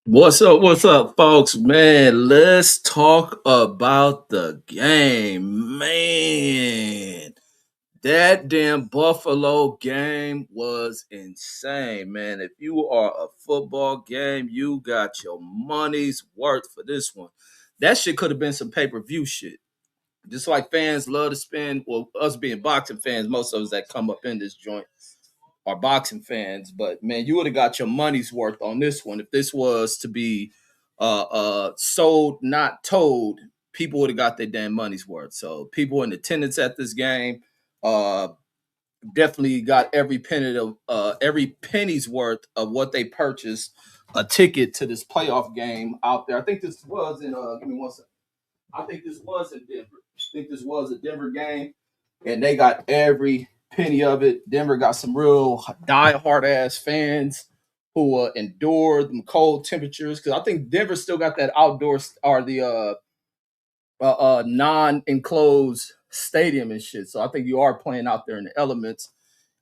What's up, folks? Man, let's talk about the game. Man, that damn Buffalo game was insane, man. If you are a football game, you got your money's worth for this one. That shit could have been some pay-per-view shit. Just like fans love to spend, well, us being boxing fans, most of us that come up in this joint are boxing fans, but man, you would have got your money's worth on this one. If this was to be sold, not told, people would have got their damn money's worth. So people in attendance at this game uh, definitely got every penny's worth of what they purchased a ticket to this playoff game out there. I think this was in give me one second. I think this was in Denver. I think this was a Denver game, and they got every penny of it. Denver got some real die-hard ass fans who endure them cold temperatures because I think Denver still got that outdoor or the non-enclosed stadium and shit. So I think you are playing out there in the elements.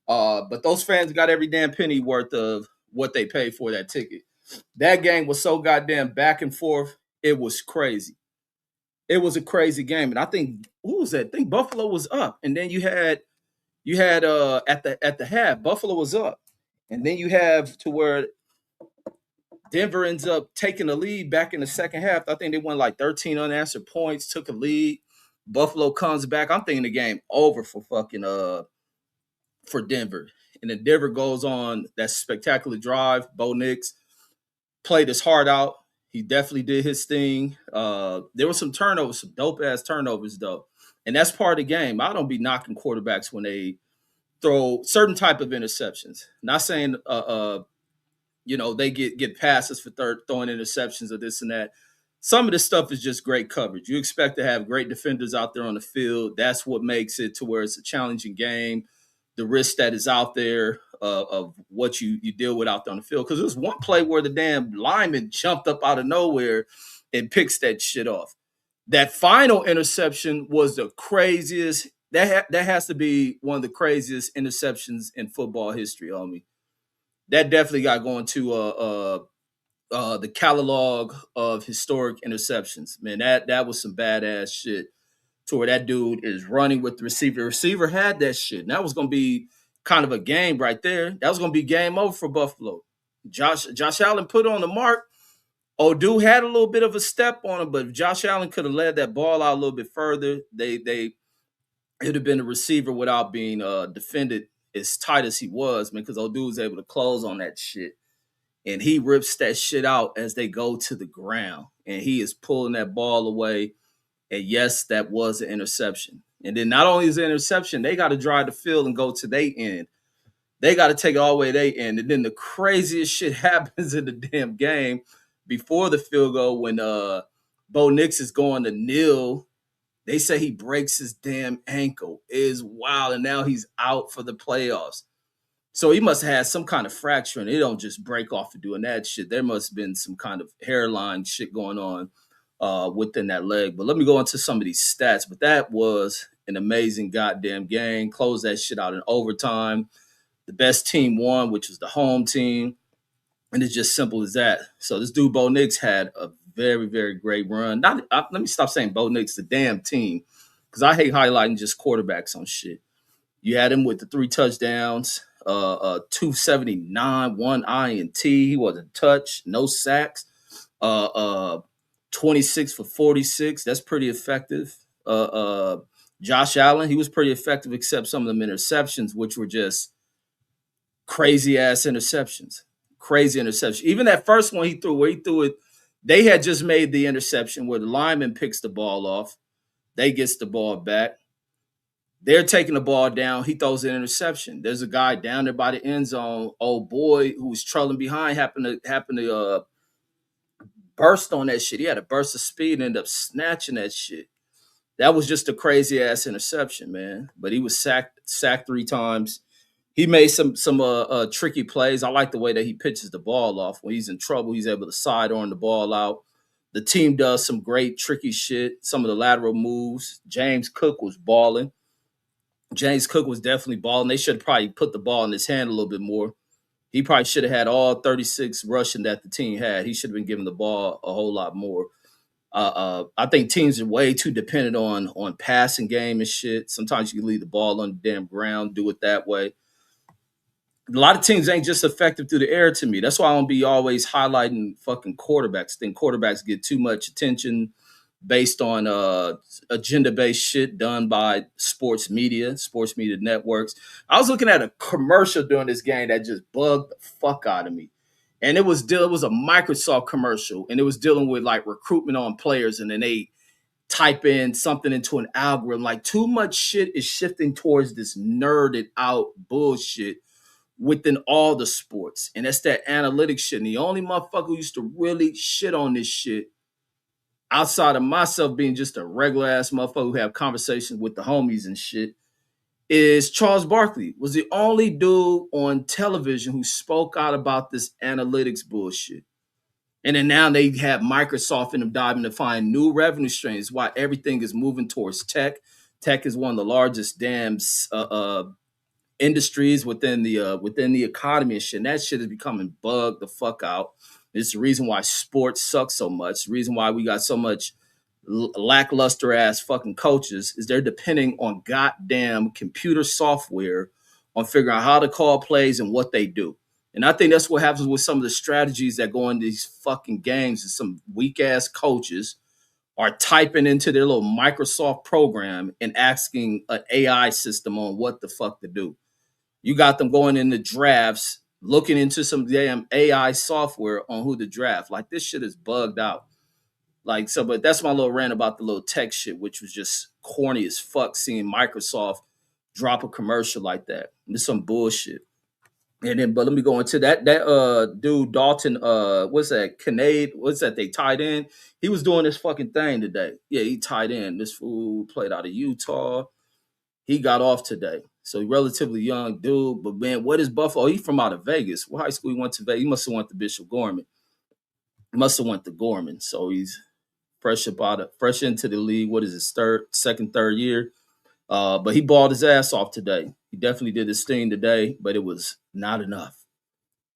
But those fans got every damn penny worth of what they paid for that ticket. That game was so goddamn back and forth. It was crazy. It was a crazy game, and I think who was that? I think Buffalo was up, and then you had at the half Buffalo was up, and then you have to where Denver ends up taking the lead back in the second half. I think they won like 13 unanswered points, took a lead. Buffalo comes back. I'm thinking the game over for fucking for Denver, and then Denver goes on that spectacular drive. Bo Nix played his heart out. He definitely did his thing. There were some turnovers, some dope ass turnovers though, and that's part of the game. I don't be knocking quarterbacks when they throw certain type of interceptions. Not saying they get passes for throwing interceptions or this and that. Some of this stuff is just great coverage. You expect to have great defenders out there on the field. That's what makes it to where it's a challenging game. The risk that is out there of what you deal with out there on the field. Because there was one play where the damn lineman jumped up out of nowhere and picks that shit off. That final interception was the craziest. That has to be one of the craziest interceptions in football history, homie. That definitely got going to the catalog of historic interceptions. Man, that was some badass shit. To where that dude is running with the receiver. The receiver had that shit. And that was gonna be kind of a game right there. That was gonna be game over for Buffalo. Josh Allen put on the mark. O'Du had a little bit of a step on him, but if Josh Allen could have led that ball out a little bit further, they it'd have been a receiver without being defended as tight as he was, man, because O'Du was able to close on that shit. And he rips that shit out as they go to the ground. And he is pulling that ball away. And yes, that was an interception. And then not only is it an interception, they got to drive the field and go to their end. They got to take it all the way to their end. And then the craziest shit happens in the damn game before the field goal when Bo Nix is going to kneel. They say he breaks his damn ankle. It is wild. And now he's out for the playoffs. So he must have had some kind of fracture, and it don't just break off for doing that shit. There must have been some kind of hairline shit going on within that leg. But let me go into some of these stats. But that was an amazing goddamn game. Closed that shit out in overtime. The best team won, which was the home team. And it's just simple as that. So this dude, Bo Nix, had a very, very great run. Let me stop saying Bo Nix, the damn team, because I hate highlighting just quarterbacks on shit. You had him with the 3 touchdowns, 279, 1 INT. He wasn't touched, no sacks. 26 for 46. That's pretty effective. Josh Allen, he was pretty effective, except some of them interceptions, which were just crazy ass interceptions. Crazy interception. Even that first one he threw, where he threw it, they had just made the interception where the lineman picks the ball off. They gets the ball back. They're taking the ball down. He throws an interception. There's a guy down there by the end zone. Old boy who was trailing behind happened to burst on that shit. He had a burst of speed and ended up snatching that shit. That was just a crazy ass interception, man. But he was sacked 3 times. He made some tricky plays. I like the way that he pitches the ball off. When he's in trouble, he's able to sidearm the ball out. The team does some great tricky shit. Some of the lateral moves. James Cook was balling. James Cook was definitely balling. They should have probably put the ball in his hand a little bit more. He probably should have had all 36 rushing that the team had. He should have been given the ball a whole lot more. I think teams are way too dependent on passing game and shit. Sometimes you can leave the ball on the damn ground, do it that way. A lot of teams ain't just effective through the air to me. That's why I don't be always highlighting fucking quarterbacks. I think quarterbacks get too much attention based on agenda based shit done by sports media networks. I was looking at a commercial during this game that just bugged the fuck out of me. And it was a Microsoft commercial, and it was dealing with like recruitment on players, and then they type in something into an algorithm. Like too much shit is shifting towards this nerded out bullshit within all the sports. And that's that analytics shit. And the only motherfucker who used to really shit on this shit, outside of myself being just a regular ass motherfucker who have conversations with the homies and shit, is Charles Barkley. Was the only dude on television who spoke out about this analytics bullshit. And then now they have Microsoft and them diving to find new revenue streams. Why everything is moving towards tech. Tech is one of the largest damn industries within the economy and shit. And that shit is becoming bugged the fuck out. It's the reason why sports sucks so much. The reason why we got so much lackluster ass fucking coaches is they're depending on goddamn computer software on figuring out how to call plays and what they do. And I think that's what happens with some of the strategies that go into these fucking games. Is some weak ass coaches are typing into their little Microsoft program and asking an AI system on what the fuck to do. You got them going into drafts, looking into some damn AI software on who to draft. Like this shit is bugged out. Like, so, but that's my little rant about the little tech shit, which was just corny as fuck seeing Microsoft drop a commercial like that. It's some bullshit. And then, but let me go into that dude Dalton, what's that? Kincaid, what's that? They tied in. He was doing this fucking thing today. Yeah, he tied in. This fool played out of Utah. He got off today. So he relatively young dude. But man, what is Buffalo? He's from out of Vegas. What high school he went to? Vegas? He must have went to Bishop Gorman. He must have went to Gorman. So he's fresh into the league. What is his third year? But he balled his ass off today. He definitely did his thing today, but it was not enough.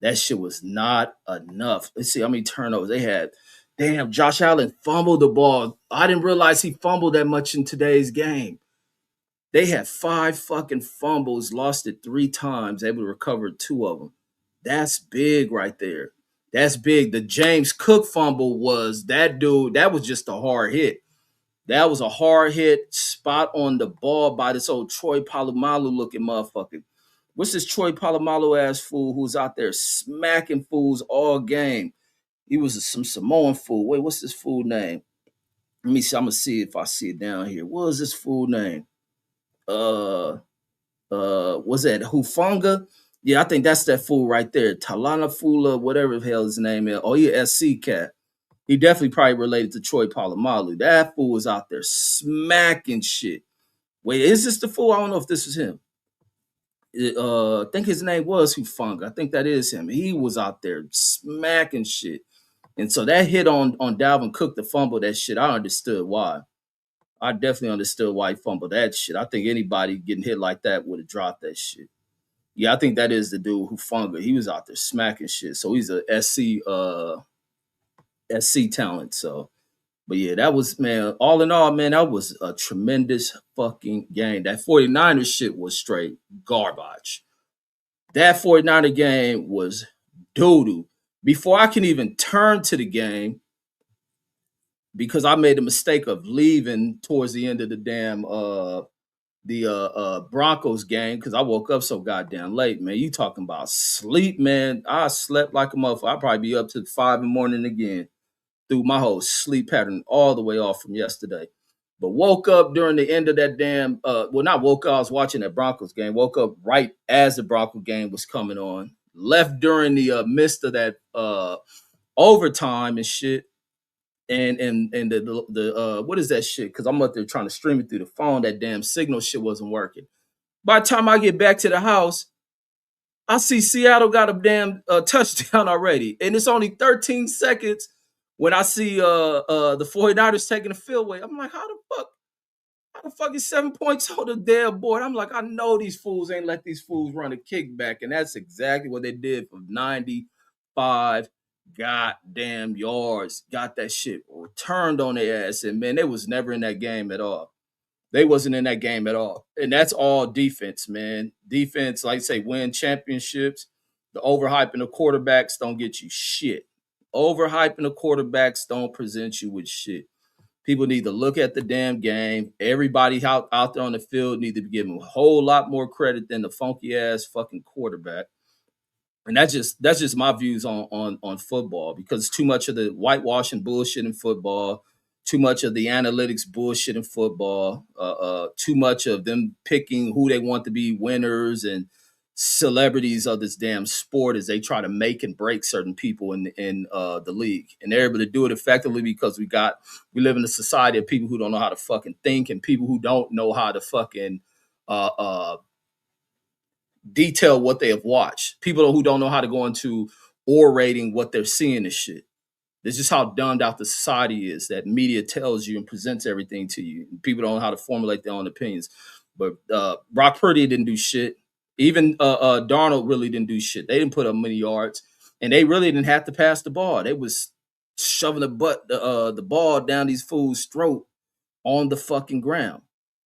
That shit was not enough. Let's see how many turnovers they had. Damn, Josh Allen fumbled the ball. I didn't realize he fumbled that much in today's game. They had 5 fucking fumbles, lost it 3 times, able to recover 2 of them. That's big right there. That's big. The James Cook fumble was that dude. That was just a hard hit. That was a hard hit, spot on the ball by this old Troy Polamalu looking motherfucker. What's this Troy Polamalu ass fool who's out there smacking fools all game? He was some Samoan fool. Wait, what's this fool name? Let me see. I'm gonna see if I see it down here. What was this fool name? Was that Hufanga? Yeah, I think that's that fool right there. Talana Fula, whatever the hell his name is. Oh, he a SC cat. He definitely probably related to Troy Polamalu. That fool was out there smacking shit. Wait, is this the fool? I don't know if this is him. I think his name was Hufanga. I think that is him. He was out there smacking shit. And so that hit on Dalvin Cook to fumble that shit, I understood why. I definitely understood why he fumbled that shit. I think anybody getting hit like that would have dropped that shit. Yeah, I think that is the dude Hufanga. He was out there smacking shit. So he's a SC talent. So, but yeah, that was, man, all in all, man, that was a tremendous fucking game. That 49ers shit was straight garbage. That 49er game was doo-doo. Before I can even turn to the game, because I made the mistake of leaving towards the end of the damn Broncos game, because I woke up so goddamn late, man. You talking about sleep, man. I slept like a motherfucker. I'd probably be up to 5 in the morning again. Threw my whole sleep pattern all the way off from yesterday. But woke up during the end of that damn, not woke up, I was watching that Broncos game. Woke up right as the Broncos game was coming on. Left during the midst of that overtime and shit. And the what is that shit? Because I'm up there trying to stream it through the phone. That damn signal shit wasn't working. By the time I get back to the house, I see Seattle got a damn touchdown already. And it's only 13 seconds when I see the 49ers taking the field away. I'm like, how the fuck? How the fuck is 7 points on the damn board? I'm like, I know these fools ain't let these fools run a kickback. And that's exactly what they did for 95 goddamn yards. Got that shit returned on their ass. And man, they was never in that game at all. They wasn't in that game at all. And that's all defense, man. Defense, like I say, win championships. The overhyping of quarterbacks don't get you shit. Overhyping of quarterbacks don't present you with shit. People need to look at the damn game. Everybody out there on the field need to be given a whole lot more credit than the funky ass fucking quarterback. And that's just my views on football, because too much of the whitewashing bullshit in football, too much of the analytics bullshit in football, too much of them picking who they want to be winners and celebrities of this damn sport as they try to make and break certain people in the league. And they're able to do it effectively because we live in a society of people who don't know how to fucking think and people who don't know how to fucking uh, uh, detail what they have watched. People who don't know how to go into orating what they're seeing and shit. This is how dumbed out the society is, that media tells you and presents everything to you. People don't know how to formulate their own opinions. But Brock Purdy didn't do shit. Even Darnold really didn't do shit. They didn't put up many yards, and they really didn't have to pass the ball. They was shoving the ball down these fools' throat on the fucking ground.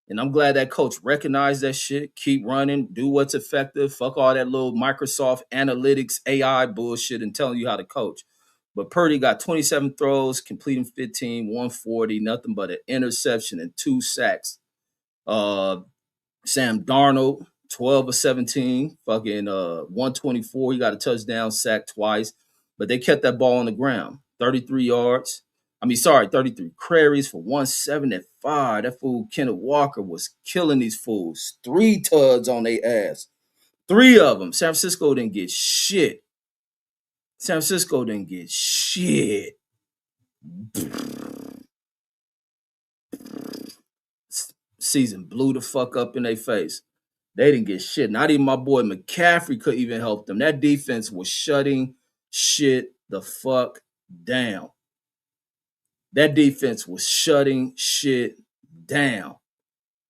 And I'm glad that coach recognized that shit. Keep running, do what's effective. Fuck all that little Microsoft Analytics AI bullshit and telling you how to coach. But Purdy got 27 throws, completing 15, 140, nothing but an interception and 2 sacks. Sam Darnold, 12 of 17, fucking 124. He got a touchdown, sack twice. But they kept that ball on the ground. 33 yards. 33 carries for 175. That fool Kenneth Walker was killing these fools. 3 tuds on their ass. 3 of them. San Francisco didn't get shit. Season blew the fuck up in their face. They didn't get shit. Not even my boy McCaffrey could even help them. That defense was shutting shit the fuck down. That defense was shutting shit down.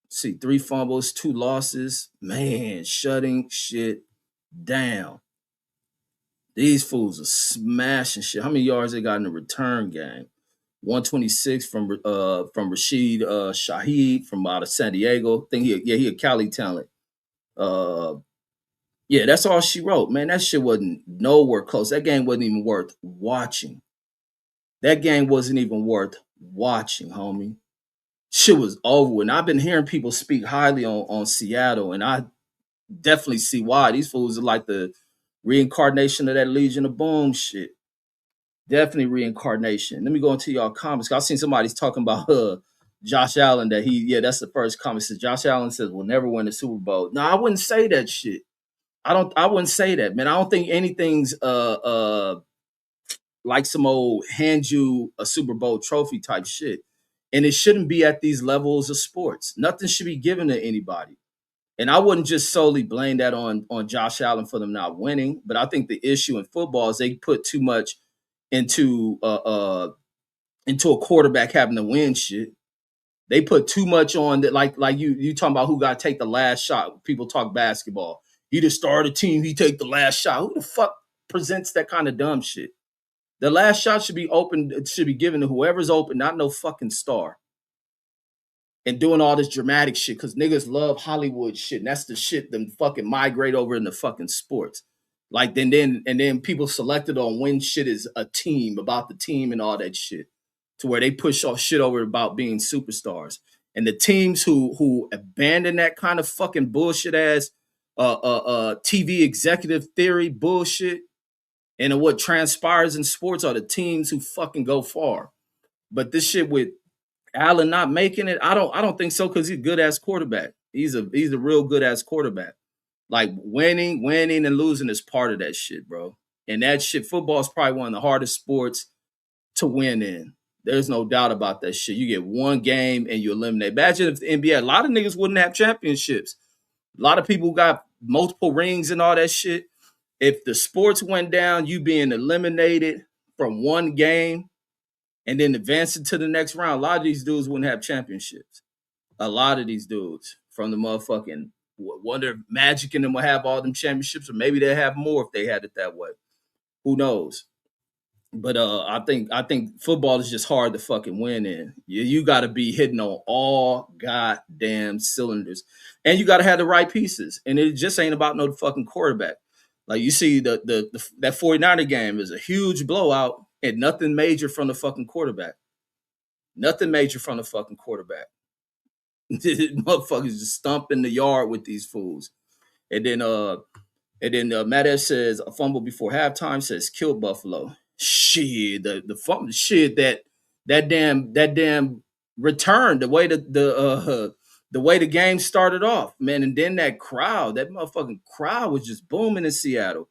See, 3 fumbles, 2 losses. Man, shutting shit down. These fools are smashing shit. How many yards they got in the return game? 126 from Rashid Shaheed from out of San Diego. I think he a Cali talent. Yeah, that's all she wrote. Man, that shit wasn't nowhere close. That game wasn't even worth watching. Homie. Shit was over with. And I've been hearing people speak highly on Seattle, and I definitely see why. These fools are like the reincarnation of that Legion of Boom shit. Definitely reincarnation. Let me go into y'all comments. I've seen somebody's talking about Josh Allen, that's the first comment. Says Josh Allen says we'll never win the Super Bowl. No, I wouldn't say that shit. I wouldn't say that, man. I don't think anything's like some old hand you a Super Bowl trophy type shit. And it shouldn't be at these levels of sports. Nothing should be given to anybody. And I wouldn't just solely blame that on Josh Allen for them not winning, but I think the issue in football is they put too much into a quarterback having to win shit. They put too much on that, like you talking about who got to take the last shot. People talk basketball. He the star of the team, he take the last shot. Who the fuck presents that kind of dumb shit? The last shot should be open, it should be given to whoever's open, not no fucking star. And doing all this dramatic shit because niggas love Hollywood shit. And that's the shit them fucking migrate over into fucking sports. Like then people selected on when shit is a team, about the team and all that shit. To where they push all shit over about being superstars. And the teams who abandon that kind of fucking bullshit ass TV executive theory bullshit and what transpires in sports are the teams who fucking go far. But this shit with Allen not making it, I don't think so, because he's a good ass quarterback. He's a real good ass quarterback. Like winning and losing is part of that shit, bro. And that shit, football is probably one of the hardest sports to win in. There's no doubt about that shit. You get one game and you eliminate. Imagine if the NBA, a lot of niggas wouldn't have championships. A lot of people got multiple rings and all that shit. If the sports went down, you being eliminated from one game and then advancing to the next round, a lot of these dudes wouldn't have championships. A lot of these dudes from the motherfucking wonder if Magic and them will have all them championships, or maybe they have more if they had it that way. Who knows? But I think football is just hard to fucking win in. You got to be hitting on all goddamn cylinders, and you got to have the right pieces. And it just ain't about no fucking quarterback. Like you see that 49er game is a huge blowout and nothing major from the fucking quarterback. Nothing major from the fucking quarterback. Motherfuckers just stomping the yard with these fools. And then Matt S says a fumble before halftime says killed Buffalo. Shit, the fumble shit that damn return, the way the game started off, man, and then that motherfucking crowd was just booming in Seattle.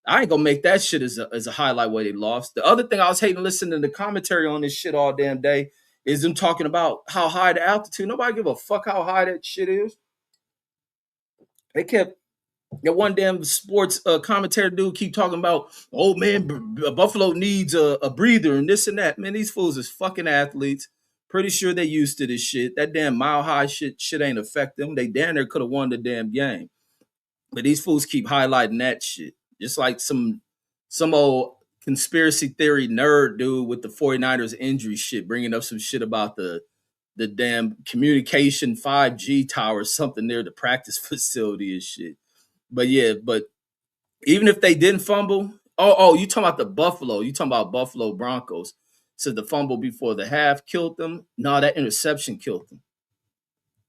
I ain't gonna make that shit as a highlight where they lost. The other thing I was hating listening to the commentary on this shit all damn day is them talking about how high the altitude. Nobody give a fuck how high that shit is. They kept that one damn sports commentary dude keep talking about, oh man, Buffalo needs a breather and this and that. Man, these fools is fucking athletes. Pretty sure they used to this shit. That damn mile high shit ain't affect them. They damn near could have won the damn game. But these fools keep highlighting that shit. Just like some old conspiracy theory nerd dude with the 49ers injury shit, bringing up some shit about the damn communication 5G tower, something near the practice facility and shit. But yeah, but even if they didn't fumble, you talking about the Buffalo? You talking about Buffalo Broncos? So the fumble before the half killed them? No, that interception killed them.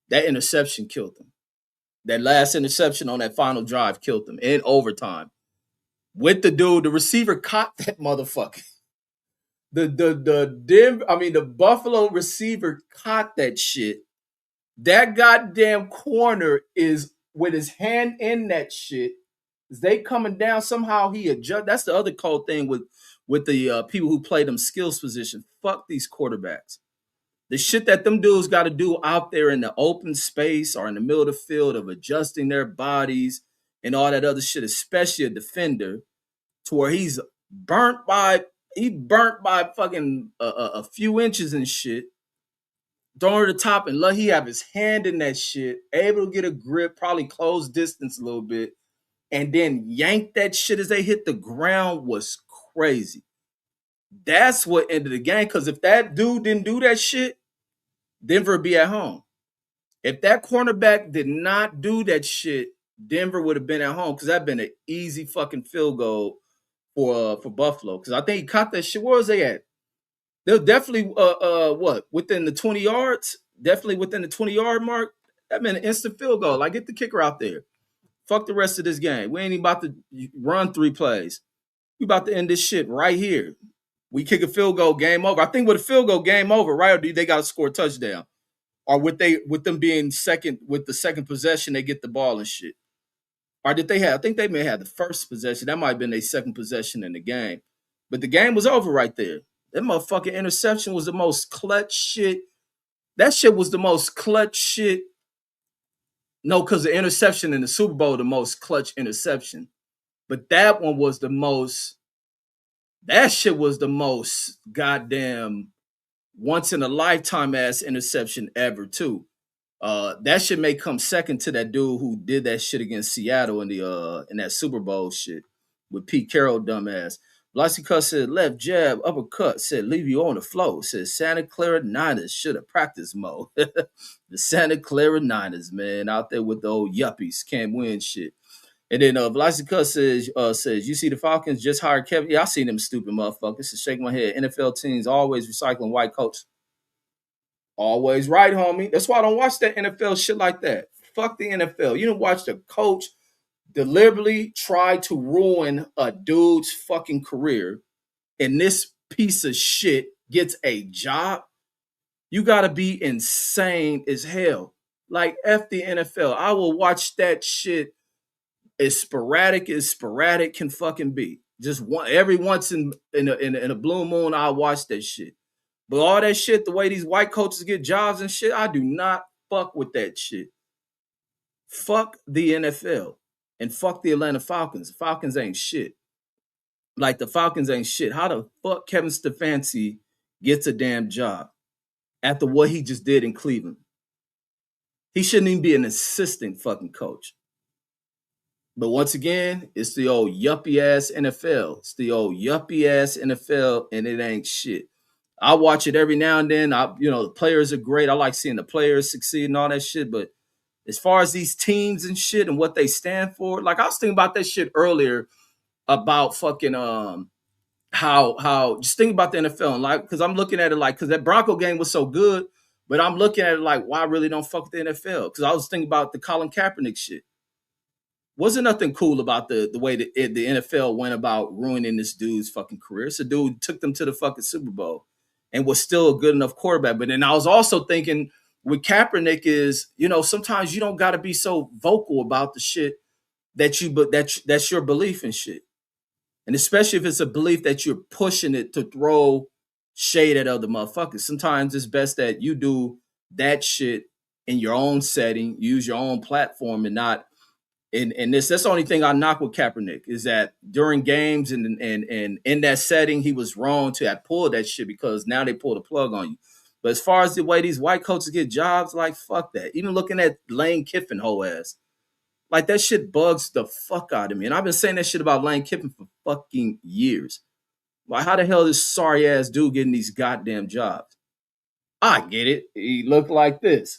That interception killed them. That last interception on that final drive killed them in overtime. With the dude, the receiver caught that motherfucker. The Buffalo receiver caught that shit. That goddamn corner is with his hand in that shit. They coming down somehow. He adjust. That's the other cold thing with the people who play them skills position. Fuck these quarterbacks. The shit that them dudes got to do out there in the open space or in the middle of the field of adjusting their bodies and all that other shit, especially a defender, to where he's burnt by fucking a few inches and shit. Throwing to the top and let he have his hand in that shit, able to get a grip, probably close distance a little bit, and then yank that shit as they hit the ground was crazy. That's what ended the game. Because if that dude didn't do that shit, Denver would be at home. If that cornerback did not do that shit, Denver would have been at home because that'd been an easy fucking field goal for Buffalo. Because I think he caught that shit. Where was they at? They're definitely within the 20 yards. Definitely within the 20-yard mark. That been an instant field goal. Like, get the kicker out there. Fuck the rest of this game. We ain't even about to run 3 plays. We about to end this shit right here. We kick a field goal, game over. I think with a field goal, game over, right? Or do they got to score a touchdown? Or with them being second, with the second possession, they get the ball and shit. Or did they have? I think they may have the first possession. That might have been their second possession in the game. But the game was over right there. That motherfucking interception was the most clutch shit. That shit was the most clutch shit. No, because the interception in the Super Bowl, the most clutch interception. But that one was the most. That shit was the most goddamn once in a lifetime ass interception ever, too. That shit may come second to that dude who did that shit against Seattle in that Super Bowl shit with Pete Carroll, dumbass. Blasey Cuss said left jab, uppercut, said leave you on the floor. Said Santa Clara Niners should have practiced more. The Santa Clara Niners, man, out there with the old yuppies, can't win shit. And then Blasey Cuss says, you see the Falcons just hired Kevin. Yeah, I seen them stupid motherfuckers. So shake my head. NFL teams always recycling white coats. Always right, homie. That's why I don't watch that NFL shit like that. Fuck the NFL. You don't watch the coach deliberately try to ruin a dude's fucking career, and this piece of shit gets a job. You gotta be insane as hell. Like, F the NFL. I will watch that shit as sporadic can fucking be. Just every once in a blue moon, I'll watch that shit. But all that shit, the way these white coaches get jobs and shit, I do not fuck with that shit. Fuck the NFL. And fuck the Atlanta Falcons. The Falcons ain't shit. Like, the Falcons ain't shit. How the fuck Kevin Stefanski gets a damn job after what he just did in Cleveland? He shouldn't even be an assistant fucking coach. But once again, it's the old yuppie ass NFL. It's the old yuppie ass NFL, and it ain't shit. I watch it every now and then. The players are great. I like seeing the players succeed and all that shit. But as far as these teams and shit and what they stand for, like I was thinking about that shit earlier about fucking how just think about the NFL and like because I'm looking at it like because that Bronco game was so good, but I'm looking at it like why I really don't fuck with the NFL because I was thinking about the Colin Kaepernick shit. Wasn't nothing cool about the way that the NFL went about ruining this dude's fucking career. It's a dude took them to the fucking Super Bowl and was still a good enough quarterback. But then I was also thinking with Kaepernick is, sometimes you don't got to be so vocal about the shit that's your belief in shit. And especially if it's a belief that you're pushing it to throw shade at other motherfuckers. Sometimes it's best that you do that shit in your own setting, use your own platform and not and that's the only thing I knock with Kaepernick is that during games and in that setting, he was wrong to have pulled that shit because now they pull the plug on you. But as far as the way these white coaches get jobs, like fuck that. Even looking at Lane Kiffin whole ass, like that shit bugs the fuck out of me. And I've been saying that shit about Lane Kiffin for fucking years. Like how the hell is sorry ass dude getting these goddamn jobs? I get it. He looked like this.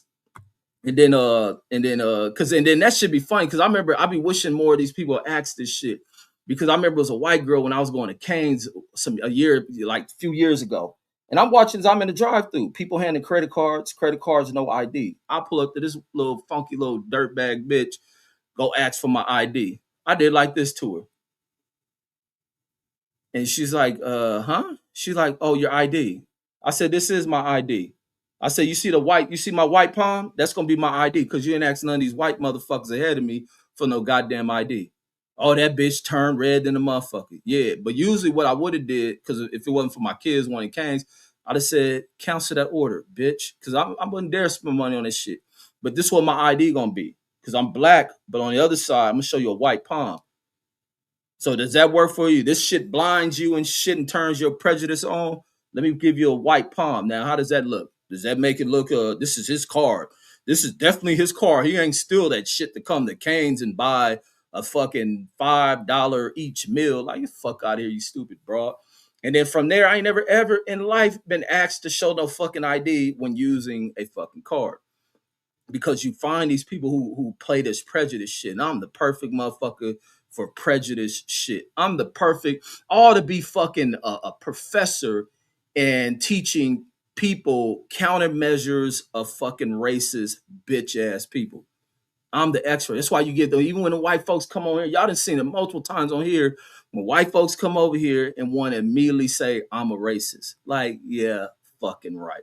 And then that should be funny because I remember I be wishing more of these people ask this shit because I remember it was a white girl when I was going to Cane's a few years ago, and I'm watching as I'm in the drive-through, people handing credit cards, no ID. I pull up to this little funky little dirtbag bitch, go ask for my ID. I did like this to her, and she's like, huh? She's like, oh, your ID. I said, this is my ID. I said, you see my white palm? That's gonna be my ID because you ain't asked none of these white motherfuckers ahead of me for no goddamn ID. Oh, that bitch turned red than a motherfucker. Yeah, but usually what I would have did, because if it wasn't for my kids wanting canes, I'd have said, cancel that order, bitch. Because I wouldn't dare spend money on this shit. But this is what my ID gonna be. Because I'm black, but on the other side, I'm gonna show you a white palm. So does that work for you? This shit blinds you and shit and turns your prejudice on. Let me give you a white palm. Now, how does that look? Does that make it look? This is his card. This is definitely his car. He ain't steal that shit to come to Cane's and buy a fucking $5 each meal. Like, fuck out of here, you stupid broad. And then from there, I ain't never ever in life been asked to show no fucking ID when using a fucking card because you find these people who play this prejudice shit. And I'm the perfect motherfucker for prejudice shit. I'm the perfect, all to be fucking a professor and teaching people countermeasures of fucking racist bitch ass people. I'm the expert. That's why you get them. Even when the white folks come on here, y'all done seen it multiple times on here. When white folks come over here and want to immediately say I'm a racist, like yeah, fucking right.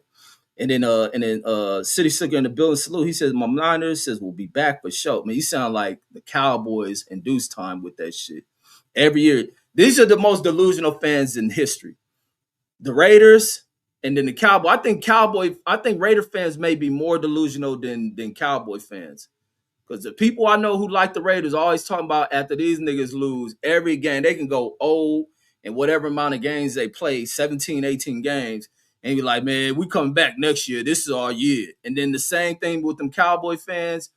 And then City Slicker in the building salute. He says, my Niners says we'll be back for sure. Man, you sound like the Cowboys in deuce time with that shit. Every year. These are the most delusional fans in history. The Raiders and then the Cowboy. I think Raider fans may be more delusional than Cowboy fans. Because the people I know who like the Raiders always talking about after these niggas lose every game, they can go old and whatever amount of games they play, 17, 18 games. And you're like, man, we coming back next year. This is our year. And then the same thing with them Cowboy fans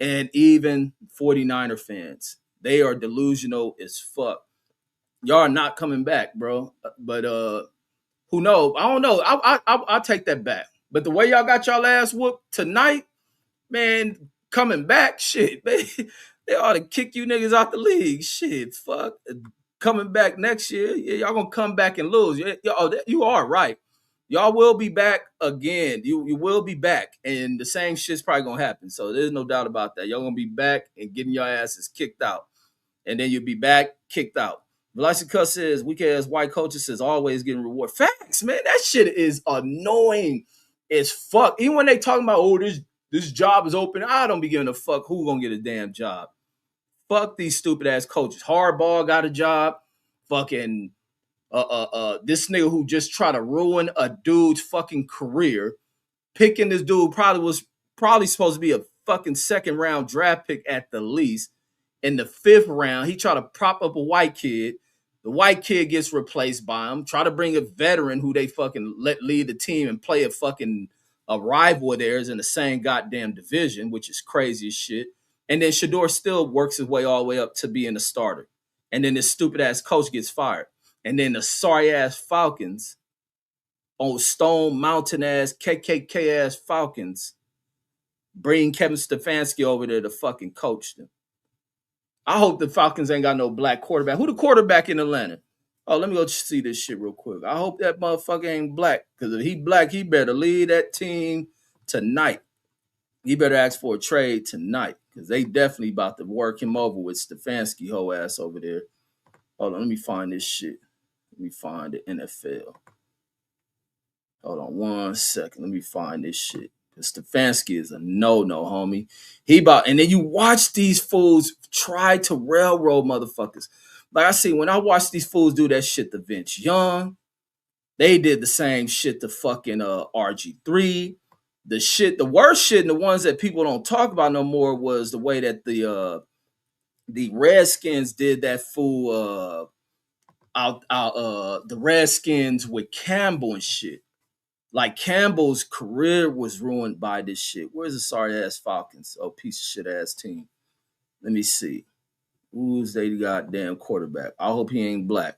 and even 49er fans. They are delusional as fuck. Y'all are not coming back, bro. But who knows? I don't know. I'll take that back. But the way y'all got y'all ass whooped tonight, man, coming back, shit, man, they ought to kick you niggas out the league. Shit, fuck. Coming back next year, yeah, y'all gonna come back and lose. You are right. Y'all will be back again. You will be back, and the same shit's probably gonna happen. So there's no doubt about that. Y'all gonna be back and getting your asses kicked out, and then you'll be back kicked out. Velocity says, weak ass white coaches says always getting reward. Facts, man. That shit is annoying as fuck. Even when they talking about, oh, this job is open, I don't be giving a fuck who gonna get a damn job. Fuck these stupid ass coaches. Hardball got a job. Fucking this nigga who just tried to ruin a dude's fucking career. Picking this dude was probably supposed to be a fucking second round draft pick at the least. In the 5th round, he tried to prop up a white kid. The white kid gets replaced by him. Try to bring a veteran who they fucking let lead the team and play a fucking a rival of theirs in the same goddamn division, which is crazy as shit. And then Shador still works his way all the way up to being a starter. And then this stupid ass coach gets fired. And then the sorry ass Falcons, on Stone Mountain ass, KKK ass Falcons, bring Kevin Stefanski over there to fucking coach them. I hope the Falcons ain't got no black quarterback. Who the quarterback in Atlanta? Oh, let me go see this shit real quick. I hope that motherfucker ain't black. Because if he black, he better lead that team tonight. He better ask for a trade tonight. Because they definitely about to work him over with Stefanski whole ass over there. Hold on, let me find this shit. Let me find the NFL. Hold on 1 second. Let me find this shit. Stefanski is a no-no, homie. And then you watch these fools try to railroad motherfuckers. Like I see, when I watch these fools do that shit to Vince Young, they did the same shit to fucking RG3. The worst shit, and the ones that people don't talk about no more, was the way that the Redskins did that fool the Redskins with Campbell and shit. Like Campbell's career was ruined by this shit. Where's the sorry ass Falcons? Oh, piece of shit ass team. Let me see. Who's they goddamn quarterback? I hope he ain't black.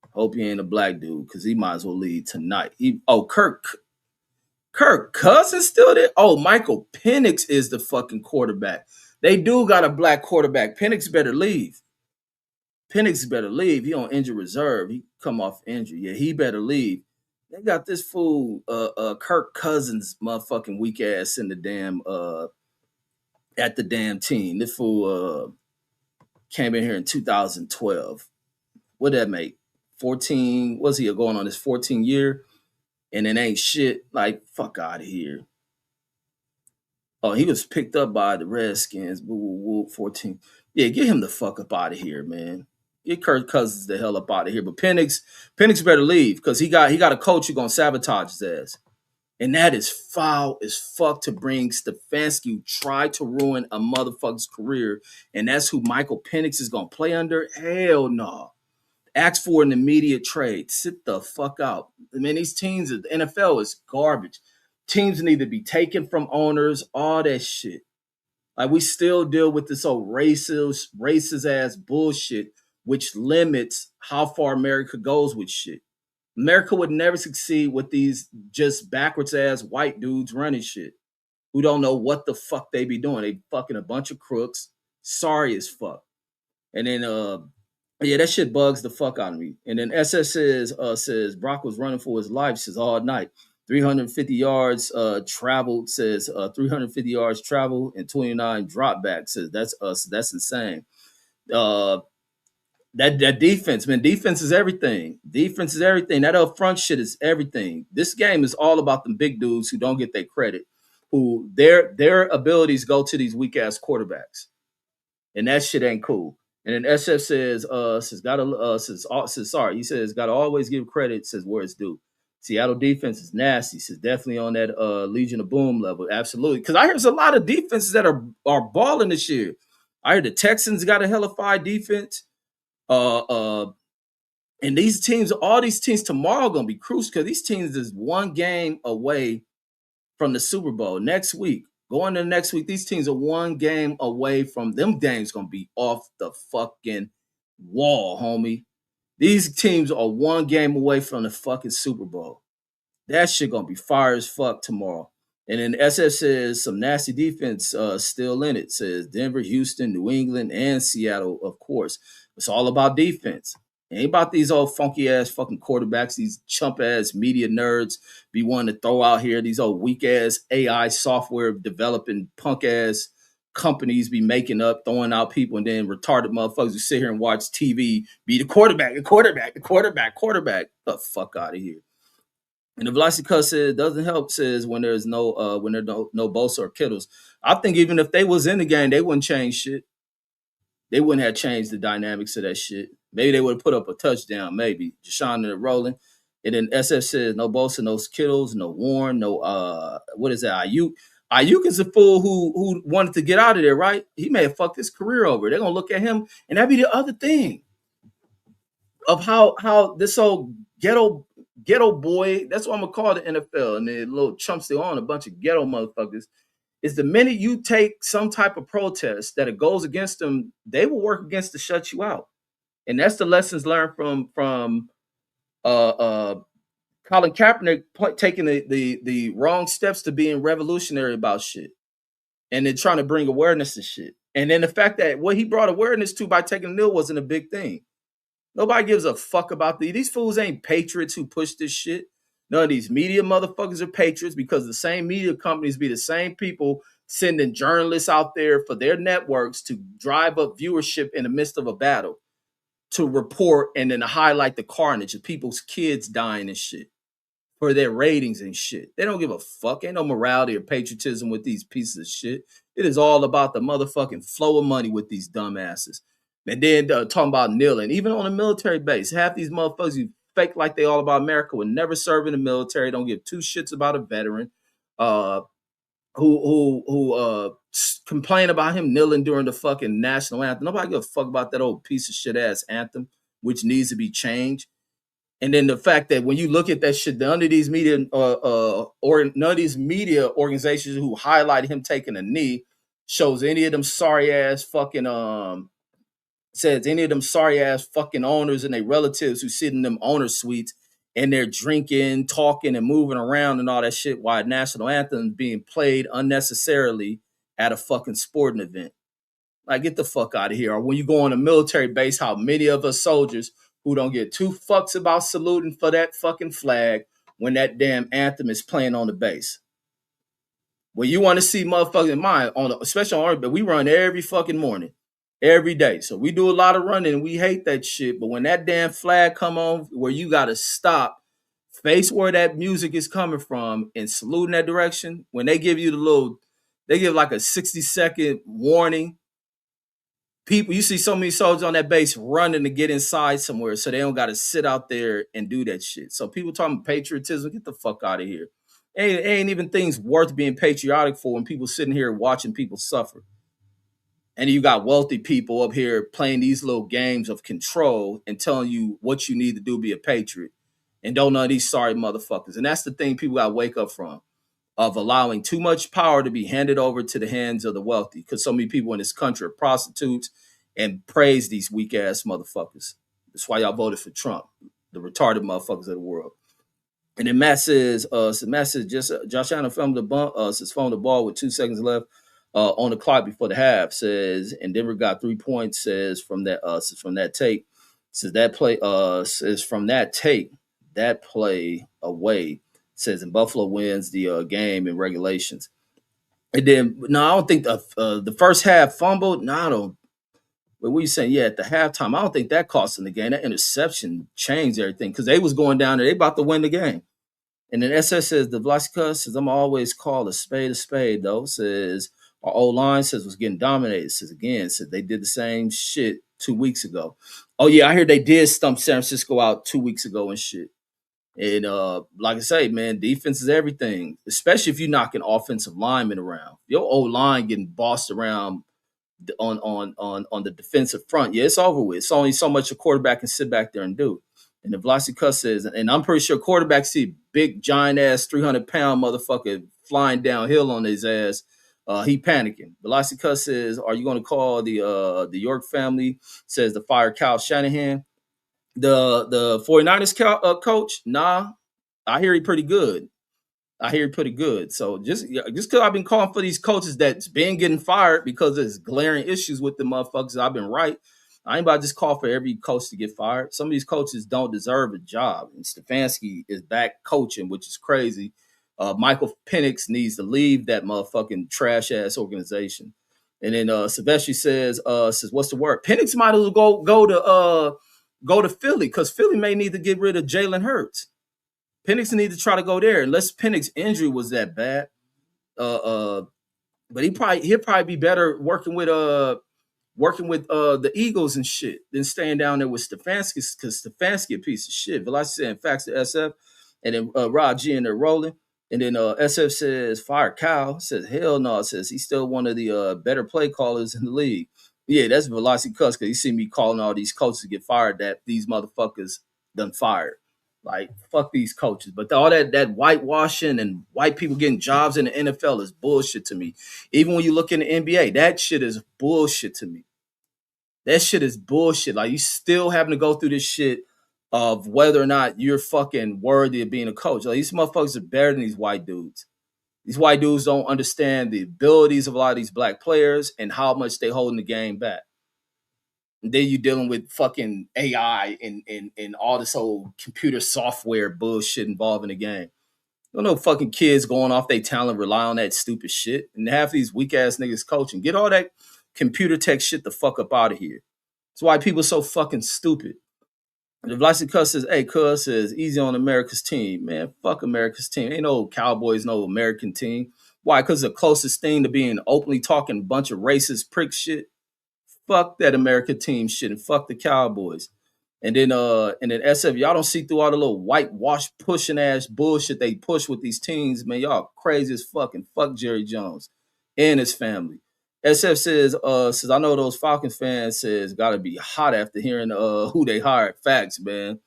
Hope he ain't a black dude, because he might as well lead tonight. Kirk Cousins still there? Oh, Michael Penix is the fucking quarterback. They do got a black quarterback. Penix better leave. He on injured reserve. He come off injury. Yeah, he better leave. They got this fool, Kirk Cousins, motherfucking weak ass in the damn at the damn team. This fool came in here in 2012. What did that make? 14. Was he going on his 14th year? And it ain't shit. Like, fuck out of here. Oh, he was picked up by the Redskins. 14. Yeah, get him the fuck up out of here, man. Get Kirk Cousins the hell up out of here. But Penix better leave, because he got a coach who's gonna sabotage his ass. And that is foul as fuck to bring Stefanski, who tried to ruin a motherfucker's career. And that's who Michael Penix is gonna play under? Hell no. Ask for an immediate trade. Sit the fuck out. I mean, these teams, the NFL is garbage. Teams need to be taken from owners, all that shit. Like, we still deal with this old racist ass bullshit, which limits how far America goes with shit. America would never succeed with these just backwards ass white dudes running shit who don't know what the fuck they be doing. They fucking a bunch of crooks. Sorry as fuck. And then yeah, that shit bugs the fuck out of me. And then SF says Brock was running for his life, says all night. 350 yards traveled, says 350 yards travel and 29 drop back, says that's insane. That defense, man, defense is everything. Defense is everything. That up front shit is everything. This game is all about them big dudes who don't get their credit, who their abilities go to these weak ass quarterbacks, and that shit ain't cool. And then SF says sorry. He says gotta always give credit. Says where it's due. Seattle defense is nasty. Says definitely on that Legion of Boom level. Absolutely, because I hear there's a lot of defenses that are balling this year. I heard the Texans got a hellified defense. And these teams, all these teams tomorrow are gonna be crucial, because these teams is one game away from the Super Bowl next week. Going to next week, these teams are one game away from them. Games gonna be off the fucking wall, homie. These teams are one game away from the fucking Super Bowl. That shit gonna be fire as fuck tomorrow. And then SF says some nasty defense still in it. Says Denver, Houston, New England, and Seattle, of course. It's all about defense. It ain't about these old funky ass fucking quarterbacks, these chump ass media nerds be wanting to throw out here, these old weak ass AI software developing punk ass companies be making up, throwing out people, and then retarded motherfuckers who sit here and watch TV be the quarterback. The fuck out of here. And the Velocity Cuss says doesn't help, says when there's no Bosa or Kittles. I think even if they was in the game, they wouldn't change shit. They wouldn't have changed the dynamics of that shit. Maybe they would have put up a touchdown, maybe. Deshaun and rolling. And then SF says no Bosa, no Kittles, no Warren, no what is that? Ayuk. Ayuk is a fool who wanted to get out of there, right? He may have fucked his career over. They're gonna look at him, and that'd be the other thing of how this old ghetto ghetto boy. That's what I'm gonna call the NFL and the little chumps they on a bunch of ghetto motherfuckers. Is the minute you take some type of protest that it goes against them, they will work against to shut you out. And that's the lessons learned from uh, uh, Colin Kaepernick taking the wrong steps to being revolutionary about shit, and then trying to bring awareness to shit. And then the fact that what he brought awareness to by taking a knee wasn't a big thing. Nobody gives a fuck about these fools ain't patriots who push this shit. None of these media motherfuckers are patriots because the same media companies be the same people sending journalists out there for their networks to drive up viewership in the midst of a battle to report and then to highlight the carnage of people's kids dying and shit for their ratings and shit. They don't give a fuck. Ain't no morality or patriotism with these pieces of shit. It is all about the motherfucking flow of money with these dumbasses. And then talking about kneeling, even on a military base, half these motherfuckers who fake like they all about America would never serve in the military. Don't give two shits about a veteran. Uh, who complain about him kneeling during the fucking national anthem. Nobody give a fuck about that old piece of shit ass anthem, which needs to be changed. And then the fact that when you look at that shit, none of these media or none of these media organizations who highlight him taking a knee shows any of them sorry ass fucking says any of them sorry ass fucking owners and their relatives who sit in them owner suites and they're drinking, talking, and moving around and all that shit while national anthem is being played unnecessarily at a fucking sporting event. Like, get the fuck out of here. Or when you go on a military base, how many of us soldiers who don't get two fucks about saluting for that fucking flag when that damn anthem is playing on the base. Well, you want to see motherfucking mine on, especially on Earth, but we run every fucking morning, every day. So we do a lot of running and we hate that shit. But when that damn flag come on, where you got to stop, face where that music is coming from, and salute in that direction. When they give you the little, they give like a 60-second warning. People, you see so many soldiers on that base running to get inside somewhere, so they don't got to sit out there and do that shit. So people talking patriotism, get the fuck out of here. Ain't even things worth being patriotic for when people sitting here watching people suffer. And you got wealthy people up here playing these little games of control and telling you what you need to do to be a patriot. And don't know these sorry motherfuckers. And that's the thing people got to wake up from, of allowing too much power to be handed over to the hands of the wealthy. Because so many people in this country are prostitutes and praise these weak ass motherfuckers. That's why y'all voted for Trump, the retarded motherfuckers of the world. And then Matt says, just Josh Allen filmed the ball with 2 seconds left on the clock before the half. Says, and Denver got 3 points. Says from that tape. Says that play. Says from that tape, that play away. Says, and Buffalo wins the game in regulations. And then no, I don't think the first half fumbled. No, I don't. But what you saying? Yeah, at the halftime, I don't think that cost them the game. That interception changed everything because they was going down there. They about to win the game. And then SS says, the Vlasica says, I'm always called a spade, though. Says, our old line says was getting dominated. Says again, said they did the same shit 2 weeks ago. Oh, yeah, I hear they did stump San Francisco out 2 weeks ago and shit. And like I say, man, defense is everything, especially if you're knocking offensive linemen around. Your old line getting bossed around on the defensive front. Yeah, it's over with. It's only so much a quarterback can sit back there and do. And the Vlasica says, and I'm pretty sure quarterbacks see big, giant ass, 300-pound motherfucker flying downhill on his ass. He panicking. Vlasica says, are you going to call the York family? Says the fire Kyle Shanahan. The 49ers coach, nah, I hear he pretty good. So just because I've been calling for these coaches that's been getting fired because there's glaring issues with the motherfuckers, I've been right. I ain't about to just call for every coach to get fired. Some of these coaches don't deserve a job. And Stefanski is back coaching, which is crazy. Michael Penix needs to leave that motherfucking trash ass organization. And then Silvestri says, what's the word? Penix might as well go to Philly because Philly may need to get rid of Jalen Hurts. Penix need to try to go there unless Penix's injury was that bad. But he'll probably be better working with the Eagles and shit than staying down there with Stefanski because Stefanski a piece of shit. But like I said, facts to SF, and then Rod G and they're rolling. And then SF says fire Kyle. Says hell no. Says he's still one of the better play callers in the league. Yeah, that's Velocity Cuss because he see me calling all these coaches to get fired that these motherfuckers done fired. Like, fuck these coaches. But all that whitewashing and white people getting jobs in the NFL is bullshit to me. Even when you look in the NBA, that shit is bullshit to me. That shit is bullshit. Like, you still having to go through this shit of whether or not you're fucking worthy of being a coach. Like, these motherfuckers are better than these white dudes. These white dudes don't understand the abilities of a lot of these black players and how much they holding the game back. And then you're dealing with fucking AI and all this old computer software bullshit involved in the game. Don't know fucking kids going off their talent, rely on that stupid shit. And half these weak ass niggas coaching. Get all that computer tech shit the fuck up out of here. That's why people are so fucking stupid. And if Lysa Cuss says, hey, Cuss says, easy on America's team. Man, fuck America's team. Ain't no Cowboys, no American team. Why? Because the closest thing to being openly talking a bunch of racist prick shit. Fuck that American team shit and fuck the Cowboys. And then SF, y'all don't see through all the little whitewash pushing ass bullshit they push with these teams, man. Y'all crazy as fucking fuck Jerry Jones and his family. SF says I know those Falcons fans says gotta be hot after hearing who they hired. Facts, man.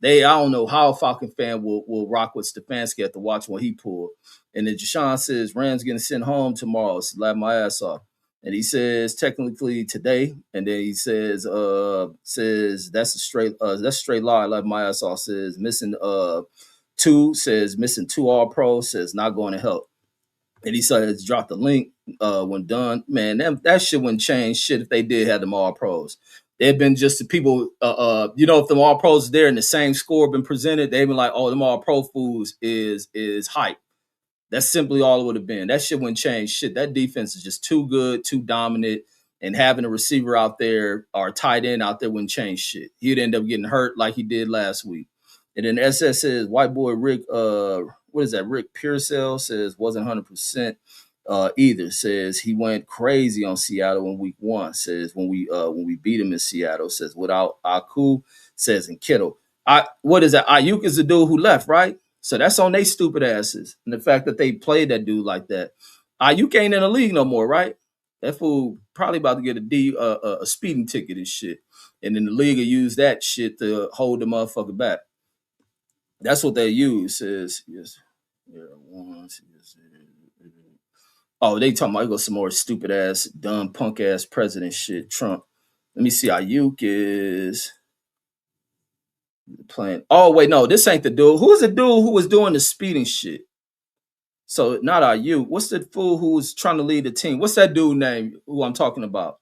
I don't know how a Falcon fan will rock with Stefanski after watching what he pulled. And then Jashawn says Rams getting sent home tomorrow. So laugh my ass off. And he says technically today, and then he says that's a straight lie. Like my ass off says missing missing two all pros, says not going to help. And he says drop the link when done. Man, that shit wouldn't change shit if they did have them all pros. They've been just the people, if them all pros there and the same score been presented, they've been like, oh, them all pro foods is hype. That's simply all it would have been. That shit wouldn't change shit. That defense is just too good, too dominant, and having a receiver out there or a tight end out there wouldn't change shit. He'd end up getting hurt like he did last week. And then SS says, white boy Rick, what is that? Rick Pearsall says wasn't 100% either. Says he went crazy on Seattle in week 1. Says when we beat him in Seattle. Says without Aku. Says in Kittle. What is that? Ayuk is the dude who left, right? So that's on they stupid asses. And the fact that they played that dude like that. Ayuk ain't in the league no more, right? That fool probably about to get a speeding ticket and shit. And then the league will use that shit to hold the motherfucker back. That's what they use. Says yes. Yeah, once. Oh, they talking about some more stupid ass, dumb punk ass president shit. Trump. Let me see. Ayuk is playing. Oh wait, no, this ain't the dude. Who's the dude who was doing the speeding shit? So not Ayuk. What's the fool who was trying to lead the team? What's that dude name who I'm talking about?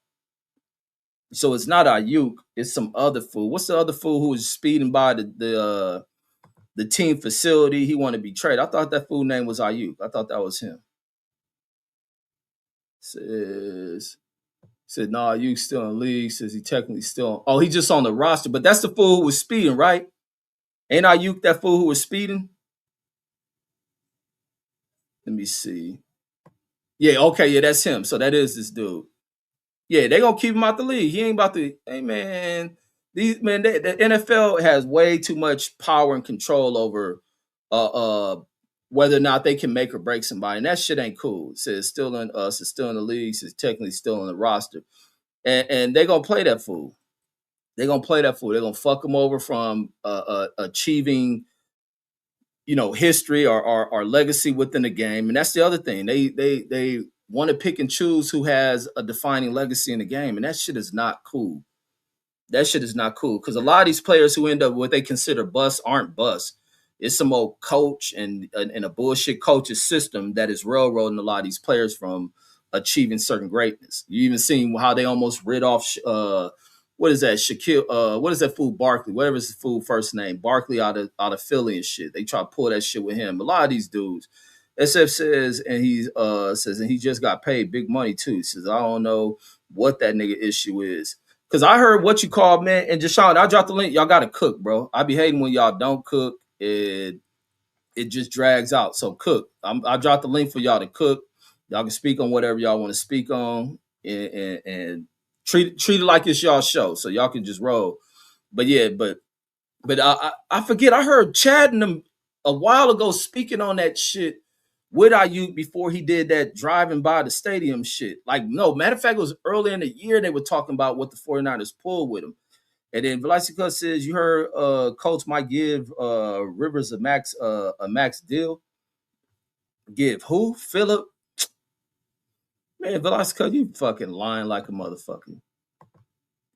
So it's not Ayuk. It's some other fool. What's the other fool who was speeding by the team facility? He wanted to be traded. I thought that fool name was Ayuk. I thought that was him. Said no, Ayuk still in the league. Says he technically still. Oh, he's just on the roster. But that's the fool who was speeding, right? Ain't Ayuk that fool who was speeding? Let me see. Yeah, okay, yeah, that's him. So that is this dude. Yeah, they gonna keep him out the league. He ain't about to. Hey man, the NFL has way too much power and control over whether or not they can make or break somebody, and that shit ain't cool. It says still in us, it's still in the league, it's technically still in the roster, and they gonna play that fool. They're gonna play that fool. They're gonna fuck them over from achieving history or legacy within the game. And that's the other thing. They want to pick and choose who has a defining legacy in the game. And that shit is not cool. That shit is not cool. Because a lot of these players who end up what they consider busts aren't busts. It's some old coach and a bullshit coach's system that is railroading a lot of these players from achieving certain greatness. You even seen how they almost rid off what is that? Shaquille, what is that fool Barkley? Whatever his fool first name. Barkley out of Philly and shit. They try to pull that shit with him. A lot of these dudes. SF says, and he just got paid big money too. He says, I don't know what that nigga issue is. Cause I heard what you called, man, and Jashawn, I dropped the link. Y'all gotta cook, bro. I be hating when y'all don't cook. It just drags out. So cook. I dropped the link for y'all to cook. Y'all can speak on whatever y'all want to speak on, and treat it like it's y'all show, so y'all can just roll. But yeah, but I forget. I heard Chad and them a while ago speaking on that shit with Ayuk before he did that driving by the stadium shit. Like, no, matter of fact, it was earlier in the year they were talking about what the 49ers pulled with him. And then Velasquez says you heard coach might give Rivers a max deal. Give who? Philip? Man, Velasquez, you fucking lying like a motherfucker.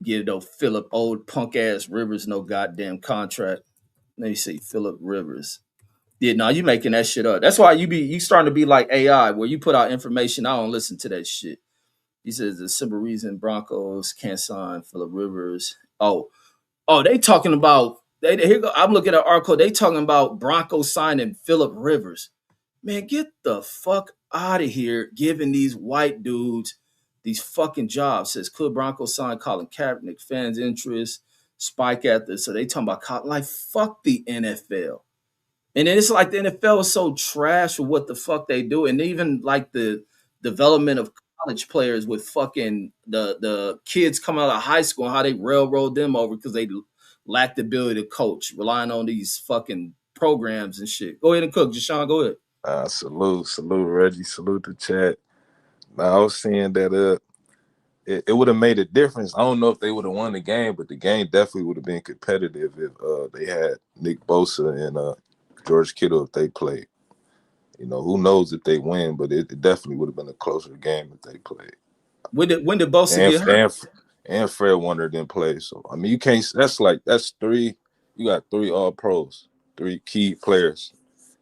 Give no Philip old punk ass Rivers no goddamn contract. Let me see, Philip Rivers. Yeah, no, you making that shit up. That's why you starting to be like AI, where you put out information. I don't listen to that shit. He says the simple reason Broncos can't sign Philip Rivers. They talking about here go. I'm looking at an article. They talking about Broncos signing Philip Rivers. Man, get the fuck out of here, giving these white dudes these fucking jobs. Says could Broncos sign Colin Kaepernick? Fans' interest spike at this. So they talking about like fuck the NFL. And then it's like the NFL is so trash with what the fuck they do, and even like the development of college players with fucking the kids coming out of high school and how they railroad them over because they lack the ability to coach, relying on these fucking programs and shit. Go ahead and cook, Jashawn. Go ahead. Salute Reggie, salute the chat. Now I was saying that it would have made a difference. I don't know if they would have won the game, but the game definitely would have been competitive if they had Nick Bosa and George Kittle if they played. Who knows if they win, but it definitely would have been a closer game if they played. When did Bosa And get hurt? and Fred Warner didn't play. So I mean, you can't. That's three. You got three All Pros, three key players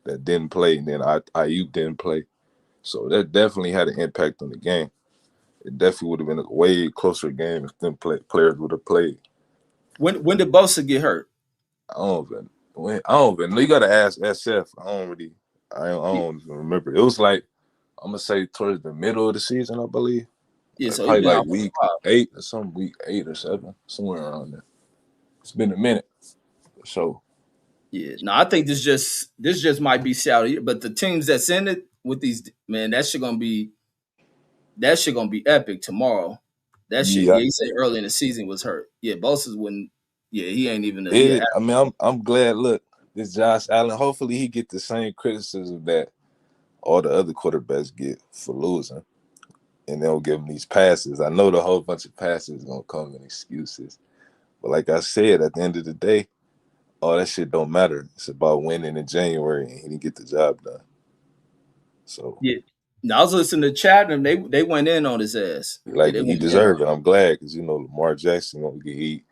that didn't play, and then Ayuk didn't play. So that definitely had an impact on the game. It definitely would have been a way closer game if them players would have played. When did Bosa get hurt? I don't even know. You got to ask SF. I don't even remember. It was like, I'm going to say towards the middle of the season, I believe. Yeah, so he Probably been like out for a week while. 8 or something, week 8 or 7, somewhere around there. It's been a minute. So Yeah, no, I think this just might be Saudi, but the teams that's in it with these man, that shit gonna be epic tomorrow. That shit, yeah, yeah, he said early in the season was hurt. Yeah, Bosa's when, yeah, he ain't even a yeah. I mean, I'm glad. Look, this Josh Allen. Hopefully, he get the same criticism that all the other quarterbacks get for losing, and they'll give him these passes. I know the whole bunch of passes gonna come in excuses, but like I said, at the end of the day, all that shit don't matter. It's about winning in January, and he didn't get the job done. So, Yeah. Now, I was listening to Chatham. They went in on his ass. Yeah, like, they he went in on deserved it. I'm glad because Lamar Jackson gonna get heat.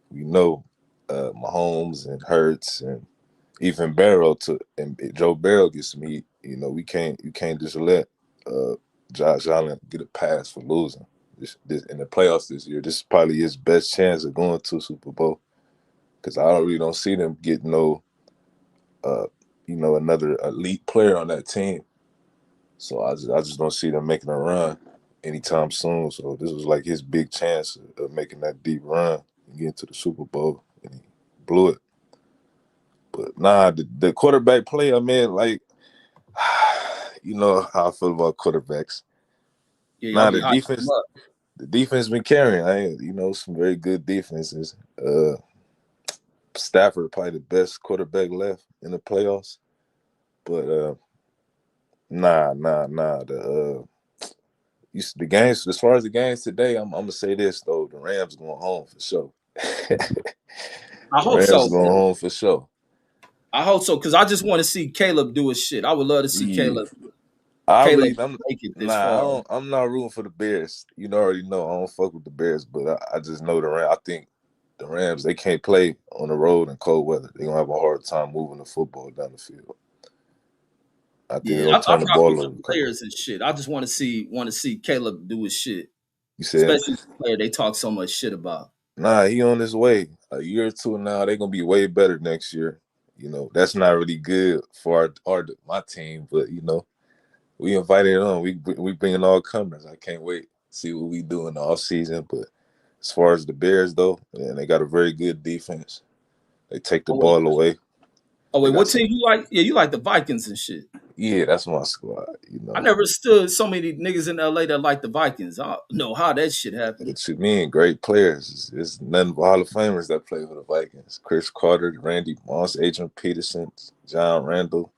We know Mahomes and Hurts and even Barrow and Joe Barrow gets some heat. You can't just let uh, Josh Allen get a pass for losing. This in the playoffs this year. This is probably his best chance of going to Super Bowl because I really don't see them getting uh, another elite player on that team. So I just don't see them making a run anytime soon. So this was like his big chance of making that deep run and getting to the Super Bowl, and he blew it. But nah, the quarterback play, I mean, like, you know how I feel about quarterbacks. Yeah, y'all Nah, be hyping him up. the defense been carrying. Some very good defenses. Stafford probably the best quarterback left in the playoffs. But nah. The games, as far as the games today, I'm gonna say this though: the Rams going home for sure. I The hope Rams so, going man. home for sure. I hope so because I just want to see Caleb do his shit. I would love to see Yeah. Caleb I'm make it this nah. far. I'm not rooting for the Bears. Already know I don't fuck with the Bears, but I just know the Rams. I think the Rams, they can't play on the road in cold weather. They're gonna have a hard time moving the football down the field. I think they're Yeah, gonna I turn the rock with ball the over. players and shit. I just want to see Caleb do his shit, You said, especially the player they talk so much shit about. nah, he on his way. A year or two now, they're gonna be way better next year. That's not really good for my team, but we invited on. We bringing all comers. I can't wait to see what we do in the off season. But as far as the Bears though, man, they got a very good defense. They take the Oh wait, ball away. They got what some. team you like? Yeah, you like the Vikings and shit. Yeah, that's my squad. I never stood so many niggas in LA that like the Vikings. I don't know how that shit happened. But to me, great players. It's nothing but Hall of Famers that play for the Vikings. Chris Carter, Randy Moss, Adrian Peterson, John Randall.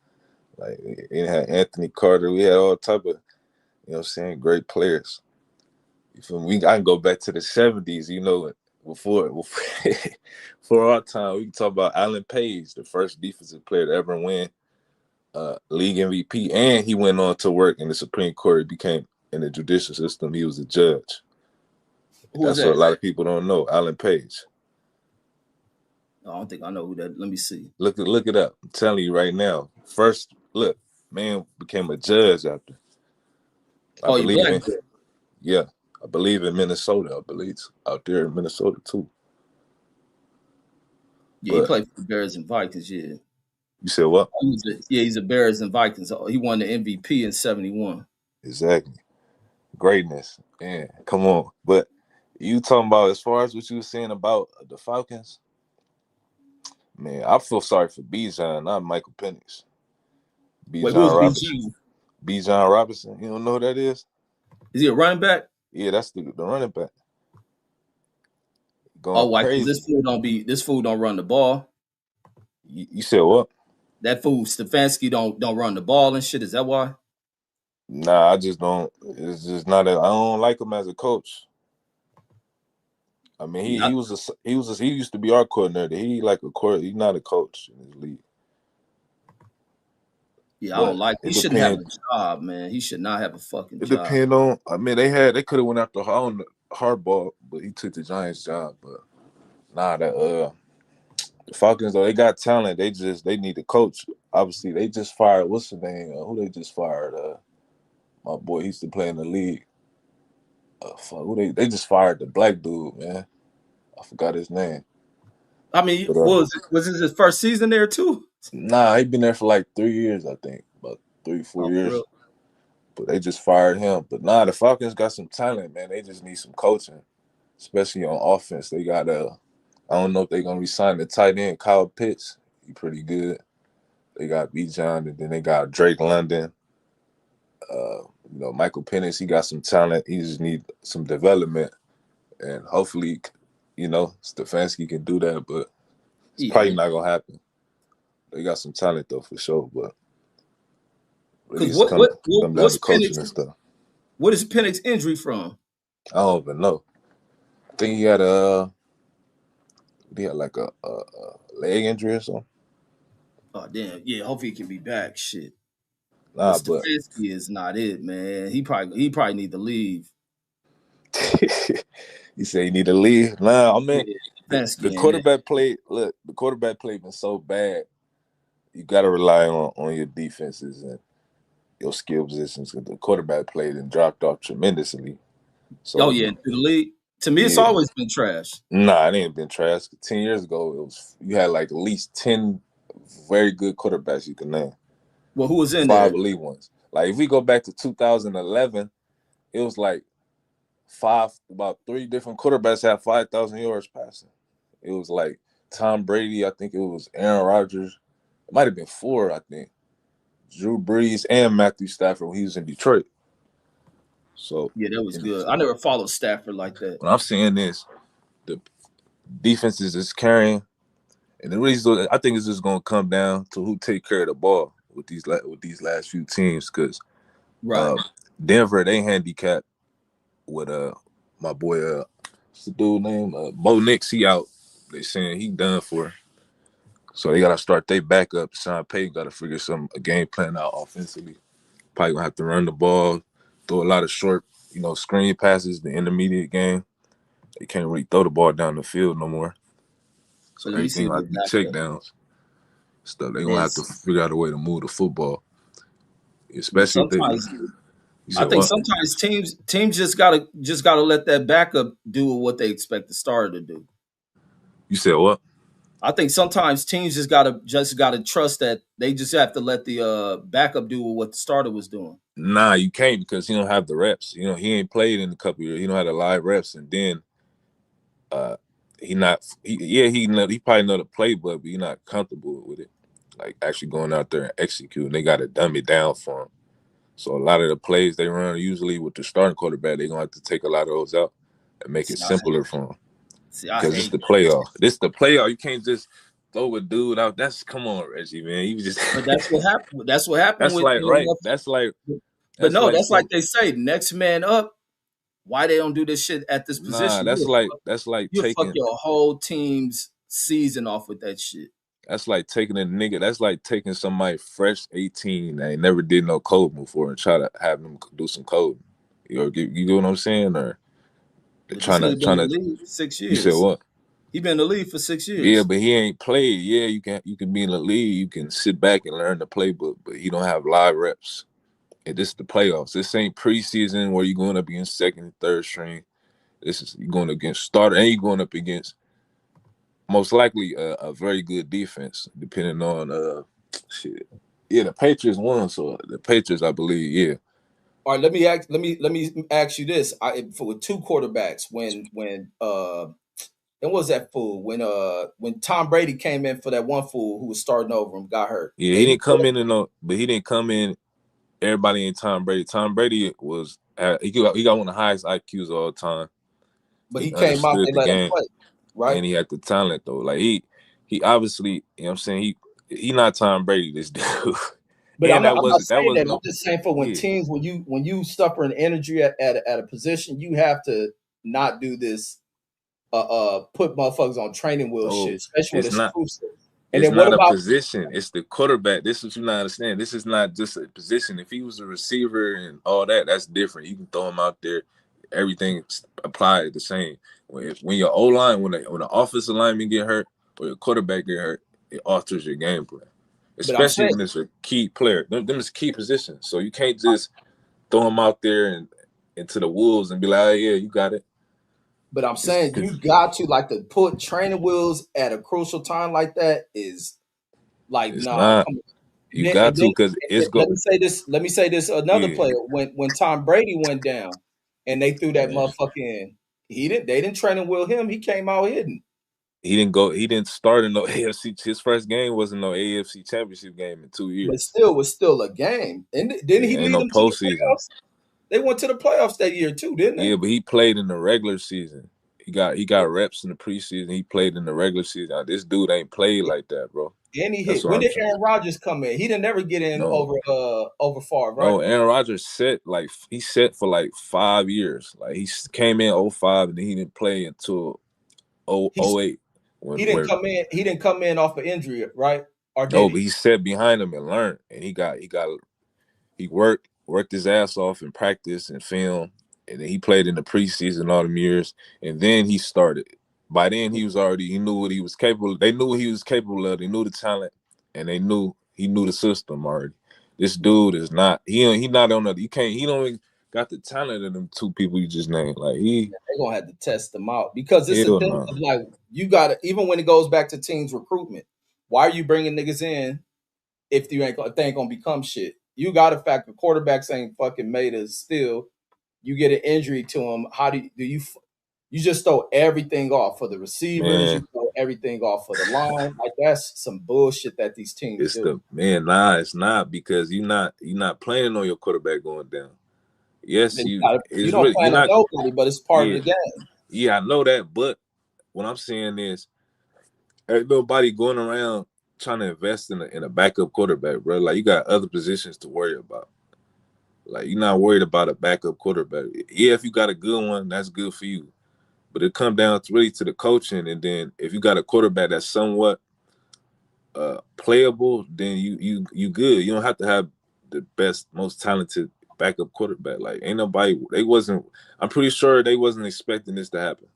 Like, we had Anthony Carter. We had all type of, great players. You feel me? I can go back to the 70s, before for our time, we can talk about Alan Page, the first defensive player to ever win league MVP, and he went on to work in the Supreme Court. He became in the judicial system. He was a judge. Who was That's what that? a lot of people don't know. Alan Page. I don't think I know who that. Let me see. Look it up. I'm telling you right now. First, look, man became a judge after. I Oh, you believe black in. girl. Yeah, I believe in Minnesota. I believe out there in Minnesota too. Yeah, he But played for the Bears and Vikings. Yeah, you said what? he's a Bears and Vikings. He won the MVP in '71. Exactly. Greatness. Man, come on. But you talking about as far as what you were saying about the Falcons, man, I feel sorry for Bijan, not Michael Penix. Wait, who Bijan was Robinson. BG? Bijan Robinson. You don't know who that is? Is he a running back? Yeah, that's the running back. Oh, Going why? Because crazy. this fool don't run the ball. You said what? That fool Stefanski don't run the ball and shit. Is that why? Nah, I just don't. It's just not. I don't like him as a coach. I mean, Yeah, he used to be our coordinator. He like a court. He's not a coach in his league. yeah, I don't But like. He it shouldn't have a depends. job, man. He should not have a fucking It job. depend on. I mean, they could have went after Hardball, but he took the Giants' job. But nah, the Falcons though they got talent. They need a coach. Obviously, they just fired. What's the name? Who they just fired? My boy, he used to play in the league. Fuck, who they just fired the black dude, man. I forgot his name. I mean, But was this his first season there too? nah, he been there for like 3 years, I think, about 3 4 Oh, for years. real? But they just fired him. But nah, the Falcons got some talent, man. They just need some coaching, especially on offense. They got I don't know if they're gonna resign the tight end Kyle Pitts. He pretty good. They got Bijan, and then they got Drake London. Michael Penix, he got some talent. He just need some development, and hopefully, Stefanski can do that. But it's Yeah, probably not gonna happen. They got some talent though for sure, but really because it's come down what's to coaching Penix? and stuff. What is Penix injury from? I don't even know. I think he had like a leg injury or something. Oh damn, yeah. Hopefully he can be back. Shit, but Nah, but Stefanski is not it, man. He probably need to leave. you say you need to leave. Nah, I mean Yeah, the Stefanski ain't it. quarterback play. Look, the quarterback play been so bad. You got to rely on your defenses and your skill positions. Because the quarterback play then dropped off tremendously. Oh So yeah, to the league. To me, it's yeah, always been trash. nah, it ain't been trash. 10 years ago, you had like at least 10 very good quarterbacks you can name. Well, who was in 5 there? elite ones. Like if we go back to 2011, it was like about 3 different quarterbacks had 5,000 yards passing. It was like Tom Brady, I think it was Aaron Rodgers. It might have been 4, I think. Drew Brees and Matthew Stafford when he was in Detroit. So Yeah, that was and good. I never followed Stafford like that. when I'm saying this, the defenses is carrying, and the reason I think it's just gonna come down to who take care of the ball with these last few teams because Right. uh, Denver they handicapped with my boy what's the dude name Bo Nix, he out. They saying he done for. So they gotta start their backup. Sean Payton gotta figure a game plan out offensively. Probably gonna have to run the ball, throw a lot of short, screen passes, the intermediate game. They can't really throw the ball down the field no more. So But let me everything see gonna their have to be backup. checkdowns. Stuff. They're gonna have to Is figure out a way to move the football. yeah, Especially if they sometimes you I said think what? sometimes teams just gotta let that backup do what they expect the starter to do. You said what? I think sometimes teams just gotta trust that they just have to let the backup do what the starter was doing. Nah, you can't because he don't have the reps. He ain't played in a couple years. He don't have the live reps, and then uh, he probably know the playbook, but he not comfortable with it. Like actually going out there and executing, they got to dumb it down for him. So a lot of the plays they run usually with the starting quarterback, they're gonna have to take a lot of those out and make it See, I hate, simpler for him. I Because it's hate the that. playoff. This the playoff. You can't just throw a dude out. Come on, Reggie, man. You just But that's what happened. That's what happened that's with like right. That's like But that's no, like that's like some they say, next man up. Why they don't do this shit at this Nah, position? that's like You fuck taking your whole team's season off with that shit. that's like taking a nigga. That's like taking somebody fresh 18 that ain't never did no code before and try to have them do some code. You get what I'm saying? Or they're But this trying to nigga been trying in to. the league 6 You said years. what? He been in the league for 6 Yeah, years. but he ain't played. Yeah, you can be in the league. You can sit back and learn the playbook, but he don't have live reps. And this is the playoffs. This ain't preseason where you're going up against second and third string. This is you going against starter and you're going up against most likely a very good defense, depending on shit. Yeah, the Patriots won, so the Patriots, I believe, yeah. All right, let me ask you this. For with two quarterbacks, when was that fool? When Tom Brady came in for that one fool who was starting over him, got hurt. Yeah, he They didn't come in and no, but he didn't come in. Everybody ain't Tom Brady. Tom Brady was he got one of the highest IQs of all time. but He he came out, understood they the let him game, play, right? and he had the talent though. Like he obviously, you know what I'm saying, he not Tom Brady, this dude. But And I'm not that saying that. wasn't I'm no just saying for when yeah. teams when you suffer an injury at a position, you have to not do this put motherfuckers on training wheel shit, No, especially when it's it's not. crucial. And It's then what not a about position. It's the quarterback. This is what you're not understanding. This is not just a position. If he was a receiver and all that, that's different. You can throw him out there. Everything applied the same. When your O line, when the offensive lineman get hurt or your quarterback get hurt, it alters your game plan. but I'm Especially saying when it's a key player. Them is key positions. So you can't just throw him out there and into the wolves and be like, oh yeah, you got it. But I'm It's saying you got to like to put training wheels at a crucial time like that is like it's nah. not. Come on. You got to because it's Let go. me say this. Let me say this. Another Yeah, player when Tom Brady went down and they threw that man. motherfucking he didn't they didn't training wheel him. He came out hidden. He didn't go. He didn't start in no AFC. His first game wasn't no AFC Championship game in 2 years. Was still a game. And didn't he Yeah, ain't lead no them to the postseason. playoffs? They went to the playoffs that year too, didn't Yeah, they? but he played in the regular season. He got reps in the preseason. He played in the regular season. Now, this dude ain't played like that, bro. And he That's hit. what When I'm did trying. Aaron Rodgers come in? He didn't never get in No, over Favre, right? no. Aaron Rodgers he set for like 5 years. Like came in '05 and then he didn't play until 0 He's '08 when he didn't where come in. He didn't come in off of injury, right? Or did no, but he? he sat behind him and learned, and he worked his ass off in practice and film, and then he played in the preseason all them years, and then he started. By then he knew what he was capable of. They knew what he was capable of. They knew the talent, and he knew the system already. This dude is not he not on the you can't he don't even got the talent of them two people you just named. Like They're gonna have to test them out because it's a hell thing no. of like you got to even when it goes back to teams recruitment. Why are you bringing niggas in if they ain't gonna become shit? You got to factor quarterbacks ain't fucking made us still. You get an injury to them. How do you? You just throw everything off for the receivers. You Man, throw everything off for the line. Like that's some bullshit that these teams it's do. the man, nah, it's not because you're not planning on your quarterback going down. Yes, You it's don't really you're plan on not nobody, but it's part of yeah. the game. Yeah, I know that, but what I'm saying is, ain't nobody going around trying to invest in a backup quarterback, bro. Like you got other positions to worry about. Like you're not worried about a backup quarterback. Yeah, if you got a good one, that's good for you. But it come down to really to the coaching, and then if you got a quarterback that's somewhat playable, then you good. You don't have to have the best, most talented backup quarterback. Like ain't nobody. They wasn't. I'm pretty sure they wasn't expecting this to happen.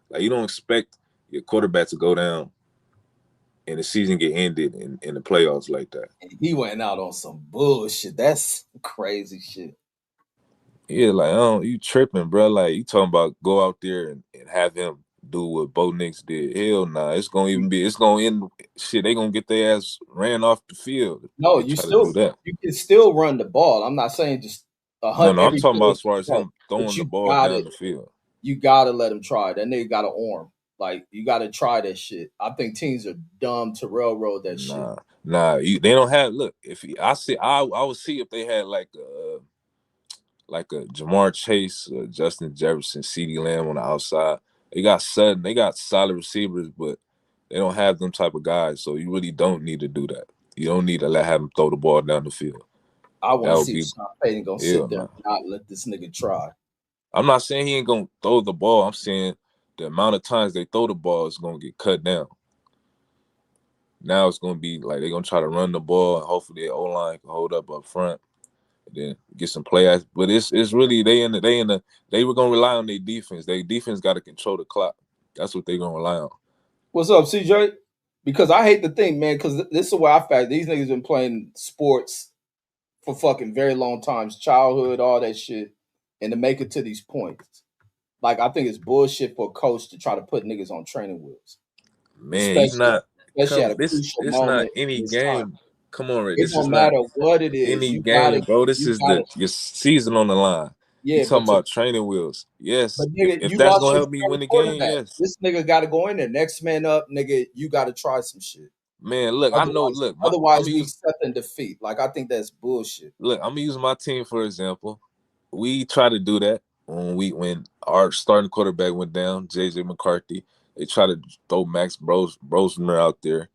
Like you don't expect your quarterback to go down and the season get ended in the playoffs like that. And he went out on some bullshit. That's crazy shit. Yeah, like oh, you tripping, bro. Like you talking about go out there and have him do what Bo Nix did. Hell nah. It's gonna end shit. They gonna get their ass ran off the field if No, they try to do that. you can still run the ball. I'm not saying just No, I'm every talking about play, as far as no, him but throwing the ball down the field. you gotta let him try. That nigga got an arm. Like you gotta try that shit. I think teams are dumb to railroad that shit. They don't have. Look, if he, I see, I would see if they had like a Jamar Chase, Justin Jefferson, CeeDee Lamb on the outside. They got Sutton, they got solid receivers, but they don't have them type of guys. So you really don't need to do that. You don't need to have him throw the ball down the field. I That want to would see if be Sean Payton gonna hell sit there no. and not let this nigga try. I'm not saying he ain't gonna throw the ball. I'm saying the amount of times they throw the ball is gonna get cut down. Now it's gonna be like they're gonna try to run the ball and hopefully the O line can hold up front and then get some play. But it's really they were gonna rely on their defense. Their defense got to control the clock. That's what they're gonna rely on. What's up, CJ? Because I hate the thing, man. Because this is the way I fact. These niggas been playing sports for fucking very long times, childhood, all that shit, and to make it to these points. Like I think it's bullshit for a coach to try to put niggas on training wheels, Man, you especially not especially at come. a This crucial it's not moment in any this time. game. Come on, Rick. It This is don't not matter what it is. any game, bro. This You is gotta, your season on the line. You yeah. talking about training wheels? Yes. But nigga, If you that's lost gonna your help me starting win the game, quarterback. yes. This nigga got to go in there. Next man up, nigga. You got to try some shit. Man, look, I know. Otherwise, Look, I'm otherwise gonna we use. accept and defeat. Like I think that's bullshit. Look, I'm gonna use my team for example. We try to do that when our starting quarterback went down, JJ McCarthy. They try to throw Max Brosner out there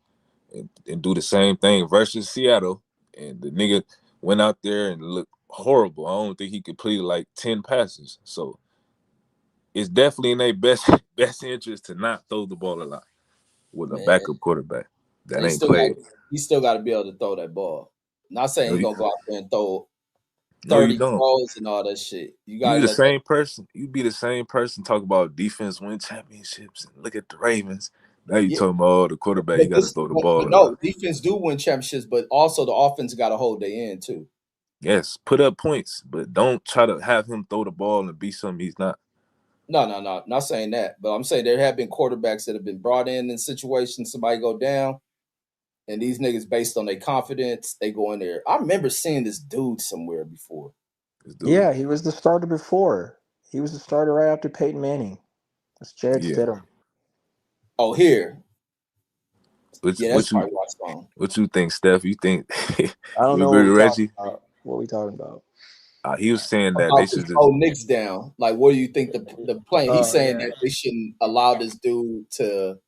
and do the same thing versus Seattle. And the nigga went out there and looked horrible. I don't think he completed like 10 passes. So it's definitely in their best interest to not throw the ball a lot with a Man, backup quarterback that he ain't still got played. he still got to be able to throw that ball. Not saying No, he you, gonna go out there and throw no, you 30 don't. throws and all that shit. You You gotta the let that. same person. You be the same person talk about defense win championships and look at the Ravens. Now you Yeah, talking about the quarterback. but He got to this, throw the but ball a no, lot. defense do win championships, but also the offense got to hold their end too. Yes, put up points, but don't try to have him throw the ball and be something he's not. No, no, no, not saying that, but I'm saying there have been quarterbacks that have been brought in situations somebody go down, and these niggas based on their confidence, they go in there. I remember seeing this dude somewhere before. This dude, Yeah, he was the starter before. He was the starter right after Peyton Manning. That's Jared yeah. Stidham. Oh, here, What yeah, that's what you probably what's on. what you think, Steph? You think I don't you know what agree we with talking Reggie? about. What we talking about? He was saying that they About should just control Knicks down. Like, what do you think the plan? He's Oh saying yeah. that they shouldn't allow this dude to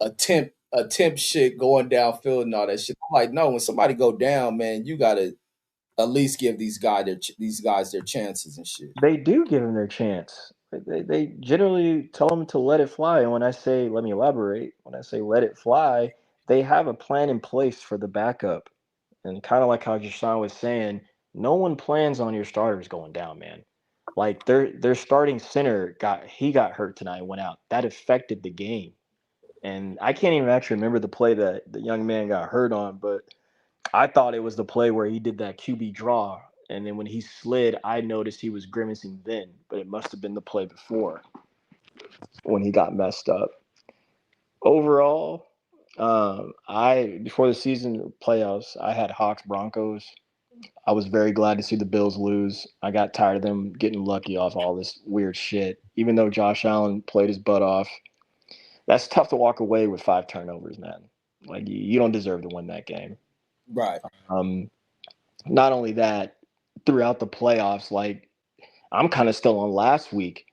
attempt shit going downfield and all that shit. I'm like, no, when somebody go down, man, you gotta at least give these guys their chances and shit. They do give him their chance. They generally tell him to let it fly. And when I say, let me elaborate, when I say let it fly, they have a plan in place for the backup. And kind of like how Jashawn was saying, no one plans on your starters going down, man. Like their starting center got hurt tonight, went out. That affected the game. And I can't even actually remember the play that the young man got hurt on, but I thought it was the play where he did that QB draw, and then when he slid, I noticed he was grimacing then, but it must have been the play before when he got messed up. Overall, I before the season playoffs, I had Hawks Broncos. I was very glad to see the Bills lose. I got tired of them getting lucky off all this weird shit. Even though Josh Allen played his butt off, that's tough to walk away with 5 turnovers, man. Like you don't deserve to win that game. Right. Um, Not only that, throughout the playoffs, like I'm kind of still on last week.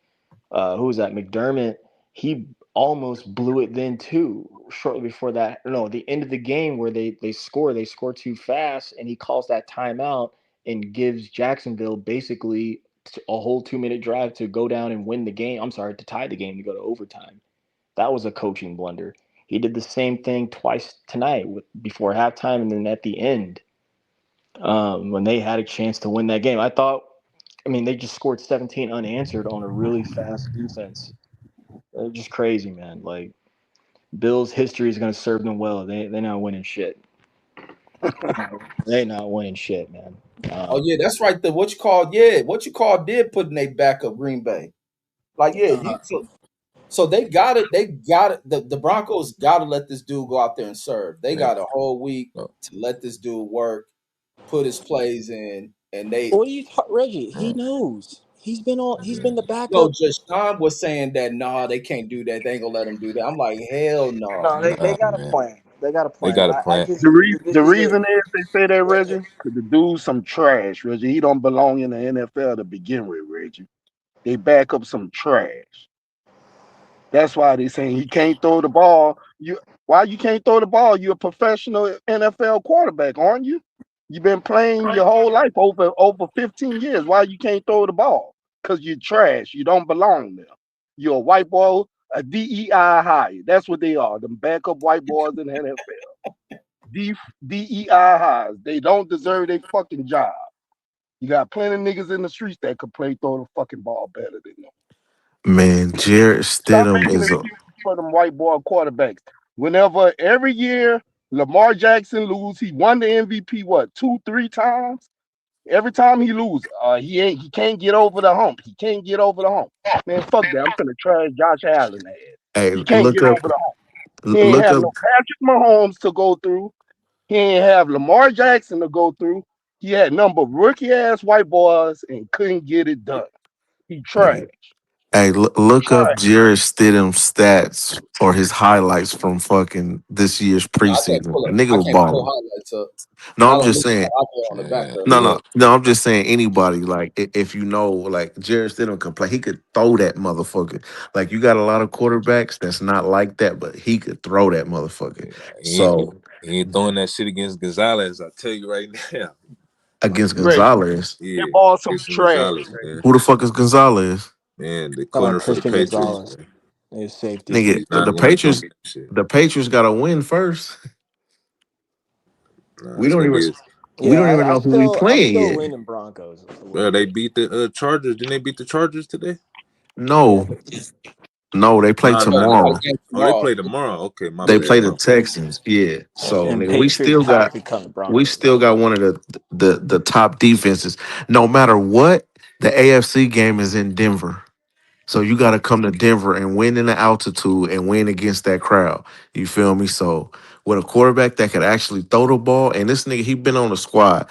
Who was that? McDermott. He almost blew it then too. Shortly before that, no, the end of the game where they score too fast, and he calls that timeout and gives Jacksonville basically a whole 2 minute drive to go down and win the game. I'm sorry, to tie the game to go to overtime. That was a coaching blunder. He did the same thing twice tonight before halftime and then at the end when they had a chance to win that game. I mean, they just scored 17 unanswered on a really fast defense. They're just crazy, man. Like, Bills' history is going to serve them well. They're not winning shit. They're not winning shit, man. Oh Um, yeah, that's right. The what you call yeah, what you call did put in their backup Green Bay. Like yeah, uh, so they got it. They got it. The Broncos got to let this dude go out there and serve. They man. got a whole week Oh, to let this dude work, put his plays in, and they. what are you, Reggie? He man, knows. He's been man. the No, backup. just Sean was saying that nah, they can't do that. They ain't gonna let them do that. I'm like, hell no. No, they Nah, got a man. plan. They got a They plan. got a I plan. just The this is a reason is they say that, Reggie, because the dude's some trash, Reggie. He don't belong in the NFL to begin with, Reggie. They back up some trash. That's why they saying he can't throw the ball. Why you can't throw the ball? You're a professional NFL quarterback, aren't you? You've been playing your whole life over 15 years. Why you can't throw the ball? because you're trash. You don't belong there. You're a white boy, a DEI hire. That's what they are. Them backup white boys in the NFL. DEI hires. They don't deserve their fucking job. You got plenty of niggas in the streets that could play throw the fucking ball better than them. Man, Jarrett Stop Stidham making is a excuses for them white boy quarterbacks. Whenever every year Lamar Jackson lose, he won the MVP what 2, 3 times. Every time he lose, he can't get over the hump. He can't get over the hump. Man, fuck that. I'm finna trash Josh Allen ass. hey. He can't get over the hump. He ain't Look have up. no Patrick Mahomes to go through. He ain't have Lamar Jackson to go through. He had number of rookie ass white boys and couldn't get it done. He trash. Hey, look up Trash. Jarrett Stidham's stats or his highlights from fucking this year's preseason. The nigga I was can't pull balling. highlights up. No, I I'm don't just look at saying. that out there on the back Man, though. No, look. no, no. I'm just saying anybody like if you know like Jarrett Stidham can play, he could throw that motherfucker. Like you got a lot of quarterbacks that's not like that, but he could throw that motherfucker. He ain't, So he ain't throwing that shit against Gonzalez. I tell you right now. against Reggie, Gonzalez, Yeah, that ball some Christian trash, Gonzalez, Reggie. man. who the fuck is Gonzalez? Man, the Talking about corner for the Christian Patriots, Gonzalez, man. his safety. Nigga, He's the not going to Patriots, get shit. the Patriots got to win first. Nah, We it's don't gonna even, be. we Yeah, don't even know who we I'm playing still yet. leaning Broncos a Bro, little they bit. beat the Chargers. Didn't they beat the Chargers today? Yeah, No, no, they play Nah, nah, They nah. got a tomorrow. game Oh, they tomorrow. play tomorrow. Okay, my They bad, play the my bad. Texans. Yeah. So and nigga, Patriots have become the we Broncos still now. got one of the top defenses. No matter what, the AFC game is in Denver. So you got to come to Denver and win in the altitude and win against that crowd. You feel me? So with a quarterback that could actually throw the ball, and this nigga he been on the squad.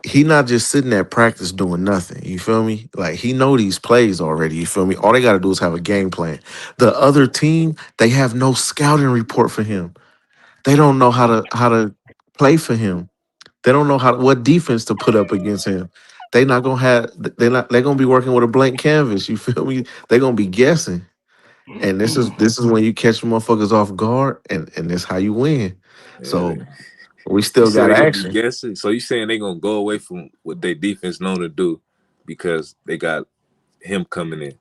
He not just sitting at practice doing nothing. You feel me? Like he know these plays already. You feel me? All they got to do is have a game plan. The other team, they have no scouting report for him. They don't know how to play for him. They don't know what defense to put up against him. They not gonna have. They're gonna be working with a blank canvas. You feel me? They're gonna be guessing. And this is when you catch motherfuckers off guard, and this how you win. Yeah, So we you still said got they gonna be action. guessing. So you saying they gonna go away from what their defense known to do because they got him coming in?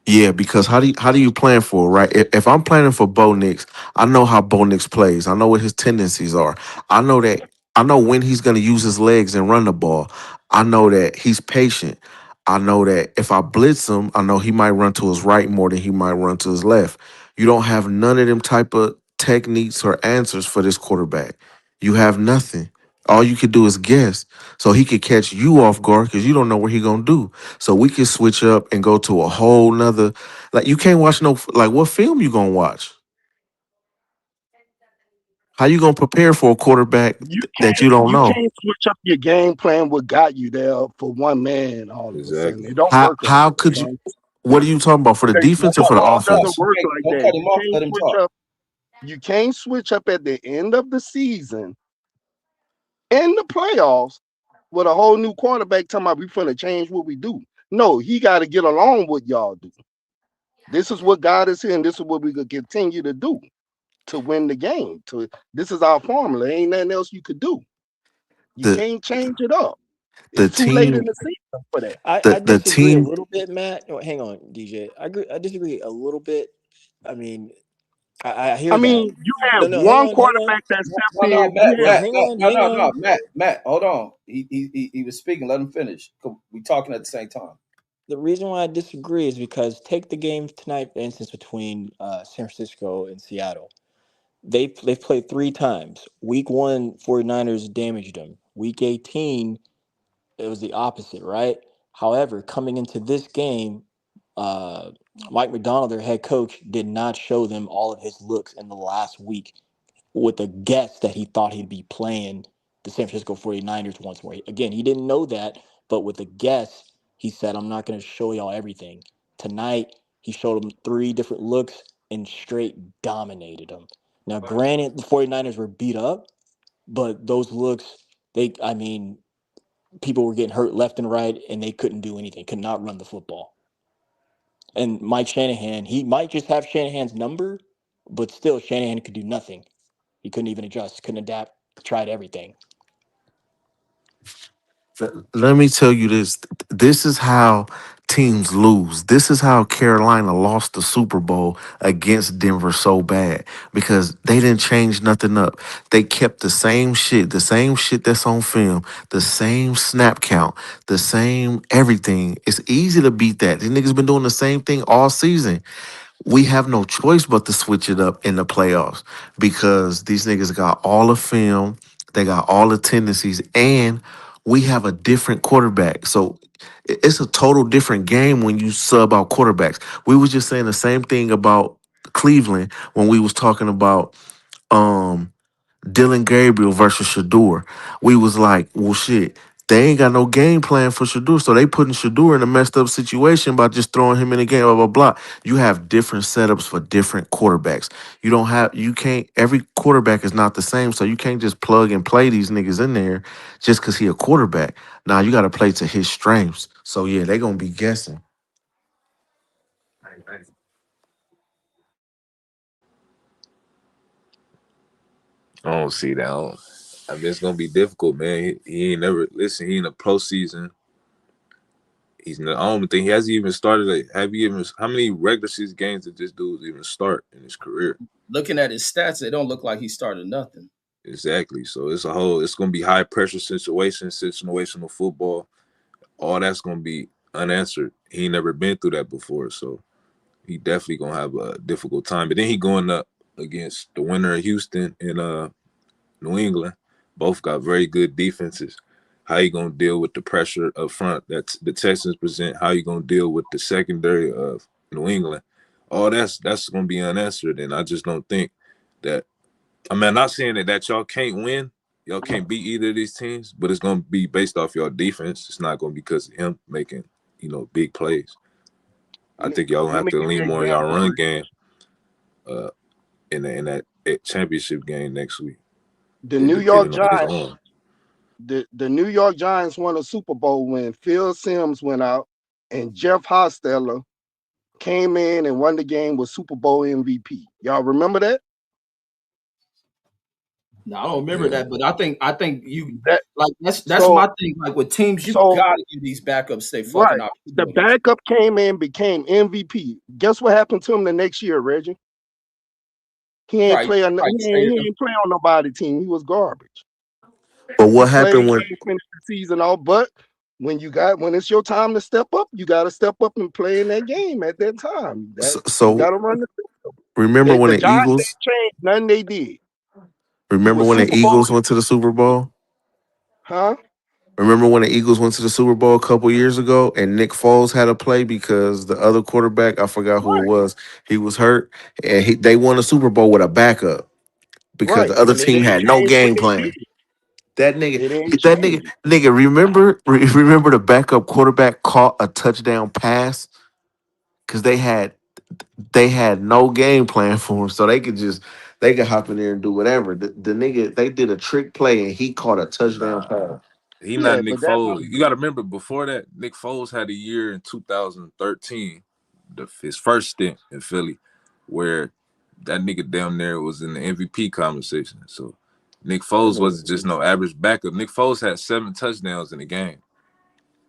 Yeah, because how do you plan for it, right? If I'm planning for Bo Nix, I know how Bo Nix plays. I know what his tendencies are. I know that I know when he's gonna use his legs and run the ball. I know that he's patient. I know that if I blitz him, I know he might run to his right more than he might run to his left. You don't have none of them type of techniques or answers for this quarterback. You have nothing. All you could do is guess. So he could catch you off guard because you don't know what he gonna do. So we can switch up and go to a whole nother. Like you can't watch no like what film you gonna watch? How you gonna prepare for a quarterback You that can't you don't you know? can't switch up your game plan what got you there for one man all of a sudden. Exactly. It don't How work like how that, could you? son. What are you talking about for the Don't defense or cut for him the off. Football doesn't offense? work Hey, like don't that. cut him off. Let him talk. You can't switch up at the end of the season in the playoffs with a whole new quarterback talking about we finna change what we do. No, he got to get along with y'all do. This is what God is here, and this is what we could continue to do to win the game. This is our formula. Ain't nothing else you could do. You The can't change it up. the It's too late in team the season for that. I the disagree a team little bit, Matt. Oh, hang on, DJ. I disagree a little bit. I mean, I I hear that. mean, you No, have no, hang one on, hang on. quarterback that No, steps no, no, in. Matt, No, Matt, hang no, on, no, hang no, on. no, Matt. Hold on. He was speaking. Let him finish. We talking at the same time. The reason why I disagree is because take the game tonight, for instance, between San Francisco and Seattle. They've played three times. Week one, 49ers damaged them. Week 18, it was the opposite, right? However, coming into this game, uh, Mike McDonald, their head coach, did not show them all of his looks in the last week with the guess that he thought he'd be playing the San Francisco 49ers once more. Again, he didn't know that, but with the guess, he said, I'm not going to show y'all everything. Tonight, he showed them three different looks and straight dominated them. Now, granted, the 49ers were beat up, but those looks, I mean, people were getting hurt left and right, and they couldn't do anything, could not run the football. And Mike Shanahan, he might just have Shanahan's number, but still, Shanahan could do nothing. He couldn't even adjust, couldn't adapt, tried everything. Let me tell you this. This is how teams lose. This is how Carolina lost the Super Bowl against Denver so bad because they didn't change nothing up. They kept the same shit that's on film, the same snap count, the same everything. It's easy to beat that. These niggas been doing the same thing all season. We have no choice but to switch it up in the playoffs because these niggas got all the film, they got all the tendencies, and we have a different quarterback. So it's a total different game when you sub out quarterbacks. We was just saying the same thing about Cleveland when we was talking about um Dylan Gabriel versus Shador. We was like, well, shit, they ain't got no game plan for Shador, so they putting Shador in a messed up situation by just throwing him in the game, blah, blah, blah. You have different setups for different quarterbacks. You can't, every quarterback is not the same, so you can't just plug and play these niggas in there just because he a quarterback. Now, you got to play to his strengths. So, yeah, they going to be guessing. I don't see that. I mean, it's gonna be difficult, man. He ain't never listen. He in the postseason. I don't think he hasn't even started. Have you even? How many regular season games did this dude even start in his career? Looking at his stats, it don't look like he started nothing. Exactly. So it's a whole. It's gonna be high pressure situation, situational football. All that's gonna be unanswered. He ain't never been through that before, so he definitely gonna have a difficult time. But then he going up against the winner of Houston and New England. Both got very good defenses. How you gonna deal with the pressure up front that the Texans present? How you gonna deal with the secondary of New England? All that's gonna be unanswered, and I just don't think that. I mean, I'm not saying that y'all can't win, y'all can't beat either of these teams, but it's gonna be based off your defense. It's not gonna be because of him making big plays. I think y'all gonna Let have me to give you lean an more on y'all example, run Rick. game uh, in that championship game next week, The it New York depending on his Giants, arm. the New York Giants won a Super Bowl when Phil Simms went out and Jeff Hostetler came in and won the game with Super Bowl MVP. Y'all remember that? No, I don't remember Yeah, that, but I think you That like that's so my thing. Like with teams, you so gotta give these backups their fucking right. The opportunities. backup came in, became MVP. Guess what happened to him the next year, Reggie? He ain't Right, play on right. Say he ain't play on nobody team. He was garbage. But He what played, happened when, he finished the season off, but when it's your time to step up, you got to step up and play in that game at that time. That you got so to run the system. remember when The the Giants Eagles, ain't changed nothing they did. He remember was when the Super Bowl, Eagles went to the Super Bowl? huh? Remember when the Eagles went to the Super Bowl a couple years ago and Nick Foles had to play because the other quarterback, I forgot who it Right, was, he was hurt and they won the Super Bowl with a backup because right. the other And it team ain't had no changed what game they plan. did. That nigga, It ain't that nigga, changed. nigga, remember the backup quarterback caught a touchdown pass because they had no game plan for him, so they could hop in there and do whatever. The nigga they did a trick play and he caught a touchdown nah. pass. He not Yeah, Nick but that's how Foles. You got to remember before that, Nick Foles had a year in 2013, his first stint in Philly, where that nigga down there was in the MVP conversation. So Nick that Foles nigga. wasn't just no average backup. Nick Foles had 7 touchdowns in the game.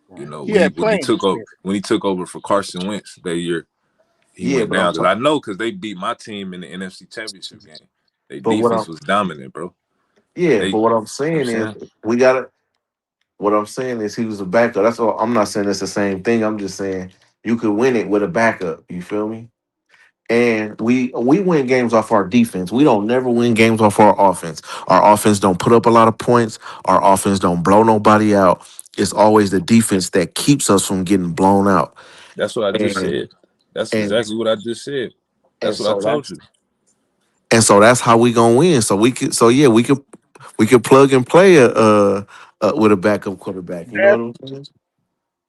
Right. He When he had when he playing took over experience. when he took over for Carson Wentz that year, he Yeah, went but I'm down because I talking. know because they beat my team in the NFC Championship game. Their But what defense I'm was dominant, bro. yeah, They, but what I'm you know what I'm saying is saying? we gotta. What I'm saying is he was a backup. That's all. I'm not saying it's the same thing. I'm just saying you could win it with a backup. You feel me? And we win games off our defense. We don't never win games off our offense. Our offense don't put up a lot of points. Our offense don't blow nobody out. It's always the defense that keeps us from getting blown out. That's what I just And said. That's and exactly what I just said. and That's what I so told that's you. how we gonna win. So yeah, we could plug and play with a backup quarterback. You know That what I'm saying?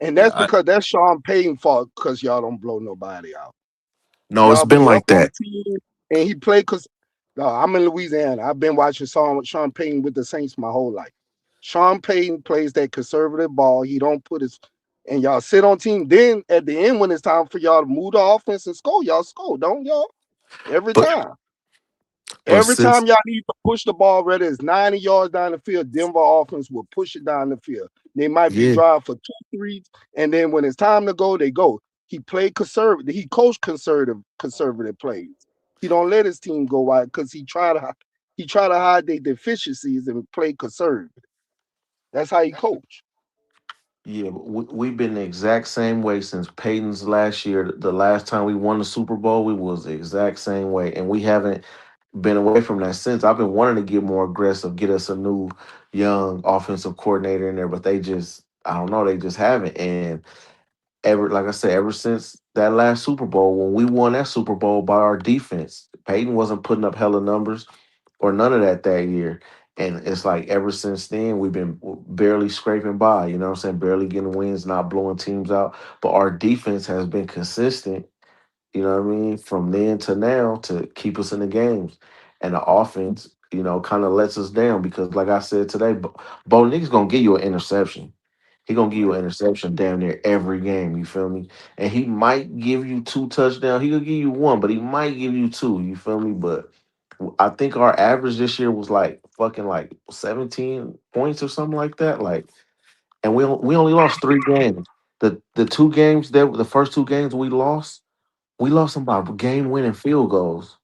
and Yeah, that's because that's Sean Payton fault because y'all don't blow nobody out. No, it's Y'all been be up like on that. team and he played because no, I'm in Louisiana. I've been watching Sean Payton with the Saints my whole life. Sean Payton plays that conservative ball. He don't put his and y'all sit on team. Then at the end, when it's time for y'all to move the offense and score, y'all score, don't y'all? Every But time. but Every since time y'all need to push the ball, whether it's 90 yards down the field, Denver offense will push it down the field. They might be Yeah, driving for two, three, and then when it's time to go, they go. He played conservative. He coached conservative plays. He don't let his team go wide because he try to hide their deficiencies and play conservative. That's how he coach. yeah. We've been the exact same way since Peyton's last year. The last time we won the Super Bowl, we was the exact same way, and we haven't been away from that since. I've been wanting to get more aggressive, get us a new young offensive coordinator in there, but they just, I don't know, they just haven't. And ever, like I said, ever since that last Super Bowl, when we won that Super Bowl by our defense, Peyton wasn't putting up hella numbers or none of that year. And it's like ever since then, we've been barely scraping by, you know what I'm saying? Barely getting wins, not blowing teams out. But our defense has been consistent, you know what I mean, from then to now to keep us in the games. And the offense, kind of lets us down because, like I said today, Bo Nick's going to give you an interception. He gonna give you an Right. interception down there every game. You feel me? And he might give you two touchdowns. He could give you one, but he might give you two. You feel me? But I think our average this year was like fucking like 17 points or something like that. Like, and we only lost three games. The two games that the first two games we lost them by game winning field goals.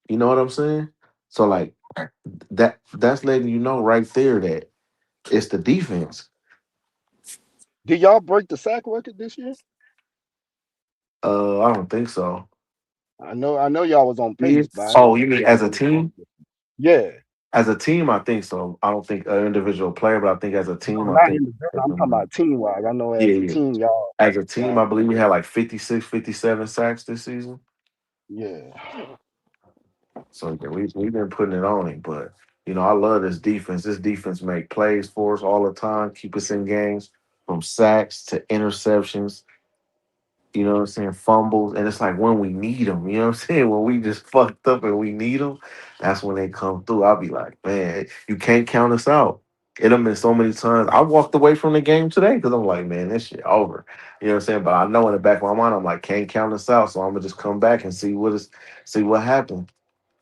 You know what I'm saying? So like that's letting you know right there that it's the defense. Did y'all break the sack record this year? I don't think so. I know y'all was on Yeah. pace, but I Oh, didn't you know mean y'all as a really broke team? it. Yeah. As a team, I think so. I don't think an individual player, but I think as a No, team, I not think. individual. I'm talking about team wise. I know Yeah, as a yeah. team, y'all, As a team, I y'all, believe we had like 56, 57 sacks this season. yeah. So yeah, we've been putting it on him. But I love this defense. This defense make plays for us all the time, keep us in games from sacks to interceptions. You know what I'm saying? Fumbles. And it's like when we need them, you know what I'm saying? When we just fucked up and we need them, that's when they come through. I'll be like, man, you can't count us out. It have been so many times. I walked away from the game today because I'm like, man, this shit over. You know what I'm saying? But I know in the back of my mind, I'm like, can't count us out. So I'm gonna just come back and see what happened.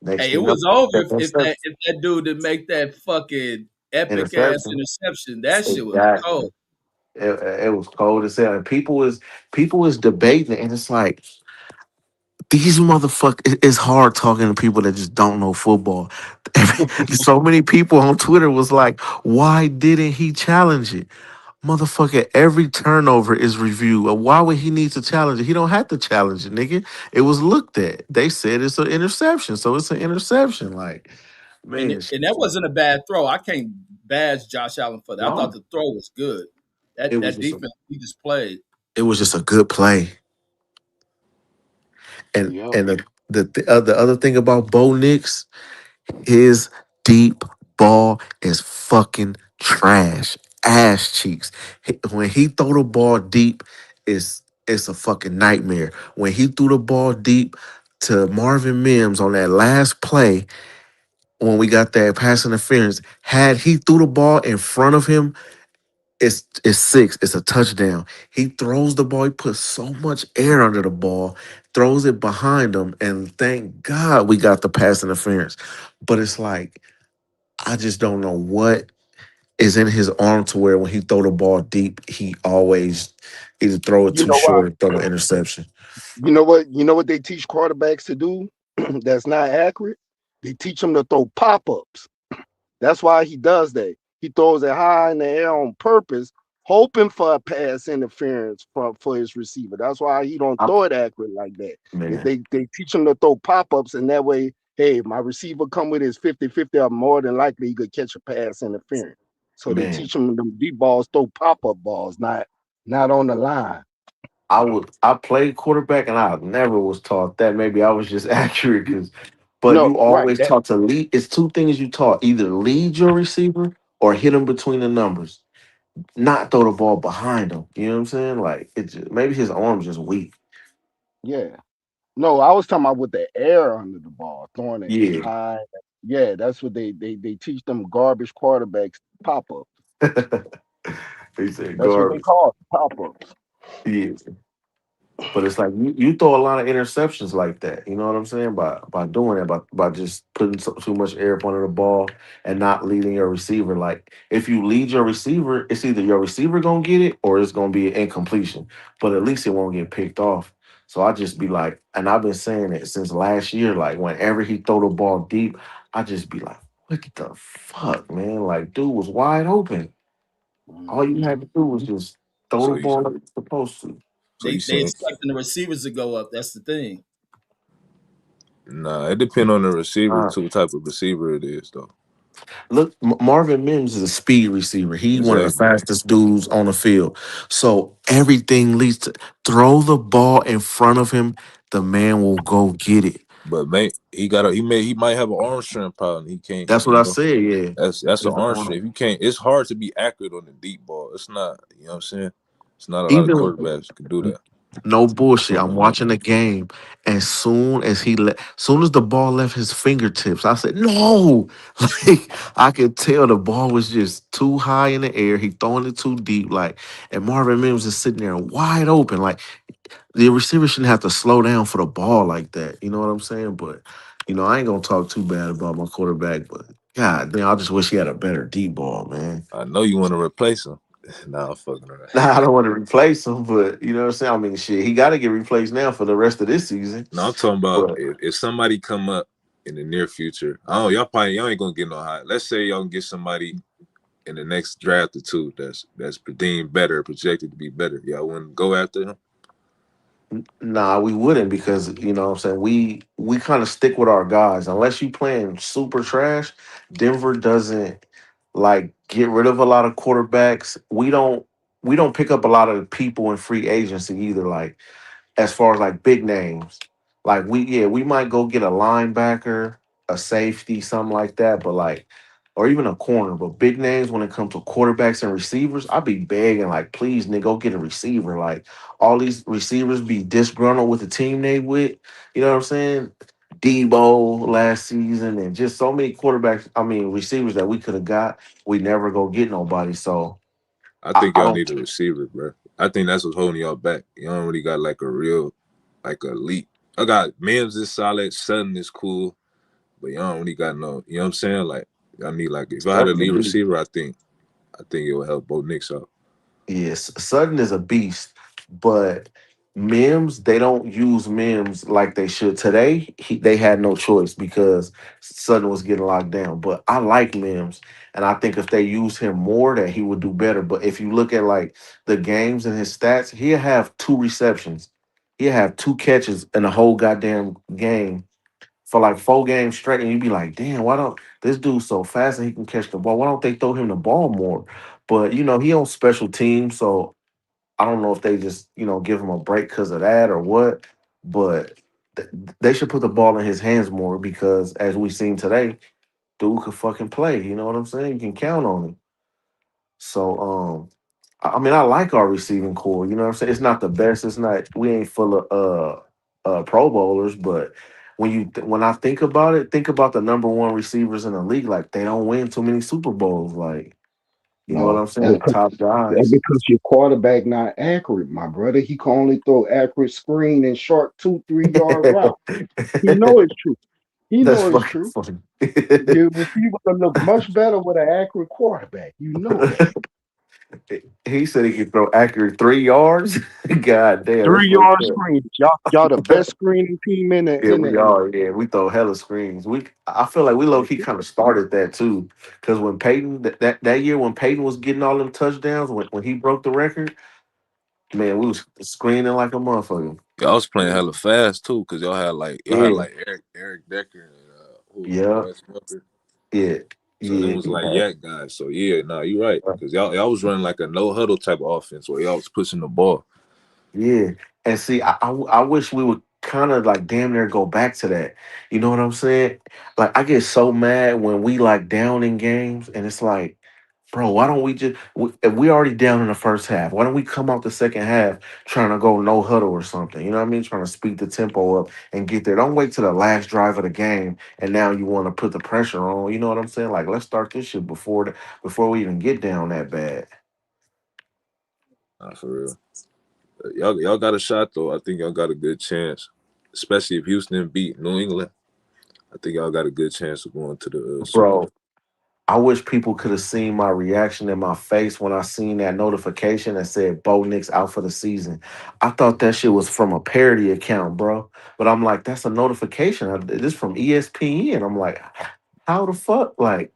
Next Hey, it thing you was over know, if that interception. if that dude did make that fucking epic ass Interception. interception. That shit was Exactly. cold. It was cold as hell. And people was debating it, and it's like these motherfuckers, it's hard talking to people that just don't know football. So many people on Twitter was like, why didn't he challenge it? Motherfucker, every turnover is reviewed. Why would he need to challenge it? He don't have to challenge it, nigga. It was looked at. They said it's an interception, so it's an interception. Like, And man, and that wasn't a bad throw. I can't bash Josh Allen for that. I thought no. the throw was good. It That was that just a defense he just played. it was just a good play. And Yep. and the other thing about Bo Nix, his deep ball is fucking trash. Ass cheeks. When he throw the ball deep, it's a fucking nightmare. When he threw the ball deep to Marvin Mims on that last play, when we got that pass interference, had he threw the ball in front of him, it's six. It's a touchdown. He throws the ball. He puts so much air under the ball, throws it behind him, and thank God we got the pass interference. But it's like I just don't know what is in his arm to where when he throw the ball deep, he always either throw it You too know why? short or throw an interception. You know what? You know what they teach quarterbacks to do that's not accurate? They teach them to throw pop-ups. That's why he does that. He throws it high in the air on purpose, hoping for a pass interference for his receiver. That's why he don't I, throw it accurate like that. man, They teach him to throw pop-ups, and that way, hey, my receiver come with his 50-50, or more than likely he could catch a pass interference. So they man, teach him them deep balls, throw pop-up balls, not on the line. I played quarterback and I never was taught that. Maybe I was just accurate because, but No, you right. always taught to lead. It's two things you taught: either lead your receiver or hit him between the numbers, not throw the ball behind him. You know what I'm saying? Like maybe his arm's just weak. Yeah. No, I was talking about with the air under the ball, throwing it Yeah, high. Yeah, that's what they teach them garbage quarterbacks pop ups. he said That's what they garbage. call it, pop ups. Yeah, But it's like you throw a lot of interceptions like that. You know what I'm saying? By doing it, by just putting too much air up under the ball and not leading your receiver. Like if you lead your receiver, it's either your receiver gonna get it or it's gonna be an incompletion. But at least it won't get picked off. So I just be like, and I've been saying it since last year. Like whenever he throw the ball deep, I just be like, what the fuck, man? Like dude was wide open. All you Mhm. had to do was just throw So the you ball like you're supposed to. so you They saying expecting the receivers to go up. That's the thing. nah? It depends on the receiver, Uh, too, what type of receiver it is, though. Look, Marvin Mims is a speed receiver. He one of the Exactly. fastest dudes on the field. So everything leads to throw the ball in front of him. The man will go get it. But he might have an arm strength problem. He can't, That's what I said. Yeah, That's an It's the arm arm. strength. You can't. It's hard to be accurate on the deep ball. It's not. You know what I'm saying? It's not a lot of Even quarterbacks can do that. no That's bullshit. what I'm I'm saying. watching the game. Soon as the ball left his fingertips, I said, no. Like I could tell the ball was just too high in the air. He throwing it too deep. Like, and Marvin Mims is sitting there wide open. Like the receiver shouldn't have to slow down for the ball like that. You know what I'm saying? But I ain't gonna talk too bad about my quarterback, but God damn, I just wish he had a better deep ball, man. I know you want to replace him. Nah, I'm fucking around. Nah, I don't want to replace him, but you know what I'm saying? I mean shit, he gotta get replaced now for the rest of this season. No, I'm talking about But if somebody come up in the near future. I don't. Y'all ain't gonna get no high. Let's say y'all can get somebody in the next draft or two that's deemed better, projected to be better. Y'all wouldn't go after him. nah, we wouldn't because you know what I'm saying, we kind of stick with our guys. Unless you playing super trash, Denver doesn't like get rid of a lot of quarterbacks. We don't pick up a lot of people in free agency either. Like as far as like big names. Like we might go get a linebacker, a safety, something like that, but like or even a corner. But big names when it comes to quarterbacks and receivers, I'd be begging like, please, nigga, go get a receiver. Like all these receivers be disgruntled with the team they with. You know what I'm saying? Debo last season and just so many quarterbacks. I mean receivers that we could have got. We never go get nobody. So I I, think I y'all don't. need a receiver, bro. I think that's what's holding y'all back. You don't really got like a real, like a elite. I got Mims is solid, Sutton is cool, but y'all don't really got no. You know what I'm saying? Like y'all need like if I had a Sutton a lead beast. receiver, I think it would help both Knicks out. Yes, Sutton is a beast, but Mims, they don't use Mims like they should. Today, they had no choice because Sutton was getting locked down. But I like Mims, and I think if they use him more, that he would do better. But if you look at like the games and his stats, he'll have two receptions. He'll have two catches in the whole goddamn game for like 4 games straight, and you'd be like, damn, why don't this dude so fast and he can catch the ball? Why don't they throw him the ball more? But he on special teams, so I don't know if they just give him a break because of that or what. But they should put the ball in his hands more because as we seen today, dude could fucking play. You know what I'm saying? You can count on him. So I mean, I like our receiving core. You know what I'm saying? It's not the best. It's not. We ain't full of Pro Bowlers, but when I think about it, think about the number one receivers in the league. Like they don't win too many Super Bowls. Like you know what No, I'm saying? The top that's guys. because your quarterback not accurate, my brother. He can only throw accurate screen and short 2, 3 yard route. He know it's true. He That's know it's fucking true. funny. Your receiver gonna look much better with an accurate quarterback. You know that. He said he could throw accurate 3 yards. God damn, that's Three fucked yard up. screen. Y'all the best screening team in the Yeah, in the we NFL. are. Yeah, we throw hella screens. I feel like we low key kind of started that too, because when Peyton that year when Peyton was getting all them touchdowns when he broke the record, man, we was screening like a motherfucker. Y'all was playing hella fast too, cause y'all had Yeah, like Eric Decker and who was it, yeah, Wes Welker. yeah, So them yeah, was like yeah. yak guys. So yeah, nah, you right. Cause y'all was running like a no huddle type of offense where y'all was pushing the ball. Yeah, and see, I wish we would kind of like damn near go back to that. You know what I'm saying? Like I get so mad when we like down in games, and it's like, bro, why don't we if we already down in the first half? Why don't we come out the second half trying to go no huddle or something? You know what I mean? Trying to speed the tempo up and get there. Don't wait to the last drive of the game, and now you want to put the pressure on. You know what I'm saying? Like let's start this shit before we even get down that bad. Nah, for real. Y'all got a shot though. I think y'all got a good chance, especially if Houston beat New England. I think y'all got a good chance of going to the Super Bowl. Bro, I wish people could have seen my reaction in my face when I seen that notification that said Bo Nix out for the season. I thought that shit was from a parody account, bro. But I'm like, that's a notification. This from ESPN. I'm like, how the fuck? Like,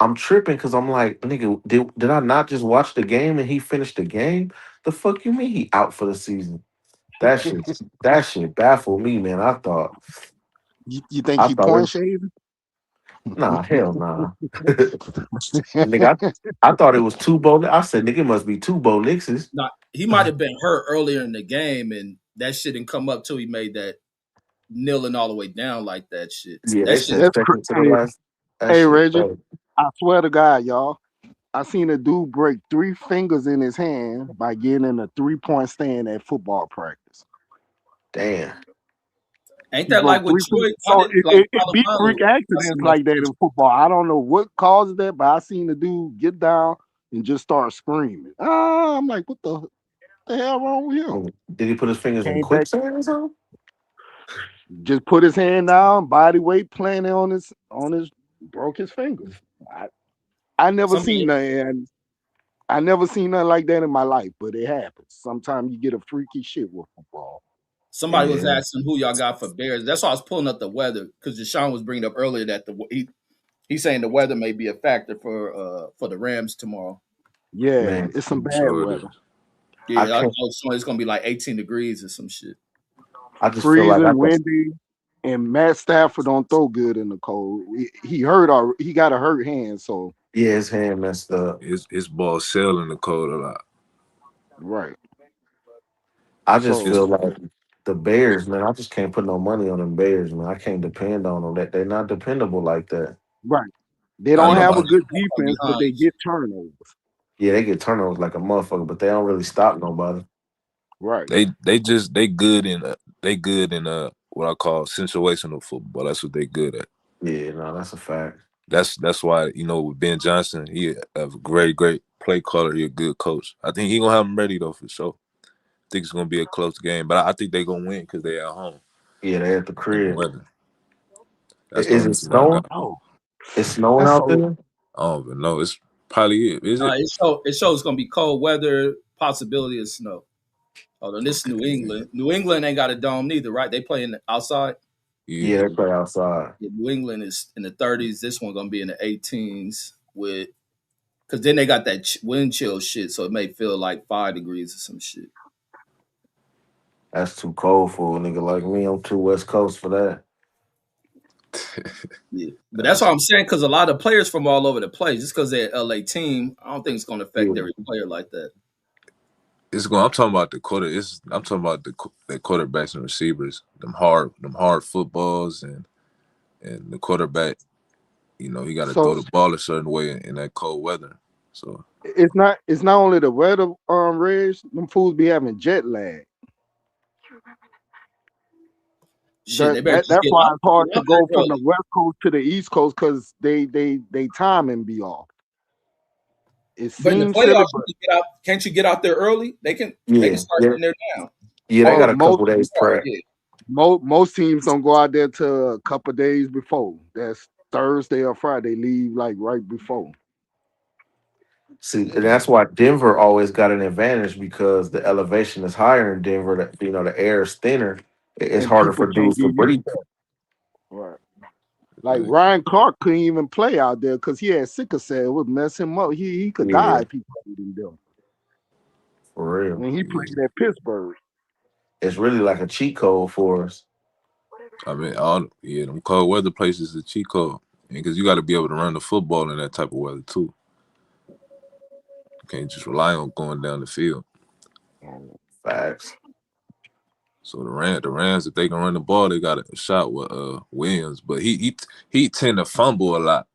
I'm tripping because I'm like, nigga, did I not just watch the game and he finished the game? The fuck you mean he out for the season? That shit baffled me, man. You think I he thought point it, shaving? nah, hell nah. Nigga, I thought it was two Bo. I said, nigga, it must be two Bo Nixes. Nah, he might have been hurt earlier in the game, and that shit didn't come up till he made that kneeling all the way down like that shit. Yeah, That they shit. said That's second to the hey, last. That hey shit, Reggie. bro. I swear to God, y'all. I seen a dude break 3 fingers in his hand by getting in a 3-point stand at football practice. Damn. Ain't He that like broke with 3 fingers. Troy So Hunt, like it be Polamalu? freak I seen accidents that like that in football. I don't know what causes that, but I seen the dude get down and just start screaming. Ah, I'm like, what the hell wrong with him? Did he put his fingers in Came back, quicksand or something? just put his hand down, body weight planted on his broke his fingers. I, I never somebody seen that. I never seen nothing like that in my life, but it happens. Sometimes you get a freaky shit with football. somebody was Yeah. asking who y'all got for Bears. That's why I was pulling up the weather because Deshaun was bringing up earlier that he's saying the weather may be a factor for the Rams tomorrow. Yeah, Man, it's some bad So it is. weather. I Yeah, I can't. know it's gonna be like 18 degrees or some shit. I just feel like I Freezing, can. windy, and Matt Stafford don't throw good in the cold. He got a hurt hand, so Yeah, his hand messed up. His ball sail in the cold a lot. right. I just So It's feel like the Bears, man. I just can't put no money on them Bears, man. I can't depend on them. They're not dependable like that. right. They I Ain't don't know. have a nobody good from defense, but behind. they get turnovers. Yeah, they get turnovers like a motherfucker, but they don't really stop nobody. Right. They good in what I call situational football. That's what they good at. Yeah, no, that's a fact. That's why with Ben Johnson, he a great play caller. He a good coach. I think he gonna have him ready though for sure. I think it's gonna be a close game, but I think they gonna win because they at home Yeah, they at the and the crib. weather. That's the Is only it thing I snowing? got. Oh, It's snowing that's out so. there? I don't even know. It's probably it. Is it? It shows it's gonna be cold weather, possibility of snow. Oh, then this is New Okay. England. New England ain't got a dome neither, right? They play in the outside. Yeah. Yeah, they play outside. Yeah, New England is in the 30s. This one gonna be in the 18s with because then they got that wind chill shit, so it may feel like 5 degrees or some shit. That's too cold for a nigga like me. I'm too West Coast for that. Yeah, but that's That's what I'm saying because a lot of players from all over the place, just because they're an LA team, I don't think it's gonna affect Yeah, every player like that. it's going. I'm talking about the quarter. I'm talking about the quarterbacks and receivers. Them hard footballs and the quarterback. He got to So throw the ball a certain way in that cold weather. So it's not only the weather, Reg. Them fools be having jet lag. Shit, they better just That's why it's hard get to out there go from the early. West Coast to the East Coast because they timing be off. It But in the seems silly, playoffs, but can't you get out there early? They can yeah, start yeah, getting there now. yeah. They Oh, got most a most couple days prep. yeah. most teams don't go out there till a couple days before. That's Thursday or Friday. Leave like right before. See, and that's why Denver always got an advantage because the elevation is higher in Denver. That the air is thinner. It's And harder people for can't dudes get to used breathe. to it. Right. Like Ryan Clark couldn't even play out there because he had sickle cell. It would mess him up. He could die Yeah, if he played in them. for real. When he yeah. played at Pittsburgh. It's really like a cheat code for us. I mean, them cold weather places are cheat code, because you got to be able to run the football in that type of weather too. You can't just rely on going down the field. Facts. So the Rams, if they can run the ball, they got a shot with Williams, but he tend to fumble a lot,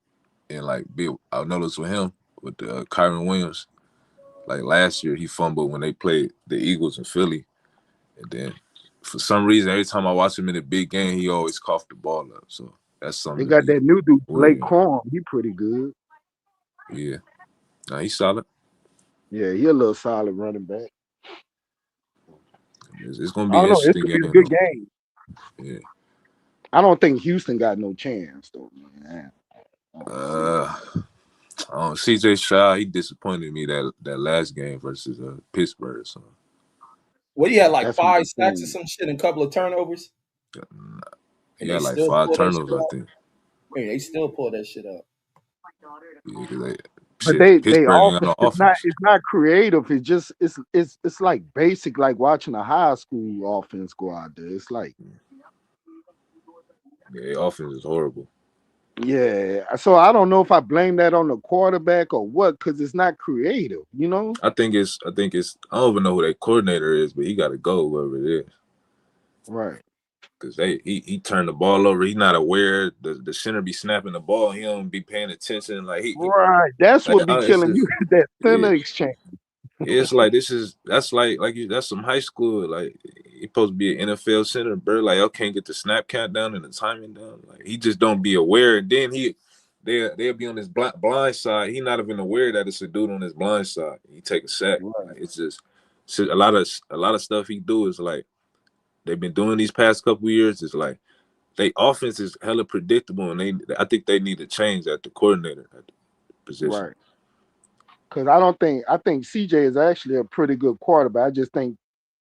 and like I noticed with him with Kyron Williams, like last year he fumbled when they played the Eagles in Philly, and then for some reason every time I watch him in a big game, he always coughed the ball up. So that's They something to got be that new dude, Blake worrying. Corum. He pretty good. Yeah, now he's solid. Yeah, he a little solid running back. It's gonna I be don't an know. It interesting could be a game good though. game. Yeah. I don't think Houston got no chance though, man. I don't see it. Uh, CJ Stroud, he disappointed me that last game versus Pittsburgh. So What he had like That's my 5 sacks or thing. some shit and a couple of turnovers, he and they had like still 5 pull that shit turnovers, I out. think. Hey, they still pull that shit out. Yeah, 'cause But they Pittsburgh ain't often got no offense. it's not creative. It's just it's like basic, like watching a high school offense go out there. It's like Yeah, their offense is horrible. yeah. So I don't know if I blame that on the quarterback or what, because it's not creative, you know? I think it's I don't even know who their coordinator is, but he got to go whoever it is. Right. Because he turned the ball over. He's not aware. The center be snapping the ball. He don't be paying attention. Like he Right. That's like what be it's killing you. just That yeah. center exchange. It's like that's that's some high school. Like he supposed to be an NFL center, bro. Like I can't get the snap count down and the timing down. Like he just don't be aware. And then they'll be on his blind side. He not even aware that it's a dude on his blind side. He take a sack. Right. Like it's just a lot of stuff he do is like they've been doing these past couple years. It's like they offense is hella predictable, and I think they need to change at the coordinator at the position. Right. Because I think CJ is actually a pretty good quarterback. I just think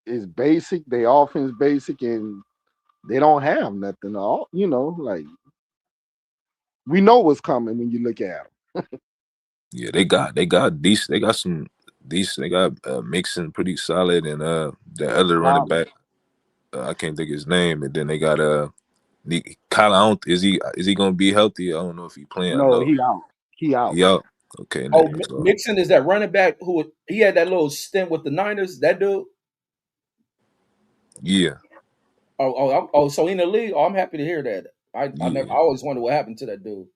it's basic. They offense basic, and they don't have nothing. All you know, like we know what's coming when you look at Yeah, they got decent. They got some decent. They got Mixon pretty solid, and the other running them. back I can't think of his name. And then they got Kyle. I don't, is he gonna be healthy? I don't know if he playing. I No, know he out. He out. he out. Okay, Oh, so Mixon is that running back who he had that little stint with the Niners. That dude. yeah, So he in the league. Oh, I'm happy to hear that. I yeah, always wonder what happened to that dude.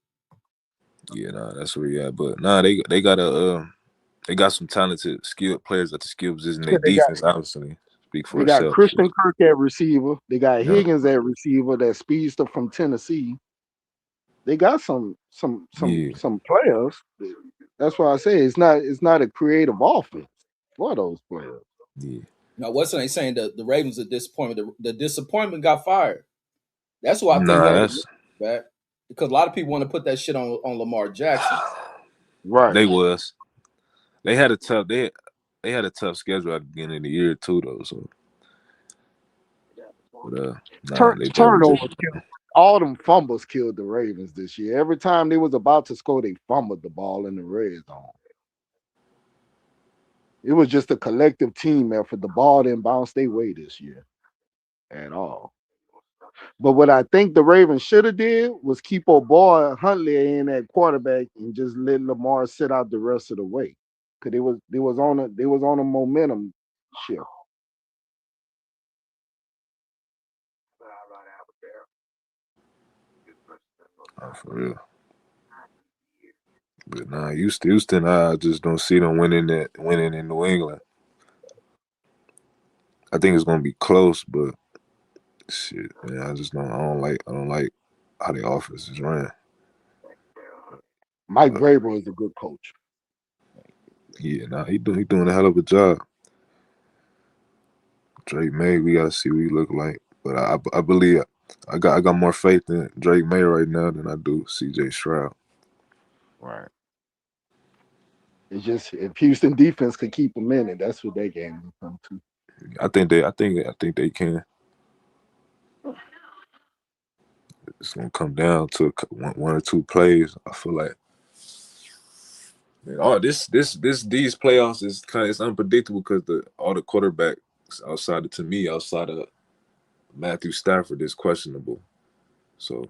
yeah. Nah, that's where he at. But nah, they got some talented, skilled players at the skill position. Their Yeah, defense obviously speak for they got itself. Christian Kirk at receiver. They got Yeah, Higgins at receiver. That speedster from Tennessee. They got yeah, some players. That's why I say it's not a creative offense for those players. yeah. Now, what's they saying? The Ravens are disappointed. The disappointment got fired. That's who I think Nah, had the that's back, because a lot of people want to put that shit on Lamar Jackson. Right. they was. They had a tough they had a tough schedule at the beginning of the year too though. So but nah, they definitely Turnovers just killed. All them fumbles killed the Ravens this year. Every time they was about to score, they fumbled the ball in the red zone. It was just a collective team effort. The ball didn't bounce their way this year at all. But what I think the Ravens should have did was keep old boy Huntley in at quarterback and just let Lamar sit out the rest of the way. Cause they was on a momentum shift. for real. But nah, Houston, I just don't see them winning in New England. I think it's gonna be close, but shit, man, I don't like how the offense is running. Mike But Vrabel is a good coach. yeah, nah, he doing a hell of a job. Drake May, we gotta see what he look like. But I believe I got more faith in Drake May right now than I do CJ Stroud. Right. It's just if Houston defense could keep them in it, that's what they game will come to. I think they can. It's gonna come down to one or two plays. I feel like, man, these playoffs is it's unpredictable because all the quarterbacks outside of Matthew Stafford is questionable. So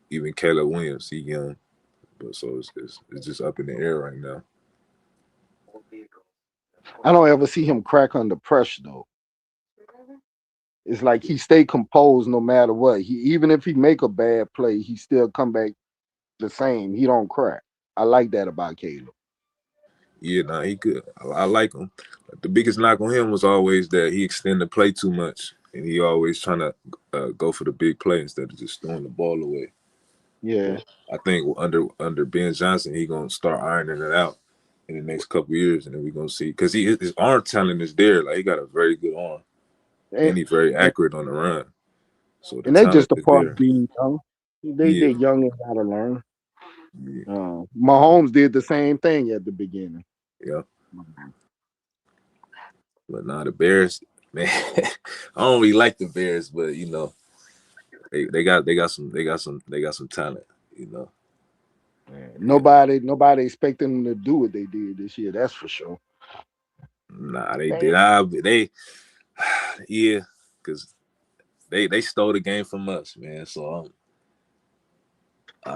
even Caleb Williams, he young, but so it's just up in the air right now. I don't ever see him crack under pressure though. It's like he stay composed no matter what. He even if he make a bad play, he still come back the same. He don't crack. I like that about Caleb. Yeah, nah, he good. I like him. The biggest knock on him was always that he extend the play too much, and he always trying to go for the big play instead of just throwing the ball away. Yeah. But I think under Ben Johnson, he gonna start ironing it out in the next couple years, and then we gonna see because his arm talent is there. Like he got a very good arm. and he's very accurate on the run. So the And they talent just a is part there. of being young. They Yeah, young and gotta learn. yeah, Mahomes did the same thing at the beginning. yeah. But nah, the Bears, man, I don't really like the Bears, but you know, they got some talent, you know. And Nobody expected them to do what they did this year. That's for sure. nah, they did. Yeah, because they stole the game from us, man. So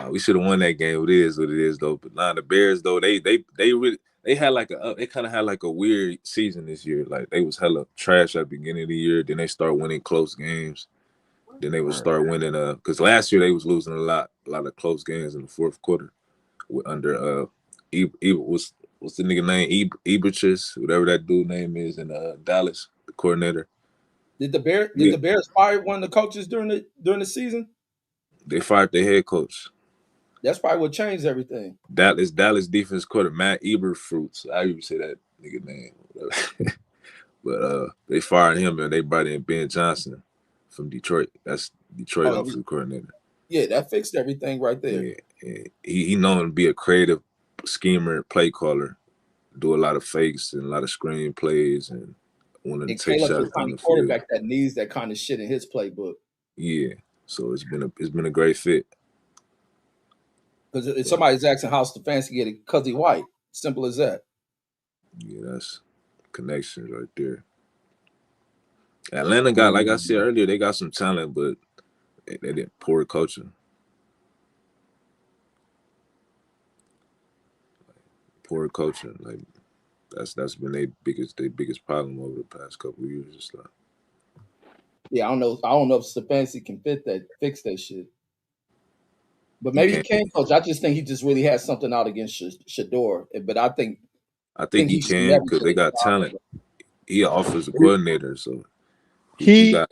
we should have won that game. It is what it is, though. But nah, the Bears though, they really they had like they kind of had like a weird season this year. Like they was hella trash at the beginning of the year. Then they start winning close games. Then they would Right. start winning. Because last year they was losing a lot of close games in the fourth quarter with under what's the nigga name? Eberchis, whatever that dude name is in Dallas, the coordinator. Did the Yeah, Bears fire one of the coaches during the season? they fired their head coach. That's probably what changed everything. Dallas defense coordinator Matt Eberflus. I even say that nigga name. But they fired him and they brought in Ben Johnson from Detroit. That's Detroit Oh offensive coordinator. yeah, that fixed everything right there. Yeah, yeah. He known to be a creative schemer, play caller, do a lot of fakes and a lot of screen plays and wanting And to take Caleb's the shots down kind the of field. quarterback that needs that kind of shit in his playbook. Yeah, so it's been a great fit. Because if But somebody's asking how Stefanski get it, because he white. Simple as that. yeah, that's connections right there. Atlanta got, like I said Um, earlier, they got some talent, but they did poor coaching. Poor coaching, like that's been their biggest problem over the past couple of years. It's like Yeah, I don't know if Stefanski can fix that shit. But he maybe he can't. can, coach. I just think he just really has something out against Shador. But I I think think he he should can never because get they a got job talent. again. He an offensive coordinator, so he he, got.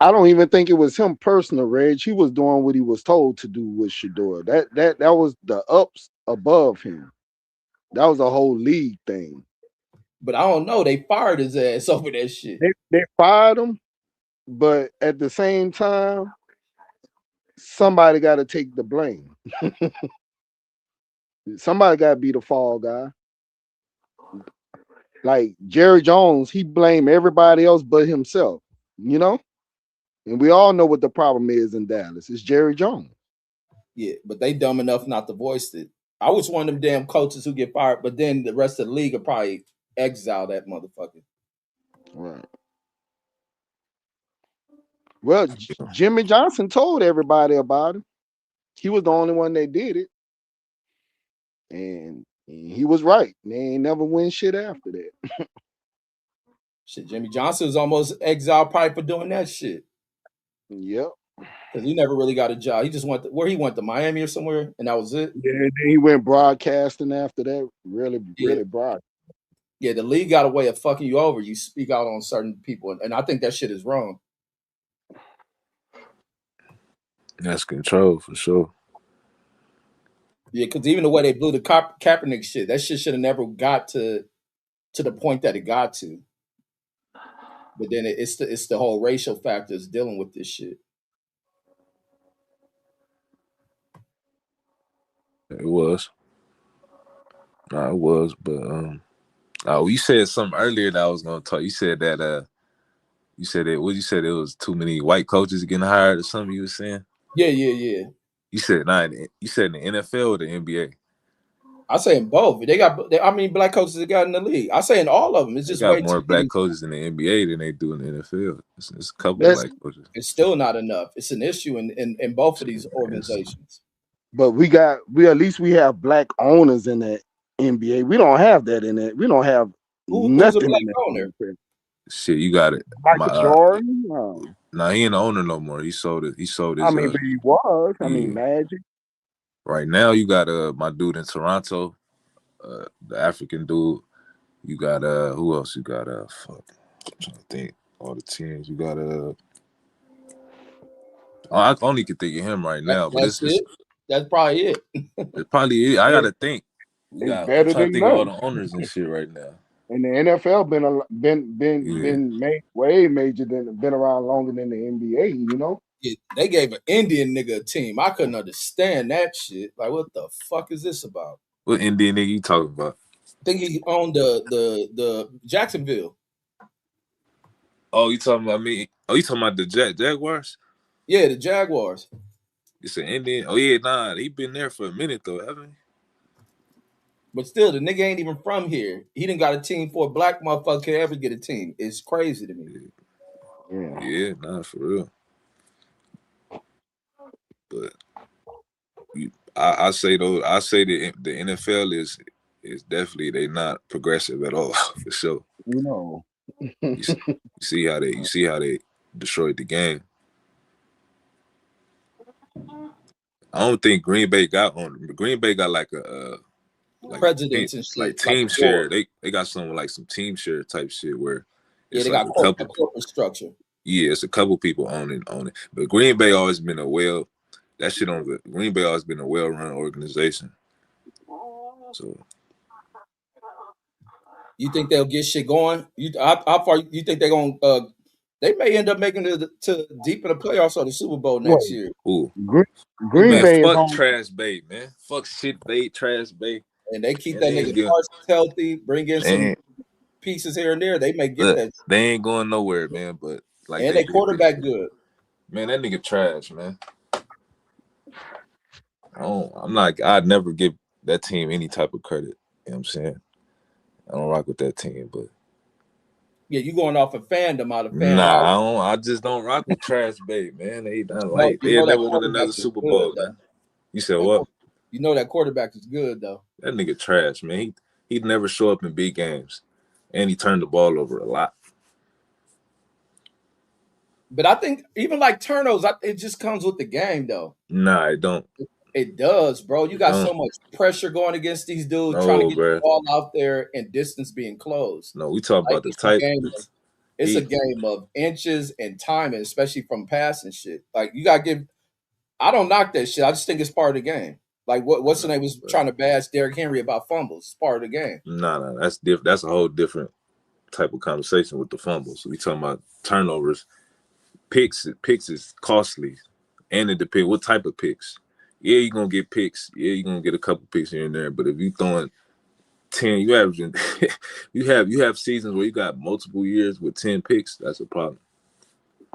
I don't even think it was him personal, Reg. He was doing what he was told to do with Shador. That was the ups above him. That was a whole league thing. But I don't know. They fired his ass over that shit. They fired him, but at the same time, somebody got to take the blame. Somebody got to be the fall guy. Like Jerry Jones, he blamed everybody else but himself. You know, and we all know what the problem is in Dallas. It's Jerry Jones. Yeah, but they dumb enough not to voice it. I was one of them damn coaches who get fired, but then the rest of the league will probably exile that motherfucker. Right. Well, Jimmy Johnson told everybody about it. He was the only one that did it, and he was right. They ain't never win shit after that. Shit, Jimmy Johnson was almost exiled probably for doing that shit. Yep. Because he never really got a job. He just where he went to Miami or somewhere, and that was it. Yeah, then he went broadcasting after that. Really, Yeah. really broad. Yeah, the league got a way of fucking you over. You speak out on certain people, and I think that shit is wrong. That's control for sure. Yeah, because even the way they blew the Kaepernick shit, that shit should have never got to the point that it got to. But then it's the whole racial factors dealing with this shit. It was. Nah, it was, but oh, you said something earlier that I was gonna talk. You said that you said it. What you said? It was too many white coaches getting hired or something. You were saying. Yeah. You said nah. You said in the NFL or the NBA. I say in both. They got. How many black coaches they got in the league? I say in all of them. It's They just got way more too black many. coaches in the NBA than they do in the NFL. It's a couple That's black coaches. It's still not enough. It's an issue in both of these It's, organizations. but we at least we have black owners in the NBA. We don't have that in it. We don't have Who's a nothing black in owner? that. shit, you got it. My Michael Jordan. nah, he ain't the owner no more. He sold it. He sold I his mean, but he was. I mean, yeah. Magic. Right now, you got my dude in Toronto, the African dude. You got who else? You got fuck. I'm trying to think. All the teams. You got I only can think of him right now, but That's it. That's probably it. it's probably I gotta think. It's I'm better trying to than think of all none. the owners and shit right now. And the NFL Yeah. been made way major than been around longer than the NBA. You know. They gave an Indian nigga a team. I couldn't understand that shit. Like, what the fuck is this about? What Indian nigga you talking about? I think he owned the Jacksonville. Oh, you talking about me? Oh, you talking about the Jaguars? Yeah, the Jaguars. It's an Indian. Oh yeah, nah, he been there for a minute though, haven't he? But still, the nigga ain't even from here. He done got a team for a black motherfucker to ever get a team. It's crazy to me. Yeah. Yeah, nah, for real. But I say though, I say the NFL is definitely they not progressive at all for sure. You know. You see how they destroyed the game. I don't think Green Bay got like a Presidents and shit, like like team the board. share. They got something like some team share type shit where Yeah, it's they like got a a couple. corporate structure. Yeah, it's a couple people on it. But Green Bay always been that shit on the Green Bay always been a well-run organization. So You think they'll get shit going? How far you think they're gonna? They may end up making it to deep in the playoffs or the Super Bowl next Wait. year. ooh. Who Green got? Man, Bay is fuck on. Trash Bay, man. Fuck shit Bay, Trash Bay. And they keep And that they nigga ain't good. Parsons healthy, bring in some Man, pieces here and there. They may get look, that. they ain't going nowhere, man. But like And they they did this quarterback year. good. Man, that nigga trash, man. I'd never give that team any type of credit. You know what I'm saying? I don't rock with that team, but Yeah, you going off of fandom out of fan nah, knowledge. I just don't rock with Trash Bay, man. They not No, like you they'll know that never win quarterback another is Super good Bowl, though. man. You said what? You know that quarterback is good though. That nigga trash, man. He'd never show up in big games. And he turned the ball over a lot. But I think even like turnovers, it just comes with the game though. Nah, it don't. It does, bro. You It got don't. so much pressure going against these dudes trying to No, get the bro. ball out there and distance being closed. No, we talk Like about the Titans. it's a game of inches and timing, especially from passing shit. Like you gotta give. I don't knock that shit. I just think it's part of the game. Like what's the name was Bro. trying to bash Derrick Henry about fumbles. It's part of the game. Nah, that's different. That's a whole different type of conversation with the fumbles. We talking about turnovers. Picks is costly, and it depends what type of picks. Yeah, you're gonna get picks. Yeah, you're gonna get a couple picks here and there. But if you throwing 10, you averaging you have seasons where you got multiple years with 10 picks. That's a problem.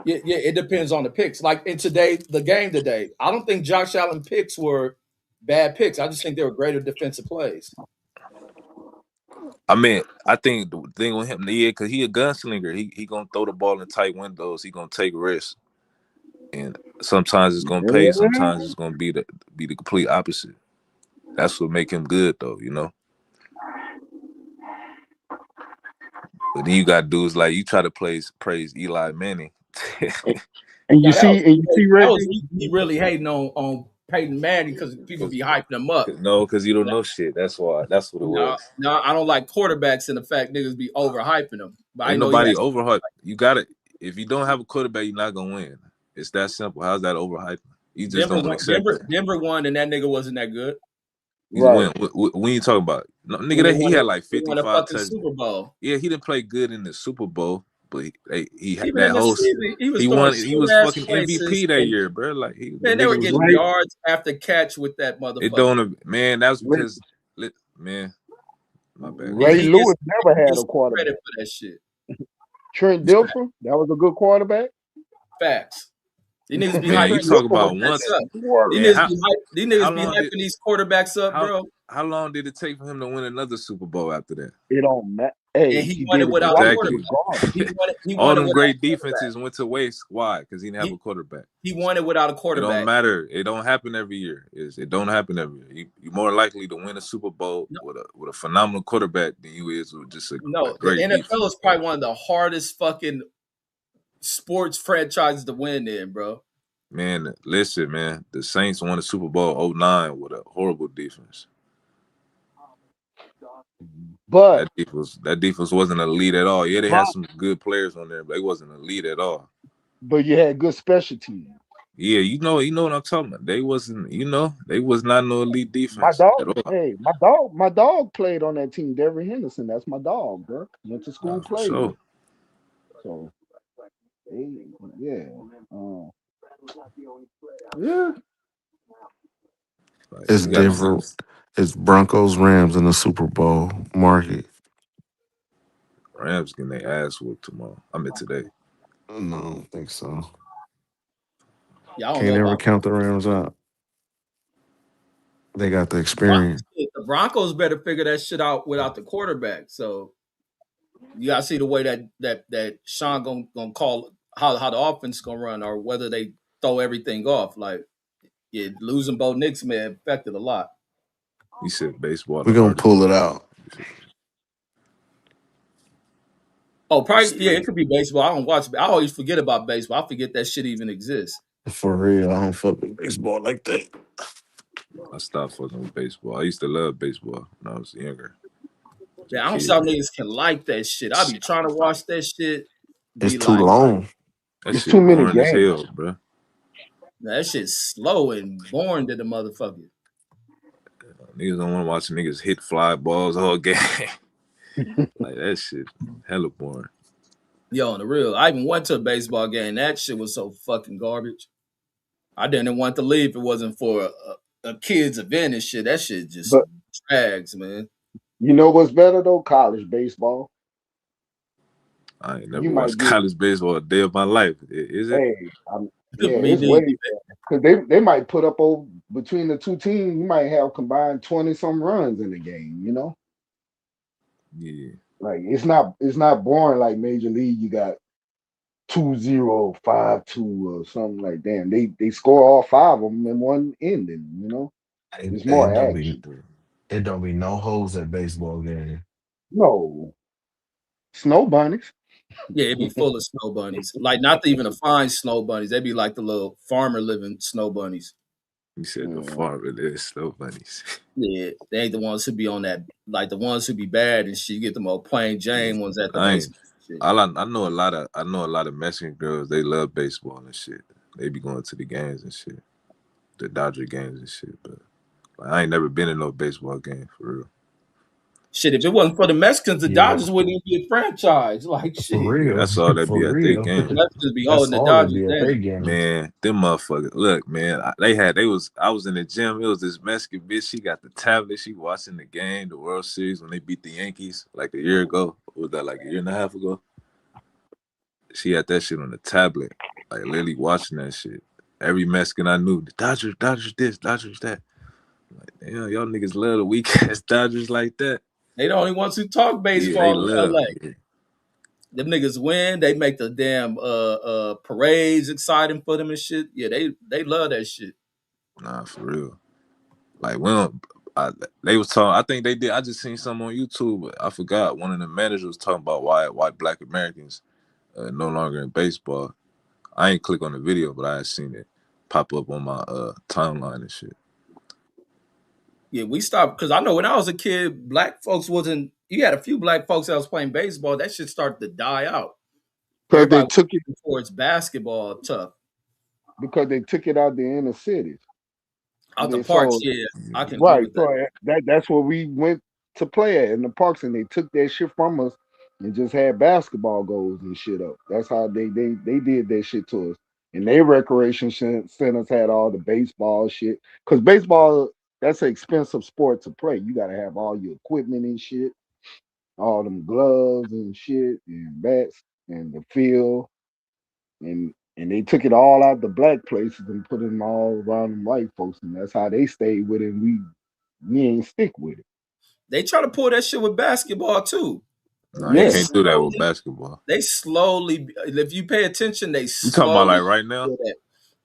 Yeah, it depends on the picks. Like in the game today, I don't think Josh Allen picks were bad picks. I just think they were greater defensive plays. I mean, I think the thing with him, yeah, because he a gunslinger. He gonna throw the ball in tight windows. He gonna take risks, and sometimes it's gonna pay. Sometimes it's gonna be the complete opposite. That's what make him good, though. You know. But then you got dudes like you try to praise Eli Manning. And you Now see, Reggie. he really hating on Peyton Manning because people be hyping him up. No, because you don't know shit. That's why. That's what it No, was. no, I don't like quarterbacks and the fact niggas be overhyping them. But I Ain't know he nobody has. overhyped. You got it. If you don't have a quarterback, you're not gonna win. It's that simple. How's that overhyped? You just don't accept that. Denver won, and that nigga wasn't that good. He's Right. when you talking about no, nigga When they that he won, had like they won a 55 fucking touchdowns. Super Bowl. Yeah, he didn't play good in the Super Bowl, but he had Even that in the whole season, he was he throwing won. He short was ass fucking places, MVP that and year, bro. Like the man, they were nigga was. getting Ray, yards after catch with that It motherfucker. don't man. That was Ray, because man, my bad. Go Ray ahead. He gets Lewis never had a credit quarterback. for that shit. Trent Dilfer, that was a good quarterback. Facts. These niggas be Man, hyping you Trent these talk Dilfer was about quarterbacks once, up. a quarterback. man. These How niggas be long hyping did these quarterbacks up, how bro. how long did it take for him to win another Super Bowl after that? It don't matter. Hey, And he he won did it it without a right Exactly. quarterback. regardless. He All won it them without a great quarterback. defenses went to waste. Why? Because he didn't have a quarterback. He won it without a It don't quarterback. matter. It don't happen every year. It don't happen every year. You're more likely to win a Super Bowl No, with a phenomenal quarterback than you is with just a no, the great NFL defense, is bro. probably one of the hardest fucking sports franchises to win in, bro. Man, listen, man. The Saints won the Super Bowl 09 with a horrible defense. But That defense wasn't elite at all. Yeah, they had but some good players on there, but they wasn't elite at all. but you had good special teams. Yeah, you know what I'm talking about. They wasn't, they was not no elite My defense dog, at all. hey, my dog played on that team. Derrick Henderson, that's my dog, bro. Went to school, Nah, for played with. sure. So, they, yeah, yeah. Like It's we got Denver. It's Broncos Rams in the Super Bowl market. Rams getting their ass whooped tomorrow. I mean today. No, I don't think so. Yeah, I don't know Can't ever about count the Rams out. They got the experience. the Broncos. Better figure that shit out without the quarterback. So you gotta see the way that Sean gonna call how the offense gonna run, or whether they throw everything off. Like, yeah, losing Bo Nix may have affected a lot. He said baseball We're the gonna hardest pull it sport. out. Oh, probably yeah, it Straight. could be baseball. I don't watch. I always forget about baseball. I forget that shit even exists. For real, I don't fuck with baseball like that. I stopped fucking with baseball. I used to love baseball when I was younger. As a Yeah, I don't see kid. how niggas can like that shit. I be trying to watch that shit. It's Be too like, long. That It's too shit many boring as games. hell, bro. that shit's slow and boring to the motherfucker. Niggas don't want to watch niggas hit fly balls all game. Like that shit hella boring. Yo, on the real, I even went to a baseball game. That shit was so fucking garbage. I didn't want to leave if it wasn't for a kids event and shit. That shit just But drags, man. you know what's better though? College baseball. I ain't You never might watched get, college baseball a day of my life. Is it? hey, yeah, Me it's way neither. because they might put up over between the two teams. You might have combined 20 some runs in the game. Yeah. Like it's not boring like Major League. You got 2-0, 5-2 or something like that. They score all five of them in one ending. It's more It don't be action. it don't be no holes at baseball game. No snow bunnies. Yeah, it'd be full of snow bunnies. Like not even the fine snow bunnies. They'd be like the little farmer living snow bunnies. You said the Yeah. farm it is slow bunnies. Yeah, they ain't the ones who be on that, like the ones who be bad and shit. You get the more plain Jane ones at the I ain't baseball shit. I know a lot of Mexican girls, they love baseball and shit. They be going to the games and shit. The Dodger games and shit. But like, I ain't never been in no baseball game for real. Shit, if it wasn't for the Mexicans, the Yeah, Dodgers wouldn't even be a franchise. Like for shit, Yeah, real, that's all that for be at their real. game. Mexicans be That's holding the all that Dodgers be at down. their games. Man, them motherfuckers. Look, man, I was in the gym. It was this Mexican bitch. She got the tablet. She watching the game, the World Series when they beat the Yankees like a year ago. Was that like a year and a half ago? She had that shit on the tablet, like literally watching that shit. Every Mexican I knew, the Dodgers this, Dodgers that. Like, damn, y'all niggas love the weak ass Dodgers like that. They the only ones who talk Yeah, they baseball in love. LA. Yeah. Them niggas win. They make the damn parades exciting for them and shit. Yeah, they love that shit. Nah, for real. Like we don't. They was talking. I think they did. I just seen something on YouTube. But I forgot. One of the managers was talking about why Black Americans no longer in baseball. I ain't click on the video, but I had seen it pop up on my timeline and shit. Yeah, we stopped because I know when I was a kid, black folks wasn't. You had a few black folks that was playing baseball. That shit started to die out. Because they Everybody was took it looking towards basketball tough. out the inner cities. Out the parks, So yeah, I can agree right, with that. so that's where we went to play at in the parks, and they took that shit from us and just had basketball goals and shit up. That's how they did that shit to us. And their recreation centers had all the baseball shit. Cause baseball, that's an expensive sport to play. You gotta have all your equipment and shit, all them gloves and shit, and bats and the field. And they took it all out the black places and put them all around them white folks, and that's how they stayed with it. And we ain't stick with it. They try to pull that shit with basketball too. Nah, you They Yeah, can't do that with slowly, basketball. they slowly. If you pay attention, they You talking about like slowly. right now?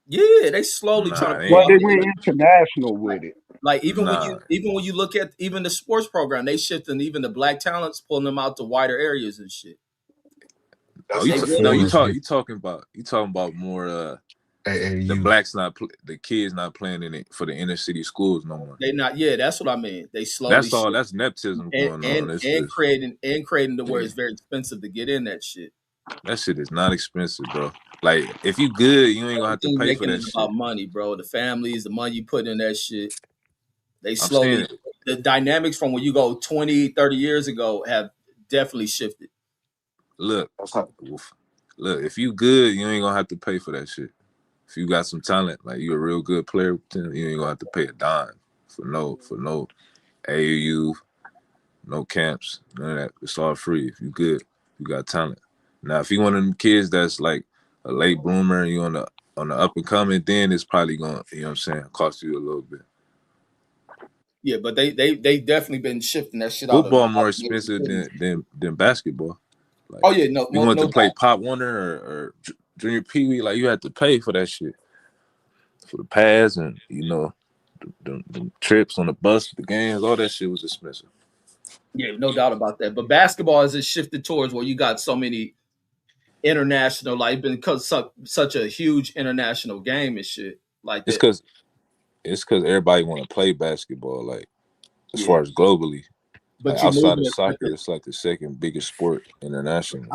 Yeah, they slowly trying to Nah, they pull well, ain't. out they the went international with it. like Nah. even when you look at even the sports program, they shifting even the black talents, pulling them out to wider areas and shit. Oh, That's They how really no, Florida's get. you talking about more the AAU. blacks the kids not playing in it for the inner city schools no more. they not yeah, that's what I mean. They slowly That's all. shift That's nepotism and going and on. It's and just creating to where yeah. it's very expensive to get in that shit. That shit is not expensive, bro. Like, if you good, you ain't gonna have to Everything pay for making that it shit. about money, bro. The families, the money you put in that shit. They I'm saying, slowly, the dynamics from when you go 20, 30 years ago have definitely shifted. look, look, if you good, you ain't gonna have to pay for that shit. If you got some talent, like you a real good player, then you ain't gonna have to pay a dime for no AAU, no camps, none of that. It's all free. If you good, you got talent. Now, if you one of them kids that's like a late bloomer and you on the up and coming, then it's probably gonna, you know what I'm saying, cost you a little bit. Yeah, but they definitely been shifting that shit out of. Football more expensive than basketball. Like, Oh yeah, no, you want no to play doubt. Pop Warner or Junior Pee Wee, like you had to pay for that shit, for the pads and the trips on the bus, the games, all that shit was expensive. Yeah, no doubt about that. But basketball has shifted towards where you got so many international, like been such a huge international game and shit like It's that. cause everybody want to play basketball. Like, as Yeah, far as globally, like but you outside moving of it like soccer, it's like the second biggest sport internationally.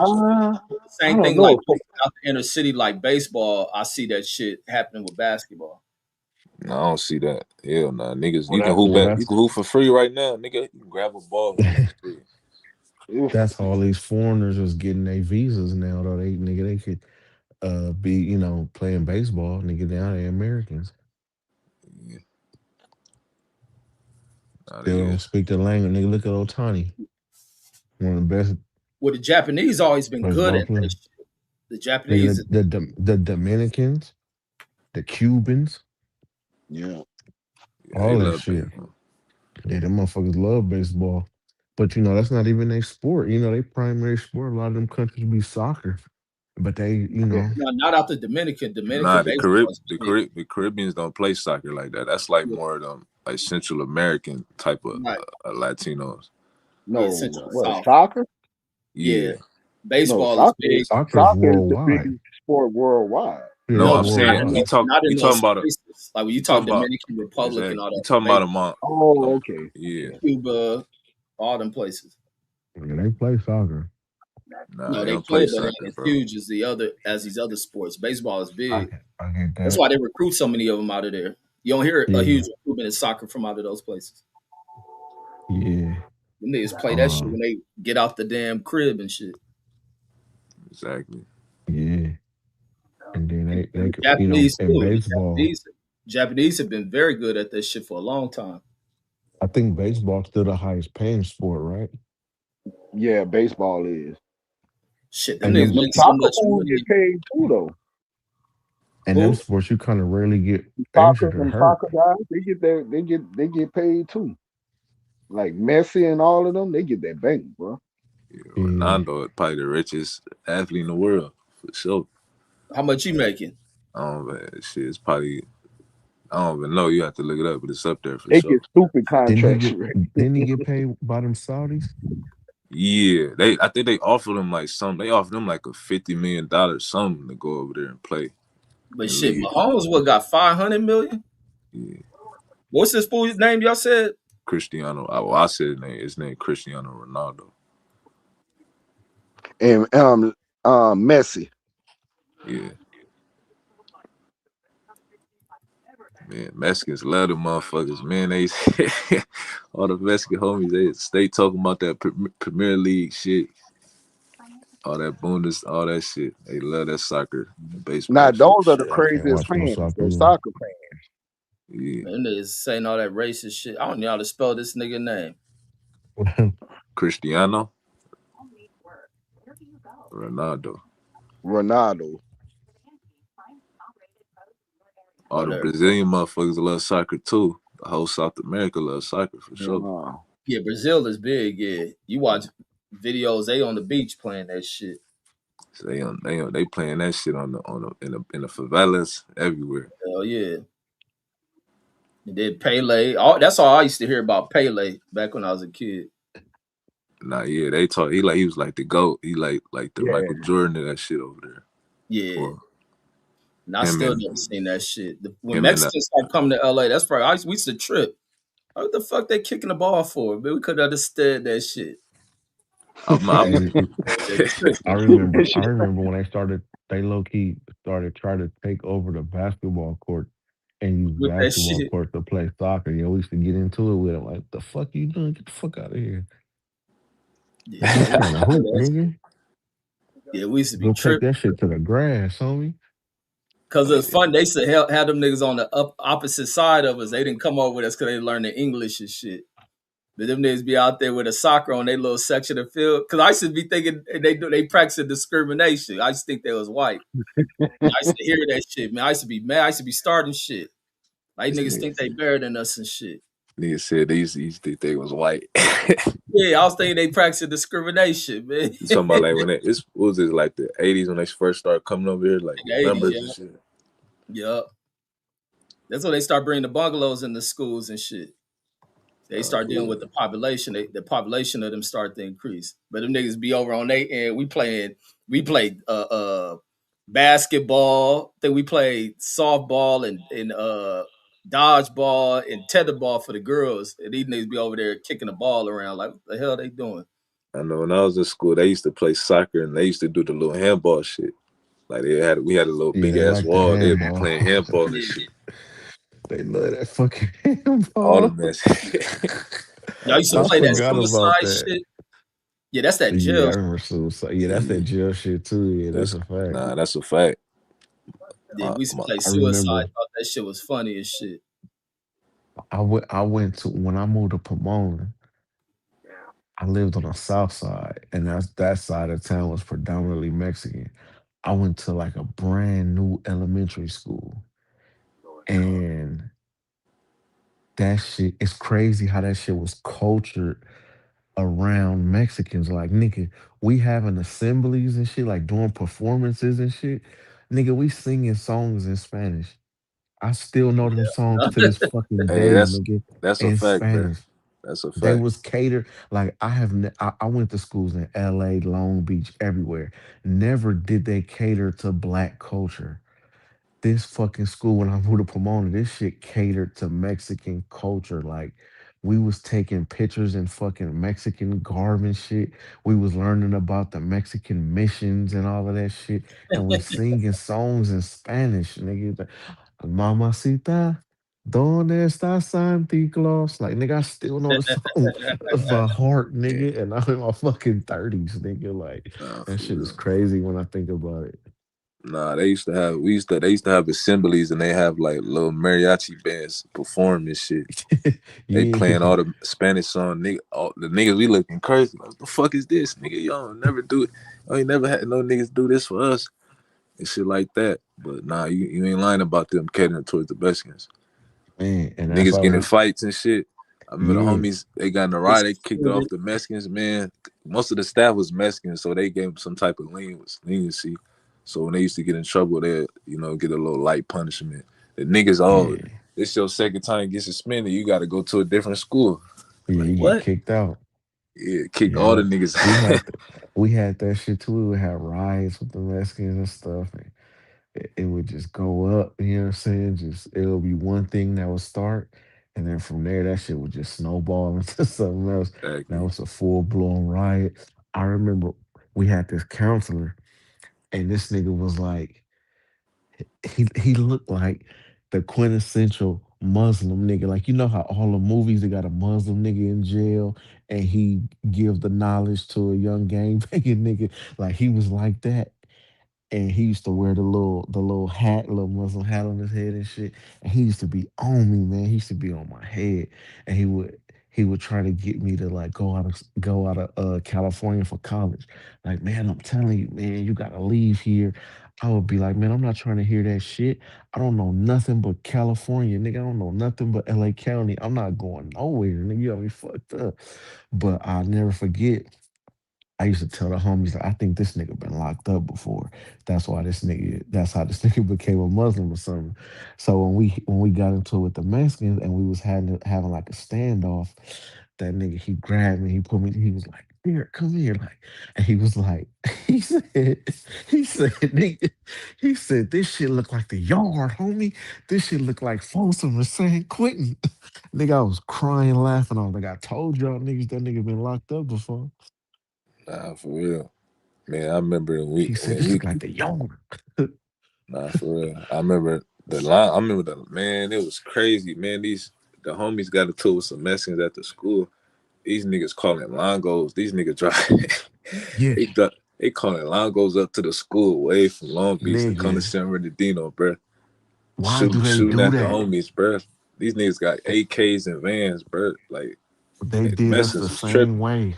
So the I same don't thing like know. out the inner city like baseball. I see that shit happening with basketball. no, I don't see that. Hell nah, niggas. Well, You can hoop for free right now, nigga. You can grab a ball and hoop for free. If that's how all these foreigners was getting their visas now. Though they could be playing baseball. Nigga, now they Americans. Yeah, nah, they Still don't is. speak the language. Nigga, look at Otani, one of the best Well, the Japanese always been good baseball at that players. shit. The Japanese, Nigga, the Dominicans, the Cubans, yeah, Yeah, they all that love shit. baseball. Yeah, them motherfuckers love baseball. But that's not even their sport. Their primary sport. A lot of them countries be soccer. But they, yeah. no, not out the Dominican. Dominican Nah, baseball is big. The Caribbeans don't play soccer like that. That's like Yeah, more of them like Central American type of right. Latinos. Yeah, No, Central and what South. soccer? Yeah, Yeah. No, baseball is soccer. big. soccer is Soccer is the worldwide. biggest sport worldwide. Yeah, No, it's No, I'm but not saying in worldwide. those, not in you those talking about places. Like when you you talk talking about Dominican Republic and exactly. all You that, talking about Oh, okay. yeah. Cuba, all them places. Yeah, they play soccer. Nah, No, they they don't play play, but it ain't soccer, as bro. huge as these other sports. Baseball is big. I get That's that. why they recruit so many of them out of there. You don't hear a Yeah, huge recruitment in soccer from out of those places. yeah. Them niggas play that shit Uh, when they get out the damn crib and shit. Exactly. yeah. And then And they the could, Japanese in too. The baseball, Japanese have been very good at this shit for a long time. I think baseball's still the highest paying sport, right? Yeah, baseball is. Shit, them And niggas them make so Soccer much fools get money. paid too, though. and them Who? sports you kind of rarely get Soccer injured or and hurt. soccer guys, they get paid too. Like Messi and all of them, they get that bank, bro. Yeah, Yeah. Ronaldo is probably the richest athlete in the world for sure. How much you making? I don't shit. It's probably I don't even know. You have to look it up, but it's up there for They sure. get stupid Didn't he contracts, get right? didn't he get paid by them Saudis? Yeah, I think they offered him like some. They offered him like a $50 million something to go over there and play But and shit, leave. Mahomes got 500 million. Yeah, What's this fool's name? Y'all said Cristiano. I said his name Cristiano Ronaldo. And Messi. Yeah, man, Mexicans love them motherfuckers. Man, they all the Mexican homies they stay talking about that Premier League shit, all that Bundes, all that shit. They love that soccer and Now baseball shit. those are the Yeah, I can't craziest watch no fans. soccer Those either. soccer fans. Yeah, man, them niggas saying all that racist shit. I don't know how to spell this nigga name. Cristiano Ronaldo. Ronaldo. All the Whatever. Brazilian motherfuckers love soccer too. The whole South America loves soccer for sure. Wow. Yeah, Brazil is big. Yeah, you watch videos. They on the beach playing that shit. So they playing that shit in the favelas everywhere. Hell yeah. And then Pele. That's all I used to hear about Pele back when I was a kid. Nah, yeah, they talk. He was like the GOAT. He like the Yeah. Michael Jordan of that shit over there. Yeah. Well, And I him still and never seen that shit. When him and Mexicans start coming to LA, that's probably we used to trip. What the fuck they kicking the ball for? Man, we could understand that shit. I'm Hey, They I tripping. remember. I remember when they started. They low key started trying to take over the basketball court and use With that basketball shit. court to play soccer. Yeah, we used to get into it with them. Like, the fuck you doing? Get the fuck out of here. Yeah, We they trying to hoop, that shit. nigga. Yeah, we used to be Go take tripping. that shit to the grass, homie. Cause Hey, it's fun. They used to have them niggas on the opposite side of us. They didn't come over with us because they learned the English and shit. But them niggas be out there with a soccer on their little section of the field. Cause I used to be thinking they practice discrimination. I used to think they was white. And I used to hear that shit, man. I used to be mad. I used to be starting shit. Like this niggas nigga, think they better than us and shit. nigga said they used to think they was white. Yeah, I was thinking they practice discrimination, man. You talking about like when it's what was it like the 80s when they first started coming over here like In with the 80s, numbers and yeah. shit. Yep. That's when they start bringing the bungalows in the schools and shit. They Nah, start for dealing with real. the population. The population of them start to increase. But them niggas be over on their end. We played basketball. Then we played softball and dodgeball and tetherball for the girls. And these niggas be over there kicking the ball around. Like, what the hell they doing? I know when I was in school, they used to play soccer and they used to do the little handball shit. Like we had a little Yeah, big they ass like the wall. They'd be handball. playing handball and Yeah. shit. They love that fucking All the handball. mess. Y'all used to I play that forgot about suicide that. shit. Yeah, that's that Yeah, I jail. remember suicide. Yeah, that's that Yeah, jail shit too. Yeah, that's that's a fact. nah, that's a fact. Yeah, we used to My, play I suicide. remember Thought that shit was funny as shit. I went to when I moved to Pomona, I lived on the south side, and that side of town was predominantly Mexican. I went to like a brand new elementary school, and that shit, it's crazy how that shit was cultured around Mexicans. Like, nigga, we having assemblies and shit, like doing performances and shit. Nigga, we singing songs in Spanish. I still know them songs to this fucking hey, day, that's nigga, that's a in fact, bro. Spanish. That's a They fact. was catered like I went to schools in LA, Long Beach, everywhere. Never did they cater to black culture. This fucking school when I moved to Pomona, this shit catered to Mexican culture. Like, we was taking pictures in fucking Mexican garb and shit. We was learning about the Mexican missions and all of that shit. And we singing songs in Spanish, nigga. Mamacita, ¿dónde está Santa Claus? Like, nigga, I still know the song by heart, Yeah, nigga. And I'm in my fucking 30s, nigga. Like, nah, that for shit is real. crazy when I think about it. Nah, they used to have assemblies and they have like little mariachi bands perform and shit. They playing Yeah. all the Spanish song, nigga. All the niggas we looking crazy. Like, what the fuck is this, nigga? Y'all never do it. I ain't never had no niggas do this for us and shit like that. But nah, you ain't lying about them catering towards the Mexicans. Man, and that's Niggas why getting in when fights and shit. I remember the yeah, homies, they got in a riot, It's they kicked it off stupid. the Mexicans, man. Most of the staff was Mexican, so they gave them some type of leniency. So when they used to get in trouble, they get a little light punishment. The niggas, oh, yeah, this your second time you get suspended, you got to go to a different school. yeah, Like you get what? kicked out. Yeah, kicked all the Yeah, niggas. we had that shit too. We would have riots with the Mexicans and stuff, and it would just go up. You know what I'm saying? Just it'll be one thing that would start, and then from there that shit would just snowball into something else. That Exactly. was a full blown riot. I remember we had this counselor, and this nigga was like. He looked like the quintessential Muslim nigga. Like, you know how all the movies they got a Muslim nigga in jail and he give the knowledge to a young gangbanging nigga. Like, he was like that, and he used to wear the little hat, little Muslim hat on his head and shit. And he used to be on me, man. He used to be on my head, and he would try to get me to like go out of California for college. Like, man, I'm telling you, man, you gotta leave here. I would be like, man, I'm not trying to hear that shit. I don't know nothing but California, nigga. I don't know nothing but LA County. I'm not going nowhere, nigga. You got me fucked up. But I'll never forget. I used to tell the homies like I think this nigga been locked up before. That's how this nigga became a Muslim or something. So when we got into it with the Mexicans and we was having like a standoff, that nigga he grabbed me, he put me, he was like, here, come here, like, and he was like, he said, nigga, he said, this shit look like the yard, homie. This shit look like Folsom or San Quentin. Nigga, I was crying, laughing. I was like, I told y'all niggas that nigga been locked up before. Nah, for real. Man, I remember He said, when "This we look like the yard." nah for real. I remember the line. I remember the man. It was crazy, man. The homies got into it with some Mexicans at the school. These niggas calling longos. These niggas drive. Yeah, they calling longos up to the school way from Long Beach to come to nigga. San Bernardino, bruh. Why do they Shooting do at the that? homies, bruh. These niggas got AKs and vans, bruh. Like They did us the Mexicans was same tripping. way.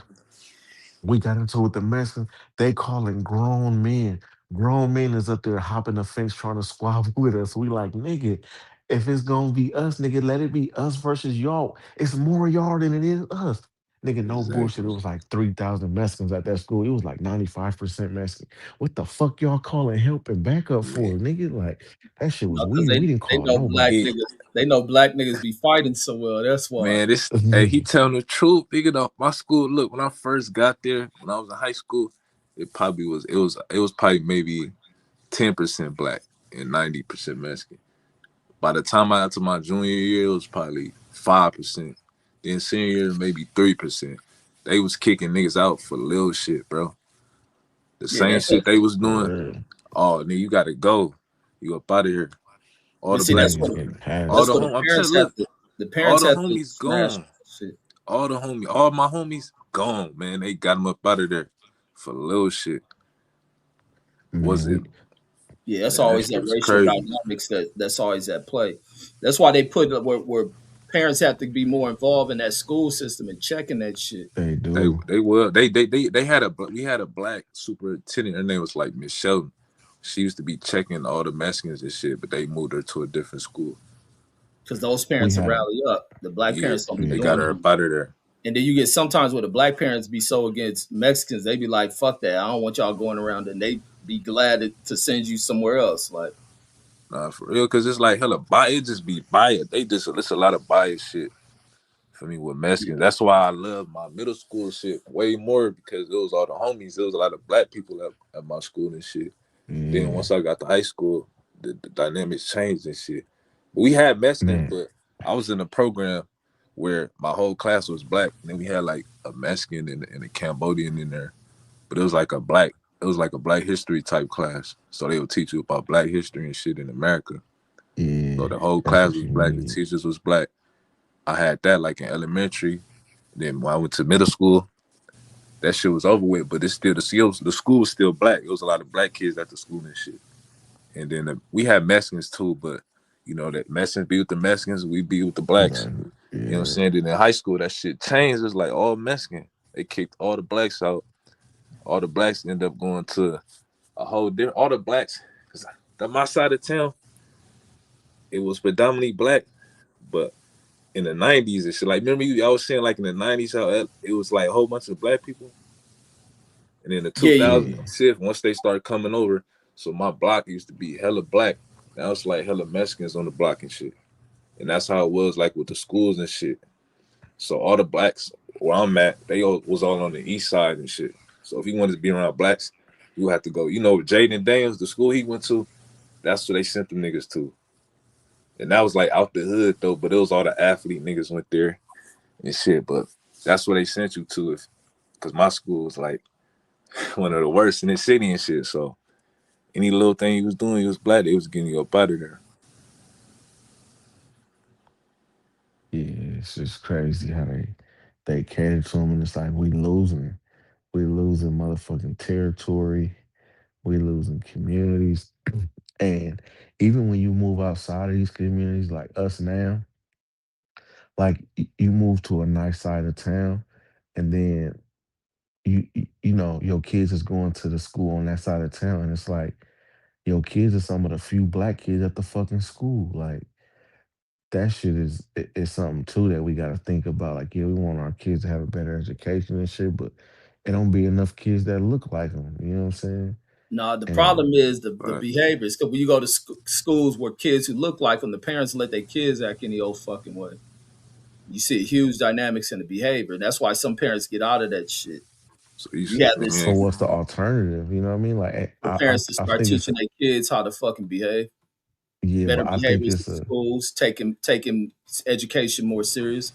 We got into it with the Mexicans. They calling grown men. Grown men is up there hopping the fence trying to squabble with us. We like, nigga, if it's gonna be us, nigga, let it be us versus y'all. It's more y'all than it is us. Nigga, no bullshit. It Exactly. was like 3,000 Mexicans at that school. It was like 95% Mexican. What the fuck y'all calling help and backup for, Man, nigga? Like, that shit was No, because weird. We didn't they call know black nobody. he niggas. They know black niggas be fighting so well. That's why. man, this hey, he Nigga, telling the truth. Nigga, though, my school. Look, when I first got there, when I was in high school, it was probably maybe 10% black and 90% Mexican. By the time I got to my junior year, it was probably 5%. Then senior year, maybe 3%. They was kicking niggas out for little shit, bro. The Yeah, same that's shit it. they was for doing. real. Oh, nigga, you gotta go. You up out of here. All But the see, black, Niggas getting all that's passed the what the up. home. I'm telling, parents have look, to. The all parents the have to homies smash gone. shit. All my homies gone, man. They got them up out of there for little shit. Man, Was it, we Yeah, that's man, that always shit that was racial crazy. dynamics that's always at play. That's why they put it where parents have to be more involved in that school system and checking that shit. they They do. they were they had we had a black superintendent. Her name was like Miss Sheldon. She used to be checking all the Mexicans and shit, but they moved her to a different school. Because those We parents will had a rally up. The black Yeah, parents don't be they yeah. got doing her that. up out of there. And then you get sometimes where the black parents be so against Mexicans, they be like, "Fuck that! I don't want y'all going around." And they be glad to send you somewhere else. Like, Nah, for real, cause it's like hella bias. It just be bias. It's a lot of bias shit for me with yeah, Mexicans. That's why I love my middle school shit way more because it was all the homies. There was a lot of black people at my school and shit. Then Yeah, once I got to high school, the dynamics changed and shit. We had Mexicans, man. but I was in a program where my whole class was black. And then we had like a Mexican and a Cambodian in there. But it was like a black history type class. So they would teach you about black history and shit in America. So Yeah, the whole that's class what was you black. The need. teachers was black. I had that like in elementary. Then when I went to middle school, that shit was over with. But it's still the school was still black. It was a lot of black kids at the school and shit. And then we had Mexicans too, but you know that Mexicans be with the Mexicans, we be with the blacks. Like, You know what I'm yeah, saying? Then in high school, that shit changed. It's like all Mexican. They kicked all the blacks out. All the blacks end up going to a whole different. All the blacks, cause my side of town, it was predominantly black, but in the '90s and shit. Like, remember I was saying like in the '90s how it was like a whole bunch of black people, and in the yeah, 2000s yeah, shift once they started coming over, so my block used to be hella black. Now it's like hella Mexicans on the block and shit. And that's how it was like with the schools and shit. So all the blacks where I'm at, they all was all on the east side and shit. So if he wanted to be around blacks, you have to go. You know, Jaden Daniels, the school he went to, that's where they sent them niggas to. And that was like out the hood though, but it was all the athlete niggas went there and shit. But that's where they sent you to, if because my school was like one of the worst in the city and shit. So any little thing he was doing, he was black, they was getting you up out of there. yeah. It's just crazy how they cater to them, and it's like we losing motherfucking territory, we losing communities, and even when you move outside of these communities, like us now, like you move to a nice side of town, and then you know your kids is going to the school on that side of town, and it's like your kids are some of the few black kids at the fucking school. Like that shit is something too that we got to think about. Like, yeah, we want our kids to have a better education and shit, but it don't be enough kids that look like them. You know what I'm saying? no, the And problem is the Right. behaviors. Because when you go to schools where kids who look like them, the parents let their kids act any old fucking way. You see huge dynamics in the behavior. That's why some parents get out of that shit. So you You said, have this so man, what's the alternative? You know what I mean? Like for parents to I start think it's teaching their kids how to fucking behave, yeah, better but I think behaviors in it's a schools, taking education more serious.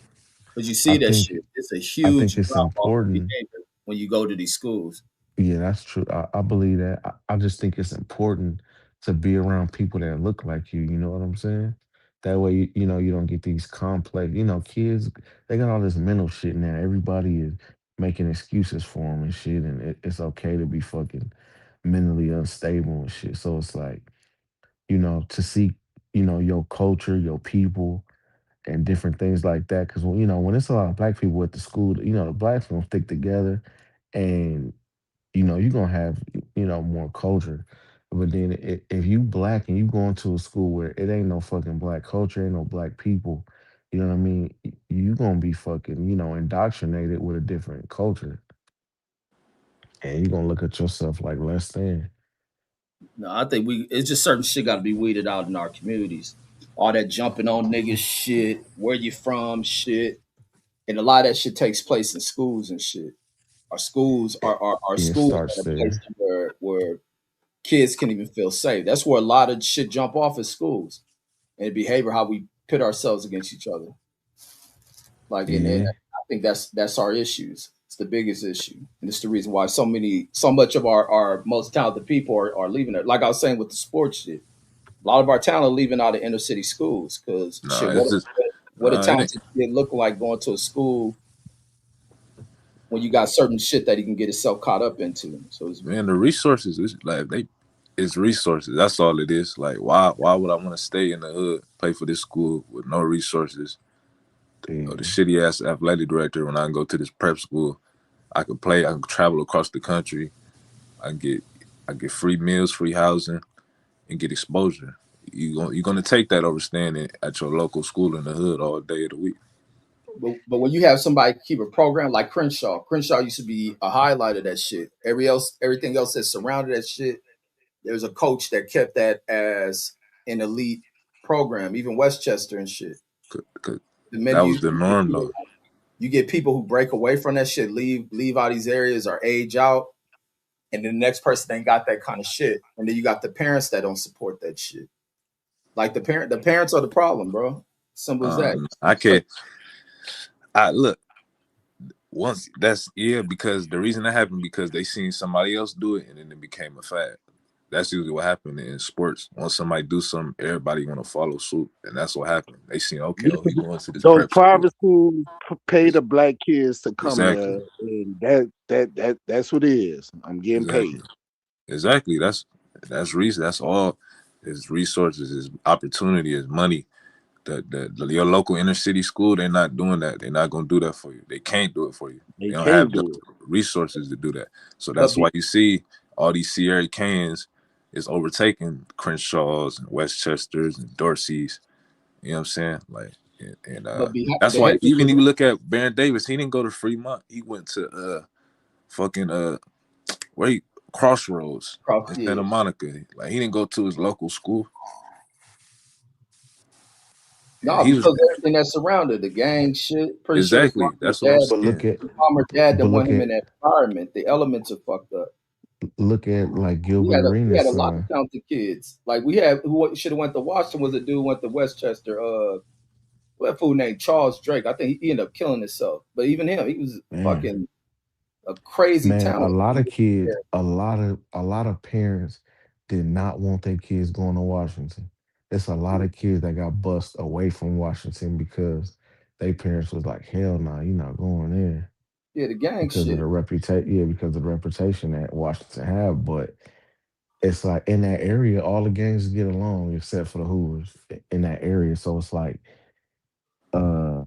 Because you I see that think shit, it's a I huge think it's drop off in important. behavior. when you go to these schools. Yeah, that's true. I believe that. I just think it's important to be around people that look like you. You know what I'm saying? That way, you don't get these complex. Kids, they got all this mental shit now. Everybody is making excuses for them and shit, and it's okay to be fucking mentally unstable and shit. So it's like, to see, your culture, your people, and different things like that. Because when it's a lot of black people at the school, the blacks gonna stick together, and you're gonna have, more culture. But then if you black and you going to a school where it ain't no fucking black culture, ain't no black people, you know what I mean? You gonna be fucking, indoctrinated with a different culture. And you're gonna look at yourself like less than. No, I think it's just certain shit got to be weeded out in our communities. All that jumping on niggas shit, where you from shit, and a lot of that shit takes place in schools and shit. Our schools It, our it schools starts are a place there. where kids can even feel safe. That's where a lot of shit jump off at schools and behavior, how we pit ourselves against each other. Like, and Yeah. I think that's our issues. It's the biggest issue, and it's the reason why so much of our most talented people are leaving it. Like I was saying with the sports shit, a lot of our talent leaving out of inner city schools because Nah, shit. it's just What a it ain't. talented kid look like going to a school when you got certain shit that he can get himself caught up into. So it's Man, the resources is like it's resources. That's all it is. Like why would I want to stay in the hood, play for this school with no resources, or the Yeah. shitty ass athletic director when I can go to this prep school? I can play, I can travel across the country, I can get free meals, free housing, and get exposure. You're gonna take that over staying at your local school in the hood all day of the week. but when you have somebody keep a program like Crenshaw used to be a highlight of that shit. Everything else that surrounded that shit, there's a coach that kept that as an elite program, even Westchester and shit. 'Cause The minute that was the norm though. you get people who break away from that shit, leave out these areas or age out, and then the next person ain't got that kind of shit. And then you got the parents that don't support that shit. Like the parents are the problem, bro. Simple as that. I can't. I look. Once that's because the reason that happened because they seen somebody else do it and then it became a fad. That's usually what happened in sports. Once somebody do something, everybody want to follow suit, and that's what happened. They seen, okay, Yeah, oh, he going to this those prep school. private schools pay the black kids to come Exactly, there, and that's what it is. I'm getting paid. exactly, exactly. That's reason. That's all. Is resources, is opportunity, is money. Your local inner city school, they're not doing that. They're not gonna do that for you. They can't do it for you. They They don't can't have the do it. resources to do that. So But that's why you see all these Sierra Cans is overtaking Crenshaws and Westchesters and Dorseys. You know what I'm saying? Like, and that's why behavior even you look at Baron Davis, he didn't go to Fremont. He went to fucking where he Crossroads across in Santa yeah. Monica. Like he didn't go to his local school, and No, he was because everything that surrounded the gang shit. Pretty sure his exactly. That's what I'm dad, But look saying. at his mom or dad but didn't want look him at in that environment. The elements are fucked up. like We Gilbert had we had Arenas' a lot of son. talented kids. Like we had who should have went to Washington was a dude went to Westchester. What fool named Charles Drake. I think he ended up killing himself. But even him, he was Man. fucking a crazy Man, a talent. lot of kids, a lot of parents did not want their kids going to Washington. It's a lot of kids that got bussed away from Washington because their parents was like, hell no, you're not going there Yeah, the gang because of shit. the reputation. Yeah, because of the reputation that Washington have. But it's like in that area, all the gangs get along except for the Hoovers in that area. So it's like, uh,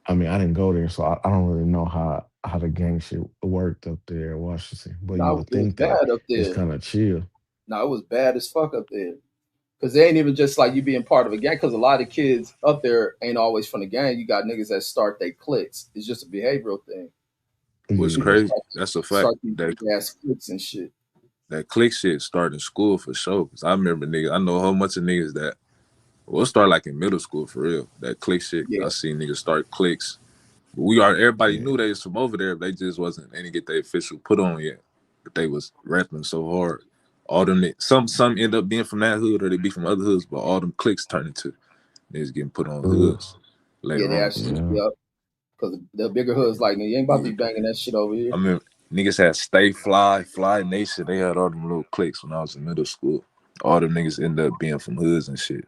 I mean, I didn't go there, so I don't really know how the gang shit worked up there in Washington. But you No, would it was think that bad up it's there. kind of chill. No, it was bad as fuck up there. Cause they ain't even just like you being part of a gang. Cause a lot of kids up there ain't always from the gang. You got niggas that start they cliques. It's just a behavioral thing. What's People Yeah, crazy? start, That's a fact. start these That big ass cliques and shit. that click shit started in school for sure. Cause I remember niggas. I know a whole bunch of niggas that well, it started like in middle school for real. That click shit. Yeah, I seen niggas start clicks. Everybody yeah, knew they was from over there. But they just wasn't. They didn't get their official put on yet. But they was rapping so hard. All them some end up being from that hood or they be from other hoods. But all them clicks turn into niggas getting put on uh, hoods yeah, later they on. actually yeah. yep. because the bigger hoods like, you ain't about to Yeah. be banging that shit over I here. mean, niggas had Stay Fly, Fly Nation. They had all them little cliques when I was in middle school. All them niggas ended up being from hoods and shit.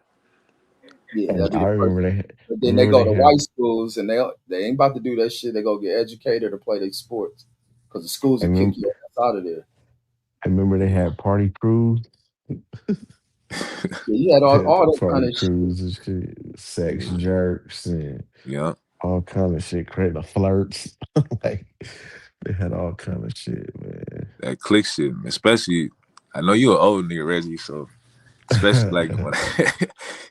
Yeah, And that'd be I the first. remember they But then they remember go they to had white schools and they ain't about to do that shit. They go get educated or play their sports because the schools I will kick remember, your ass out of there. I remember they had party crews. Yeah, you had They had all the that kind party of shit. crews and shit, sex jerks and Yeah, all kind of shit, creating the flirts. Like they had all kind of shit, man. that clique shit, especially. I know you an old nigga, Reggie, so especially like when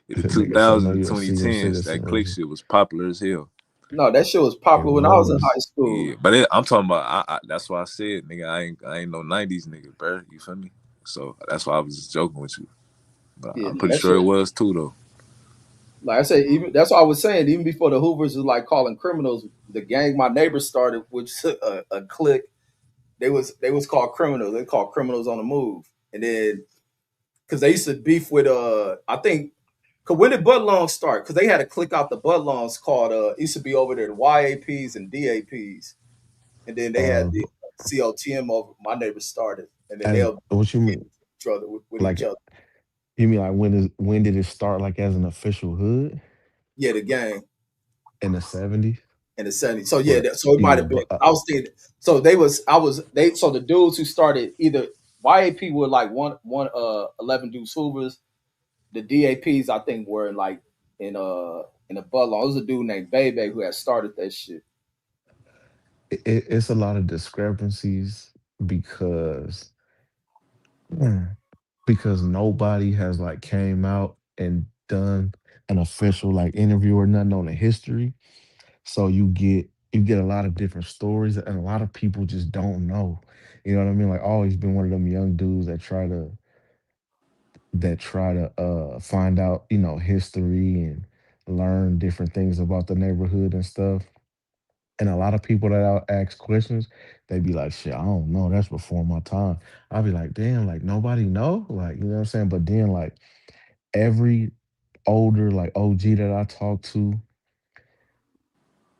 in the two Nigga, so I know thousands and you're a senior 2010s, that citizen, clique Reggie. shit was popular as hell. No, that shit was It popular when I was in high was. school. Yeah, but I'm talking about. That's why I said, nigga, I ain't no '90s nigga, bro. You feel me? So that's why I was just joking with you. But Yeah, I'm no, pretty that sure shit. it was too, though. Like I said, even that's what I was saying. Even before the Hoovers was like calling criminals, the gang my neighbors started, which a clique. They was called criminals. They called criminals on the move, and then because they used to beef with I think. Cause when did Budlong start? Cause they had to click out the Budlongs called it used to be over there the YAPs and DAPs, and then they had Uh, the COTM over. My neighbors started, and then as they'll what you hit mean? each other with each Like other. you mean like when did it start? Like as an official hood Yeah, the gang in the '70s? in the '70s. So yeah, But so it might yeah, have been. but I was thinking. So they was. I was. They. So the dudes who started either YAP were like one 11 Deuce Hoovers. The DAPs I think were in the Budlong. There was a dude named Bebe who had started that shit. it's a lot of discrepancies because because nobody has like came out and done an official like interview or nothing on the history. So you get a lot of different stories and a lot of people just don't know. You know what I mean? Like always been one of them young dudes that try to find out, history and learn different things about the neighborhood and stuff. And a lot of people that I'll ask questions, they be like, shit, I don't know. That's before my time. I'll be like, damn, like nobody know? Like, you know what I'm saying? But then like every older like OG that I talk to,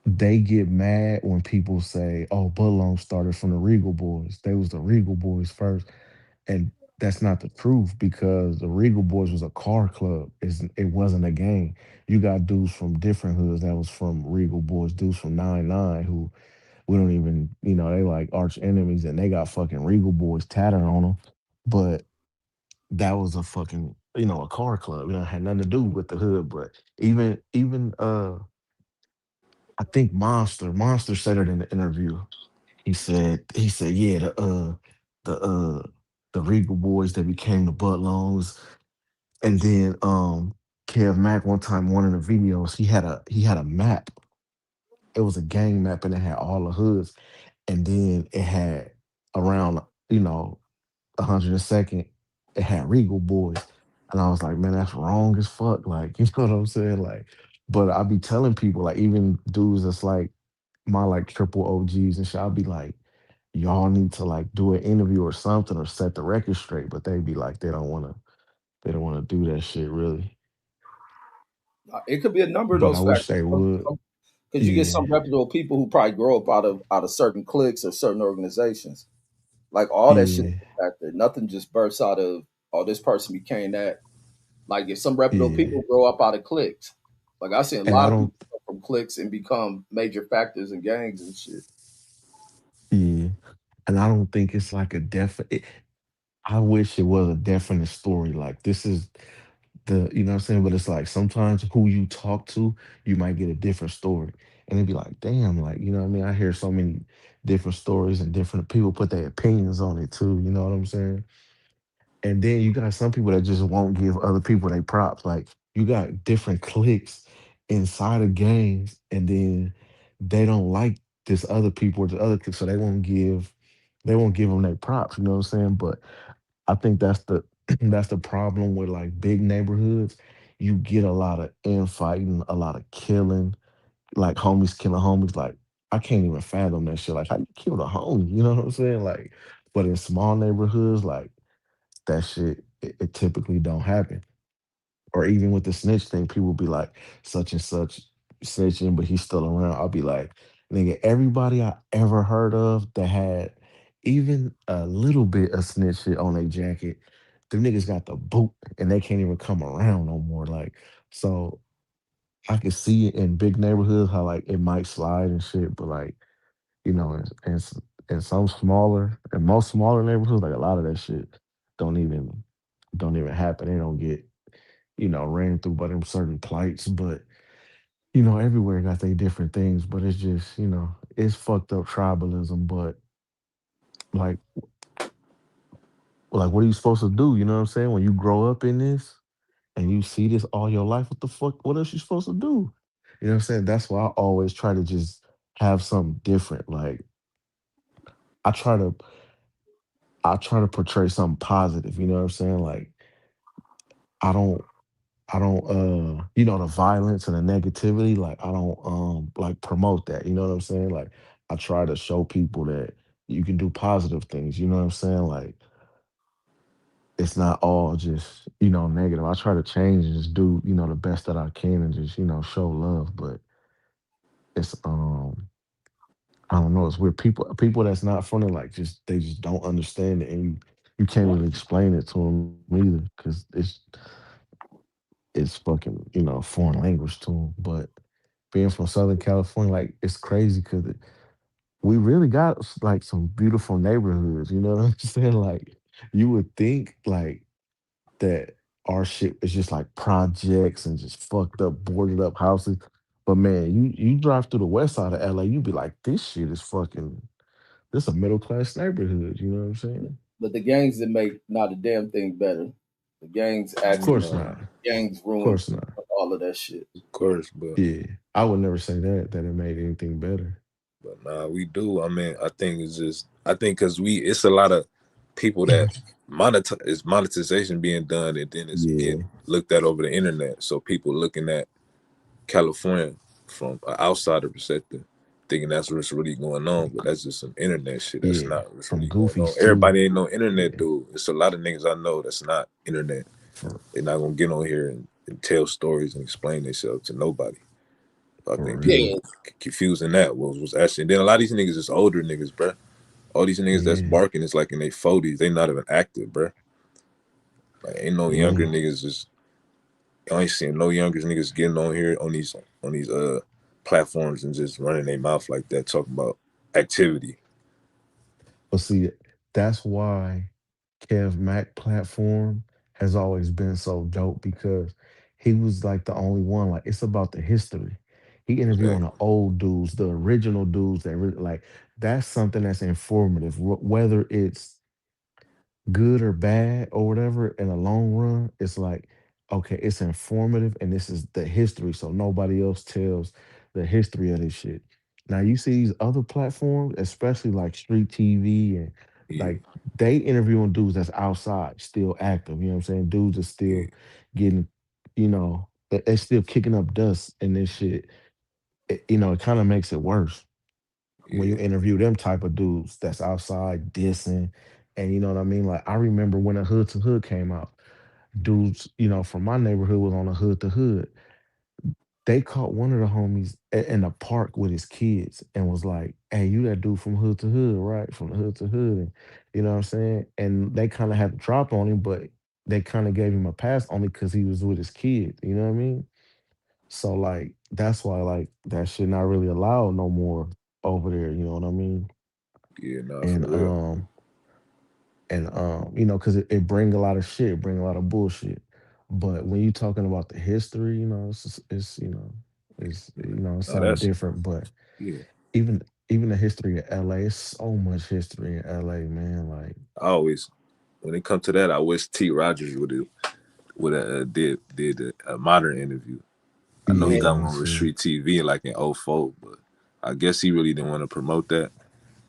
they get mad when people say, "Oh, Budlong started from the Regal Boys. They was the Regal Boys first," and that's not the truth because the Regal Boys was a car club. It wasn't a gang. You got dudes from different hoods that was from Regal Boys, dudes from 99 who we don't even, they like arch enemies and they got fucking Regal Boys tatted on them. But that was a fucking, a car club. It had nothing to do with the hood. But even I think Monster said it in the interview. He said, yeah, the the Regal Boys that became the Butlongs, and then Kev Mack one time one of the videos he had a map. It was a gang map and it had all the hoods, and then it had around 102nd, it had Regal Boys, and I was like, man, that's wrong as fuck. Like, you know what I'm saying? Like, but I be telling people, like, even dudes that's like my like triple OGs and shit, I'll be like, y'all need to like do an interview or something or set the record straight. But they be like, they don't want to do that shit really. It could be a number of But I those wish factors. they would. Because you get Yeah, some reputable people who probably grow up out of certain cliques or certain organizations. Like all that shit is yeah, a factor. Nothing just bursts out of this person became that. Like if some reputable yeah. people grow up out of cliques. Like I seen a And lot I of don't, people come from cliques and become major factors in gangs and shit. yeah. And I don't think it's like a definite. I wish it was a definite story. Like this is you know what I'm saying? But it's like sometimes who you talk to, you might get a different story. And it'd be like, damn, like, you know what I mean? I hear so many different stories and different people put their opinions on it too. You know what I'm saying? And then you got some people that just won't give other people their props. Like you got different cliques inside of gangs, and then they don't like this other people or the other clique, so they won't give them their props. You know what I'm saying? But I think that's the that's the problem with like big neighborhoods. You get a lot of infighting, a lot of killing, like homies killing homies. Like I can't even fathom that shit. Like how you kill the homie? You know what I'm saying? Like, but in small neighborhoods, like that shit, it typically don't happen. Or even with the snitch thing, people be like, such and such. snitching, but he's still around. I'll be like, nigga, everybody I ever heard of that had even a little bit of snitch shit on their jacket, them niggas got the boot and they can't even come around no more. Like, so I can see it in big neighborhoods how like it might slide and shit, but like, in some smaller and most smaller neighborhoods, like a lot of that shit don't even don't even happen. They don't get, ran through by them certain plights. But everywhere got they different things, but it's just, it's fucked up tribalism. But like, what are you supposed to do? You know what I'm saying? When you grow up in this and you see this all your life, what the fuck? What else you supposed to do? You know what I'm saying? That's why I always try to just have something different. Like I try to, I try to portray something positive. You know what I'm saying? Like I don't, the violence and the negativity. Like I don't, like promote that. You know what I'm saying? Like I try to show people that you can do positive things. You know what I'm saying? Like it's not all just negative. I try to change and just do the best that I can and just show love. But it's I don't know. It's weird. People that's not funny like just they just don't understand it, and you can't really explain it to them either because it's fucking foreign language to them. But being from Southern California, like it's crazy because we really got like some beautiful neighborhoods. You know what I'm saying? Like you would think like that our shit is just like projects and just fucked up, boarded up houses. But man, you drive through the west side of LA, you be like, this shit is fucking. This a middle class neighborhood. You know what I'm saying? But the gangs that make not a damn thing better. The gangs Of actually course Nah, not. Of gangs ruin course not. all of that shit. of course, but Yeah, I would never say that it made anything better. nah, we do. I mean, I think it's just I think because it's a lot of people that monetization being done and then it's getting Yeah, looked at over the internet. So people looking at California from an outsider perspective, thinking that's what's really going on, but that's just some internet shit. That's yeah. not what's From really going on. Goofies too. Everybody ain't no internet Yeah, dude. It's a lot of niggas I know that's not internet. for They're not gonna get on here and tell stories and explain themselves to nobody. I for think people real. Yeah, confusing that was actually. Then a lot of these niggas is older niggas, bruh. All these niggas that's Yeah, barking is like in their 40s. They not even active, bruh. Like ain't no younger yeah. niggas just. I ain't seeing no younger niggas getting on here on these platforms and just running their mouth like that, talking about activity. But see, that's why Kev Mac platform has always been so dope because he was like the only one. Like it's about the history. He interviewed on the Exactly. old dudes, the original dudes that really like. That's something that's informative. Whether it's good or bad or whatever in the long run, it's like, okay, it's informative and this is the history. So nobody else tells the history of this shit. Now you see these other platforms, especially like street TV and Yeah, like they interviewing dudes that's outside, still active. You know what I'm saying? Dudes are yeah, still getting, they're still kicking up dust and this shit. It kind of makes it worse when you yeah. interview them type of dudes that's outside dissing. And you know what I mean? Like I remember when a Hood to Hood came out, dudes, from my neighborhood was on a Hood to Hood. They caught one of the homies in the park with his kids and was like, hey, you that dude from Hood to Hood, right? From the Hood to Hood. And you know what I'm saying? And they kind of had to drop on him, but they kind of gave him a pass only because he was with his kids. You know what I mean? So like that's why like that shit not really allowed no more over there. You know what I mean? Yeah, nah, for And real. because it bring a lot of shit, bring a lot of bullshit. But when you talking about the history, it's Nah, something that's different. But yeah. even the history of LA, it's so much history in LA, man. Like, I always when it comes to that, I wish T. Rogers would have did a modern interview. I know he man. got yeah, one with see, Street TV like in '04, but I guess he really didn't want to promote that.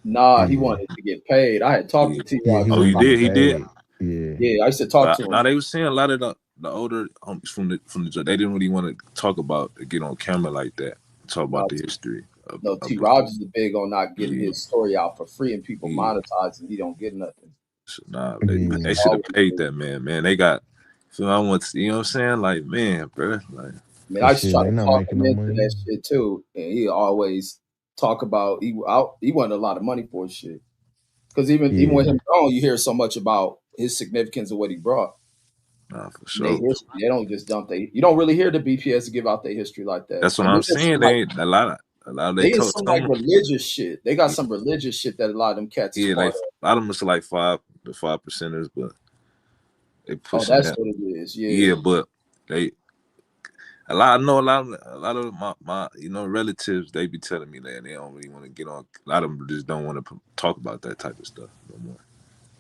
Nah, he yeah, wanted to get paid. I had talked Yeah. to T yeah, he Rogers Oh, a you wanted to lot. did? get He did? paid. Yeah, Yeah, I used to talk But to him. now they was saying a lot of the older homies from the they didn't really want to talk about get on camera like that, talk about No, the history no, of T the Rogers is big on not getting yeah, his story out for free and people yeah. monetizing. He don't get nothing. So nah, He they yeah. should have always paid big. that man. Man, they got. So I want to, you know what I'm saying? Like man, bro, like I mean, I Cause used to shit, try they to not talk making him no into money. that shit too, and he always talk about he wanted a lot of money for his shit. Because even with Yeah, him gone, you hear so much about his significance of what he brought. Nah, for Their sure. history. They don't just dump they. You don't really hear the BPS give out their history like that. That's what And then I'm there's saying. some like They a lot of they they in told some like some religious shit. They got some religious shit that a lot of them cats is yeah, like part of. a lot of them is like the 5%ers, but they Oh, pushing that's that. what it is. Yeah. Yeah, but they a lot. I know a lot of my relatives. They be telling me that they don't really want to get on. A lot of them just don't want to talk about that type of stuff no more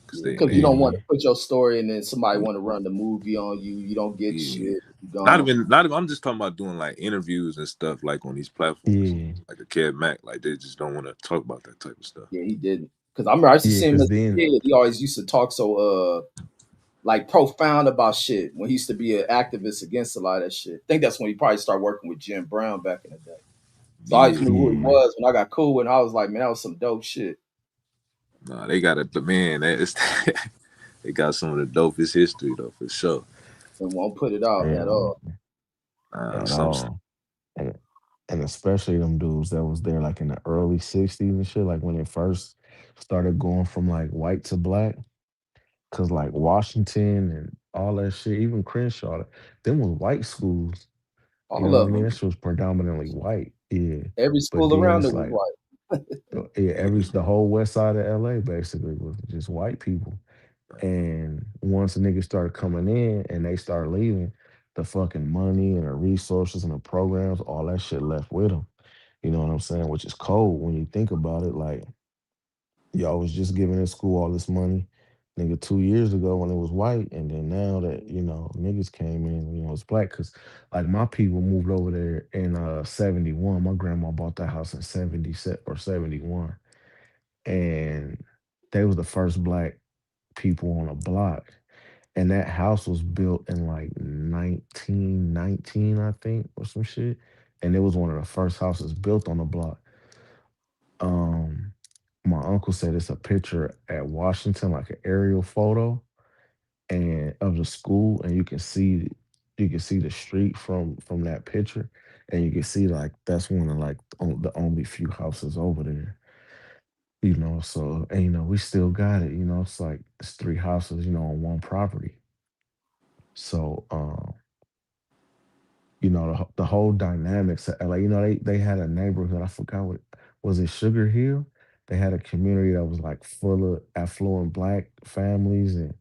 because Yeah. they Because you they don't want yeah, to put your story and then somebody want to run the movie on you. You don't get yeah. shit. You gone. Not even. I'm just talking about doing like interviews and stuff like on these platforms, yeah, like a Kev Mac. Like they just don't want to talk about that type of stuff. Yeah, he didn't. Because I remember I used to yeah. see him Cause as a then, kid. He always used to talk so like profound about shit when he used to be an activist against a lot of that shit. I think that's when he probably started working with Jim Brown back in the day. So I always Yeah. knew who he yeah, was. When I got cool with him, I was like, man, that was some dope shit. Nah, they got it, but man, it's they got some of the dopest history though for sure. And won't put it out at man, all. at Some all. And especially them dudes that was there like in the early '60s and shit, like when it first started going from like white to black. Cause like Washington and all that shit, even Crenshaw, them was white schools. You All know what I of mean? them. That shit was predominantly white. Yeah. Every But school then around it's it was like white. yeah, the whole west side of LA basically was just white people. And once the niggas started coming in and they started leaving, the fucking money and the resources and the programs, all that shit left with them. You know what I'm saying? Which is cold when you think about it. Like y'all was just giving this school all this money, nigga, 2 years ago when it was white, and then now that niggas came in, it's black. Cause like my people moved over there in '71. My grandma bought that house in '70 or '71, and they was the first black people on a block. And that house was built in like 1919, I think, or some shit. And it was one of the first houses built on the block. Um, my uncle said it's a picture at Washington, like an aerial photo, and of the school, and you can see the street from that picture, and you can see like that's one of like the only few houses over there. So and we still got it. It's like it's three houses, on one property. So the whole dynamics of LA. They had a neighborhood. I forgot what was it. Sugar Hill. They had a community that was like full of affluent black families and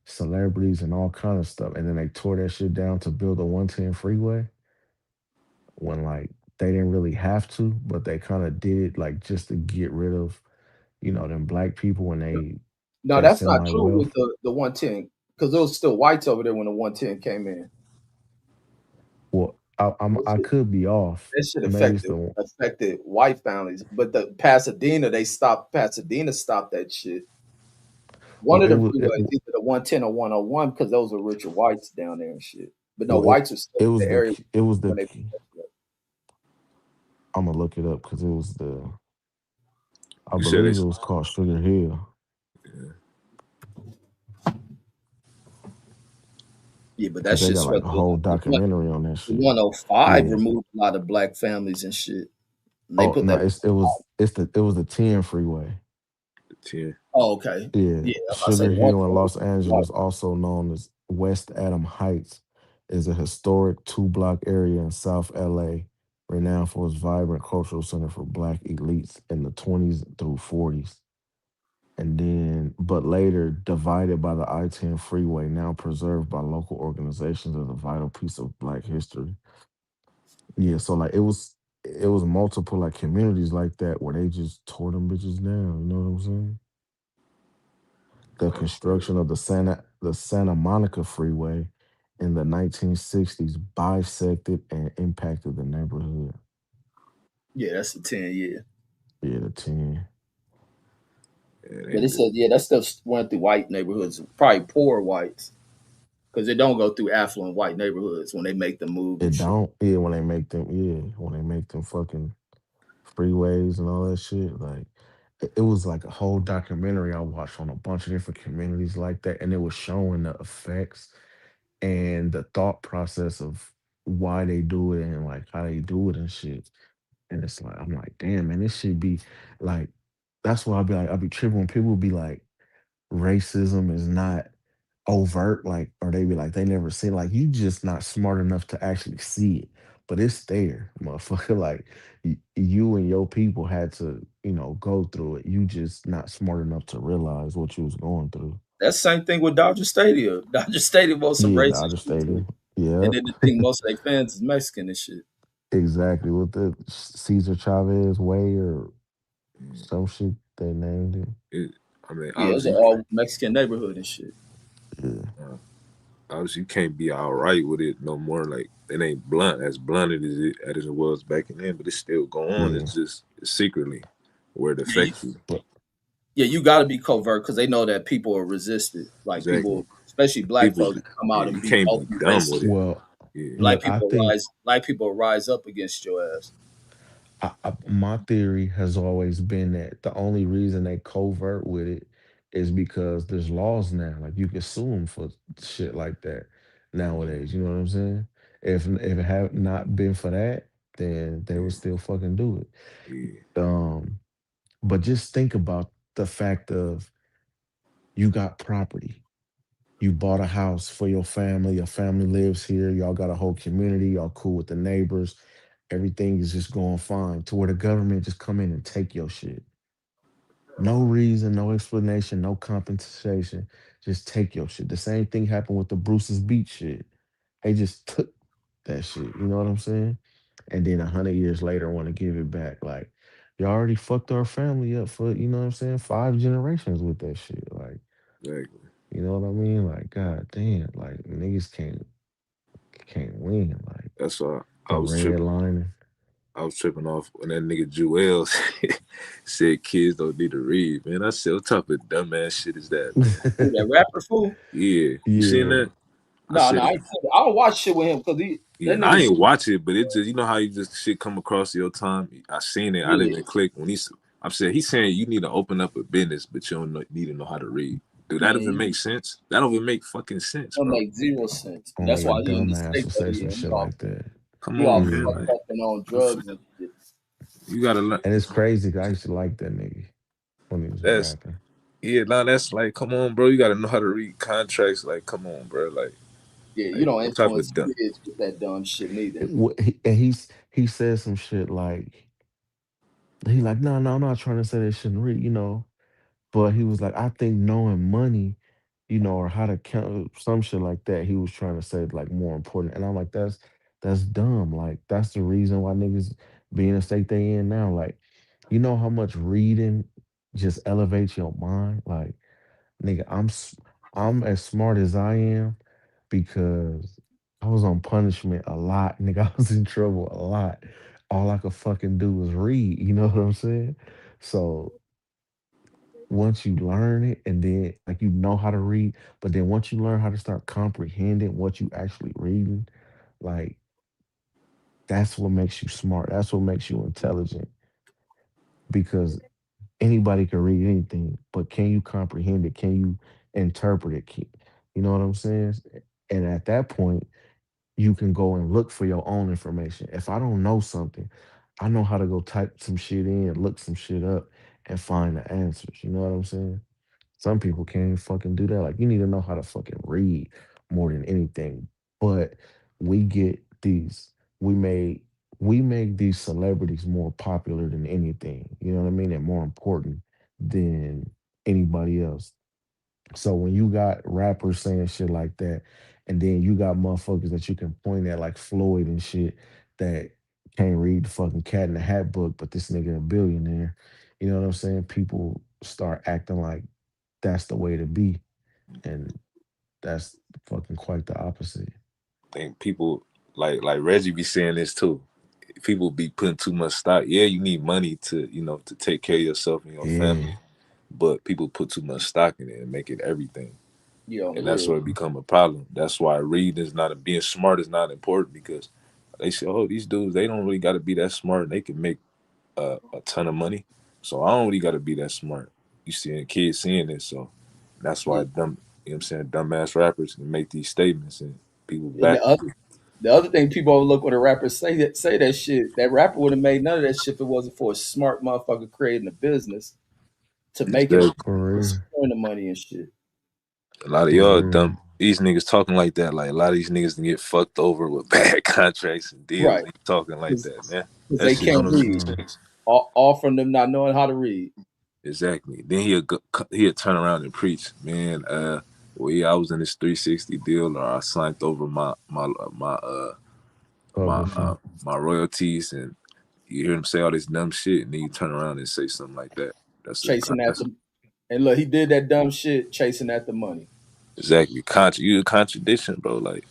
celebrities and all kind of stuff. And then they tore that shit down to build a 110 freeway when like they didn't really have to, but they kind of did it like just to get rid of them black people when No, they that's not semi true with wealth. the 110 because there was still whites over there when the 110 came in. Well, I could be off. That shit Maybe it's the affected white families, but the Pasadena they stopped. Pasadena stopped that shit. One well of it the was freeways, either the 110 or 101, because those were richer whites down there and shit. But no, well whites are still it in was the area it was the when they. I'm gonna look it up because it was I you said believe it it's was called Sugar Hill yeah, Yeah, but that because they shit got like swept a whole the documentary on that the shit. 105 Yeah. removed a lot of black families and shit. And they Oh put no, that. it was the 10 freeway. the 10. Oh, okay. Yeah, Yeah, I say Sugar the one. Hill in Los Angeles, also known as West Adam Heights, is a historic two-block area in South LA, renowned for its vibrant cultural center for black elites in the 20s through 40s. And then, but later divided by the I-10 freeway, now preserved by local organizations as a vital piece of black history. Yeah, so like it was multiple like communities like that where they just tore them bitches down. You know what I'm saying? The Nah, for real. construction of the Santa Monica Freeway in the 1960s bisected and impacted the neighborhood. Yeah, that's the 10. Yeah, Yeah, the 10. Yeah, they but it did. said that stuff went through white neighborhoods, probably poor whites, because it don't go through affluent white neighborhoods when they make the move and It shit. don't, yeah, when they make them fucking freeways and all that shit. Like it was like a whole documentary I watched on a bunch of different communities like that, and it was showing the effects and the thought process of why they do it and like how they do it and shit. And it's like I'm like, damn man, this should be like that's why I'll be tripping when people be like racism is not overt, like, or they be like they never seen like you just not smart enough to actually see it. But it's there, motherfucker. Like you and your people had to, go through it. You just not smart enough to realize what you was going through. That's the same thing with Dodger Stadium. Dodger Stadium was some Yeah, racist Dodger shit too. Stadium. And Yep. then they think most of their fans is Mexican and shit. Exactly. With the Cesar Chavez way or Mm. some shit they named it. It, I mean, Yeah, it's an obviously, all Mexican neighborhood and shit. Yeah. uh, obviously you can't be all right with it no more. Like it ain't blunt as blunted as it was back in then, but it's still going on. Yeah. It's just secretly where it Yeah, affects you. But yeah, you got to be covert because they know that people are resistant. Like Exactly. people, especially black People, folks, come yeah, out and you be can't be openly dumb with racist. it. well, Yeah, Black well, I people think rise. Black people rise up against your ass. my theory has always been that the only reason they covert with it is because there's laws now. Like you can sue them for shit like that nowadays. You know what I'm saying? If it had not been for that, then they would yeah, still fucking do yeah. it. But just think about the fact of you got property. You bought a house for your family lives here, y'all got a whole community, y'all cool with the neighbors, everything is just going fine to where the government just come in and take your shit. No reason, no explanation, no compensation, just take your shit. The same thing happened with the Bruce's Beach shit. They just took that shit, you know what I'm saying? And then 100 years later want to give it back. Like, you already fucked our family up for, you know what I'm saying, 5 generations with that shit. Like, Exactly. you know what I mean? Like, god damn, like niggas can't win. Like That's why the red lining. I was tripping off when that nigga Joel said kids don't need to read. Man, I said, what type of dumbass shit is that, man? Who that rapper fool? Yeah, you seen Yeah. that? I No, no, said, I don't watch shit with him because yeah, that and I nigga's ain't watch it, but it just how you just shit come across your time. I seen it. I didn't yeah, even click when I'm saying he's saying you need to open up a business, but you don't need to know how to read. Dude, that man. doesn't make sense. That don't even make fucking sense, That bro. make zero sense. And that's Only a why he in the dumbass state would that say he some in. shit like that. Come He all on, man. Yeah. fucked Like up and on the f- drugs and shit. you gotta learn. And it's crazy 'cause I used to like that nigga when he was That's rapping. yeah. Now that's like, come on, bro. You gotta know how to read contracts. Like, come on, bro. Yeah, you Like don't what type influence of dumb? kids with that dumb shit neither. And he said some shit like he like, no, I'm not trying to say they shouldn't read. But he was like, I think knowing money, or how to count some shit like that, he was trying to say like more important. And I'm like, that's dumb. Like that's the reason why niggas be in the state they in now. Like, you know how much reading just elevates your mind? Like, nigga, I'm as smart as I am because I was on punishment a lot, nigga. I was in trouble a lot. All I could fucking do was read, you know what I'm saying? So once you learn it and then like you know how to read, but then once you learn how to start comprehending what you actually reading, like that's what makes you smart. That's what makes you intelligent because anybody can read anything, but can you comprehend it? Can you interpret it? You know what I'm saying? And at that point, you can go and look for your own information. If I don't know something, I know how to go type some shit in, look some shit up, and find the answers. You know what I'm saying? Some people can't fucking do that. Like you need to know how to fucking read more than anything. But we get these, we made we make these celebrities more popular than anything. You know what I mean? And more important than anybody else. So when you got rappers saying shit like that, and then you got motherfuckers that you can point at like Floyd and shit that can't read the fucking Cat in the Hat book, but this nigga a billionaire. You know what I'm saying? People start acting like that's the way to be, and that's fucking quite the opposite. Think people like Reggie be saying this too. People be putting too much stock. Yeah, you need money to to take care of yourself and your family, Yeah, but people put too much stock in it and make it everything, Yeah, on the and that's real. where it become a problem. That's why reading is not being smart is not important because they say, oh, these dudes they don't really got to be that smart. And they can make a ton of money, so I don't really got to be that smart. You seeing kids seeing this, so that's Yeah. why dumb, you know what I'm saying, dumbass rappers can make these statements and people And back the them. other The other thing people overlook when a rapper say that shit, that rapper would have made none of that shit if it wasn't for a smart motherfucker creating a business to make it Exactly. For and real. securing the money and shit. A lot of For y'all real. dumb. These niggas talking like that. Like a lot of these niggas can get fucked over with bad contracts and deals. Right. They talking like Because that, man. That they shit can't don't even make read. sense. All from them not knowing how to read. Exactly. Then he'll turn around and preach, man. Well, yeah, I was in this 360 deal, or I signed over my Publishing. my royalties, and you hear him say all this dumb shit, and then you turn around and say something like that. Chasing at That's the and look, he did that dumb shit chasing at the money. exactly you a contradiction, bro. Like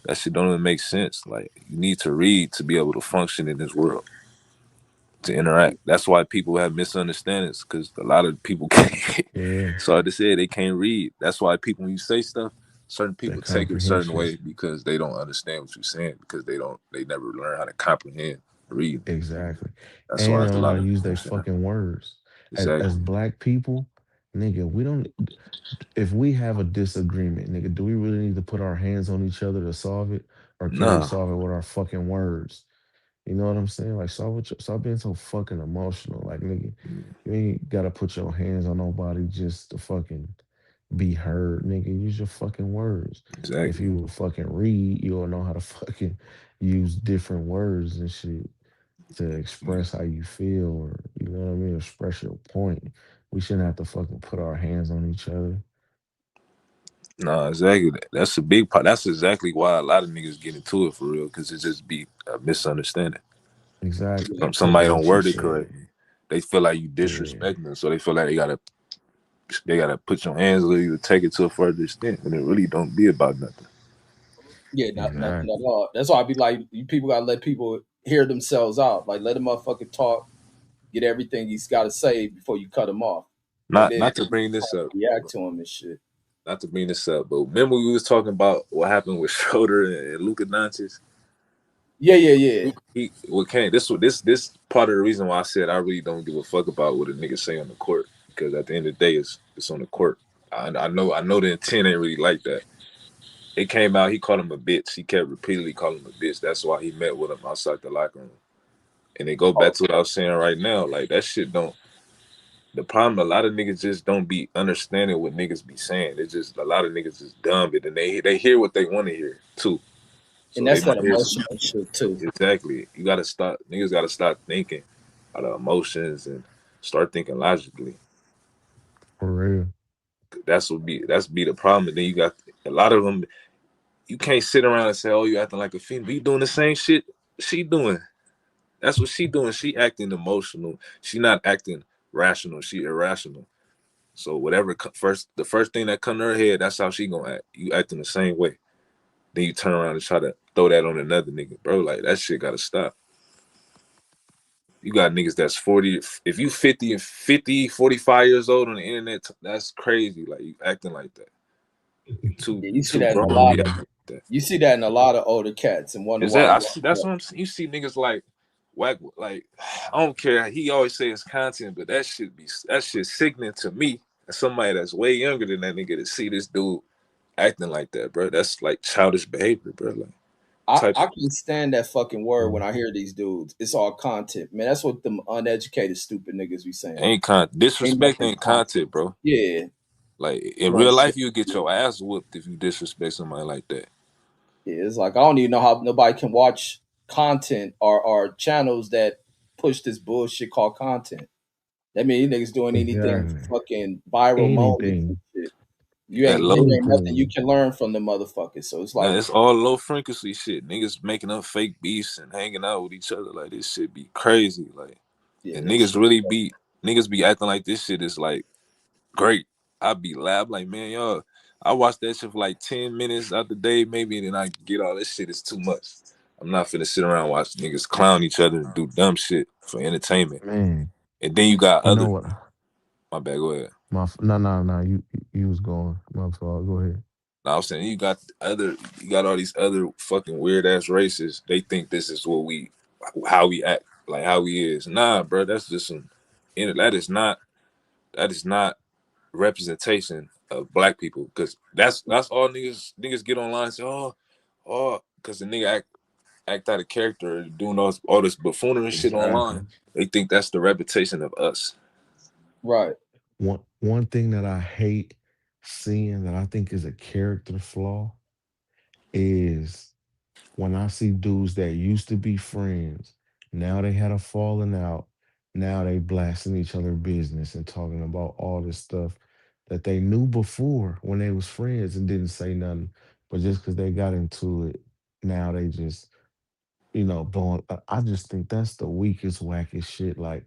that shit don't even make sense. Like you need to read to be able to function in this world, to interact. That's why people have misunderstandings, because a lot of people can't. Yeah. So to say they can't read. That's why people, when you say stuff, certain That people take it a certain comprehension. way because they don't understand what you're saying, because they never learn how to comprehend reading. Exactly. That's And why they it's don't a know how lot to of use their confusion. fucking words. As Exactly. black people, nigga, we don't if we have a disagreement, nigga, do we really need to put our hands on each other to solve it? Or can we Nah, solve it with our fucking words? You know what I'm saying? Like stop being so fucking emotional. Like nigga, you ain't gotta put your hands on nobody just to fucking be heard, nigga. Use your fucking words. If exactly. you fucking read, you'll know how to fucking use different words and shit to express how you feel, or you know what I mean, express your point. We shouldn't have to fucking put our hands on each other. Nah, exactly. That's a big part. That's exactly why a lot of niggas get into it for real, because it just be a misunderstanding. Exactly. Somebody Because don't what you word it said. correctly. They feel like you Yeah. disrespecting them, so they feel like they gotta put your hands on you to take it to a further extent, and it really don't be about nothing. Yeah, nothing Exactly. at all. That's why I be like, you people gotta let people hear themselves out. Like let a motherfucker talk, get everything he's got to say before you cut him off, and Not then not to bring this up, react to him and shit. not to bring this up, but remember we was talking about what happened with Schroeder and Luka Doncic. Yeah, yeah, yeah. He what came this part of the reason why I said I really don't give a fuck about what a nigga say on the court, because at the end of the day it's on the court. I know the intent ain't really like that. It came out, he called him a bitch. He kept repeatedly calling him a bitch. That's why he met with him outside the locker room. And they go back Oh, to what I was saying right now. Like that shit don't. The problem, a lot of niggas just don't be understanding what niggas be saying. It's just a lot of niggas just dumb it, and they hear what they want to hear too. and So they that's that want to hear some, emotional shit too. exactly. You gotta stop. Niggas gotta stop thinking out of emotions and start thinking logically. For real. That's be the problem. And then you got a lot of them. You can't sit around and say, "Oh, you acting like a female." You doing the same shit she doing. That's what she doing. She acting emotional. She not acting rational. She irrational. So whatever the first thing that come to her head, that's how she gonna act. You acting the same way. Then you turn around and try to throw that on another nigga, bro. Like that shit gotta stop. You got niggas that's 40. If you 50 and 50, 45 years old on the internet, that's crazy. Like you acting like that. You too Yeah, you you see too that in a grown to lot be of acting like that. you see that in a lot of older cats, and wonder Is why that they I got see that's fucked. what I'm saying. You see niggas like whack, like I don't care. He always say it's content, but that shit sickening to me. As somebody that's way younger than that nigga, to see this dude acting like that, bro. That's like childish behavior, bro. Like type I can stand that fucking word when Mm. I hear these dudes. It's all content, man. That's what them uneducated, stupid niggas be saying. ain't Ain't disrespect nothing ain't content. content, bro. Yeah, Like in like real shit. life, you get your ass whooped if you disrespect somebody like that. Yeah, it's like I don't even know how nobody can watch content or channels that push this bullshit called content. That means you niggas doing anything Exactly. fucking viral moments and Anything. shit. You That ain't low, there ain't nothing you Anything. can learn from the motherfuckers. So it's man, like, it's all low frequency shit. Niggas making up fake beefs and hanging out with each other. Like this shit be crazy. Like yeah, and that shit. niggas be acting like this shit is like great. I be lab like, man, y'all. I watch that shit for like 10 minutes out the day, maybe, and then I get all this shit is too much. I'm not finna sit around and watch niggas clown each other and do dumb shit for entertainment. Man. And then you got You know other, what? my bad, go ahead. No. You was going. My fault. Go ahead. Now I'm saying you got all these other fucking weird ass races. They think this is how we act, like how we is. Nah, bro, that's just that is not representation of black people, because that's all niggas get online and say, oh, because the nigga act out of character, doing all this buffoonery and shit online. Exactly. They think that's the reputation of us. Right. One thing that I hate seeing that I think is a character flaw is when I see dudes that used to be friends, now they had a falling out, now they blasting each other business and talking about all this stuff that they knew before when they was friends and didn't say nothing, but just because they got into it, now they just blowing. I just think that's the weakest, wackest shit. Like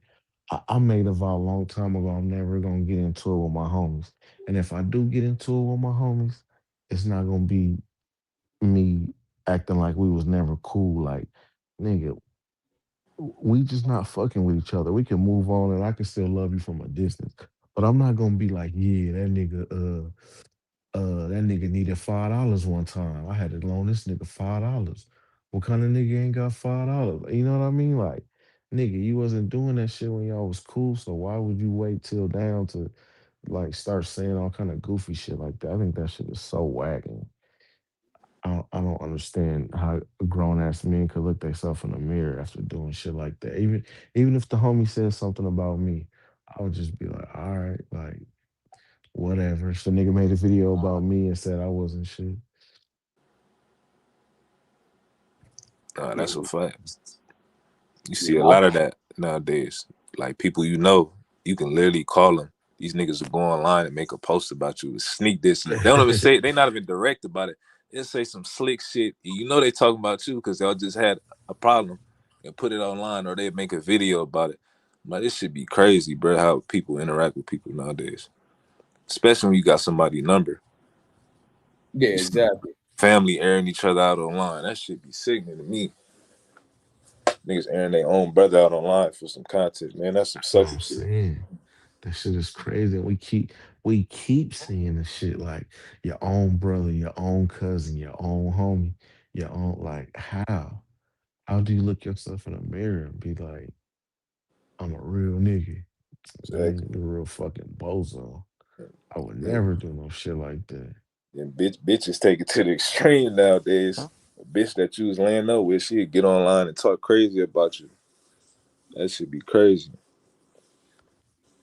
I made a vow a long time ago. I'm never gonna get into it with my homies, and if I do get into it with my homies, it's not gonna be me acting like we was never cool. Like, nigga, we just not fucking with each other. We can move on, and I can still love you from a distance. But I'm not gonna be like, yeah, that nigga needed $5 one time. I had to loan this nigga $5. What kind of nigga ain't got $5? You know what I mean? Like, nigga, you wasn't doing that shit when y'all was cool. So why would you wait till down to like start saying all kind of goofy shit like that? I think that shit is so whack. And I don't understand how grown ass men could look themselves in the mirror after doing shit like that. Even if the homie says something about me, I would just be like, all right, like whatever. So nigga made a video about me and said I wasn't shit. Nah, Yeah. that's a fact. You Yeah. see a lot of that nowadays. Like people you can literally call them. These niggas will go online and make a post about you, sneak this. They don't even say it. They not even direct about it. They'll say some slick shit. You know they talking about you because y'all just had a problem and put it online, or they make a video about it. But this should be crazy, bro. How people interact with people nowadays, especially when you got somebody's number. Yeah. You see Exactly. family airing each other out online. That should be sickening to me. Niggas airing their own brother out online for some content, man. That's some That's what sucker I'm shit. saying. That shit is crazy. And we keep seeing the shit like your own brother, your own cousin, your own homie, your own like how? How do you look yourself in the mirror and be like, I'm a real nigga? Man, Exactly. you're a real fucking bozo. I would Yeah. never do no shit like that. And bitches take it to the extreme nowadays. A bitch that you was laying up with, she'd get online and talk crazy about you. That should be crazy.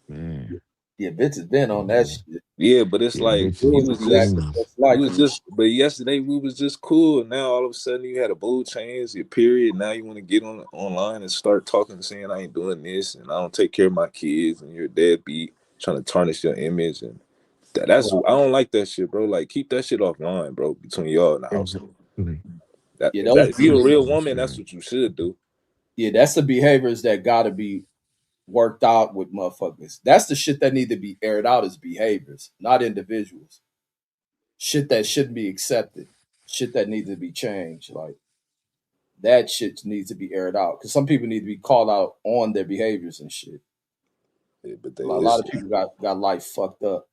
Man. Yeah. Bitches been on that Yeah. shit. Yeah, but it's Yeah, like bitches we Dudes be was be just acting fiends. just like we was them and just shit. but yesterday we was just cool. Now all of a sudden you had a blue chains, your period. Now you want to get on online and start talking and saying I ain't doing this and I don't take care of my kids and you're a deadbeat, trying to tarnish your image and that's I Right. don't like that shit, bro. Like keep that shit offline, bro, between y'all in the house. Exactly. That Yeah. if That's you a that's real what I'm woman, that's saying. what you should do. Yeah. That's the behaviors that gotta be worked out with motherfuckers. That's the shit that need to be aired out as behaviors, not individuals. Shit that shouldn't be accepted. Shit that needs to be changed. Like that shit needs to be aired out because some people need to be called out on their behaviors and shit. Yeah, but A lot of people got life fucked up.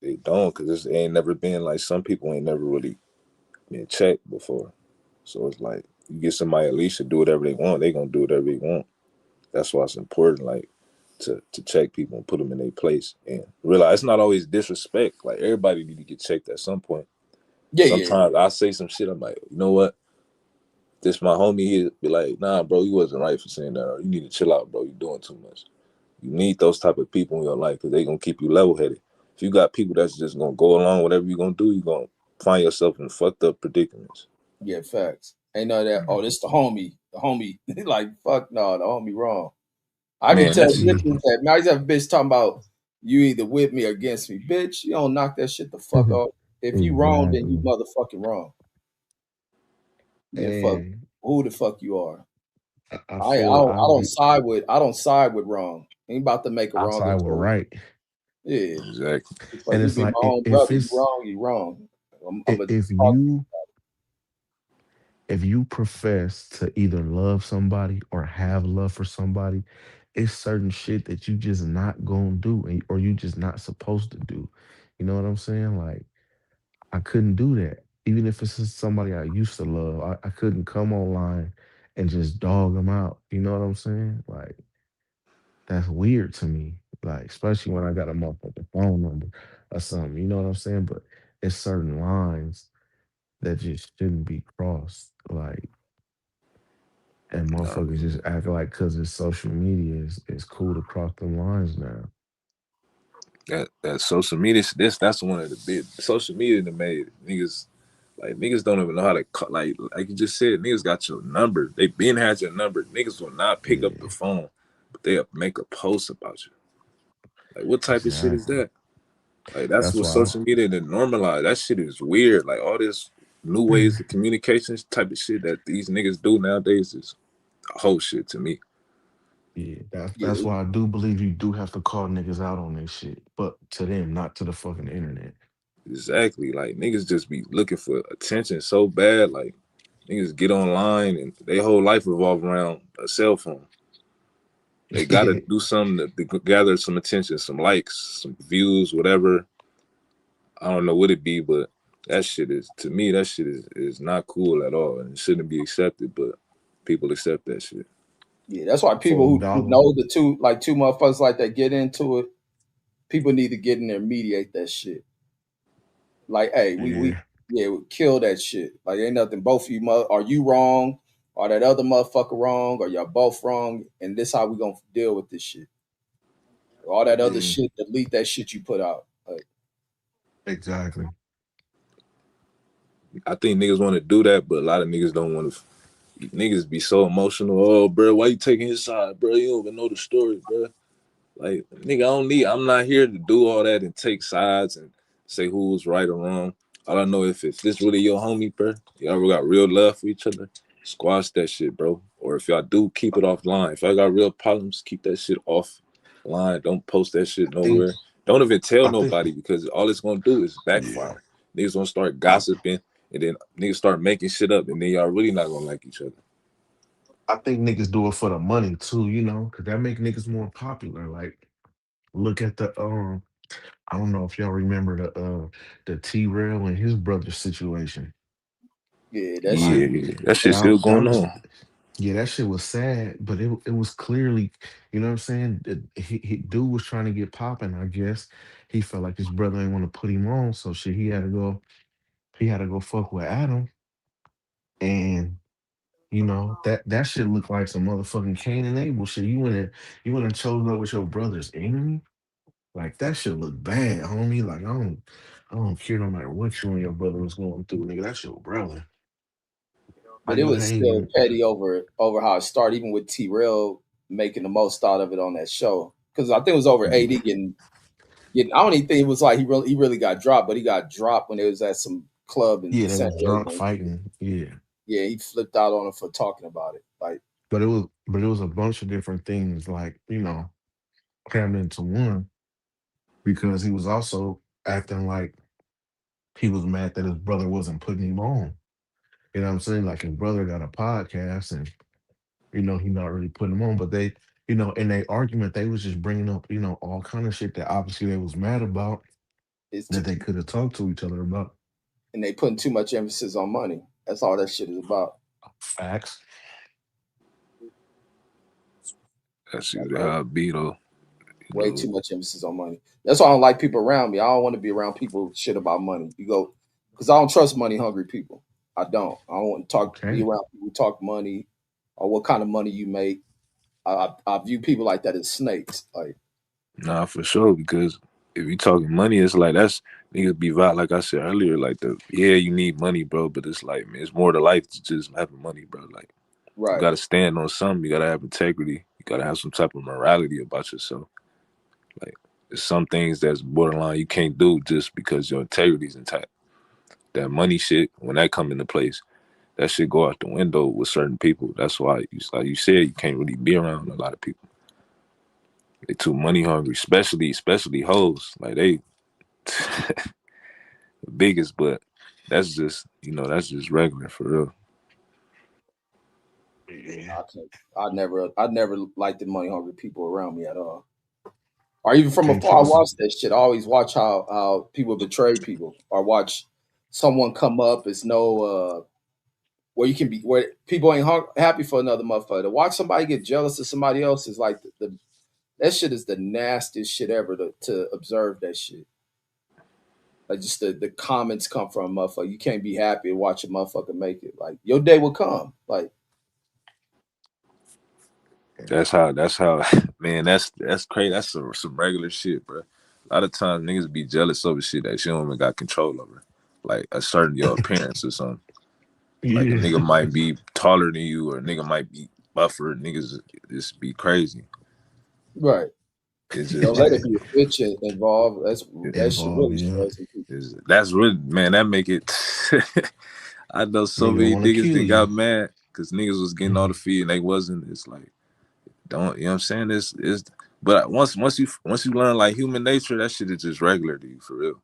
they don't because it ain't never been like some people ain't never really been checked before. So it's like you get somebody at least to do whatever they want, they gonna do whatever they want. That's why it's important, like to check people and put them in their place and realize it's not always disrespect. Like everybody need to get checked at some point. Yeah, yeah, Sometimes I say some shit, I'm like, you know what? This my homie. He'd be like, nah, bro, you wasn't right for saying that. Or you need to chill out, bro. You doing too much. You need those type of people in your life because they gonna keep you level headed. If you got people that's just gonna go along whatever you gonna do, you gonna find yourself in fucked up predicaments. yeah. Facts. Ain't none of that. Oh, this the homie. The homie. Like fuck no, the homie wrong. I can Man, tell that's Yeah. bitches that. Now you have a bitch talking about you either with me or against me, bitch. You don't knock that shit the fuck off. If you wrong, then you Exactly. motherfucking wrong. Yeah, fuck. And Who the fuck you are? I I feel don't I I'll don't be side with wrong. Ain't about to make a wrong outside into with a right. right. Yeah. exactly. It's like And you it's be my like own if brother. You it's wrong, you wrong. I'm gonna if talk. you profess to either love somebody or have love for somebody, it's certain shit that you just not gonna do or you just not supposed to do. You know what I'm saying? Like I couldn't do that. Even if it's just somebody I used to love, I couldn't come online and just dog them out. You know what I'm saying? Like that's weird to me. Like, especially when I got a motherfucking phone number or something. You know what I'm saying? But it's certain lines. that just shouldn't be crossed. Like, and Nah, motherfuckers just act like because it's social media, it's cool to cross the lines now. that social media, that's one of the big social media that made niggas. Like niggas don't even know how to like you just said. Niggas got your number. They been had your number. Niggas will not pick up the Yeah, phone, but they'll make a post about you. Like what type of shit is exactly. that? Like that's That's what why. social media to normalize. That shit is weird. Like all this new ways of communications type of shit that these niggas do nowadays is a whole shit to me. Yeah, that's Yeah, why I do believe you do have to call niggas out on this shit, but to them, not to the fucking internet. Exactly. Like niggas just be looking for attention so bad. Like niggas get online and their whole life revolve around a cell phone. They gotta do something to gather some attention, some likes, some views, whatever. I don't know what it be, but that shit is to me. That shit is not cool at all, and it shouldn't be accepted. But people accept that shit. yeah. That's why For people a who dollar. know the two motherfuckers like that get into it. People need to get in there and mediate that shit. Like, hey, we Yeah, yeah, we kill that shit. Like, ain't nothing. Both of you, are you wrong? Or that other motherfucker wrong? Or y'all both wrong? And this how we gonna deal with this shit. All that other yeah, shit, delete that shit you put out. Like, exactly. I think niggas want to do that, but a lot of niggas don't want to. Niggas be so emotional. Oh, bro, why you taking his side, bro? You don't even know the story, bro. Like, nigga, I'm not here to do all that and take sides and say who was right or wrong. All I know if this really your homie, bro, y'all ever got real love for each other, squash that shit, bro. Or if y'all do, keep it offline. If y'all got real problems, keep that shit offline. Don't post that shit Think nowhere. Don't even tell I think nobody because all it's gonna do is yeah. backfire. Niggas gonna start I gossiping and then niggas start making shit up and then y'all really not gonna like each other. I think niggas do it for the money too, because that make niggas more popular. Like, look at the I don't know if y'all remember the T Rail and his brother situation. yeah, that shit. Yeah, yeah. That shit still That going was on. Yeah, that shit was sad, but it was clearly, you know what I'm saying? Dude was trying to get popping, I guess. He felt like his brother didn't want to put him on, so shit, he had to go fuck with Adam. And that shit looked like some motherfucking Cain and Abel shit. You went and chose up with your brother's enemy. Like that shit look bad, homie. Like I don't care no matter what you and your brother was going through, nigga. That's your brother. But I it know was they still ain't petty over how it started, even with T Rail making the most out of it on that show. Because I think it was over even. AD getting. I don't even think it was like he really got dropped, but he got dropped when it was at some club in Yeah, they San was drunk Diego. fighting. Yeah. Yeah, he flipped out on him for talking about it. Like, But it was a bunch of different things like, crammed into one because he was also acting like he was mad that his brother wasn't putting him on. You know what I'm saying? Like his brother got a podcast and, he not really putting him on. But they, in their argument, they was just bringing up, all kind of shit that obviously they was mad about it's that too, they could have talked to each other about. and they putting too much emphasis on money. That's all that shit is about. Facts. That's Like, usually how it be though. You way know, too much emphasis on money. That's why I don't like people around me. I don't want to be around people shit about money. You go because I don't trust money hungry people. I don't want to be Okay. around people who talk money or what kind of money you make. I view people like that as snakes. Like, nah, for sure. Because if you talking money, it's like that's niggas be vibe. Like I said earlier, like you need money, bro. But it's like, man, it's more to life than just having money, bro. Like you right. gotta stand on something. You gotta have integrity. You gotta have some type of morality about yourself. Like there's some things that's borderline you can't do just because your integrity's intact. That money shit, when that come into place, that shit go out the window with certain people. That's why, like you said, you can't really be around a lot of people. They too money hungry, especially hoes. Like they the biggest, but that's just regular for real. Yeah. I can't. I never liked the money hungry people around me at all. Or even from Can't afar, I trust watch that shit. I always watch how people betray people, or watch someone come up. It's no where you can be where people ain't happy for another motherfucker. To watch somebody get jealous of somebody else is like that shit is the nastiest shit ever to observe that shit. Like just the comments come from a motherfucker. You can't be happy to watch a motherfucker make it. Like your day will come. Like That's how man, that's crazy. That's some regular shit, bro. A lot of times niggas be jealous over shit that you don't even got control over. Like a certain your appearance or something. Like a Yeah. nigga might be taller than you or a nigga might be buffer. Niggas just be crazy. right. It's just Don't let like it be a bitch involved. That shit Involved, really yeah. strays people. that's really man, that make it I know so Nigga many want to niggas kill that you. got mad because niggas was getting all the feed and they wasn't. It's like don't you know what I'm saying? It's but once you learn like human nature, that shit is just regular to you for real.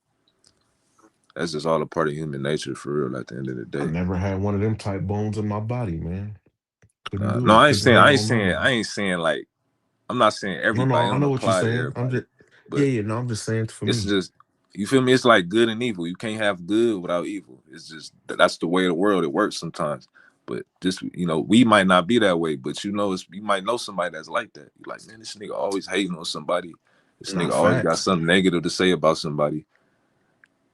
That's just all a part of human nature for real at the end of the I day. never had one of them type bones in my body, man. Couldn't No, do it. I ain't Couldn't saying hold I ain't my saying I nerve. ain't saying like I'm not saying No, no, everybody I don't know what you're apply to saying. I'm everybody. just, yeah, But yeah. No, I'm just saying for it's me. just you feel me? It's like good and evil. You can't have good without evil. It's just that's the way of the world. It works sometimes. But just we might not be that way, but you might know somebody that's like that. You're like, man, this nigga always hating on somebody. This nigga Not always got facts. something negative to say about somebody.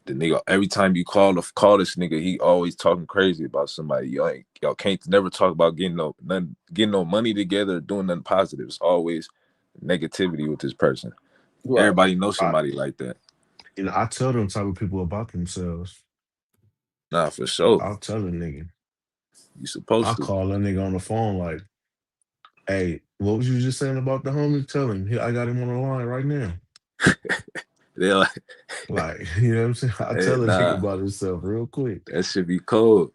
The nigga every time you call this nigga, he always talking crazy about somebody. Y'all can't never talk about getting no money together, doing nothing positive. It's always negativity with this person. Right. Everybody knows I, somebody like that. I tell them type of people about themselves. Nah, for sure. I'll tell a nigga. You I'll supposed to. call a nigga on the phone like, hey, what was you just saying about the homie? Tell him. I got him on the line right now. They're like, Like, you know what I'm saying? I hey, tell a nigga nah, about himself real quick. that should be cold.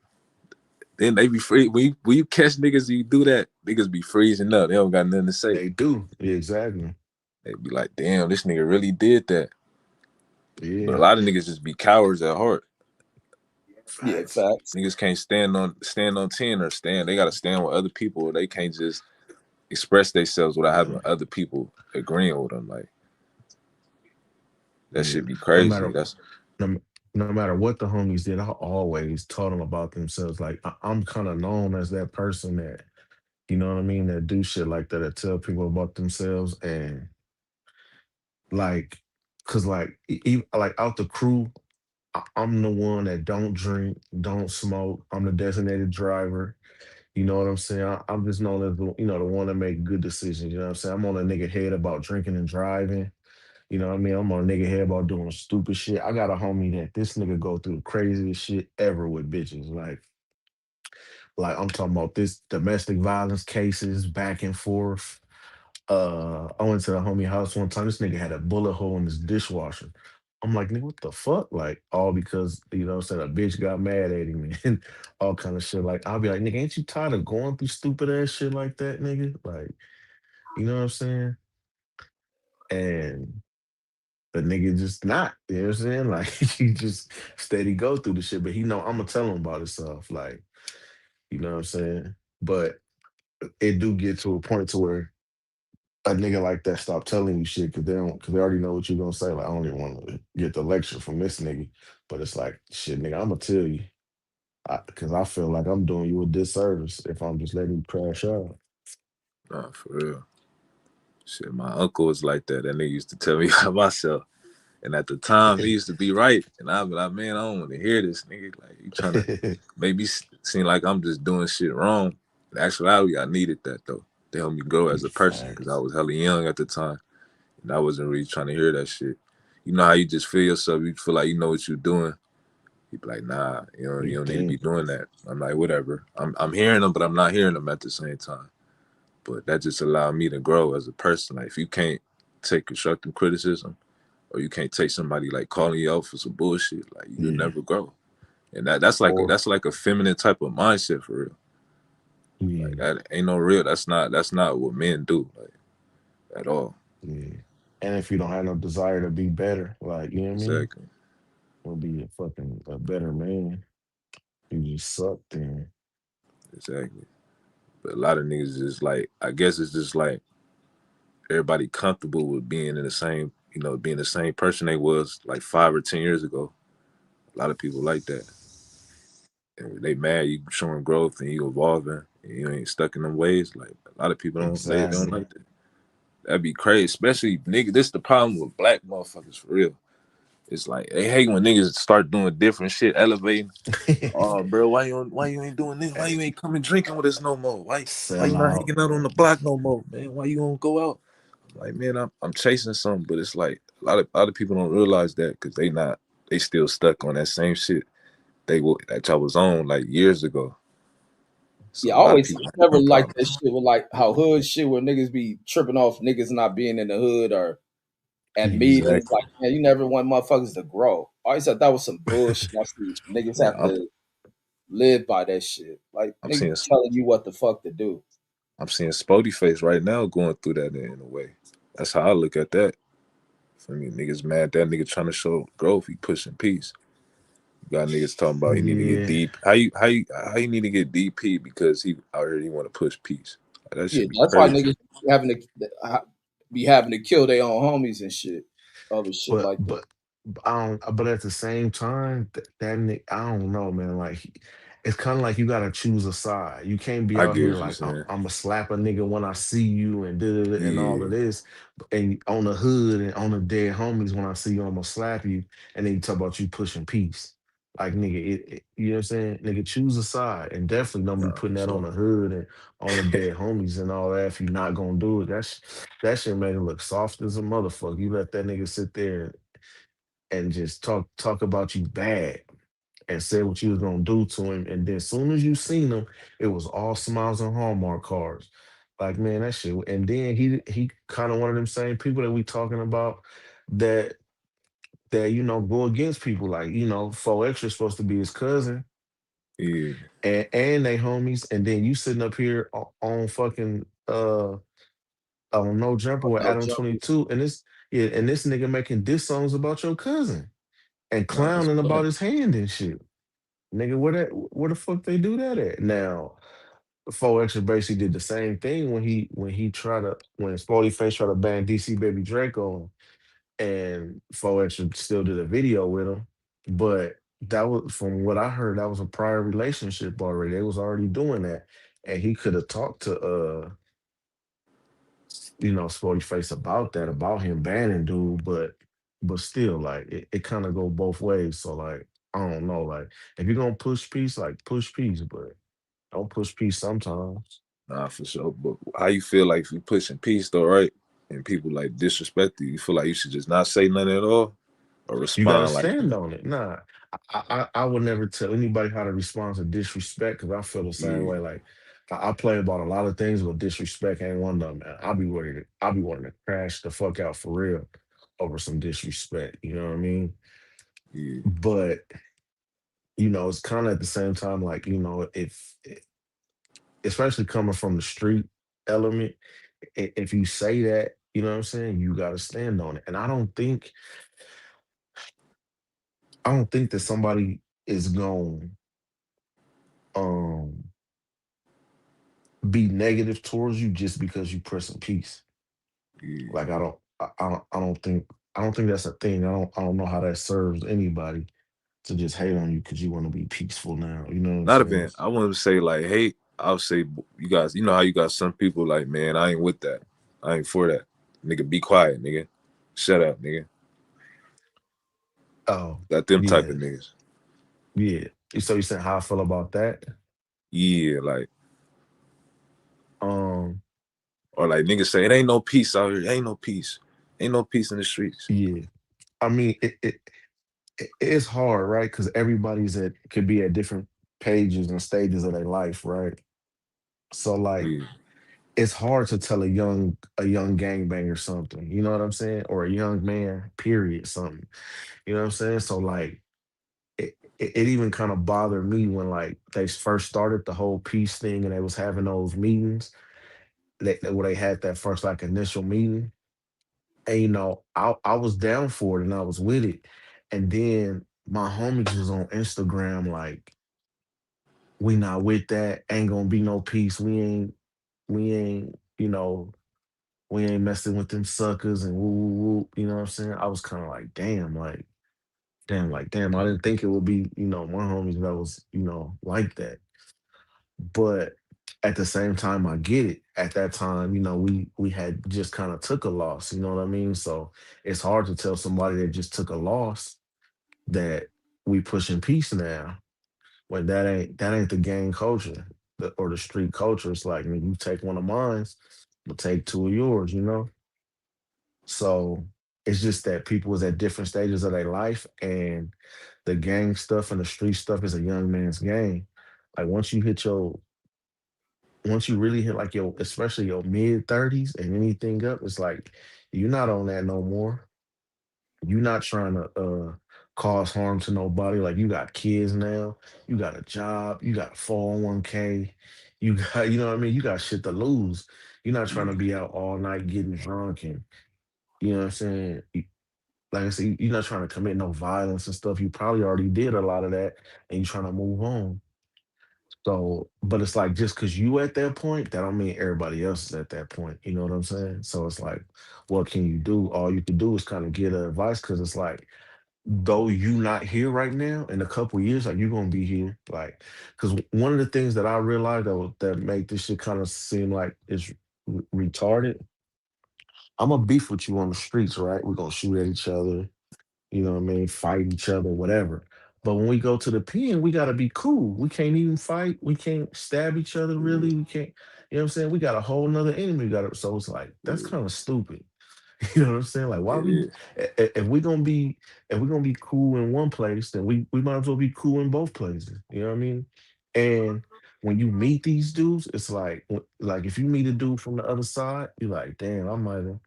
Then they be free. When you catch niggas, you do that. Niggas be freezing up. They don't got nothing to say. They do. Yeah, exactly. They be like, damn, this nigga really did that. But a Yeah. lot of niggas just be cowards at heart. Yeah, Facts. facts. Niggas can't stand on 10 or stand. They gotta stand with other people. They can't just express themselves without Yeah. having other people agreeing with them. Like that Yeah. should be No crazy. matter That's no matter what the homies did, I always taught them about themselves. Like I'm kind of known as that person that, you know what I mean, that do shit like that, that tell people about themselves and like, cause like, like out the crew, I'm the one that don't drink, don't smoke. I'm the designated driver. You know what I'm saying? I'm just known as the one that make good decisions. You know what I'm saying? I'm on a nigga head about drinking and driving. You know what I mean? I'm on a nigga head about doing stupid shit. I got a homie that this nigga go through the craziest shit ever with bitches. Like I'm talking about this domestic violence cases back and forth. I went to the homie house one time. This nigga had a bullet hole in his dishwasher. I'm like, nigga, what the fuck? Like, all because, you know what I'm saying, a bitch got mad at him and all kind of shit. Like, I'll be like, nigga, ain't you tired of going through stupid ass shit like that, nigga? Like, you know what I'm saying? And the nigga just not, you know what I'm saying? Like, he just steady go through the shit, but he know I'm gonna tell him about himself. Like, you know what I'm saying? But it do get to a point to where a nigga like that stop telling you shit because they already know what you're gonna say. Like, I don't even want to get the lecture from this nigga, but it's like, shit, nigga, I'm gonna tell you because I feel like I'm doing you a disservice if I'm just letting you crash out. nah, for real. Shit, my uncle was like that. That nigga used to tell me about myself. And at the time, he used to be right. And I'd be like, man, I don't want to hear this nigga. Like, you trying to make me seem like I'm just doing shit wrong. In actuality, I needed that, though, to help me grow as a person because I Facts. was hella young at the time. And I wasn't really trying to hear that shit. You know how you just feel yourself, you feel like you know what you're doing. You be like, nah, you You don't need to be think? doing that. I'm like, whatever. I'm hearing them, but I'm not hearing them at the same time. But that just allowed me to grow as a person. Like, if you can't take constructive criticism, or you can't take somebody like calling you out for some bullshit, like you'll Yeah. never grow. And that's like a feminine type of mindset for real. Like Yeah. that ain't no real. That's not what men do, like at all. Yeah. And if you don't have no desire to be better, like, you know what I mean? Exactly, Or be a better man. You just suck then. exactly. But a lot of niggas is like, I guess it's just like everybody comfortable with being in the same, being the same person they was like 5 or 10 years ago. A lot of people like that, and when they mad, you showing growth and you evolving, and you ain't stuck in them ways. Like a lot of people don't, they don't Exactly. like that. That'd be crazy, especially nigga. This the problem with black motherfuckers for real. It's like they hate when niggas start doing different shit, elevating. Oh, bro, why you ain't doing this? Why you ain't coming drinking with us no more? Why Sell you not out. hanging out on the block no more, man? Why you don't go out? Like, man, I'm chasing something, but it's like a lot of people don't realize that because they still stuck on that same shit that y'all was on like years ago. So Yeah, a I lot of always people have never them liked that problems. shit with like how hood shit where niggas be tripping off niggas not being in the hood or at meetings. Exactly. Like, man, you never want motherfuckers to grow. I always thought that was some bullshit. I see niggas Man, have to live by that shit. Like I'm niggas seeing be telling you what the fuck to do. I'm seeing Spody face right now going through that in a way. That's how I look at that. I mean, niggas mad that nigga trying to show growth. He pushing peace. You got niggas talking about he need to get Yeah. deep. How you need to get DP because he already want to push peace. Like, that Yeah, should be that's why crazy. niggas having to be having to kill their own homies and shit, other shit But like that. but I don't. But at the same time, I don't know, man. Like it's kind of like you gotta choose a side. You can't be I out get here what you're like saying. I'm gonna slap a nigga when I see you and and all Yeah, of this, and on the hood and on the dead homies when I see you, I'm gonna slap you, and then you talk about you pushing peace. Like nigga, you know what I'm saying? Nigga, choose a side, and definitely don't be nah, putting for that on sure. the hood and on the dead homies and all that. If you're not gonna do it, that shit made it look soft as a motherfucker. You let that nigga sit there and just talk about you bad and said what you was gonna do to him, and then as soon as you seen him, it was all smiles and Hallmark cards. Like man, that shit. And then he kind of one of them same people that we talking about that go against people like 4 Extra supposed to be his cousin Yeah, and they homies, and then you sitting up here on fucking on No Jumper with No Adam jump. 22, and this nigga making diss songs about your cousin and nah, that's clowning about funny. his hand and shit. Nigga, where the fuck they do that at? Now, 4 Extra basically did the same thing when Sporty Face tried to ban DC Baby Draco, and 4 Extra still did a video with him. But that was from what I heard, that was a prior relationship already. They was already doing that. And he could have talked to Sporty Face about that, about him banning dude, but still, like it kind of go both ways. So like I don't know, like if you're gonna push peace, like push peace, but don't push peace sometimes. Nah, for sure. But how you feel like if you pushing peace though, right? And people like disrespect you feel like you should just not say nothing at all or You gotta respond like, stand on it. Nah, I would never tell anybody how to respond to disrespect because I feel the same yeah, way. Like I play about a lot of things, but disrespect ain't one of them. Man. I'll be wanting to crash the fuck out for real over some disrespect. You know what I mean? yeah, But it's kind of at the same time, like if especially coming from the street element, if you say that, you know what I'm saying, you got to stand on it. And I don't think that somebody is going um be negative towards you just because you pressing peace. yeah. Like I don't think that's a thing. I don't know how that serves anybody to just hate on you because you want to be peaceful now. You know what I'm Not saying? even. I want to say like, hey, I'll say you guys. You know how you got some people like, man, I ain't with that. I ain't for that. Nigga, be quiet, nigga. Shut up, nigga. Oh, Got them type yeah. of niggas. Yeah. So you said how I feel about that? Yeah, like Um, or like niggas say it ain't no peace out here. Ain't no peace. Ain't no peace in the streets. yeah. I mean, it's hard, right? Because everybody's could be at different pages and stages of their life, right? So like, Yeah, it's hard to tell a young gangbanger something. You know what I'm saying? Or a young man, period, something. You know what I'm saying? So like, it even kind of bothered me when like they first started the whole peace thing and they was having those meetings where they had that first like initial meeting. And I was down for it and I was with it. And then my homies was on Instagram like, we not with that. Ain't gonna be no peace. We ain't messing with them suckers and woo woo woo. You know what I'm saying? I was kind of like, damn. I didn't think it would be, my homies that was, like that. But at the same time, I get it. At that time, we had just kind of took a loss. You know what I mean? So it's hard to tell somebody that just took a loss that we pushing peace now when that ain't the gang culture or the street culture. It's like, when you take one of mine, we'll take two of yours. So it's just that people was at different stages of their life, and the gang stuff and the street stuff is a young man's game. Like once you really hit like your, especially your mid 30s and anything up, it's like you're not on that no more. You're not trying to cause harm to nobody. Like, you got kids now, you got a job, you got a 401k, you got, you know what I mean? You got shit to lose. You're not trying to Yeah, be out all night getting drunk and, you know what I'm saying? Like I said, you're not trying to commit no violence and stuff. You probably already did a lot of that and you're trying to move on. So, but it's like, just because you at that point, that don't mean everybody else is at that point. You know what I'm saying? So it's like, what can you do? All you can do is kind of get advice, because it's like, though you not here right now, in a couple years, like, you're gonna be here. Like, because one of the things that I realized that make this shit kind of seem like it's retarded. I'm gonna beef with you on the streets, right? We're gonna shoot at each other, you know what I mean, fight each other, whatever. But when we go to the pen, we gotta be cool. We can't even fight. We can't stab each other, yeah, really. We can't, you know what I'm saying? We got a whole nother enemy. So it's like, that's yeah, kind of stupid. You know what I'm saying? Like, why we yeah. if we're gonna be cool in one place, then we might as well be cool in both places. You know what I mean? And when you meet these dudes, it's like, if you meet a dude from the other side, you're like, damn, I might have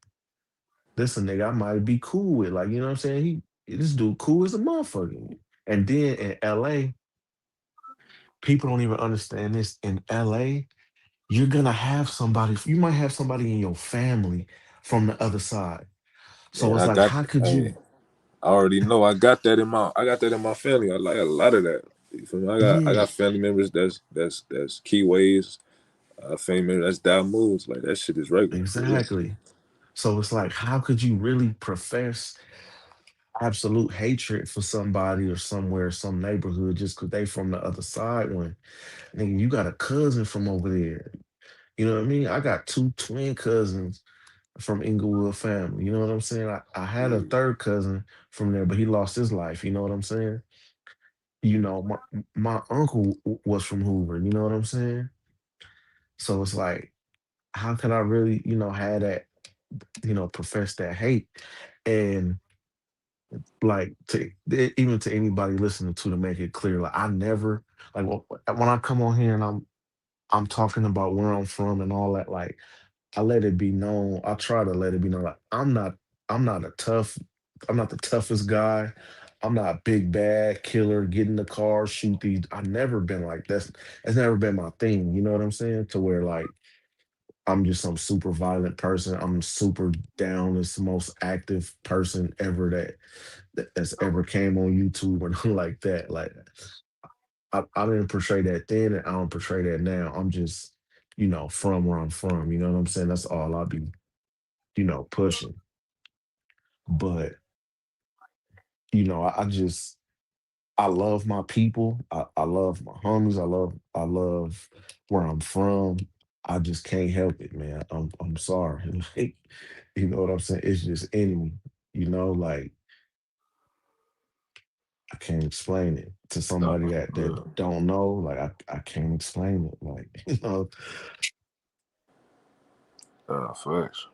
this a nigga I might be cool with. Like, you know what I'm saying? This dude cool as a motherfucker. And then in LA, people don't even understand this. In LA, you're gonna have somebody, you might have somebody in your family from the other side. So Man, it's I like, got. how could Hey, you? I already know. I got that in my family. I like a lot of that. You feel me? I Yeah, got family members that's keyways. Family members that's down moves. Like, that shit is regular for real. exactly. So it's like, how could you really profess absolute hatred for somebody or somewhere, some neighborhood, just because they from the other side, when, nigga, you got a cousin from over there? You know what I mean? I got two twin cousins from Inglewood family. You know what I'm saying? I had a Yeah, third cousin from there, but he lost his life. You know what I'm saying? My uncle was from Hoover. You know what I'm saying? So it's like, how can I really, have that, profess that hate? And, like, even to anybody listening, to make it clear, like, I never, like, when I come on here and I'm talking about where I'm from and all that, like, I let it be known. I try to let it be known, like, I'm not a tough, I'm not the toughest guy. I'm not big bad killer, get in the car, shoot these. I've never been like that's never been my thing. You know what I'm saying? To where, like, I'm just some super violent person. I'm super down as the most active person ever that's ever came on YouTube or nothing like that. Like, I didn't portray that then, and I don't portray that now. I'm just, from where I'm from. You know what I'm saying? That's all I'll be, pushing. But, I just, I love my people. I love my homies. I love where I'm from. I just can't help it, man. I'm sorry. Like, you know what I'm saying? It's just in me. Like, I can't explain it to nah, somebody that uh, don't know. Like, I can't explain it. Like, facts.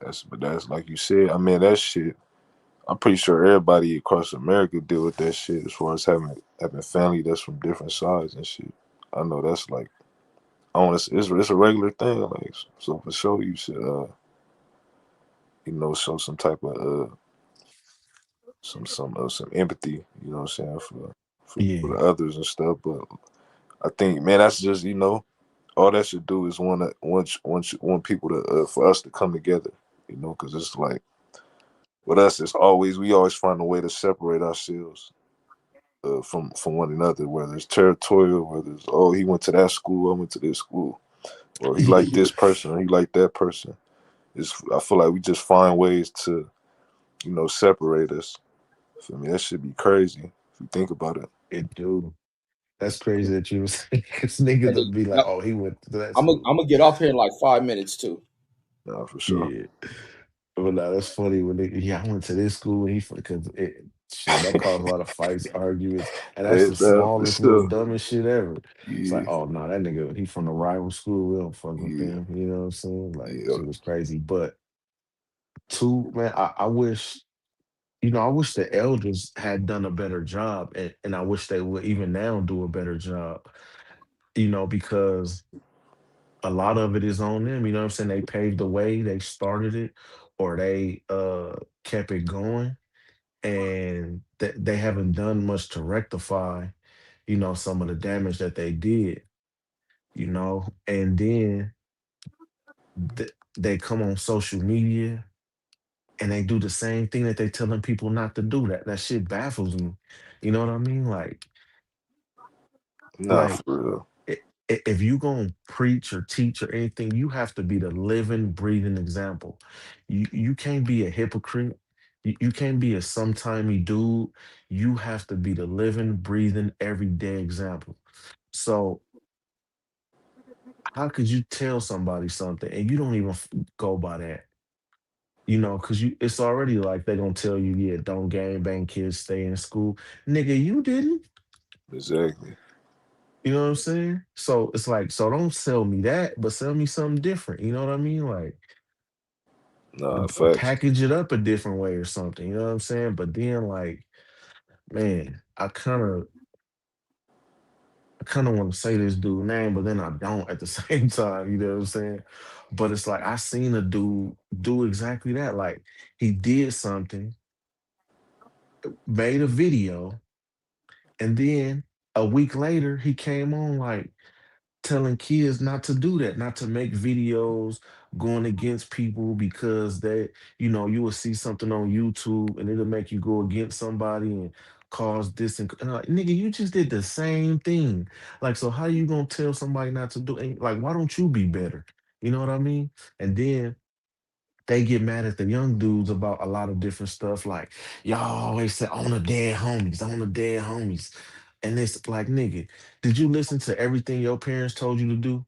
That's like you said. I mean, that shit. I'm pretty sure everybody across America deal with that shit, as far as having family that's from different sides and shit. I know that's like, I don't. It's a regular thing. Like, so for sure, you should show some type of some empathy. You know what I'm saying, for yeah, the others and stuff. But I think, man, that's just, all that should do is want people to for us to come together. Because it's like, with us, we always find a way to separate ourselves from one another, whether it's territorial, whether it's, oh, he went to that school, I went to this school, or he liked this person, or he liked that person. I feel like we just find ways to, separate us. For me, that should be crazy if you think about it. it do. That's crazy that you was because niggas And would be like, yep, oh, he went to that I'm gonna school. get off here in like 5 minutes too. Nah, for sure. Yeah. But no, that's funny when they, yeah, I went to this school and he because it shit that caused a lot of fights, arguments, and that's the Nah, for smallest little sure. dumbest shit ever. It's like, Yeah, oh no, that nigga, he from the rival school. We don't fuck with yeah, them. You know what I'm saying? Like yeah. shit was crazy. But two, man, I wish, I wish the elders had done a better job, and I wish they would even now do a better job. Because a lot of it is on them. You know what I'm saying? They paved the way, they started it, or they kept it going, and they haven't done much to rectify, some of the damage that they did. And then they come on social media and they do the same thing that they telling people not to do. That shit baffles me. You know what I mean? Nah, Like for real. if you gonna preach or teach or anything, you have to be the living, breathing example. You can't be a hypocrite. You can't be a sometimey dude. You have to be the living, breathing, everyday example. So how could you tell somebody something and you don't even go by that? Because it's already like they gonna tell you, yeah, don't gang bang kids, stay in school. Nigga, you didn't. Exactly. You know what I'm saying? So it's like, so don't sell me that, but sell me something different. You know what I mean? Like Nah, facts. package it up a different way or something. You know what I'm saying? But then like, man, I kind of want to say this dude name, but then I don't at the same time. You know what I'm saying? But it's like I seen a dude do exactly that. Like he did something, made a video, and then a week later he came on like telling kids not to do that, not to make videos going against people because you will see something on YouTube and it'll make you go against somebody and cause this and like, nigga, you just did the same thing. Like, so how you gonna tell somebody not to do it? Like, why don't you be better? You know what I mean? And then they get mad at the young dudes about a lot of different stuff, like y'all always say on the dead homies, on the dead homies. And it's like, nigga, did you listen to everything your parents told you to do?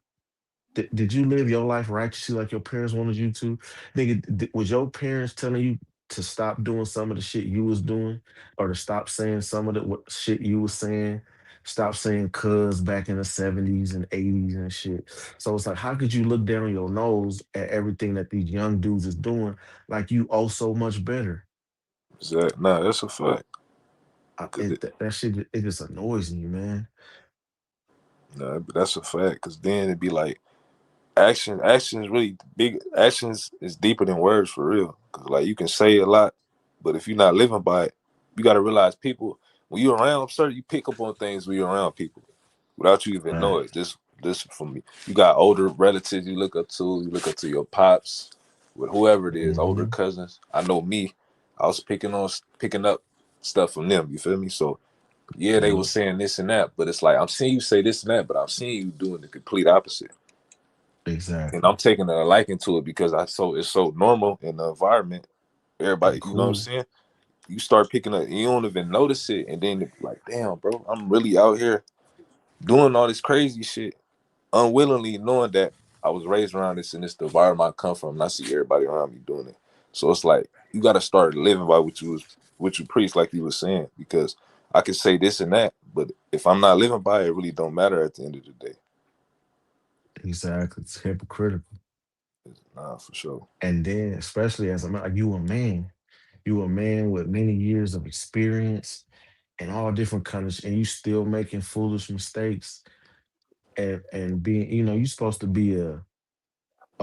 Did you live your life righteously like your parents wanted you to? Nigga, was your parents telling you to stop doing some of the shit you was doing or to stop saying some of the shit you was saying? Stop saying cuz back in the 70s and 80s and shit. So it's like, how could you look down your nose at everything that these young dudes is doing like you owe so much better? Nah, that's a fact. That shit, it just annoys me, man. Nah, that's a fact. Cause then it'd be like action is really big. Actions is deeper than words for real. Cause like you can say a lot, but if you're not living by it, you gotta realize people when you're around certain, you pick up on things when you're around people without you even know Right. it. This from me. You got older relatives you look up to. You look up to your pops, with whoever it is, older Hmm. cousins. I know me. I was picking up stuff from them. You feel me? So yeah, they were Yep. saying this and that, but it's like I'm seeing you say this and that, but I'm seeing you doing the complete opposite. And Exactly. I'm taking a liking to it because it's so normal in the environment. And Everybody, you know what I'm cool. saying? You start picking up, you don't even notice it, and then it be like, damn, bro, I'm really out here doing all this crazy shit, unwillingly knowing that I was raised around this and it's the environment I come from, and I see everybody around me doing it. So it's like you got to start living by what you preach, like you were saying, because I could say this and that, but if I'm not living by it, it really don't matter at the end of the day. Exactly. It's hypocritical. Nah, for sure. And then, especially as a man, like you a man with many years of experience and all different kinds, and you still making foolish mistakes and being, you're supposed to be a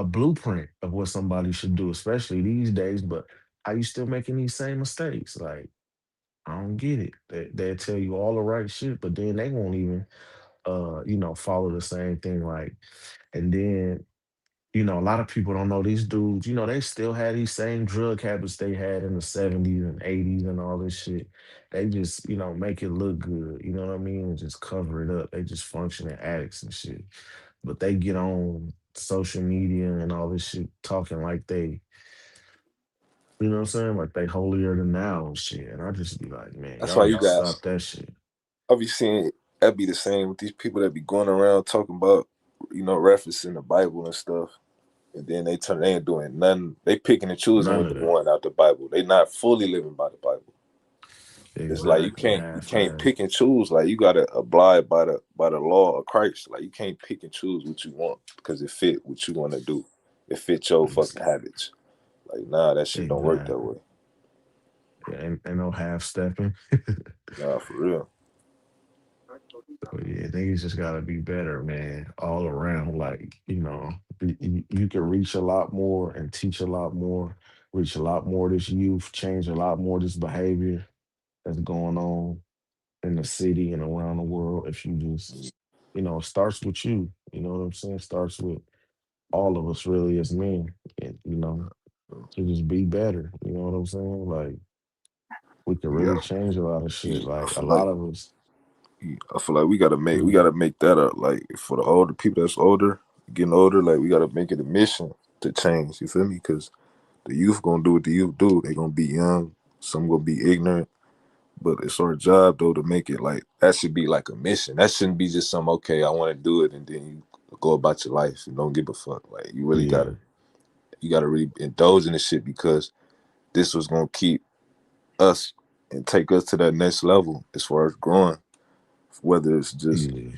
blueprint of what somebody should do, especially these days. But are you still making these same mistakes? Like, I don't get it. They'll tell you all the right shit, but then they won't even, follow the same thing. Like, and then a lot of people don't know these dudes, they still had these same drug habits they had in the 70s and 80s and all this shit. They just, make it look good, you know what I mean? And just cover it up. They just functioning addicts and shit. But they get on social media and all this shit talking like they, you know what I'm saying? Like they holier than thou and shit. And I just be like, man, That's y'all why need you to guys, stop that shit. I be seeing. That'd be the same with these people that be going around talking about, referencing the Bible and stuff. And then they ain't doing nothing. They picking and choosing None what of they that. want out the Bible. They not fully living by the Bible. It's like you Exactly. can't Half-ass. pick and choose. Like you gotta abide by the law of Christ. Like you can't pick and choose what you want because it fit what you want to do. It fit your fucking habits. Like nah, that shit don't work that Exactly. way. Yeah, ain't no half stepping. Nah, for real. So yeah, niggas just gotta be better, man, all around. Like, you can reach a lot more and teach a lot more, reach a lot more of this youth, change a lot more of this behavior that's going on in the city and around the world if you just, it starts with you. You know what I'm saying? Starts with all of us really as men. And, to just be better. You know what I'm saying? Like we could Yeah, really change a lot of shit. yeah. Like a lot of us. I feel like we Yeah, gotta make that up. Like for the older people that's older, getting older, like we gotta make it a mission to change. You feel me? Because the youth gonna do what the youth do. They gonna be young. Some gonna be ignorant. But it's our job though to make it like that should be like a mission. That shouldn't be just some okay, I want to do it and then you go about your life and don't give a fuck. Like you really yeah, gotta really indulge in this shit because this was gonna keep us and take us to that next level as far as growing. Whether it's just yeah,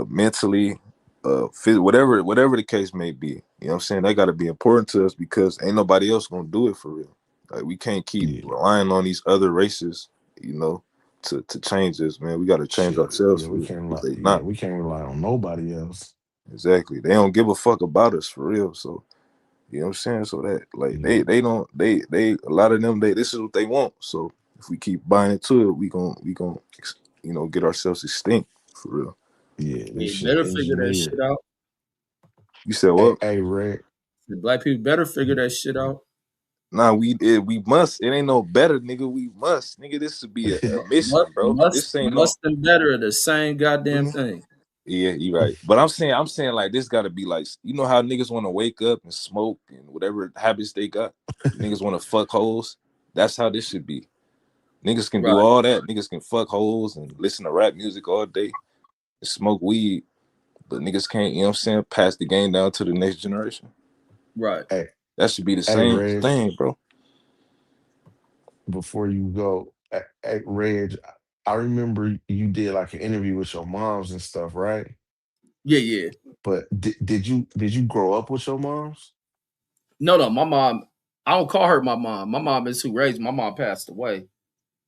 mentally, whatever the case may be. You know what I'm saying? That gotta be important to us because ain't nobody else gonna do it for real. Like we can't keep yeah. relying on these other races, to change us, man. We gotta change Shit. ourselves Yeah, for we real. can't Because rely. they Yeah, not. we can't rely on nobody else. Exactly. They don't give a fuck about us for real. So you know what I'm saying? So that like Yeah, they don't they a lot of them this is what they want. So if we keep buying into it, we gon' get ourselves extinct for real. yeah. This They shit better figure that shit engineered. out. You said Hey, what? hey, Red. The black people better figure that shit out. Nah, we must. It ain't no better, nigga. We must, nigga. This should be a mission, bro. This ain't no. Must and better are the same goddamn Mhm. thing. Yeah, you right. But I'm saying like this got to be like, how niggas want to wake up and smoke and whatever habits they got. Niggas want to fuck hoes. That's how this should be. Niggas can do Right, all that. Niggas can fuck hoes and listen to rap music all day and smoke weed. But niggas can't, pass the game down to the next generation. right. Hey, That should be the hey, same Reg. thing, bro. Before you go, hey, Reg. I remember you did like an interview with your moms and stuff, right? Yeah, yeah. But did you grow up with your moms? No, no, my mom. I don't call her my mom. My mom is who raised me. My mom passed away.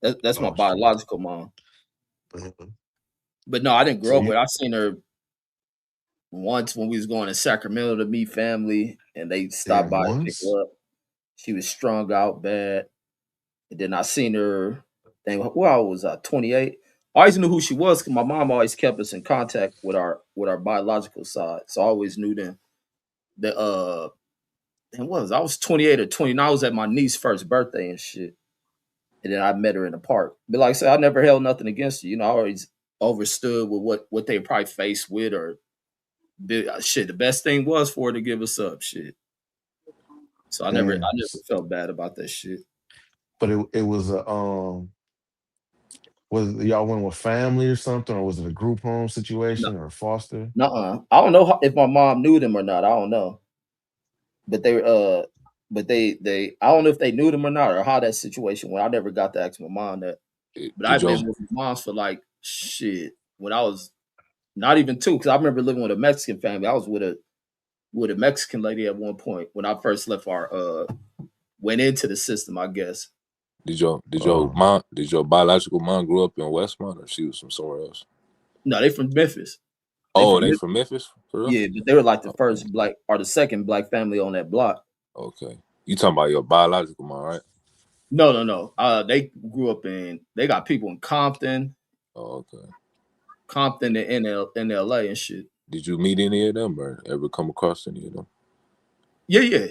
That's my Oh shit. biological mom. Mhm. But no, I didn't So grow up you with her. I seen her once when we was going to Sacramento to meet family, and they stopped damn by to pick once? her up. She was strung out bad. And then I seen her. Dang, well, I was 28. I always knew who she was because my mom always kept us in contact with our biological side. So I always knew them. The and what was I was 28 or 29. I was at my niece's first birthday and shit. And then I met her in the park. But like I said, I never held nothing against her. You know, I always overstood with what they probably faced with or shit. The best thing was for her to give us up, shit. So I Damn. never felt bad about that shit. But it was a was y'all went with family or something, or was it a group home No, situation or a foster? nuh-uh. I don't know if my mom knew them or not. I don't know, but they I don't know if they knew them or not or how that situation went. I never got to ask my mom that. But Did I've your been with my moms for like shit when I was not even two because I remember living with a Mexican family. I was with a Mexican lady at one point when I first left our went into the system, I guess. Uh, did your biological mom grow up in Westmont or she was from somewhere else? No, they from Memphis. They Oh, from they Memphis. from Memphis for real? Yeah, but they were like the Okay, first black or the second black family on that block. okay. You talking about your biological mom, right? No, no, no. They grew up in. They got people in Oh, okay. Compton, and in L.A. and shit. Did you meet any of them or ever come across any of them? Yeah, yeah,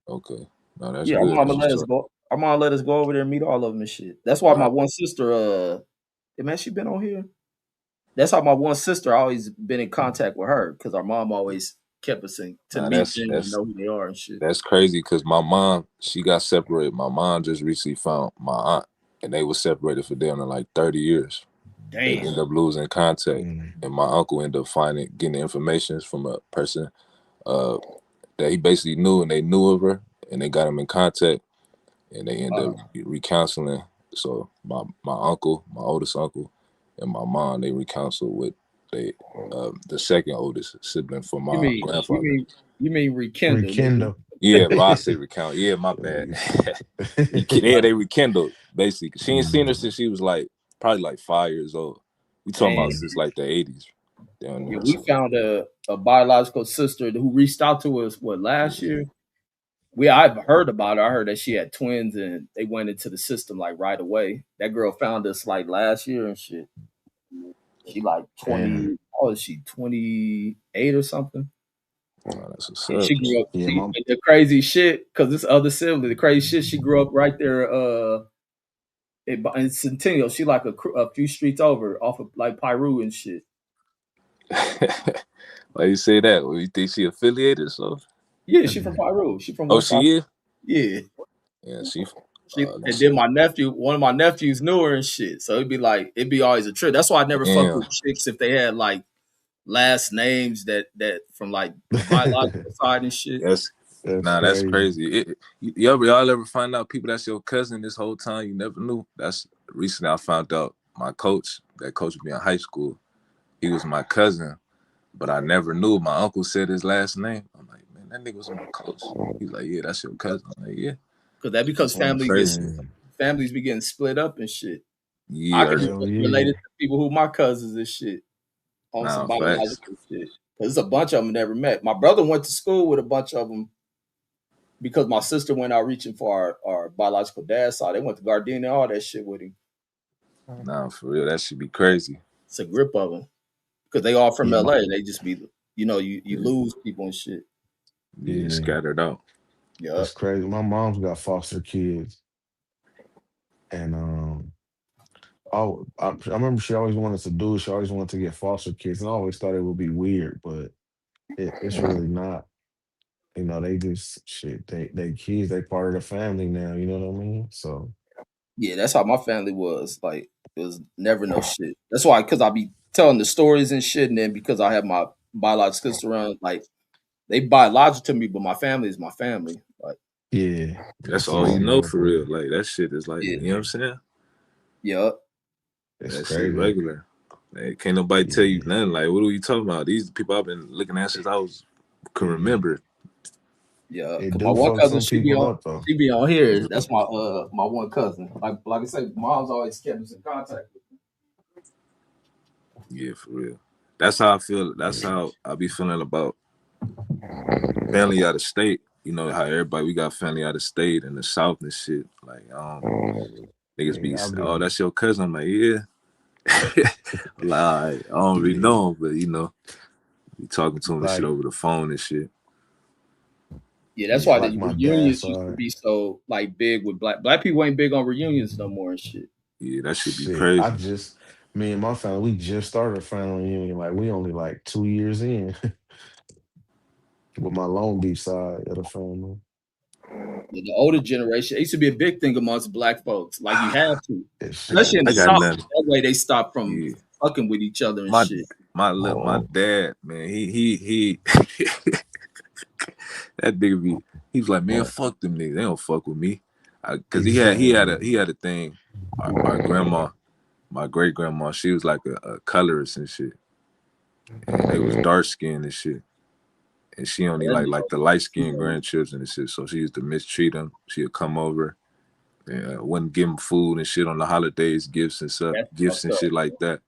Okay. No, that's yeah. Our good. mama That's let what's us up. go. Our mom let us go over there and meet all of them and shit. That's why my Right. one sister. Man, she been on here. That's how my one sister always been in contact with her because our mom always kept us in to Nah, meet that's them and that's know who they are and shit. that's crazy because my mom, she got separated. My mom just recently found my aunt and they were separated for damn near like 30 years. They Damn. end up losing contact, Mm. and my uncle ended up getting the information from a person uh, that he basically knew, and they knew of her, and they got him in contact, and they ended up recounseling. So my uncle, my oldest uncle, and my mom, they recounseled with they the second oldest sibling for You my mean you grandfather. mean you mean rekindle, nigga. Rekindle. Yeah, but I say recount. Yeah, my bad. Yeah, they rekindled basically. She ain't seen her Mm. since she was like probably like 5 years old. We talking about Man, since like the 80s down yeah, there. we So found a biological sister who reached out to us last year. I've heard about her. I heard that she had twins and they went into the system like right away. That girl found us like last year and shit. She like And 20, how is she, 28 or something? that's what's And up. she grew up, yeah, my the crazy shit, because this other sibling, the crazy shit, she grew up right there in Centennial. She like a few streets over off of like Pyru and shit. Why you say that? Well, you think she affiliated? So Yeah, she from Pyru. She from oh, West Side. she is. Yeah. Yeah, she. And then my nephew, one of my nephews knew her and shit. So it'd be always a trip. That's why I never fuck Damn, with chicks if they had like last names that from like the biological side and shit. that's that's nah, that's crazy. crazy. Y'all ever find out people that's your cousin this whole time you never knew? That's recently I found out my coach that coached me in high school. He was my cousin, but I never knew. My uncle said his last name. I'm like, man, that nigga was my coach. He's like, yeah, that's your cousin. I'm like, yeah, Because that's crazy. families be getting split up and shit. I Yeah, could be Hell yeah. related to people who my cousins and shit on some nah, facts. biological shit. Because there's a bunch of them never met. My brother went to school with a bunch of them because my sister went out reaching for our biological dad's side. They went to Gardena, all that shit with him. Nah, for real, that should be crazy. It's a grip of them because they all from Yeah, LA. They just be, you Yeah, lose people and shit. yeah, yeah. scattered out. Yeah, It's crazy. My mom's got foster kids, and I remember she always wanted to do. She always wanted to get foster kids, and I always thought it would be weird, but it's really not. You know, they just shit. They kids. They part of the family now. You know what I mean? So yeah. That's how my family was. Like it was never no shit. That's why because I be telling the stories and shit, and then because I have my biological sister around, like they biological to me, but my family is my family. Like yeah, That's it's all all you know blood for real. family. Like that shit is like, yeah, you know what I'm saying? yeah, It's That shit crazy. regular. Like, can't nobody tell you Yeah, nothing. Like, what are we talking about? These people I've been looking at since I can yeah. remember. yeah. It Cause my do one fuck cousin, some people up though. she be on here. That's my one cousin. Like I said, mom's always kept us in contact. Yeah, for real. That's how I feel. That's how I be feeling about family out of state. You know how everybody we got family out of state in the south and shit. Like, niggas be, Nigga, I've oh, been that's your cousin. I'm like, yeah. Like, all right, I don't really yeah, know him, but you talking to him and shit like over the phone and shit. Yeah, that's yeah, why like the my dad's reunions used to side. be so like big with black people ain't big on reunions no more and shit. Yeah, that should be Shit, I crazy. just me and my family, we just started a family reunion. Like we only like 2 years in with my Long Beach side of the family. The older generation, it used to be a big thing amongst black folks. Like you have to, It's especially in I the got South. nothing. That way they stop from Yeah. fucking with each other and My shit. my dad, man, he that nigga be he was like, man, fuck them niggas. They don't fuck with me. Cause exactly. he had a thing. Our grandma, my great grandma, she was like a colorist and shit. And they was dark skinned and shit. And she only That like the light skinned nigga, grandchildren and shit. So she used to mistreat them. She'd come over and wouldn't give them food and shit on the holidays, that's gifts fucked and up. shit like that.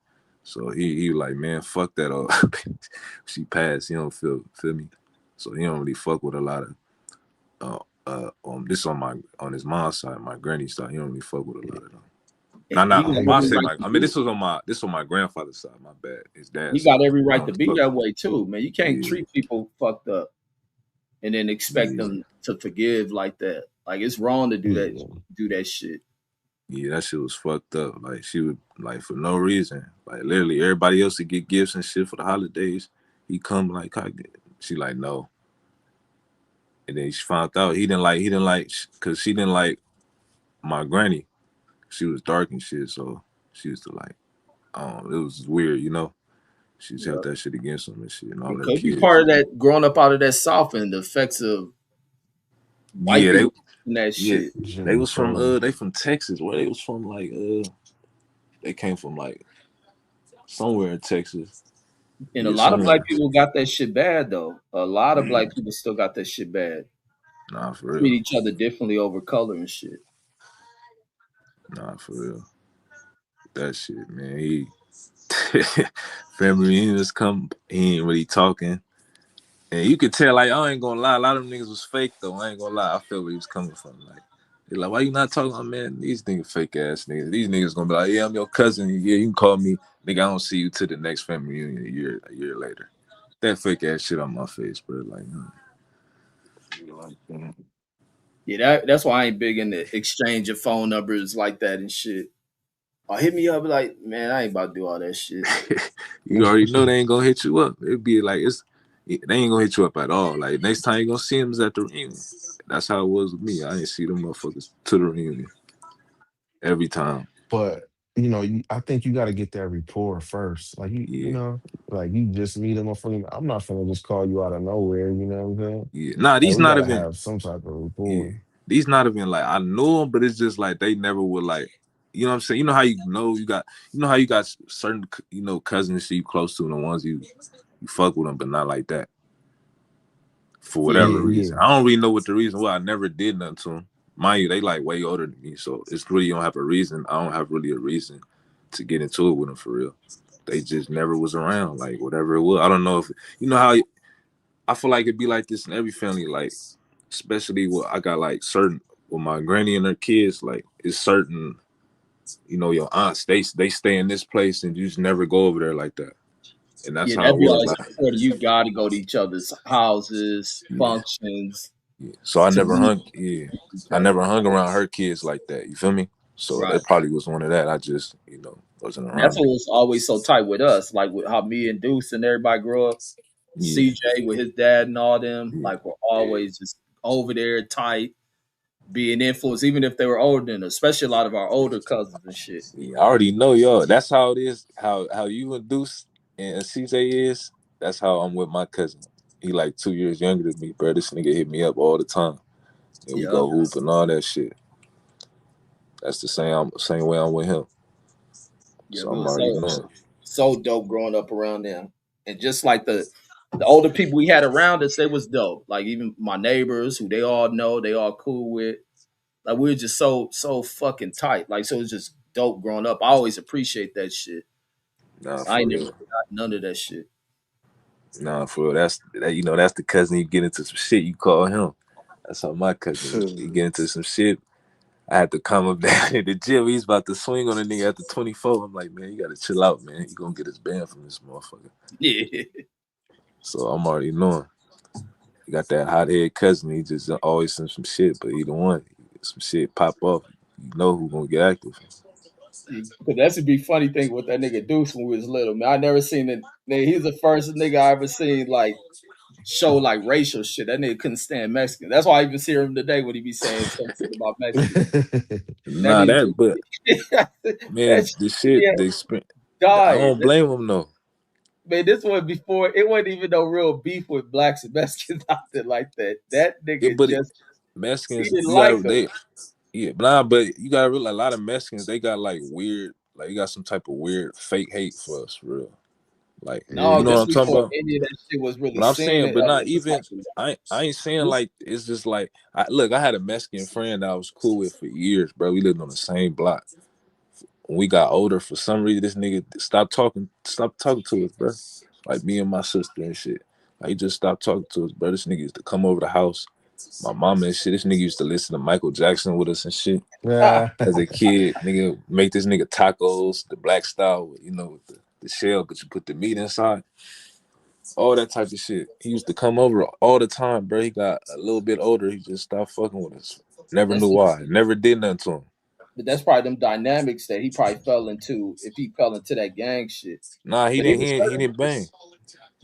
So he was like, man, fuck that. All she passed. He don't feel me. So he don't really fuck with a lot of this on his mom's side, my granny's side. He don't really fuck with a lot of them. And Not he got Hey, I every say right Q, my. to I mean, be. this was on my grandfather's side. My bad. His He dad's side. got every He right don't to really be fuck. that way too, man. You can't Yeah, treat people fucked up and then expect yeah, them to forgive like that. Like it's wrong to yeah, do that shit. yeah. That shit was fucked up. Like she would like for no reason. Like literally everybody else would get gifts and shit for the holidays. He come like, she like no. And then she found out he didn't like because she didn't like my granny. She was dark and shit, so she used to like It was weird, you know. She just Yeah. held that shit against them and shit, and all It them could be kids. part of that growing up out of that South and the effects of white Yeah, people in that yeah, shit. they Jim was from Crow. they from Texas. Where they was from, like they came from like somewhere in Texas. And a Yeah, lot of black somewhere. people got that shit bad though. A lot of black people still got that shit bad. Nah, for Treat real. each other differently over color and shit. Nah, for real. That shit, man. He family reunions come. He ain't really talking. And you could tell, like, I ain't gonna lie, a lot of them niggas was fake though. I ain't gonna lie. I felt where he was coming from. Like, they like, why you not talking? Oh, man, these niggas fake ass niggas. These niggas gonna be like, yeah, I'm your cousin. Yeah, you can call me. Nigga, I don't see you to the next family reunion a year later. That fake ass shit on my face, bro. Like, like that. Yeah, that's why I ain't big into exchange of phone numbers like that and shit. Or hit me up like, man, I ain't about to do all that shit. You already know they ain't gonna hit you up. It'd be like they ain't gonna hit you up at all. Like next time you gonna see them is at the reunion. That's how it was with me. I didn't see them motherfuckers to the reunion every time. But I think you got to get that rapport first. Like Yeah, like you just meet them from. I'm not gonna just call you out of nowhere. You know what I'm saying? yeah. Nah, Like these we not gotta even. have some type of Yeah, rapport. these not even like I know them, but it's just like they never would like. You know what I'm saying? You know how you know how you got certain cousins you close to and the ones you fuck with them, but not like that. For Yeah, whatever Yeah, reason. yeah. I don't really know what the reason was. I never did nothing to them. Mind you, they like way older than me, so it's really you don't have a reason. I don't have really a reason to get into it with them for real. They just never was around, like whatever it was. I don't know if you know how I feel like it'd be like this in every family, like especially what I got like certain with my granny and her kids, like it's certain, your aunts they stay in this place and you just never go over there like that. And that's yeah, how that'd it be was like like. important. You got to go to each other's houses, Yeah. functions Yeah. So I to never meet hung. Yeah, each I other. never hung around her kids like that. You feel me? So Right. it probably was one of that. I just wasn't And that's around what it. was always so tight with us, like with how me and Deuce and everybody grew up. Yeah, CJ with his dad and all them, yeah, like we're always just over there tight, being influenced, even if they were older than us, especially a lot of our older cousins and shit. yeah. I already know y'all. That's how it is. How you and Deuce and CJ is. That's how I'm with my cousin. He like 2 years younger than me, bro. This nigga hit me up all the time, and we Yeah. go hoop and all that shit. That's the same way I'm with him. Yeah, So we I'm was already knowing. so dope growing up around them. And just like the older people we had around us, they was dope. Like even my neighbors who they all know, they all cool with. Like we were just so fucking tight. Like so it's just dope growing up. I always appreciate that shit. Nah, I for ain't never real. forgot none of that shit. Nah, for real. That's the cousin you get into some shit. You call him. That's how my cousin is. You get into some shit. I had to calm him down in the gym. He's about to swing on a nigga after 24. I'm like, man, you gotta chill out, man. You gonna get his banned from this motherfucker. Yeah. So I'm already knowing. You got that hot head cousin. He just always sends some shit, but either one, some shit pop off. You know who gonna get active. Cause that's would be funny thing with that nigga Deuce when we was little. Man, I never seen it. Man, he's the first nigga I ever seen like show like racial shit. That nigga couldn't stand Mexican. That's why I even see him today when he be saying some shit about Mexicans. That Nah, nigga but that man, shit, the shit, yeah, the experience. I died. don't blame him though. Man, this was before it wasn't even no real beef with blacks and Mexicans out there like that. That nigga But just he Mexicans, didn't you like got him. they yeah, nah, but you gotta realize a lot of Mexicans they got like weird, like you got some type of weird fake hate for us, for real. Like No, you know Yeah. what this I'm talking before about? any of that shit was really But I'm seen saying, in but not the even. type of I ain't saying this like it's just like I had a Mexican friend that I was cool with for years, bro. We lived on the same block. When we got older, for some reason, this nigga stopped talking to us, bro. Like me and my sister and shit. Like he just stopped talking to us, bro. This nigga used to come over the house. My mama and shit. This nigga used to listen to Michael Jackson with us and shit. ah, As a kid, nigga make this nigga tacos, the black style, with the shell, but you put the meat inside. All that type of shit. He used to come over all the time, bro. He got a little bit older. He just stopped fucking with us. Never that's knew why. Never did nothing to him. but that's probably them dynamics that he probably fell into if he fell into that gang shit. Nah, he But didn't. even He didn't bang.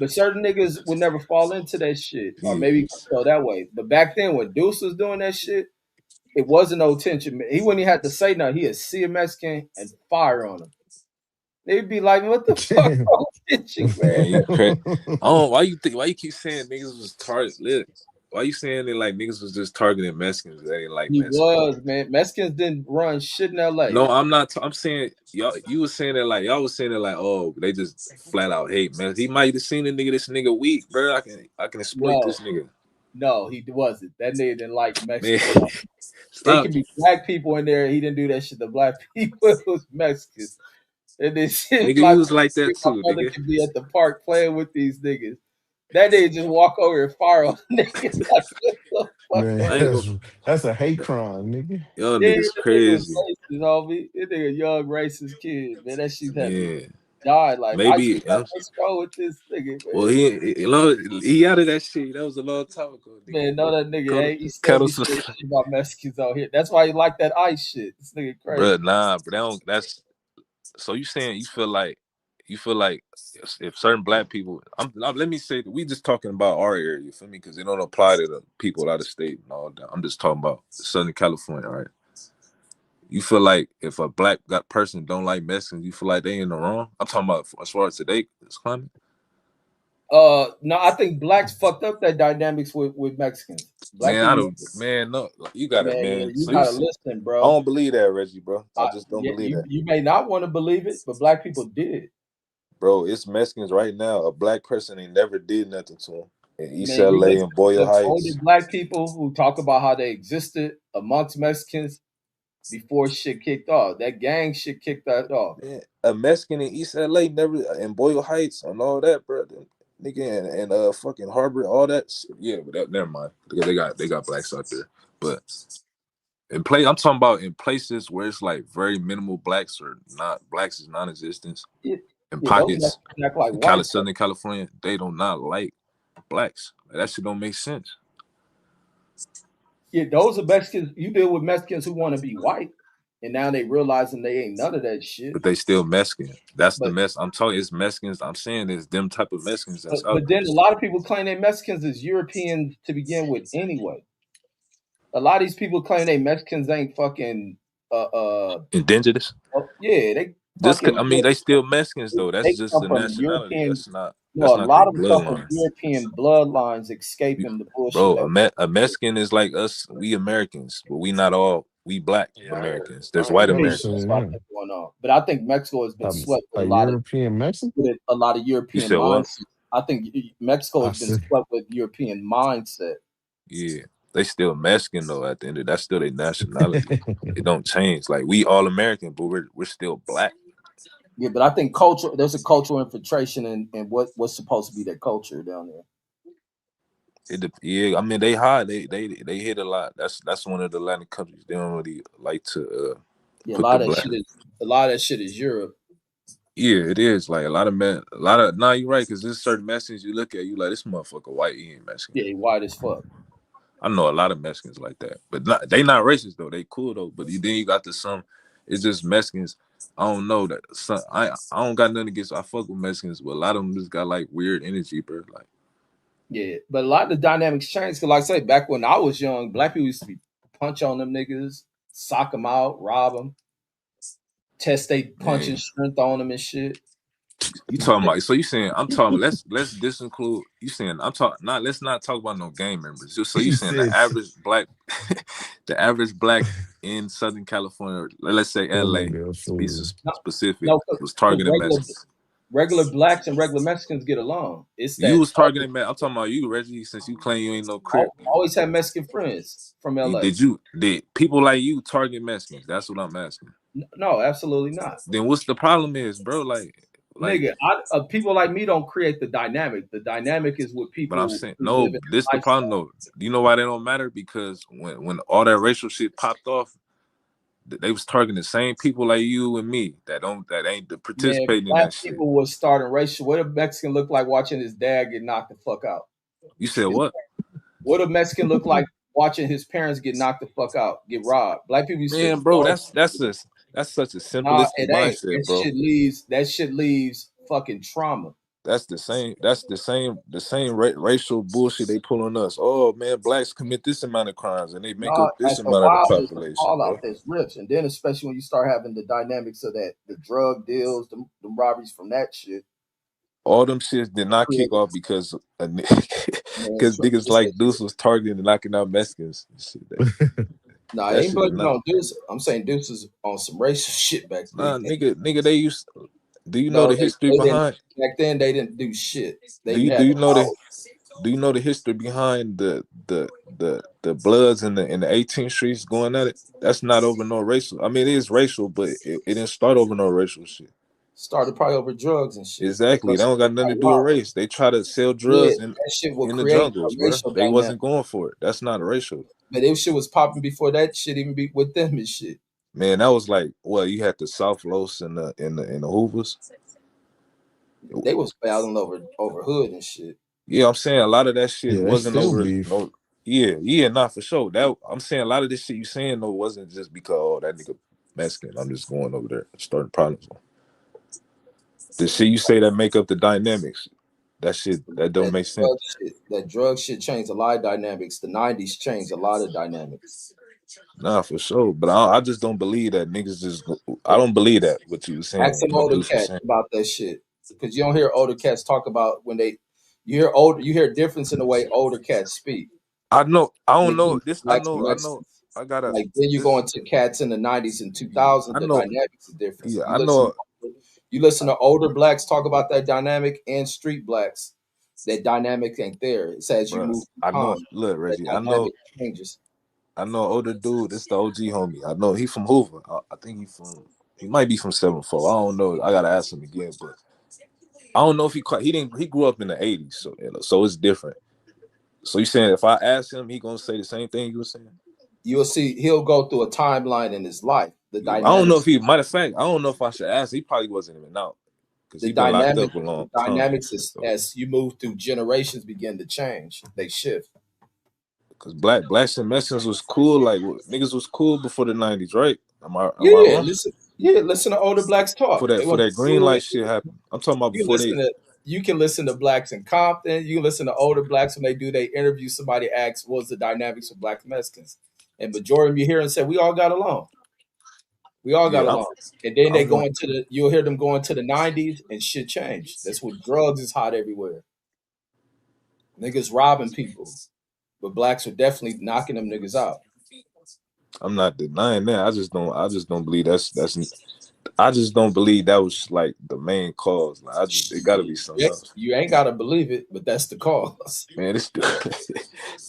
certain niggas would never fall into that shit, or Yeah. maybe feel that way. But back then, when Deuce was doing that shit, it wasn't no tension. He wouldn't even have to say nothing. He'd see a Mexican and fire on him. They'd be like, "What the fuck wrong with you, man?" Man, you crazy. Oh, why you keep saying niggas was target? Why you saying they like niggas was just targeting Mexicans? They didn't like He Mexicans. was, man. Mexicans didn't run shit in L.A. No, I'm not. I'm saying y'all. You was saying that like y'all was saying that like, oh, they just flat out hate man. He might have seen a nigga. This nigga weak, bro. I can exploit No, this nigga. no, he wasn't. That nigga didn't like Man, Mexicans at all. They stop, can be black people in there. He didn't do that shit to black people. It was Mexicans. And this shit nigga. like You was like that my too, brother nigga. can be at the park playing with these niggas. That nigga just walk over and fire on niggas like what the fuck Man, I on? ain't gonna. that's a hate crime, nigga. Y'all Yeah, niggas that nigga was crazy, racist, homie. That nigga young racist kid, man. That shit had me man. dying. Like I used to Maybe. be like, what's wrong with this nigga, Well, man? he out of that shit. That was a long time ago, nigga. Man, no, that nigga Cut, ain't. He still cut be us, saying shit about Mexicans out here. That's why he like that ice shit. This nigga crazy. bro. Nah, but that's so you saying you feel like if certain black people, let me say that we just talking about our area, you feel me? Because it don't apply to the people out of state and all that. I'm just talking about Southern California, all right? You feel like if a black person don't like Mexicans, you feel like they in the wrong? I'm talking about as far as today, this climate. No, I think blacks fucked up that dynamics with Mexicans. Black Man, I people, don't. Man, no, you got it, man, yeah, man. you So gotta listen, I bro. don't believe that, Reggie, bro. I just don't Yeah, believe you that, you may not want to believe it, but black people did. bro. It's Mexicans right now. A black person ain't never did nothing to him in East Man, you LA listen and Boyle to older Heights. black people who talk about how they existed amongst Mexicans before shit kicked off. That gang shit kicked that off. Man, a Mexican in East LA never in Boyle Heights and all that, bro. Nigga and fucking Harbor, all that. Yeah, but never mind. Because they got blacks out there, but I'm talking about in places where it's like very minimal blacks or not blacks is non-existent Yeah, in yeah, those pockets Mexicans act like in white folk. Southern California. They do not like blacks. Like, that shit don't make sense. Yeah, those are Mexicans. You deal with Mexicans who want to be white, and now they realizing they ain't none of that shit. they still Mexican. That's the But mess. I'm talking. It's Mexicans. I'm saying it's them type of Mexicans but that's out but there. then a lot of people claim they Mexicans as Europeans to begin with anyway. A lot of these people claim they Mexicans ain't fucking Indigenous. yeah, they Just, fucking I mean, they still Mexicans though. That's they just come the from nationality. European. No, That's a not their lot of them come from bloodline. European bloodlines escaping the bullshit Bro, that A Mexican is like us. We Americans, but we not all. We black Americans. There's I white ain't never maybe Americans. that's seen what I him. think going on. But I think Mexico has been swept A European Mexican? with a lot of You European said what? mindset. I think Mexico I has been see. swept with European mindset. Yeah, they still Mexican though. At the end of that's still their nationality. It don't change. Like we all American, but we're still black. Yeah, but I think culture there's a cultural infiltration in what's supposed to be their culture down there. Yeah, I mean they hide. They hit a lot. That's one of the Latin countries. They don't really like to Yeah, put the black. a lot of that shit is Europe. Yeah, it is like a lot of men. A lot of nah, you're right because there's certain Mexicans you look at you like this motherfucker white. He ain't Mexican. Yeah, white as fuck. I know a lot of Mexicans like that, but they not racist though. They cool though. But then you got the some. It's just Mexicans. I don't know that. I don't got nothing against. I fuck with Mexicans, but a lot of them just got like weird energy, bro. Like Yeah, but a lot of the dynamics changed. Cause like I say, back when I was young, black people used to be punch on them niggas, sock them out, rob them, test they punching man, strength on them and shit. you talking about? So you saying I'm talking? Let's disinclude. You saying I'm talking? Not let's not talk about no gang members. So you He saying the says average black, the average black in Southern California, let's say that LA, nigga a be fool. No, specific, no, was because targeting Mexicans. regular blacks and regular Mexicans get along. It's You that was targeting I'm talking about you, Reggie, since you claim you ain't no I crip. always have Mexican friends from LA. Did people like you target Mexicans? That's what I'm asking. No, absolutely not. Then what's the problem is, bro? Like, Nigga, people like me don't create the dynamic. The dynamic is with but I'm people saying who live no, in this a the problem lifestyle. though. Do you know why they don't matter? Because when all that racial shit popped off, they was targeting the same people like you and me that ain't Man, participating in black that shit. people was starting racial. What a Mexican look like watching his dad get knocked the fuck out? You said what? What a Mexican look like watching his parents get knocked the fuck out, get robbed? Black people used to Man, bro, love. that's such a Nah, simplistic it ain't. mindset, bro. That shit leaves fucking trauma. That's the same. That's the same racial bullshit they pull on us. Oh man, blacks commit this amount of crimes and they make up No, this at the amount of the wild, there's the population, fallout, bro. there's rifts, and then especially when you start having the dynamics of that, the drug deals, the robberies from that shit. All them shits did not kick Created, off because man, because niggas it's like that Deuce shit. was targeting and knocking out Mexicans. Shit, Nah, I that ain't shit did blaming it not. on Deuce. I'm saying Deuce is on some racist shit back then. Nah, nigga, they used. Do you know No, the history they didn't. behind? Back then, they didn't do shit. They Do even you had do you the know the power. do you know the history behind the Bloods in the 18th streets going at it? That's not over no racial. I mean, it is racial, but it didn't start over no racial shit. Started probably over drugs and shit. Exactly. That Because don't got nothing to do with race. They try to sell yeah, drugs that shit will in the create a jungles, bro. racial They dynamic. wasn't going for it. That's not racial. But if shit was popping before that shit even be with them and shit. Man, that was like, well, you had the South Los and the Hoovers. They was battling over hood and shit. Yeah, I'm saying a lot of that shit Yeah, that's wasn't still over beef. no. Yeah, not for sure. That I'm saying a lot of this shit you saying though wasn't just because that nigga Mexican. I'm just going over there starting problems. The shit you say that make up the dynamics, that shit that don't That make sense. drug shit changed a lot of dynamics. The '90s changed a lot of dynamics. Nah, for sure. But I just don't believe that niggas just. I don't believe that what you were Ask saying. some What older Deuce was cats saying. about that shit because you don't hear older cats talk about when they. You hear difference in the way older cats speak. I know. I don't They know do this. I blacks and know. I know. Mexicans. I gotta Like then you go this. into cats in the '90s and 2000s, I the know. dynamics is different. Yeah, I know. You listen to older blacks talk about that dynamic and street blacks. That dynamic ain't there. It's as you Bro, move through I know. time, Look, that Reggie. dynamic changes. I know older dude. This the OG homie. I know he from Hoover. I think he from. He might be from 7-4. I don't know. I gotta ask him again, but I don't know if he didn't. He grew up in the '80s, so so it's different. So you saying if I ask him, he gonna say the same thing you were saying? You'll see he'll go through a timeline in his life. Yeah, I don't know if he. Matter of fact, I don't know if I should ask. He probably wasn't even out because he been locked up a The long time. dynamics is So, as you move through generations begin to change. They shift. because blacks and Mexicans was cool. Like niggas was cool before the '90s, right? Am I Yeah, wrong? listen. Yeah, listen to older blacks talk. They For went to that green school. light shit happened. I'm talking about You before listen they. to you can listen to blacks in Compton. You can listen to older blacks when they do they interview. Somebody asks, "What's the dynamics of black Mexicans?" And majority of you hear and say, "We all got along. We all got Yeah, along." And then they I'm go one. into you'll hear them go into the '90s and shit changed. That's what drugs is hot everywhere. Niggas robbing people, but blacks are definitely knocking them niggas out. I'm not denying that. I just don't believe that's. I just don't believe that was like the main cause. Like I just it got to be something else. You ain't gotta believe it, but that's the cause. Man, this dude, You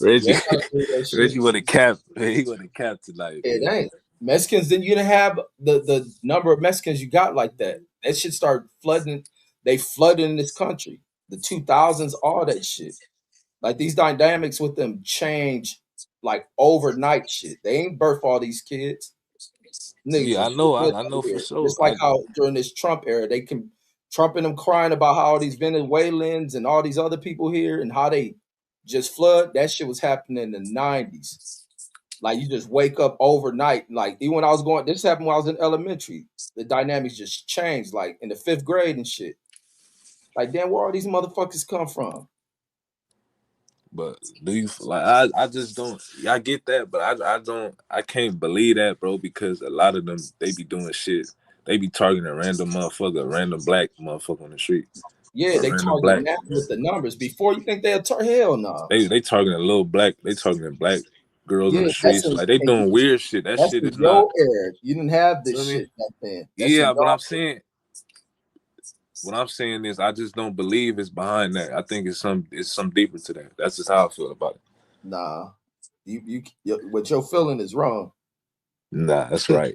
Reggie, ain't gotta believe that shit. Reggie would have capped. He would have capped tonight, It man. ain't. Mexicans, then you didn't have the number of Mexicans you got like that. That shit started flooding. They flooded in this country. The 2000s, all that shit. Like these dynamics with them change like overnight shit. They ain't birth all these kids. Niggas Yeah, I was know. good I out know for here. sure. Just like how during this Trump era, they can Trump and them crying about how all these Venezuelans and all these other people here and how they just flood. That shit was happening in the 90s. Like you just wake up overnight. Like even when I was going, this happened when I was in elementary. The dynamics just changed, like in the fifth grade and shit. Like, damn, where all these motherfuckers come from? But do you like? I just don't. I get that, but I don't. I can't believe that, bro. Because a lot of them they be doing shit. They be targeting a random motherfucker, a random black motherfucker on the street, Yeah, or a they random target black. now with the numbers. Before you think they'll hell no. They targeting a little black. They targeting black girls on Yeah, the streets. Like they doing weird shit. That that's shit in is not. your era. You didn't have this Feel me? shit back then. That's in Yeah, but your I'm saying what I'm saying is I just don't believe it's behind that. I think it's some deeper to that. That's just how I feel about it. nah. What you're feeling is wrong. Nah, that's right.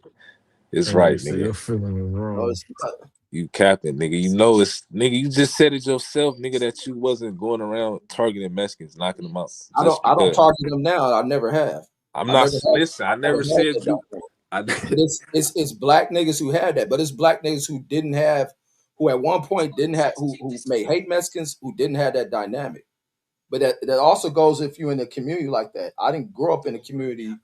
It's That nigga right, say nigga. your feeling is No, wrong. it's not. You capping, nigga. You know it's nigga. You just said it yourself, nigga, that you wasn't going around targeting Mexicans, knocking them out just I don't because. target them now. I never have. I'm I not never have. listen. I Never never had said that you. dynamic. I But it's black niggas who had that. But it's black niggas who didn't have, who at one point didn't have, who may hate Mexicans who didn't have that dynamic. But that also goes if you're in a community like that. I didn't grow up in a community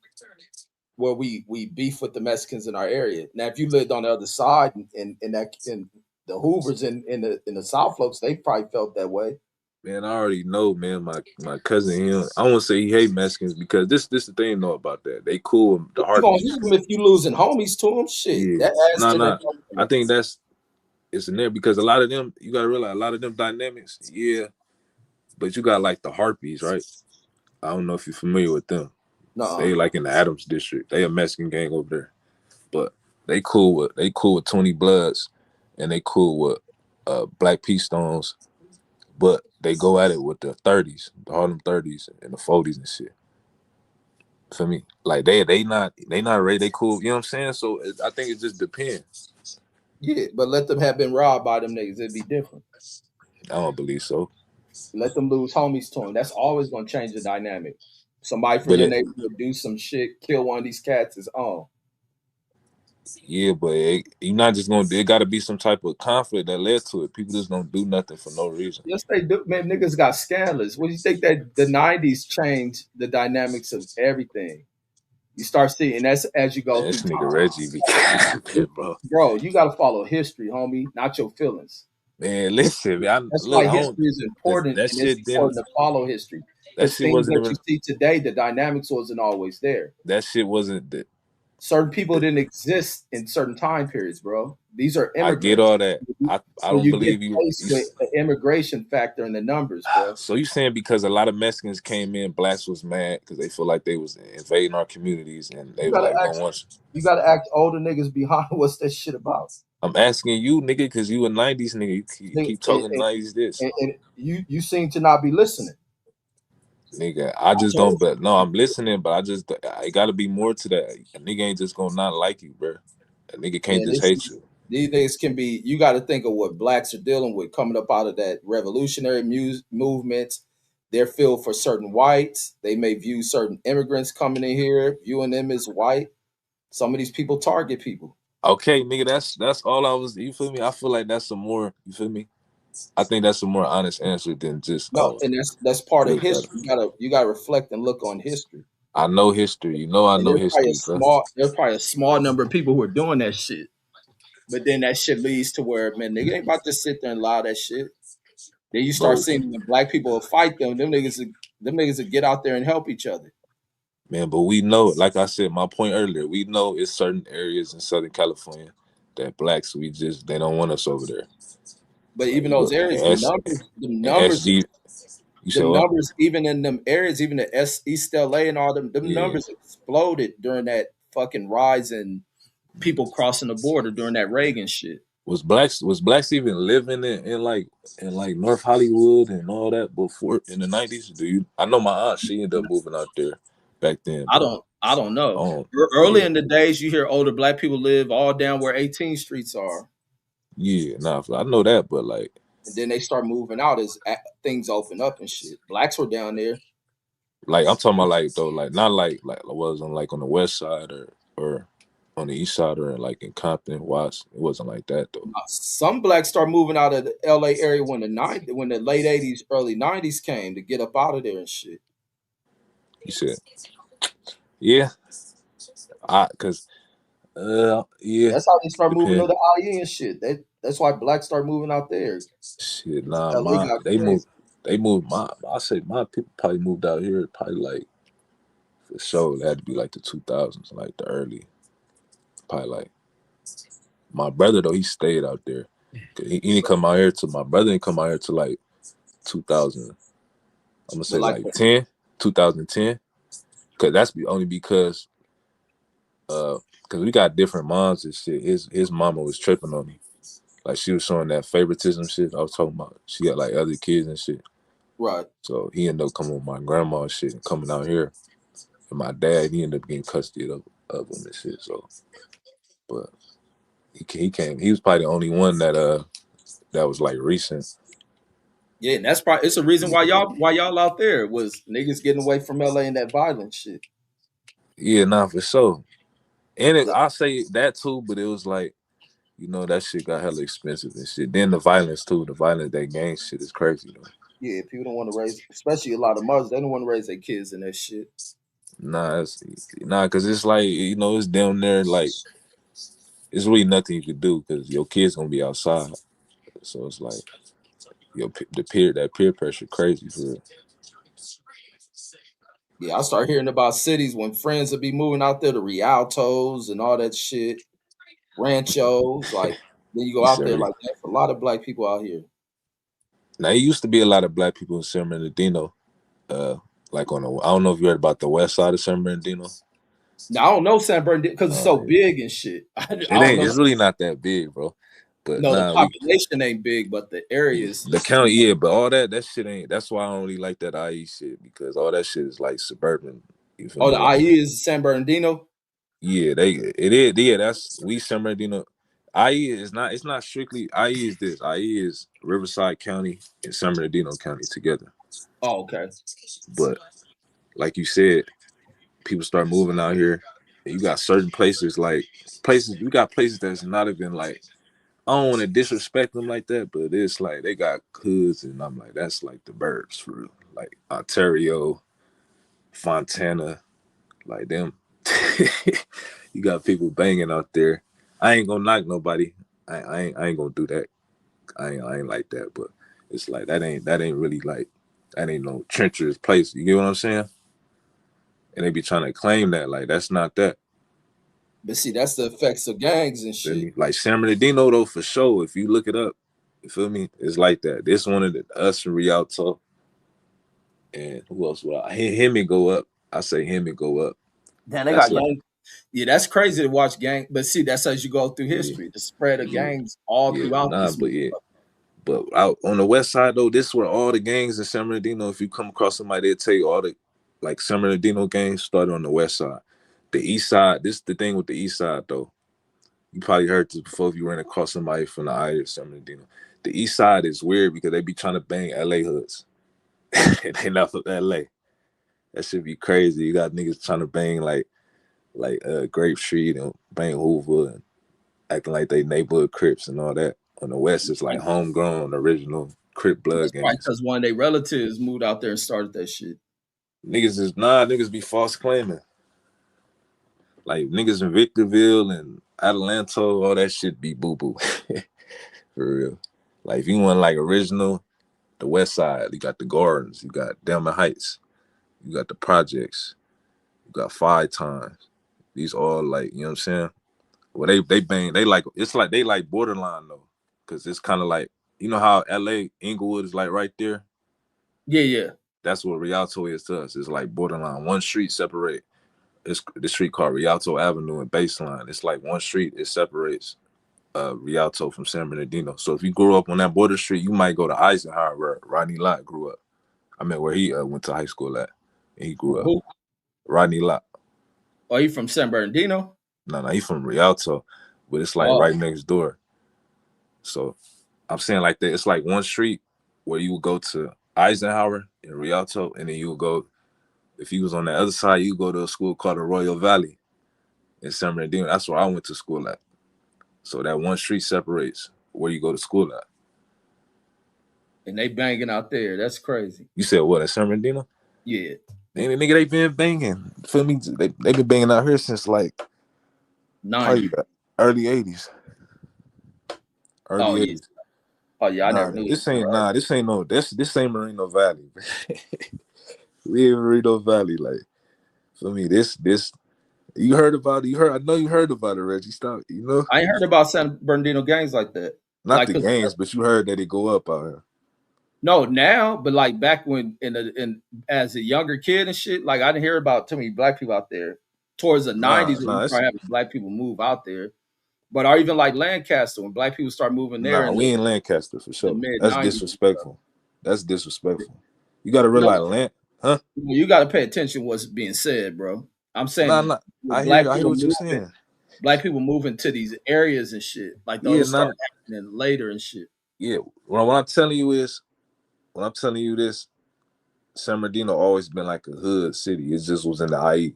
where we beef with the Mexicans in our area. Now, if you lived on the other side in that in The Hoovers in the South Flokes, they probably felt that way. Man, I already know, man. My cousin, him. I won't say he hate Mexicans because this the thing though about that. They cool with the You gonna Harpies. hit them if you losing homies to them. Shit, Yeah, that adds to their nah. I confidence. think it's in there because a lot of them, you gotta realize a lot of them dynamics. Yeah, but you got like the Harpies, right? I don't know if you're familiar with them. Nuh-uh. They like in the Adams district. They a Mexican gang over there, but they cool with 20 Bloods, and they cool with Black P Stones. But they go at it with the 30s, the Harlem 30s and the 40s and shit. For me, like they not ready. They cool. You know what I'm saying? So I think it just depends. Yeah, but let them have been robbed by them niggas. It'd be different. I don't believe so. Let them lose homies to them. That's always gonna change the dynamic. Somebody from But your it, neighborhood do some shit, kill one of these cats is on. yeah, but you're not just gonna. There got to be some type of conflict that led to it. People just don't do nothing for no reason. Yes, they do. Man, niggas got scandalous. What do you think that the '90s changed the dynamics of everything? You start seeing that's as you go Man, through this nigga time. Reggie be capping, bro. Bro, you got to follow history, homie, not your feelings. Man, listen, man. That's Look, why I don't. history is important, That and it's shit didn't. important to follow history That because shit things wasn't that you even. see today, the dynamics wasn't always there. That shit wasn't. Certain people didn't exist in certain time periods, bro. These are I get immigrants. all that. I So don't you get believe you. placed with the immigration factor in the numbers, bro. So you saying because a lot of Mexicans came in, blacks was mad because they feel like they was invading our communities and they You was gotta like, don't ask. want you. You gotta ask older niggas behind what's that shit about. I'm asking you, nigga, because you a '90s nigga. You And, keep talking '90s this, and you seem to not be listening. nigga. I Not just your don't. But no, history. I'm listening. But I got to be more to that. A nigga ain't just gonna not like you, bro. A nigga can't Man, just this hate is you. these days can be. You got to think of what blacks are dealing with coming up out of that revolutionary movement. They're filled for certain whites. They may view certain immigrants coming in here, viewing them as white. Some of these people target people. Okay, nigga, that's all I was. You feel me? I feel like that's some more. You feel me? I think that's a more honest answer than just No, and that's part of look at it. history. You gotta reflect and look on history. I know history. You know I And know history, bro. there's probably a small number of people who are doing that shit. But then that shit leads to where man, nigga ain't about to sit there and allow that shit. Then you start Bro, seeing when black people will fight them niggas will get out there and help each other. man, but we know, like I said, my point earlier, we know it's certain areas in Southern California that blacks they don't want us over there. But Like even you go those areas, and SG. You the said what? numbers, even in them areas, even the East LA and all them Yeah. numbers exploded during that fucking rise in people crossing the border during that Reagan shit. Was blacks even living in like North Hollywood and all that before in the '90s? Do you? I know my aunt. She ended up moving out there back then, but I don't know. oh Early yeah, in the days, you hear older black people live all down where 18th streets are, yeah. Nah, I know that, but like and then they start moving out as things open up and shit. Blacks were down there. I'm talking about like though, like not like I was on the west side or on the east side or like in Compton, Watts. It wasn't like that though. Some blacks start moving out of the LA area when the late 80s, early 90s came to get up out of there and shit. You said, yeah, cause yeah, That's how they start moving to depend. the IE and shit. That's why blacks start moving out there. Shit, nah, LA got crazy. they moved I say my people probably moved out here probably like for sure. It had to be like the 2000s, like the early, probably like my brother though he stayed out there. 'Cause he didn't come out here to my brother didn't come out here to like 2000. I'm gonna But say like like 10, 2010. Cause only because cause we got different moms and shit. His mama was tripping on me. Like she was showing that favoritism shit I was talking about. She got like other kids and shit. right. So he ended up coming with my grandma and shit and coming out here. And my dad, he ended up getting custody of him and shit. So but he came. He was probably the only one that was like recent. Yeah, and that's probably it's a reason why y'all out there was niggas getting away from LA and that violent shit. Yeah, nah, for sure. And 'Cause, I say that too, but it was like, that shit got hella expensive and shit. Then the violence too. The violence, that gang shit is crazy though. yeah, people don't want to raise, especially a lot of mothers, they don't want to raise their kids in that shit. Cause it's like, it's down there like it's really nothing you could do because your kids gonna be outside. So it's like that peer pressure crazy for real. Yeah, I start hearing about cities when friends will be moving out there to Rialtos and all that shit, ranchos. Like then you go You out said there like that's a lot of black people out here. now it used to be a lot of black people in San Bernardino. Like I don't know if you heard about the west side of San Bernardino. Now I don't know San Bernardino because it's so Yeah. big and shit. I It don't ain't. know. It's really not that big, bro. But No, the nah, population ain't big, but the areas the is county, yeah. But all that shit ain't. That's why I don't really like that IE shit because all that shit is like suburban. You feel Oh, me? the Like IE is San Bernardino. yeah, it is. Yeah, that's we San Bernardino. IE is not. It's not strictly IE is this. IE is Riverside County and San Bernardino County together. Oh, okay. But like you said, people start moving out here. And you got certain places like places. You got places that's not even like. I don't want to disrespect them like that, but it's like they got hoods, and I'm like, that's like the burbs for real. Like Ontario, Fontana, like them. You got people banging out there. I ain't gonna knock nobody. I ain't gonna do that. I ain't like that, but it's like that ain't really like that ain't no treacherous place. You get what I'm saying? And they be trying to claim that like that's not that. But see, that's the effects of gangs and Feel shit. me? Like San Bernardino though, for sure. If you look it up, you feel me? It's like that. This one of the us and Rialto, and who else? Well, him and go up. I say him and go up. Damn, they That's got like gang. Yeah, that's crazy to watch gang. But see, that's as you go through yeah, history, the spread of yeah, gangs all yeah. throughout Nah, this. but yeah. But out on the west side though, this is where all the gangs in San Bernardino. If you come across somebody, they'll tell you all the like San Bernardino gangs started on the west side. The east side, this is the thing with the east side though. You probably heard this before if you ran across somebody from the area of San Bernardino. The east side is weird because they be trying to bang LA hoods. And they not from LA. That should be crazy. You got niggas trying to bang like Grape Street and bang Hoover and acting like they neighborhood Crips and all that. On the west, it's like homegrown, original Crip blood That's probably gangs. because one of their relatives moved out there and started that shit. Niggas be false claiming. Like niggas in Victorville and Adelanto, all that shit be boo boo. For real. Like if you want like original, the west side, you got the gardens, you got Delma Heights, you got the projects, you got Five Times. These all like, you know what I'm saying? Well, they bang, they like it's like they like borderline though. Cause it's kind of like, you know how LA Inglewood is like right there? Yeah, yeah. That's what Rialto is to us. It's like borderline. One street separate. It's the street called Rialto Avenue and Baseline. It's like one street. It separates Rialto from San Bernardino. So if you grew up on that border street, you might go to Eisenhower where Rodney Lott grew up. I mean, where he went to high school at. And he grew up. Who? Rodney Lott. Are you from San Bernardino? No, he from Rialto, but it's like Oh, right next door. So I'm saying like that. It's like one street where you would go to Eisenhower in Rialto, and then you would go. If you was on the other side, you go to a school called the Royal Valley in San Bernardino. That's where I went to school at. So that one street separates where you go to school at. and they banging out there. That's crazy. You said what, at San Bernardino? Yeah. Nigga, they been banging. Feel me? They been banging out here since like probably 90. early 80s. Oh, Early yeah. 80s. Oh, yeah. I never knew it. This ain't Moreno Valley. We in Moreno Valley. Like, for me, this you heard about it. I know you heard about it, Reggie. Stop, you know? I ain't heard about San Bernardino gangs like that. Not Like, the cause games, but you heard that they go up out here. no, now, but like back when in as a younger kid and shit, like I didn't hear about too many black people out there. Towards the '90s when we It's started having black people move out there, but or even like Lancaster when black people start moving there in we in Lancaster for the sure. mid That's '90s. disrespectful. That's disrespectful. You gotta No, realize huh? you got to pay attention to what's being said, bro. I'm saying Nah. with black I hear people what you're moving, saying. black people moving to these areas and shit. Like Yeah, those start happening later and shit. yeah. What I'm telling you is, when I'm telling you this, San Bernardino always been like a hood city. It just was in the IE.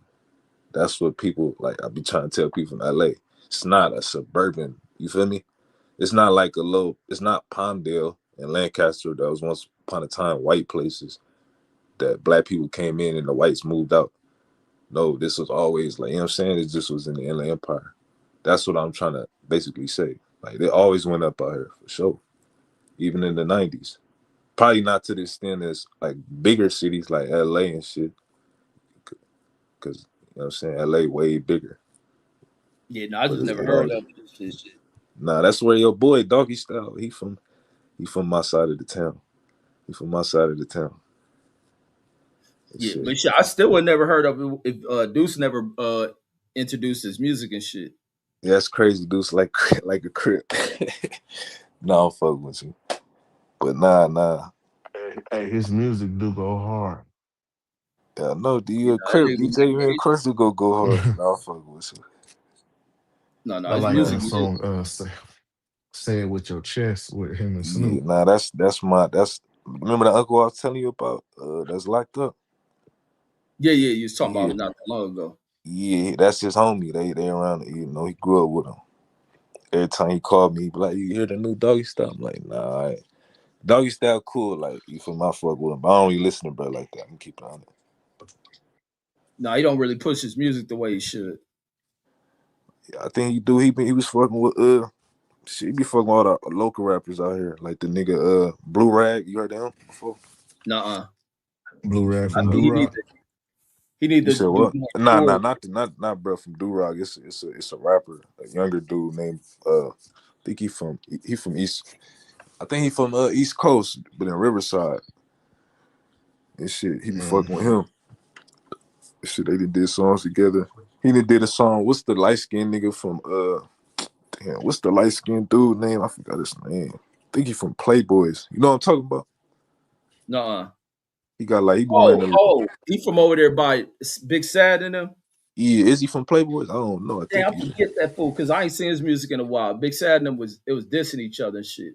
That's what people like. I be trying to tell people from LA. It's not a suburban. You feel me? It's not like a low. It's not Palmdale and Lancaster. That was once upon a time white places that black people came in and the whites moved out. No, this was always like, you know what I'm saying? It just was in the Inland Empire. That's what I'm trying to basically say. Like they always went up out here for sure. even in the 90s. Probably not to the extent as like bigger cities like LA and shit. Cause you know what I'm saying, LA way bigger. Yeah, no, I But just never it heard always of it. And shit. nah, that's where your boy Doggy Style. He from my side of the town. He from my side of the town. And Yeah, shit. but shit, I still would never heard of it if Deuce never introduced his music and shit. Yeah, that's crazy, dude. Like like a crip. Nah, I'm fucking with you. But nah. Hey, his music do go hard. Yeah, no, do You you a know, that crip? nigga be DJ, making man, of beats. course you go hard. Nah, I'm fucking with you. No, I his like music that Nah, is. song. Say it with your chest with him and yeah, Snoop. nah, that's remember the uncle I was telling you about? That's locked up. Yeah, yeah, you was talking about Yeah, it not that long ago. yeah, that's his homie. They around. You know, he grew up with him. Every time he called me, he be like, "You hear the new Doggy Style?" I'm like, "Nah, Doggy Style cool. Like, you feel my fuck with him, but I don't really listen to bro like that. I'm keep it on it." No, he don't really push his music the way he should. Yeah, I think he do. He was fucking with shit, he be fucking with all the local rappers out here, like the nigga Blue Rag. You heard that before? Nuh-uh. Blue Rag I from think Do Rock. he need You to said do what? more Nah, tours. not bro from Durag. It's a rapper, a younger dude named I think he from East. I think he from East Coast, but in Riverside. And shit, he be fucking with Mm. him. And shit, they did songs together. He did a song. What's the light skinned nigga from damn? What's the light skinned dude name? I forgot his name. I think he from Playboys. You know what I'm talking about? Nuh-uh. He be Oh, wearing the. he from over there by Big Sad and them. Yeah, is he from Playboys? I don't know. I Damn, think I he is. forget that fool because I ain't seen his music in a while. Big Sad and them was dissing each other and shit.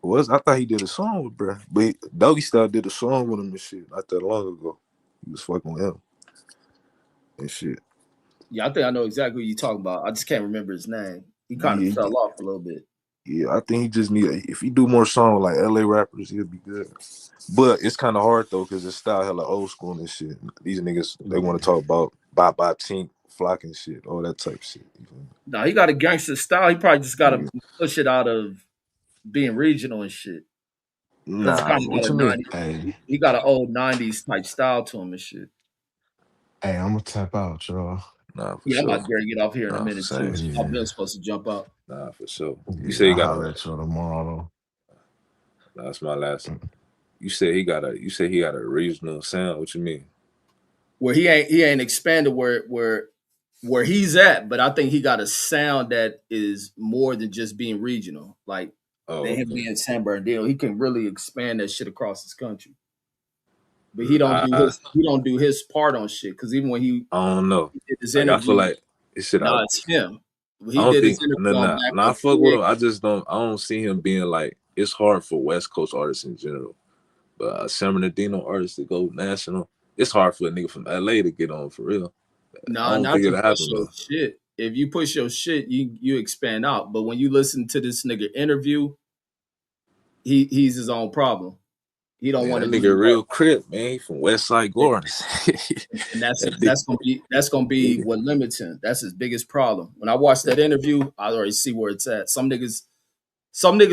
Was I thought he did a song with bruh. But Doggy Style did a song with him and shit not that long ago. He was fucking with him and shit. Yeah, I think I know exactly what you're talking about. I just can't remember his name. He kind of Yeah, fell off a little bit. yeah. I think he just need if he do more songs like LA rappers, he'll be good. But it's kind of hard though because his style hella old school and shit. These niggas they want to Yeah. talk about bye Tink, flock and shit, all that type of shit. You feel me? No, he got a gangster style. He probably just got to Yeah. push it out of being regional and shit. Because he Nah, kind of what got a you mean? 90s, Hey, he got an old 90s type style to him and shit. hey, I'm gonna tap out, y'all. Nah, for Yeah, I'm sure. about to get off here in a Nah, for minute too. same. I've Yeah, been supposed to jump out. Nah, for sure. You say yeah. he I'll got holler a. at y'all tomorrow Nah, that's my last. though. You said he got a. You said he got a regional sound. What you mean? Where he ain't expanded where he's at, but I think he got a sound that is more than just being regional. Like than Oh, him okay. being San Bernardino, he can really expand that shit across his country. But he don't do I his part on shit. Cause even when he don't know. did his Like I feel interview, like it should. nah, it's him. When I he don't did his think interview on Back nah, I Up fuck with Big, him. I just don't. I don't see him being like. It's hard for West Coast artists in general, but San Bernardino artists to go national. It's hard for a nigga from LA to get on for real. I nah, don't not think to it'll push happen your though. shit. If you push your shit, you expand out. But when you listen to this nigga interview, he's his own problem. He don't Man, want that to do nigga the real crip, man. He from West Side work. Gardens. And that's That that's nigga, gonna be what limits him. That's his biggest problem. When I watch that interview, I already see where it's at. Some niggas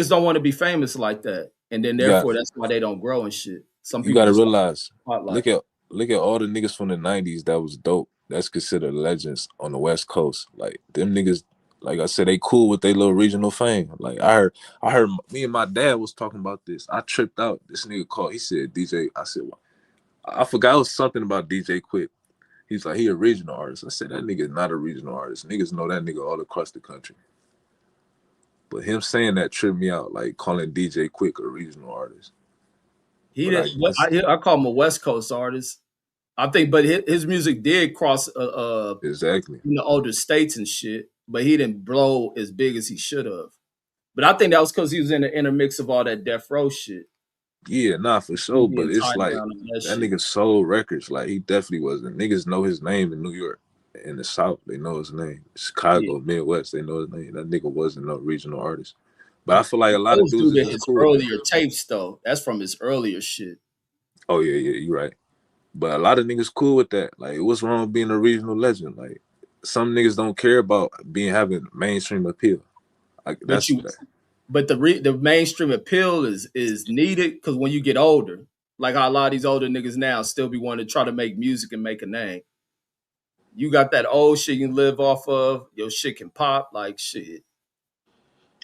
don't want to be famous like that, and then you got therefore that's why they don't grow and shit. Some you people got to just want realize. the spotlight. Look at all the niggas from the '90s that was dope. That's considered legends on the West Coast. Like them niggas, like I said, they cool with their little regional fame. Like I heard me and my dad was talking about this. I tripped out. This nigga called. He said DJ. I said, well, I forgot it was something about DJ Quick. He's like he a regional artist. I said that nigga not a regional artist. Niggas know that nigga all across the country. But him saying that tripped me out. Like calling DJ Quick a regional artist. He But I didn't. guess I call him a West Coast artist. I think, but his music did cross exactly. in the older states and shit. But he didn't blow as big as he should have. But I think that was because he was in the intermix of all that death row shit. Yeah, nah, for He sure. But being it's tied like around on that that shit. nigga sold records. Like he definitely was. And niggas know his name in New York. In the South, they know his name. Yeah. Chicago, Midwest, they know his name. That nigga wasn't no regional artist. But I feel like a lot of Those dudes due is to just his cool with that. earlier tapes though. That's from his earlier shit. Oh yeah, you're right. But a lot of niggas cool with that. Like, what's wrong with being a regional legend? Like, some niggas don't care about having mainstream appeal. Like But that's you that. but the mainstream appeal is needed because when you get older, like how a lot of these older niggas now still be wanting to try to make music and make a name. You got that old shit you can live off of. Your shit can pop like shit.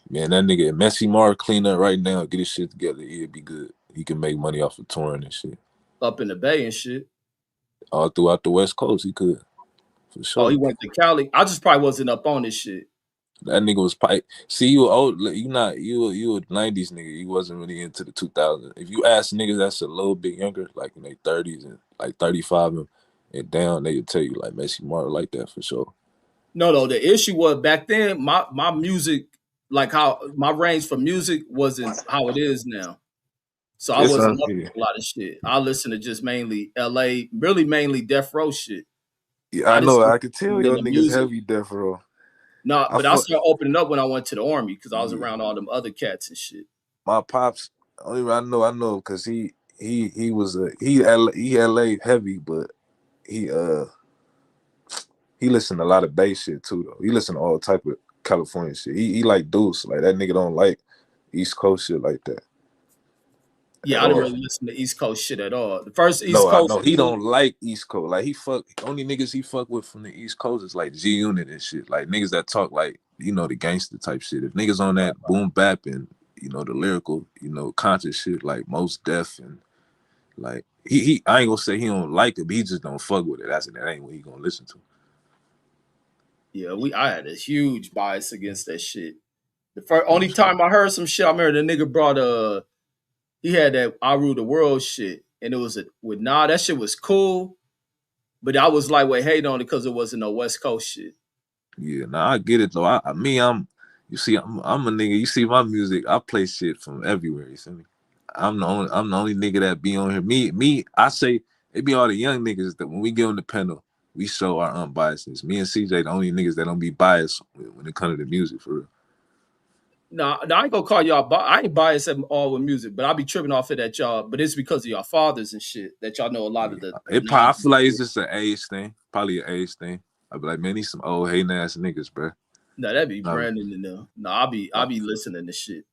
Man, that nigga Messi Mar clean up right now, get his shit together. It'd be good. He can make money off of touring and shit. Up in the Bay and shit. All throughout the West Coast, he could. For Oh, he sure. went to Cali. I just probably wasn't up on this shit. That nigga was pipe. See, you old. You not you a 90s nigga. You wasn't really into the 2000s. If you ask niggas that's a little bit younger, like in their 30s and like 35 and down, they would tell you like Messi Martin like that for sure. No. The issue was back then, my music, like how my range for music wasn't how it is now. So I It's wasn't up yeah. to a lot of shit. I listen to just mainly LA, really mainly Death Row shit. Yeah, I I just know. I started could tell listening your to niggas music. heavy death row. No, I but I fuck. started opening up when I went to the army because I was Yeah. around all them other cats and shit. My pops. Only I know because he was he LA heavy, but he he listened to a lot of bass shit too though. He listened to all type of California shit. He like Deuce, like that nigga don't like East Coast shit like that at Yeah, I didn't all. really listen to East Coast shit at all. The first East No, I Coast know he music, don't like East Coast. Like he fuck only niggas he fuck with from the East Coast is like G Unit and shit. Like niggas that talk like the gangster type shit. If niggas on that boom bap and the lyrical, conscious shit like Most Def and like he I ain't gonna say he don't like it, but he just don't fuck with it. That ain't what he gonna listen to. yeah, I had a huge bias against that shit. The first only time I heard some shit, I remember the nigga brought he had that I Rule the World shit, and it was that shit was cool, but I was like, wait, hate on it because it wasn't no West Coast shit. Yeah, nah, I get it though. I'm you see, I'm a nigga. You see my music, I play shit from everywhere. You see me? I'm the only nigga that be on here. I say it be all the young niggas that when we get on the panel, we show our unbiasedness. Me and CJ the only niggas that don't be biased when it comes to the music for real. No, I ain't gonna call y'all. I ain't biased at all with music, but I be tripping off of that y'all. But it's because of y'all fathers and shit that y'all know a lot of the I '90s feel like it's shit. just an age thing, probably an age thing. I be like, man, these some old hating ass niggas, bro. No, that'd be Um, Brandon and them. No, I be listening to shit.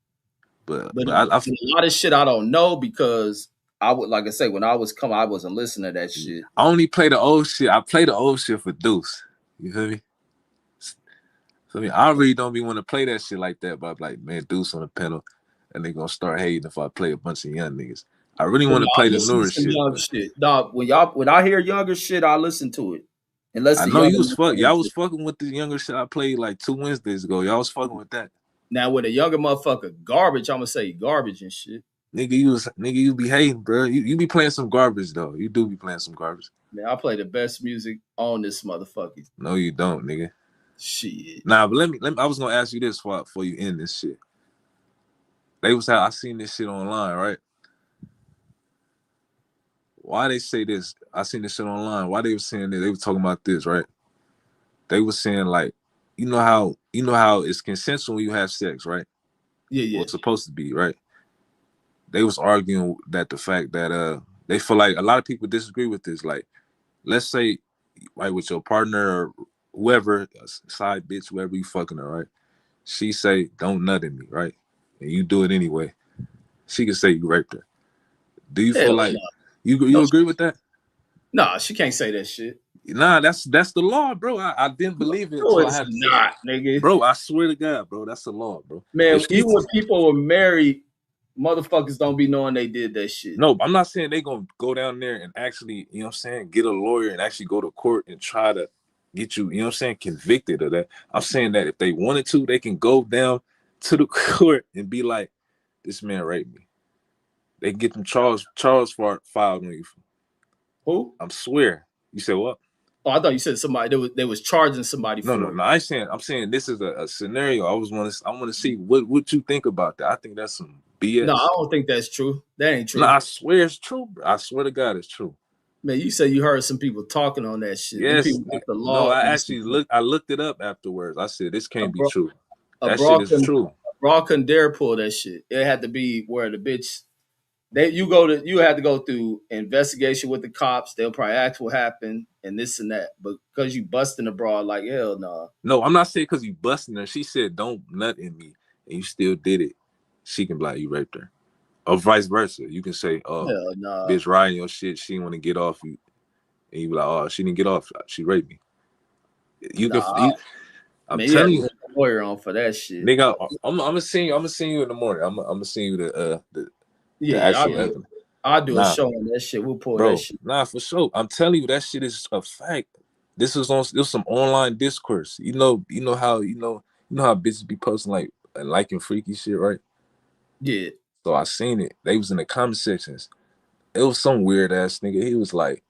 But but a lot of shit I don't know because I would like I say when I was coming, I wasn't listening to that shit. I only play the old shit. I play the old shit for Deuce. You feel me? So I really don't be want to play that shit like that, but I'm like, man, Deuce on the panel, and they gonna start hating if I play a bunch of young niggas. I really But want no, to I play the listen to newer some shit, young but shit. Dog, when I hear younger shit, I listen to it. Unless I the know younger y'all was motherfuckers. fucking with the younger shit I played like 2 Wednesdays ago. Y'all was fucking with that. Now when a younger motherfucker garbage, I'm gonna say garbage and shit. Nigga, you be hating, bro. You be playing some garbage though. You do be playing some garbage. Man, I play the best music on this motherfucker. No, you don't, nigga. Shit. Nah, but let me. I was gonna ask you this before you end this shit. They was how I seen this shit online, right? Why they say this? I seen this shit online. Why they were saying that? They were talking about this, right? They were saying like, you know how it's consensual when you have sex, right? Or Yeah. it's supposed to be, right? They was arguing that the fact that they feel like a lot of people disagree with this. Like, let's say like with your partner or whoever, side bitch, whoever you fucking her, right? She say, don't nut in me, right? And you do it anyway. She can say you raped her. Do you feel Hell like no. you No, agree with that? nah, she can't say that shit. Nah, that's the law, bro. I didn't believe it No, until I it's had to. not, nigga. Bro, I swear to God, bro, that's the law, bro. Man, If she even when people were married, motherfuckers don't be knowing they did that shit. No, I'm not saying they gonna go down there and actually, you know what I'm saying, get a lawyer and actually go to court and try to get you, you know what I'm saying, convicted of that. I'm saying that if they wanted to, they can go down to the court and be like, this man raped me. They can get them Charles filed on you. Who? I'm swear. You said what? Oh, I thought you said somebody they was charging somebody No. for it. I'm saying this is a scenario. I want to see what you think about that. I think that's some No, I BS. don't think that's true. That ain't No, true. I swear it's true, bro. I swear to God it's true. Man, you said you heard some people talking on that shit. Them Yes, people got the no, law I on some actually shit. looked it up afterwards. I said this A can't be bro, true. a That shit bro is true. couldn't dare pull that shit. It had to be where the bitch you had to go through investigation with the cops. They'll probably ask what happened and this and that. But because you busting abroad like hell, nah. No, I'm not saying because you busting her. She said don't nut in me, and you still did it. she can be like, you raped her. Or vice versa. You can say, oh, Hell nah. bitch riding your shit, she didn't want to get off you. And you be like, oh, she didn't get off, she raped me. You can, I'm Man, you had telling to you, put a lawyer on for that shit. nigga, I'm gonna send you in the morning. I'm gonna send you the Yeah, actual evidence. I'll do a Nah, show on that shit. We'll pull that bro, shit. nah, for sure. I'm telling you, that shit is a fact. This was some online discourse. You know how bitches be posting like and liking freaky shit, right? Yeah. So I seen it. They was in the comment sections. It was some weird ass nigga. He was like,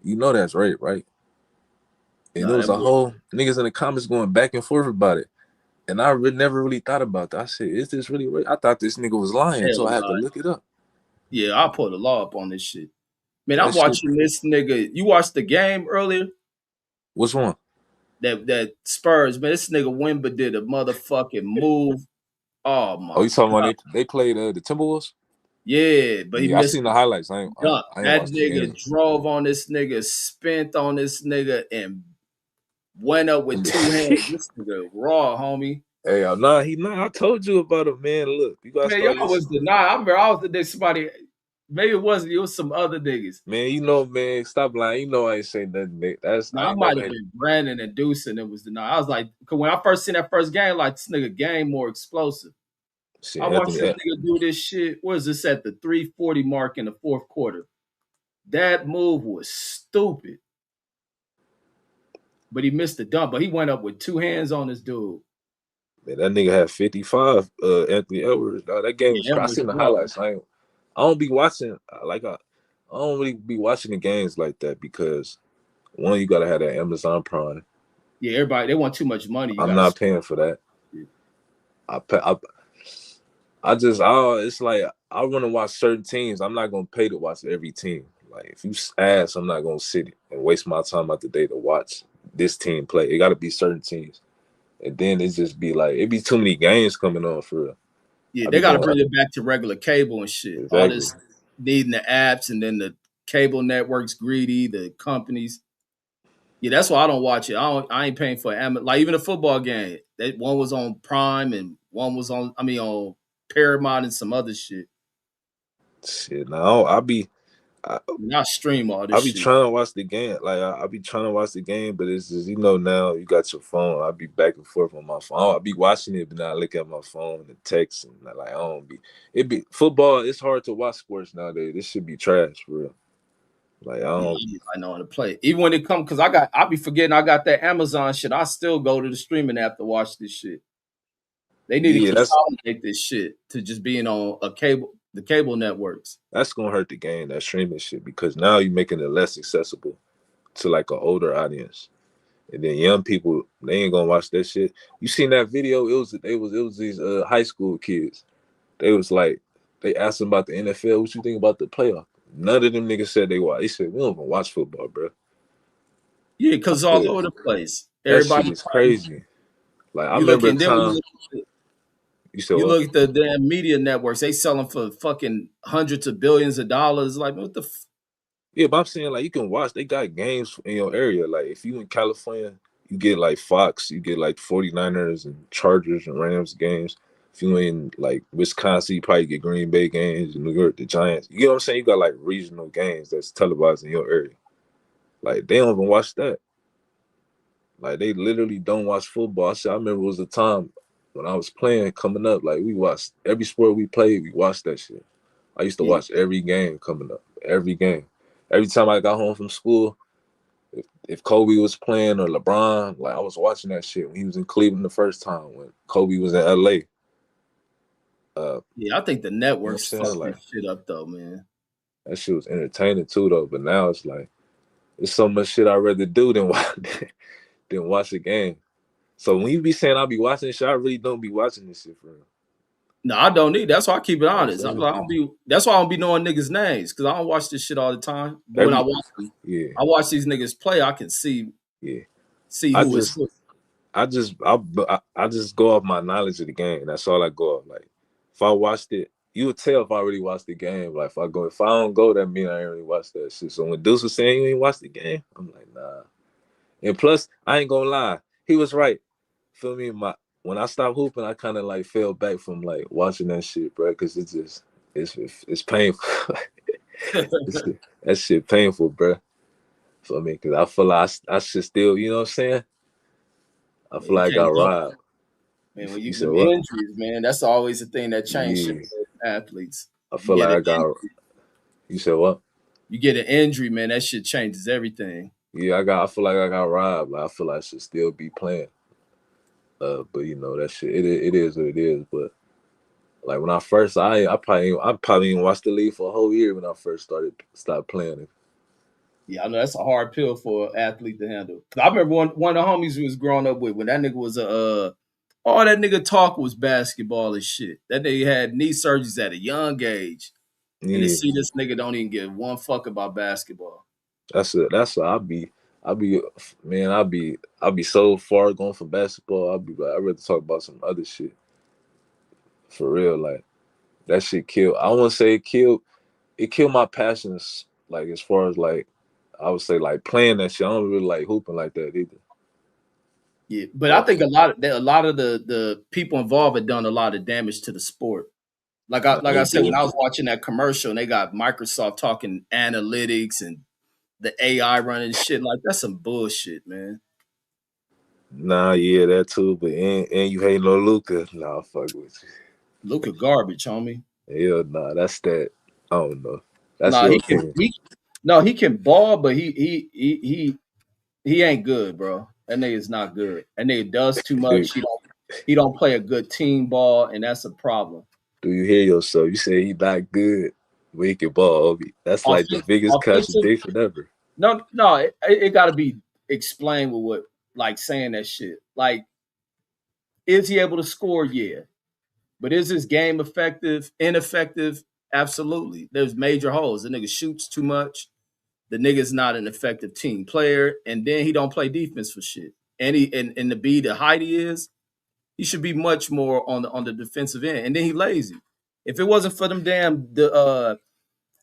that's rape, right? And there Nah, was that a boy. whole niggas in the comments going back and forth about it. And I never really thought about that. I said, is this really rape? I thought this nigga was lying, Hell so I had to nah. look it up. Yeah, I'll pull the law up on this shit. Man, I'm That shit. watching this nigga. You watched the game earlier? Which one? That Spurs, man. This nigga Wimber did a motherfucking move. Oh my Oh, you talking god. about they played the Timberwolves? Yeah, but he Yeah, I missed seen the the highlights. dunk. I ain't That watched the nigga game. drove on this nigga, spent on this nigga, and went up with two hands. This nigga raw, homie. Hey, I told you about it, man. Look, you gotta Man, start y'all was listening. denied. I remember I was the next somebody. Maybe it wasn't. It was some other niggas. Man, man, stop lying. I ain't saying nothing. Now, I I ain't might never have had been Brandon and Deuce, and it was denied. I was like, cause when I first seen that first game, like this nigga game more explosive. I shit. watched this Anthony, nigga do this shit. What is this at the 3:40 mark in the fourth quarter? That move was stupid. But he missed the dunk. But he went up with two hands on this dude. man, that nigga had 55. Anthony Edwards. Dog, that game was Yeah, that crazy. I was seen the raw. highlights. I don't be watching I don't really be watching the games like that because one, you gotta have that Amazon Prime. Yeah, everybody they want too much money. You I'm got not to. paying for that. I pay, it's like I want to watch certain teams. I'm not gonna pay to watch every team. Like if you ask, I'm not gonna sit and waste my time out the day to watch this team play. It got to be certain teams, and then it just be like it be too many games coming on for real. Yeah, I they be got to going bring it back to regular cable and shit. All exactly. this needing the apps and then the cable networks greedy, the companies. Yeah, that's why I don't watch it. I ain't paying for it. Like even a football game. That one was on Prime and one was on Paramount and some other shit. Shit, now Not stream all I this be shit. trying to watch the game. Like I be trying to watch the game, but it's just now you got your phone. I be back and forth on my phone. I be watching it, but now I look at my phone and text and like I don't be. It be football. It's hard to watch sports nowadays. This should be trash for real. Like I Yeah, don't. I know how to play. Even when it come, because I be forgetting I got that Amazon shit. I still go to the streaming app to watch this shit. They need to Yeah, consolidate this shit to just being on the cable networks. that's gonna hurt the game. That streaming shit because now you're making it less accessible to like an older audience, and then young people they ain't gonna watch that shit. You seen that video? It was these high school kids. They was like, they asked them about the NFL. What you think about the playoff? None of them niggas said they watch. They said we don't even watch football, bro. Yeah, I because it's all said over the place. that shit Everybody, is crazy. Like I you look remember a and then when time. You said you what? look at the damn media networks, they sell them for fucking hundreds of billions of dollars. Like what the? Yeah, but I'm saying like you can watch. They got games in your area. Like if you in California, you get like Fox. You get like 49ers and Chargers and Rams games. If you in like Wisconsin, you probably get Green Bay games. In New York, the Giants. You know what I'm saying? You got like regional games that's televised in your area. Like they don't even watch that. Like they literally don't watch football. I remember it was a time when I was playing coming up. Like we watched every sport we played. We watched that shit. I used to Yeah, watch every game coming up. Every game. Every time I got home from school, if Kobe was playing or LeBron, like I was watching that shit when he was in Cleveland the first time when Kobe was in LA. yeah. I think the You know what I'm networks saying? fucked Like this shit up though, man. that shit was entertaining too though. But now it's like it's so much shit I'd rather do than watch than watch a game. So when you be saying I'll be watching this shit, I really don't be watching this shit for real. No, I don't need. That's why I keep it You know what I'm honest. I'm saying? like, I don't be. That's why I don't be knowing niggas' names because I don't watch this shit all the time. But when I Every watch them, yeah, I watch these niggas play. I can see yeah. I who is just who. I just go off my knowledge of the game. That's all I go off. Like if I watched it, you would tell if I already watched the game. Like if I don't go, that mean I ain't really watched that shit. So when Deuce was saying you ain't watched the game, I'm like, nah. And plus, I ain't gonna lie, he was right. Feel me? when I stopped hooping, I kind of like fell back from like watching that shit, bro, because it's just it's painful. It's, that shit painful, bro. For me, because I feel like I should still, you know what I'm saying? I Man, feel you like I got can't go. robbed. Man, when You you said them what? injuries, man, that's always the thing that changes shit Yeah, for athletes. I You feel get like an I got. injury, You said what? you get an injury, man. That shit changes everything. Yeah, I feel like I got robbed. Like, I feel like I should still be playing. But you know that shit. It is what it is. But like when I first, I probably didn't watch the league for a whole year when I first stopped playing it. Yeah, I know that's a hard pill for an athlete to handle. 'Cause I remember one of the homies we was growing up with when that nigga was all that nigga talk was basketball and shit. That nigga had knee surgeries at a young age, and to Yeah, see this nigga don't even give one fuck about basketball. that's I be man, I be so far going from basketball. I rather talk about some other shit for real. Like that shit killed. I want to say it killed my passions. Like as far as like I would say like playing that shit. I don't really like hooping like that either. Yeah, but I But think a lot of the people involved had done a lot of damage to the sport. nah, Like I they said, when did. I was watching that commercial and they got Microsoft talking analytics and the AI running shit, like that's some bullshit, man. Nah, yeah, that too. But and you hating on Luca? Nah, fuck with Luka garbage, homie. you. Hell nah, that's that. I don't know. That's Nah, your opinion. he can ball, but he ain't good, bro. That nigga's not good. That nigga does too Do, much. He don't play a good team ball, and that's a problem. do you hear yourself? You say he not good, but he can ball. That's like the biggest Offensive, contradiction ever. no, it got to be explained with what like saying that shit. Like, is he able to score? Yeah, but is his game effective? Ineffective? Absolutely. There's major holes. The nigga shoots too much. The nigga's not an effective team player, and then he don't play defense for shit. And and to be the height he is, he should be much more on the defensive end. And then he lazy. If it wasn't for them damn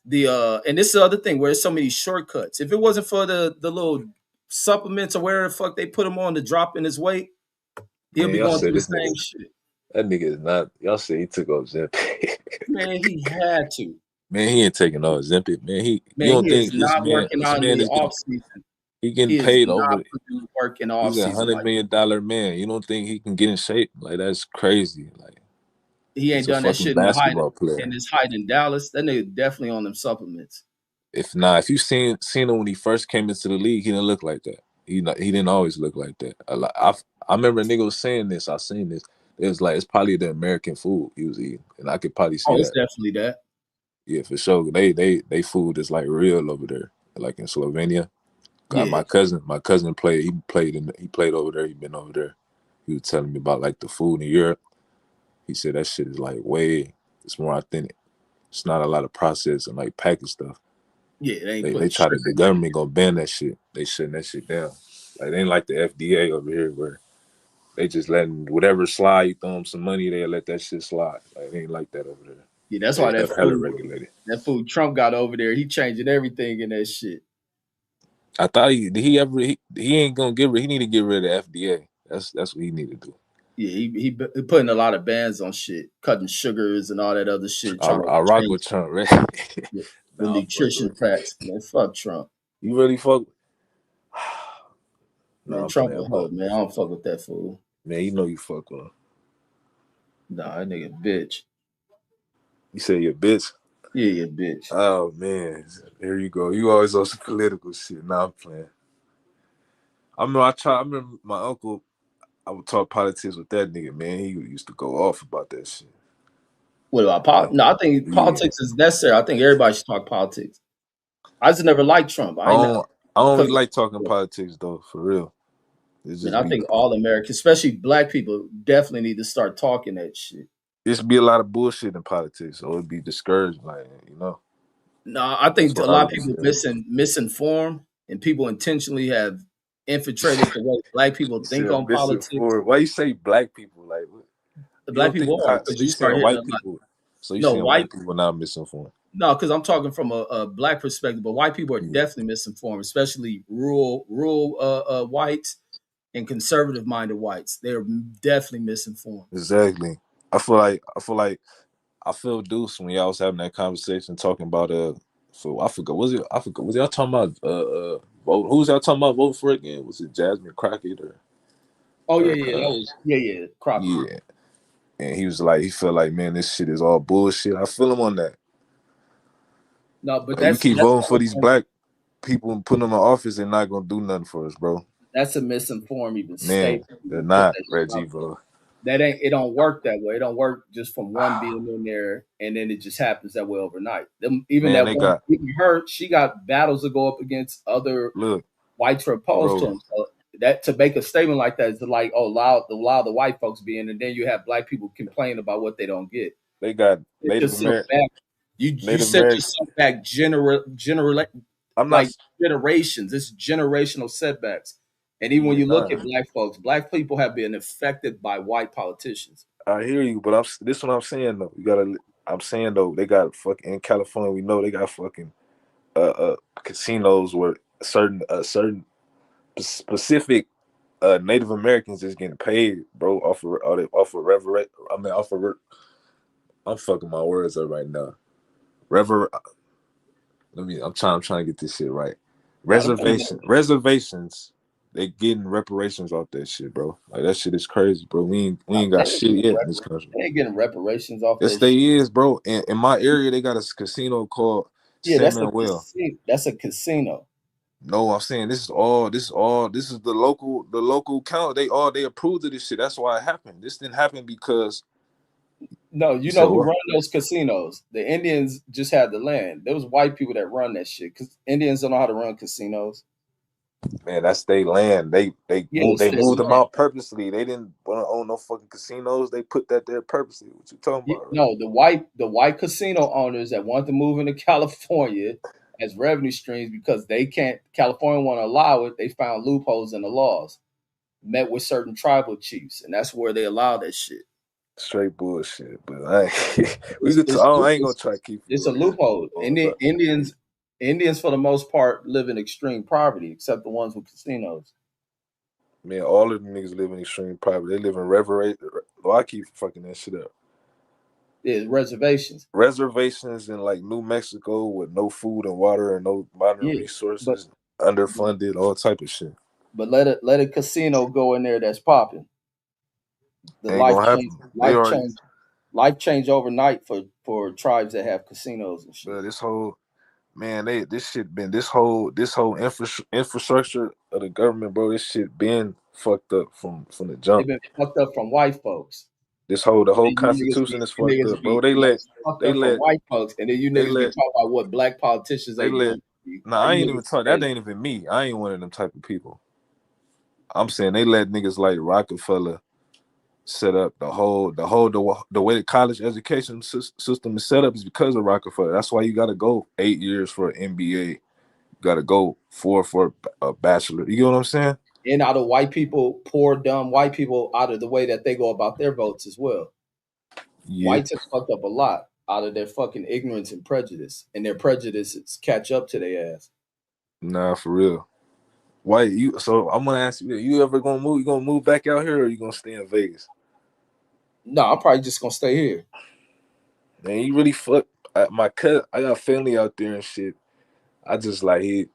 and this is the other thing where there's so many shortcuts. If it wasn't for the little supplements or where the fuck they put him on to drop in his weight, he'll Man, be y'all going say through the this same nigga. shit. That nigga is not. Y'all say he took off Ozempic. Man, he had to. Man, he ain't taking no Ozempic. Man, you Man, don't he is think not working this out in man the is getting off season. he getting He is paid not over. putting work in the off He's a season $100 like million man. You don't think he can get in shape? Like that's crazy. Like he he's ain't a done that fucking shit in the height basketball player. in his height in Dallas. That nigga definitely on them supplements. If you seen him when he first came into the league, he didn't look like that. He didn't always look like that. I remember a nigga was saying this. I seen this. It was like it's probably the American food he was eating, and I could probably Oh, see it's that. definitely that. Yeah, for sure. They food is like real over there, like in Slovenia. God, Yeah, my cousin played. He played over there. He been over there. He was telling me about like the food in Europe. He said that shit is like it's more authentic. It's not a lot of processed and like packaged stuff. yeah, they ain't They putting try to sugar the in it. government gonna ban that shit. They shutting that shit down. Like they ain't like the FDA over here where they just letting whatever slide, you throw them some money, they let that shit slide. Like it ain't like that over there. Yeah, that's why They hella regulated. that food Trump got over there, he changing everything in that shit. I thought he ain't gonna get rid. He need to get rid of the FDA. That's what he need to do. Yeah, he putting a lot of bans on shit, cutting sugars and all that other shit, trying to I rock change with Trump, right? the Nah, I fuck nutrition with you. facts. Man, fuck Trump. You really fuck? No, Man, I'm Trump playing a ball. hoe, man. I don't fuck with that fool. Man, you know you fuck with him. Nah, that nigga bitch. You say you a bitch. Yeah, bitch. Oh man, here you go. You always on some political shit. Nah, I'm playing. I remember my uncle. I would talk politics with that nigga. Man, he used to go off about that shit. What about Like, No, I think yeah. politics is necessary. I think everybody should talk politics. I just never liked Trump. I I ain't don't. I don't because really like talking politics though. For real, it's man, just I be. think all Americans, especially black people, definitely need to start talking that shit. It's be a lot of bullshit in politics, so it'd be discouraging. Like No, I that's think a what I lot of really people say. misinformed, and people intentionally have infiltrated the way black people You think said on politics. misinformed. Why you say black people? Like what? The You black don't think? people are because So you you start saying hearing a white lot. people? So you No, saying white. white people not misinformed? No, because I'm talking from a black perspective, but white people are Yeah. definitely misinformed, especially rural whites. and conservative-minded whites. They're definitely misinformed. Exactly. I feel Deuce when y'all was having that conversation talking about so I forgot was y'all talking about vote, who was y'all talking about vote for again? Was it Jasmine Crockett Oh or yeah, yeah, that was yeah, Crockett. yeah. And he was like, he felt like, man, this shit is all bullshit. I feel him on that. No, but Like, we keep that's voting for these black people and putting them in office, they're not gonna do nothing for us, bro. that's a misinformed even Man, statement. they're You put not, that shit Reggie, out there. bro. That ain't it. Don't work that way. It don't work just from one being in there and then it just happens that way overnight. Even Man, that they one, got even her, she got battles to go up against other look, whites are opposed to bro. him. So that to make a statement like that is to like, oh, allow the white folks be in, and then you have black people complain about what they don't get. They got It's Native just so American, back. You Native set American. yourself back I'm not. like generations. It's generational setbacks. And even when Yeah, you look nah. at black folks, black people have been affected by white politicians. I hear you, but this is what I'm saying though. You gotta. I'm saying though, they got fucking in California. We know they got fucking casinos where certain specific Native Americans is getting paid, bro, off of rever. I mean, I'm fucking my words up right now. Rever. I'm trying to get this shit right. Now, them people, Reservations. They getting reparations off that shit, bro. Like that shit is crazy, bro. We ain't they got ain't shit getting yet in this country. they ain't getting reparations off Yes, that they shit. is, bro. In my area, they got a casino called Yeah, San Manuel. that's a casino. No, I'm saying this is the local count. They approved of this shit. That's why it happened. This didn't happen because No, you you said know who what? run those casinos? The Indians just had the land. There was white people that run that shit because Indians don't know how to run casinos. Man, that's their land. Yeah, it's They their moved them land. out purposely. They didn't want to own no fucking casinos. They put that there purposely. What you talking about, Reggie? No, the white casino owners that want to move into California as revenue streams because they can't. California won't allow it. They found loopholes in the laws. Met with certain tribal chiefs, and that's where they allow that shit. Straight bullshit. But I ain't, we It's could talk, it's I ain't gonna try to keep it's you a on that. loophole. But Indians for the most part live in extreme poverty, except the ones with casinos. man, all of them niggas live in extreme poverty. They live in oh, I keep fucking that shit up. There's reservations. Reservations in like New Mexico with no food and water and no modern Yeah, but resources, underfunded, all type of shit. but let a casino go in there that's popping. The Ain't gonna happen. They already, life change overnight for tribes that have casinos and shit. bro, this whole man, this shit been this whole infrastructure of the government, bro. This shit been fucked up from the They've jump. been fucked up from white folks. The And whole then constitution is fucked up, bro. it's fucked They up from let white folks, and then you they niggas be let talking about what black politicians they ain't let. doing. Nah, Are I you ain't even niggas talking. That crazy? ain't even me. I ain't one of them type of people. I'm saying they let niggas like Rockefeller set up the way the college education system is set up is because of Rockefeller. That's why you got to go 8 years for an MBA. You got to go four for a bachelor. You get what I'm saying? And out of white people, poor dumb white people, out of the way that they go about their votes as well. Yeah. Whites have fucked up a lot out of their fucking ignorance and prejudice, and their prejudices catch up to their ass. Nah, for real. Why you? So I'm gonna ask you: you ever gonna move? You gonna move back out here, or you gonna stay in Vegas? No, I'm probably just gonna stay here. Man, you really fuck. My cousin, I got family out there and shit. I just like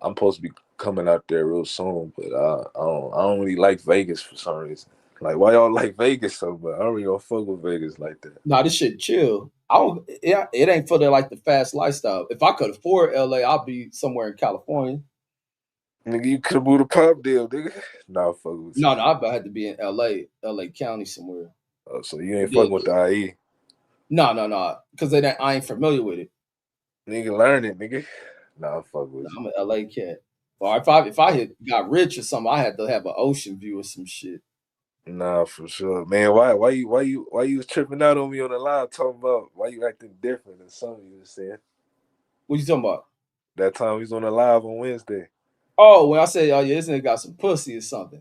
I'm supposed to be coming out there real soon, but I don't really like Vegas for some reason. Like, why y'all like Vegas so much? I don't really don't fuck with Vegas like that. No, this shit chill. I don't. It ain't for the like the fast lifestyle. If I could afford LA, I'll be somewhere in California. Nigga, you could have moved a pop deal, nigga. Nah, fuck with you. No, I had to be in LA County somewhere. Oh, so you ain't But then, fucking with the IE. no, because I ain't familiar with it. Nigga, learn it, nigga. Nah, fuck No, with you. I'm an LA cat. Or if I had got rich or something, I had to have an ocean view or some shit. Nah, for sure, man. Why you was tripping out on me on the live talking about why you acting different than something you was saying What you talking about? that time we was on the live on Wednesday. Oh, when I say, oh yeah, this nigga got some pussy or something.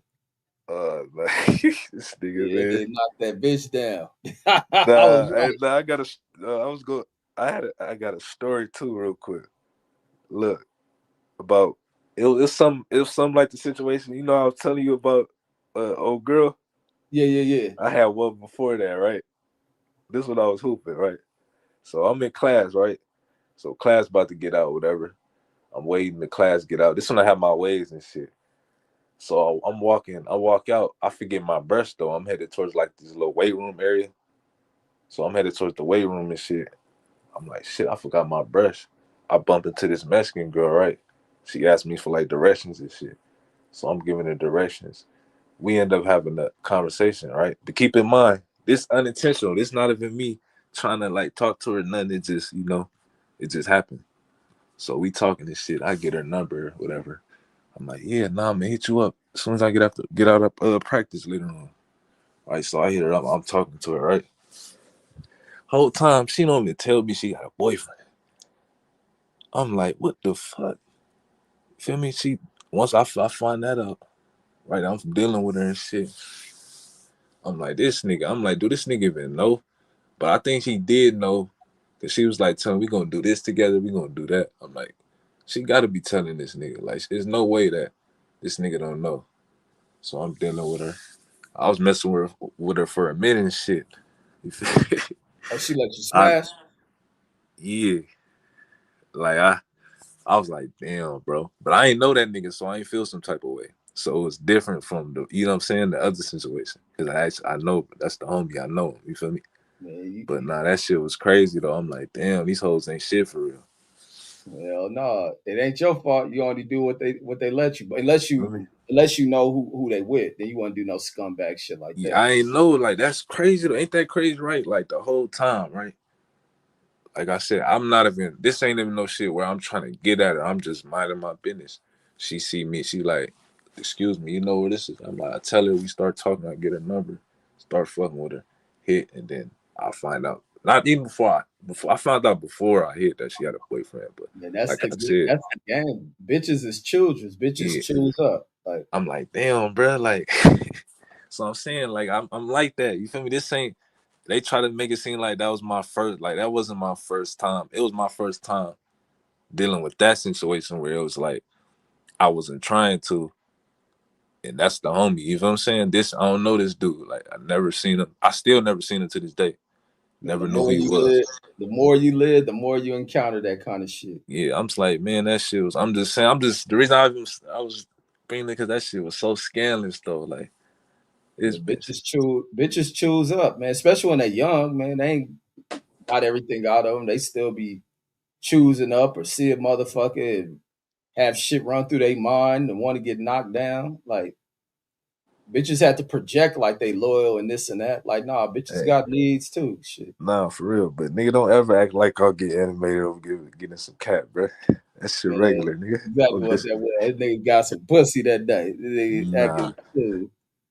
Like, this nigga, Yeah, man. they knocked that bitch down. I was Nah, right. I got a. I was going. I got a story too, real quick. Look, about was something like the situation. You know, I was telling you about old girl. Yeah. I had one before that, right? This one I was hooping, right? So I'm in class, right? So class about to get out, whatever. I'm waiting the class get out. This one I have my ways and shit. So I'm walking. I walk out. I forget my brush though. I'm headed towards like this little weight room area. So I'm headed towards the weight room and shit. I'm like, shit, I forgot my brush. I bump into this Mexican girl, right? She asked me for like directions and shit. So I'm giving her directions. We end up having a conversation, right? But keep in mind, this unintentional. This not even me trying to like talk to her. Nothing. It just, it just happened. So we talking this shit. I get her number, whatever. I'm like, yeah, nah, man, hit you up as soon as I get out of practice later on. Right, so I hit her up. I'm talking to her, right? Whole time she don't even tell me she got a boyfriend. I'm like, what the fuck? Feel me? She once I find that out, right? I'm dealing with her and shit. I'm like, this nigga. I'm like, do this nigga even know? But I think she did know, cause she was like, telling we gonna do this together. We gonna do that. I'm like, she got to be telling this nigga. Like, there's no way that this nigga don't know. So I'm dealing with her. I was messing with her for a minute and shit. Oh, she let you I smash? yeah, like I was like, damn, bro. But I ain't know that nigga, so I ain't feel some type of way. So it was different from the, you know what I'm saying, the other situation. Cause I know that's the homie. I know him. You feel me? Man, But nah, that shit was crazy though. I'm like, damn, these hoes ain't shit for real. well, no, it ain't your fault. You only do what they let you. But Feel me? unless you know who they with, then you want to do no scumbag shit like Yeah, that. I ain't know. Like that's crazy though. Ain't that crazy, right? Like the whole time, right? Like I said, I'm not even. This ain't even no shit where I'm trying to get at her. I'm just minding my business. She see me. She like, excuse me. You know where this is? I'm like, I tell her. We start talking. I get her number. Start fucking with her. Hit, and then I find out. Not even before I found out before I hit that she had a boyfriend. But Yeah, like I said, that's the game. Bitches is children. Bitches yeah. choose up. Like I'm like, damn, bro. Like, so I'm saying, like, I'm like that. You feel me? This ain't. They try to make it seem like that was my first. Like that wasn't my first time. It was my first time dealing with that situation where it was like I wasn't trying to, and that's the homie. You know what I'm saying? This I don't know this dude. Like I never seen him. I still never seen him to this day. man, Never knew who he was. the more you encounter that kind of shit. Yeah, I'm just like, man, that shit was. I'm just saying. I'm just the reason I was bringing it because that shit was so scandalous though. Like Yeah, it's bitch. bitches choose up, man. Especially when they're young, man. They ain't got everything out of them. They still be choosing up or see a motherfucker and have shit run through their mind and want to get knocked down. Like bitches have to project like they loyal and this and that. Like, nah, bitches Hey, got needs too. Shit. nah, for real. But nigga, don't ever act like I'll get animated over getting some cat, bro. That shit Man, regular, nigga. exactly I'm what just that was. That nigga got some pussy that day. That nigga nah. acting cool.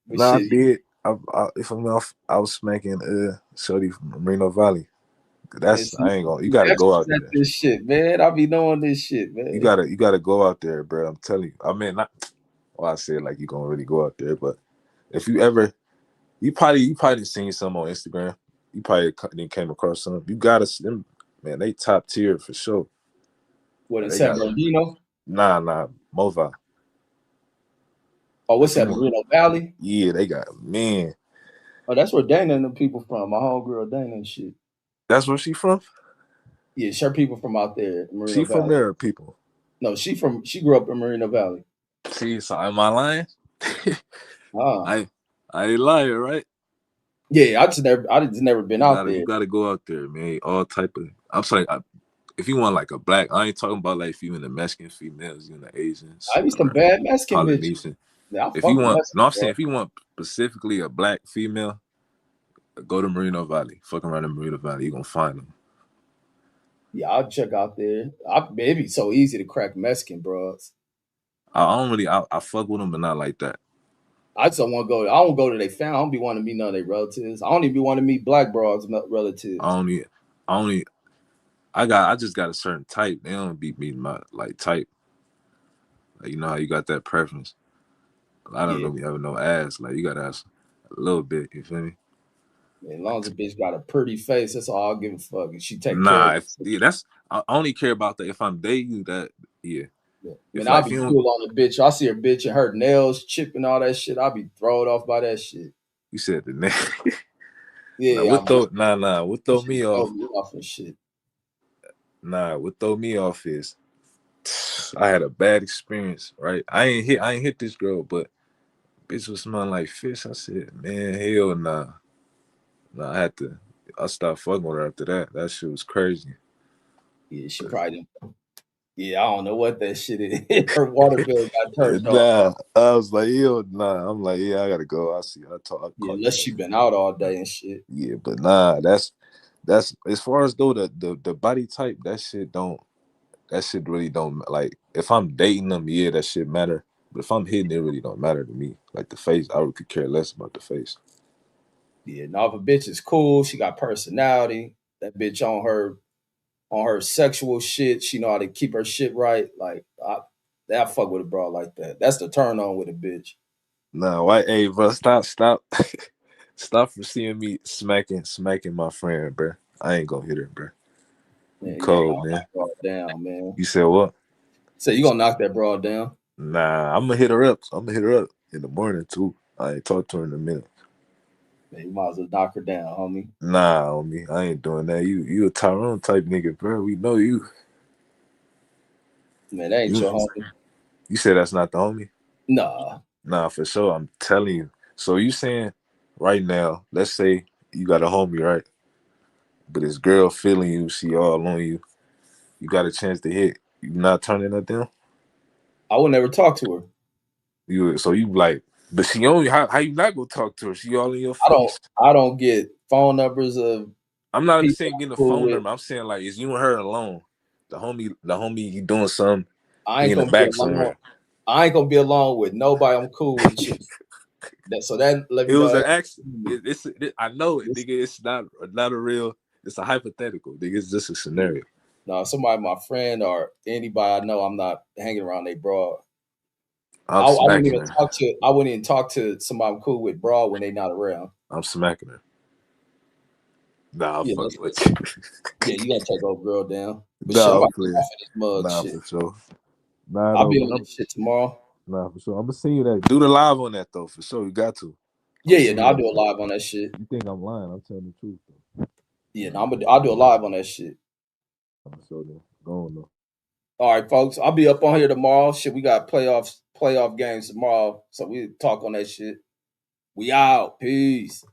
But Nah, I shit, did. If I'm off, I was smacking Shorty from Moreno Valley. man, That's see, I ain't gonna. You you gotta go out extras at there. this shit, man. I be knowing this shit, man. You gotta go out there, bro. I'm telling you. I mean, not. Well, I said like you gonna really go out there, but if you ever, you probably seen some on Instagram. You probably then came across some. You gotta see them, man. They top tier for sure. What Like, in they San got Bernardino? nah, Mova. Oh, what's If you that, want, Merino Valley? yeah, they got man. Oh, that's where Dana and the people from. My homegirl Dana and shit. That's where she from. Yeah, sure people from out there, She Merino from Valley. there, people. No, she grew up in Merino Valley. See, so am I lying? Ah. I I ain't lying, right? Yeah, I just never been out You there. gotta go out there, man. All type of. I'm sorry. If you want like a black, I ain't talking about like if you in the Mexican females, you in the Asians I be some or bad Mexican bitches. Polynesian. Yeah, I If you fuck with want, no, Mexican, I'm bro. saying if you want specifically a black female, go to Merino Valley. Fuck around in Merino Valley, you gonna find them. Yeah, I'll check out there. It be so easy to crack Mexican bros. I don't really, I fuck with them, but not like that. I just don't want to go. I don't go to their family. I don't be wanting to meet none of their relatives. I don't even be wanting to meet black bros I relatives. only, I just got a certain type. They don't be meeting my like type. Like, you know how you got that preference. I don't Yeah, know me having no ass. Like you gotta ask a little bit. You feel me? as long as a bitch got a pretty face, that's all I'll give a fuck. And she take care of Nah, it. if yeah, that's I only care about that if I'm dating you. That yeah, Man, If I'll like if be you don't, cool on the bitch. I see her bitch and her nails chipping all that shit. I'll be thrown off by that shit. you said the name. Nah, Yeah, what throw what that throw shit me throw off? me off and shit. Nah, what throw me off is I had a bad experience, right? I ain't hit this girl, but bitch was smelling like fish. I said, man, hell nah. Nah, I stopped fucking with her after that. That shit was crazy. Yeah, she probably didn't. Yeah, I don't know what that shit is. Her water bill got turned off. Nah, I was like, yo, nah. I'm like, yeah, I gotta go. I Yeah, call you unless back. she been out all day and shit. Yeah, but nah, that's as far as though the body type, that shit really don't like if I'm dating them, yeah, that shit matter. But if I'm hitting, it really don't matter to me. Like the face, I could care less about the face. Yeah, now if a bitch is cool, she got personality. That bitch on her sexual shit, she know how to keep her shit right. Like I fuck with a bro like that. That's the turn on with a bitch. Nah, why hey bro, stop stop from seeing me smacking my friend, bro. I ain't gonna hit her, bro. You Man, you ain't cold, gonna knock man. broad down, man. You said what? So you gonna knock that broad down? Nah, I'm gonna hit her up. I'm gonna hit her up in the morning too. I ain't talked to her in a minute. Man, you might as well knock her down, homie. Nah, homie, I ain't doing that. You a Tyrone type nigga, bro. We know you. Man, that ain't You your homie. you said that's not the homie? Nah. Nah, for sure. I'm telling you. So you saying right now, let's say you got a homie, right? But this girl feeling you, she all on you. You got a chance to hit. You not turning that down? I would never talk to her. You like, but she only how you not gonna talk to her? She all in your I don't face. I don't get phone numbers of I'm not even people saying getting I'm a cool phone with. number. I'm saying like, is you and her alone? The homie, he doing something. I He ain't in the gonna be back alone. somewhere. I ain't gonna be alone with nobody. I'm cool with shit. That let It me know. was an Hey, accident. I know it, this, nigga. It's not a real. It's a hypothetical, nigga. It's just a yeah. scenario. No, somebody, my friend or anybody I know, I'm not hanging around they broad. I'm I wouldn't smacking even her. talk to. I wouldn't even talk to somebody I'm cool with broad when they not around. I'm smacking her. Nah, I'm Yeah, fucking with you. yeah. You gotta take old girl down. But shit, I'm Nah, I'm about to get playing. off of this mug Nah, shit. for sure. Nah, I'll though, be but on this shit tomorrow. nah, for sure. I'm gonna send you that. Do the live on that though, for sure. You got to. I'm Yeah, gonna yeah. send No, you I'll that do a shit. live on that shit. You think I'm lying? I'm telling the truth though. Yeah, no, I'll do a live on that shit. I'm sure though. Go on though. All right, folks. I'll be up on here tomorrow. Shit, we got playoff games tomorrow, so we talk on that shit. We out. Peace.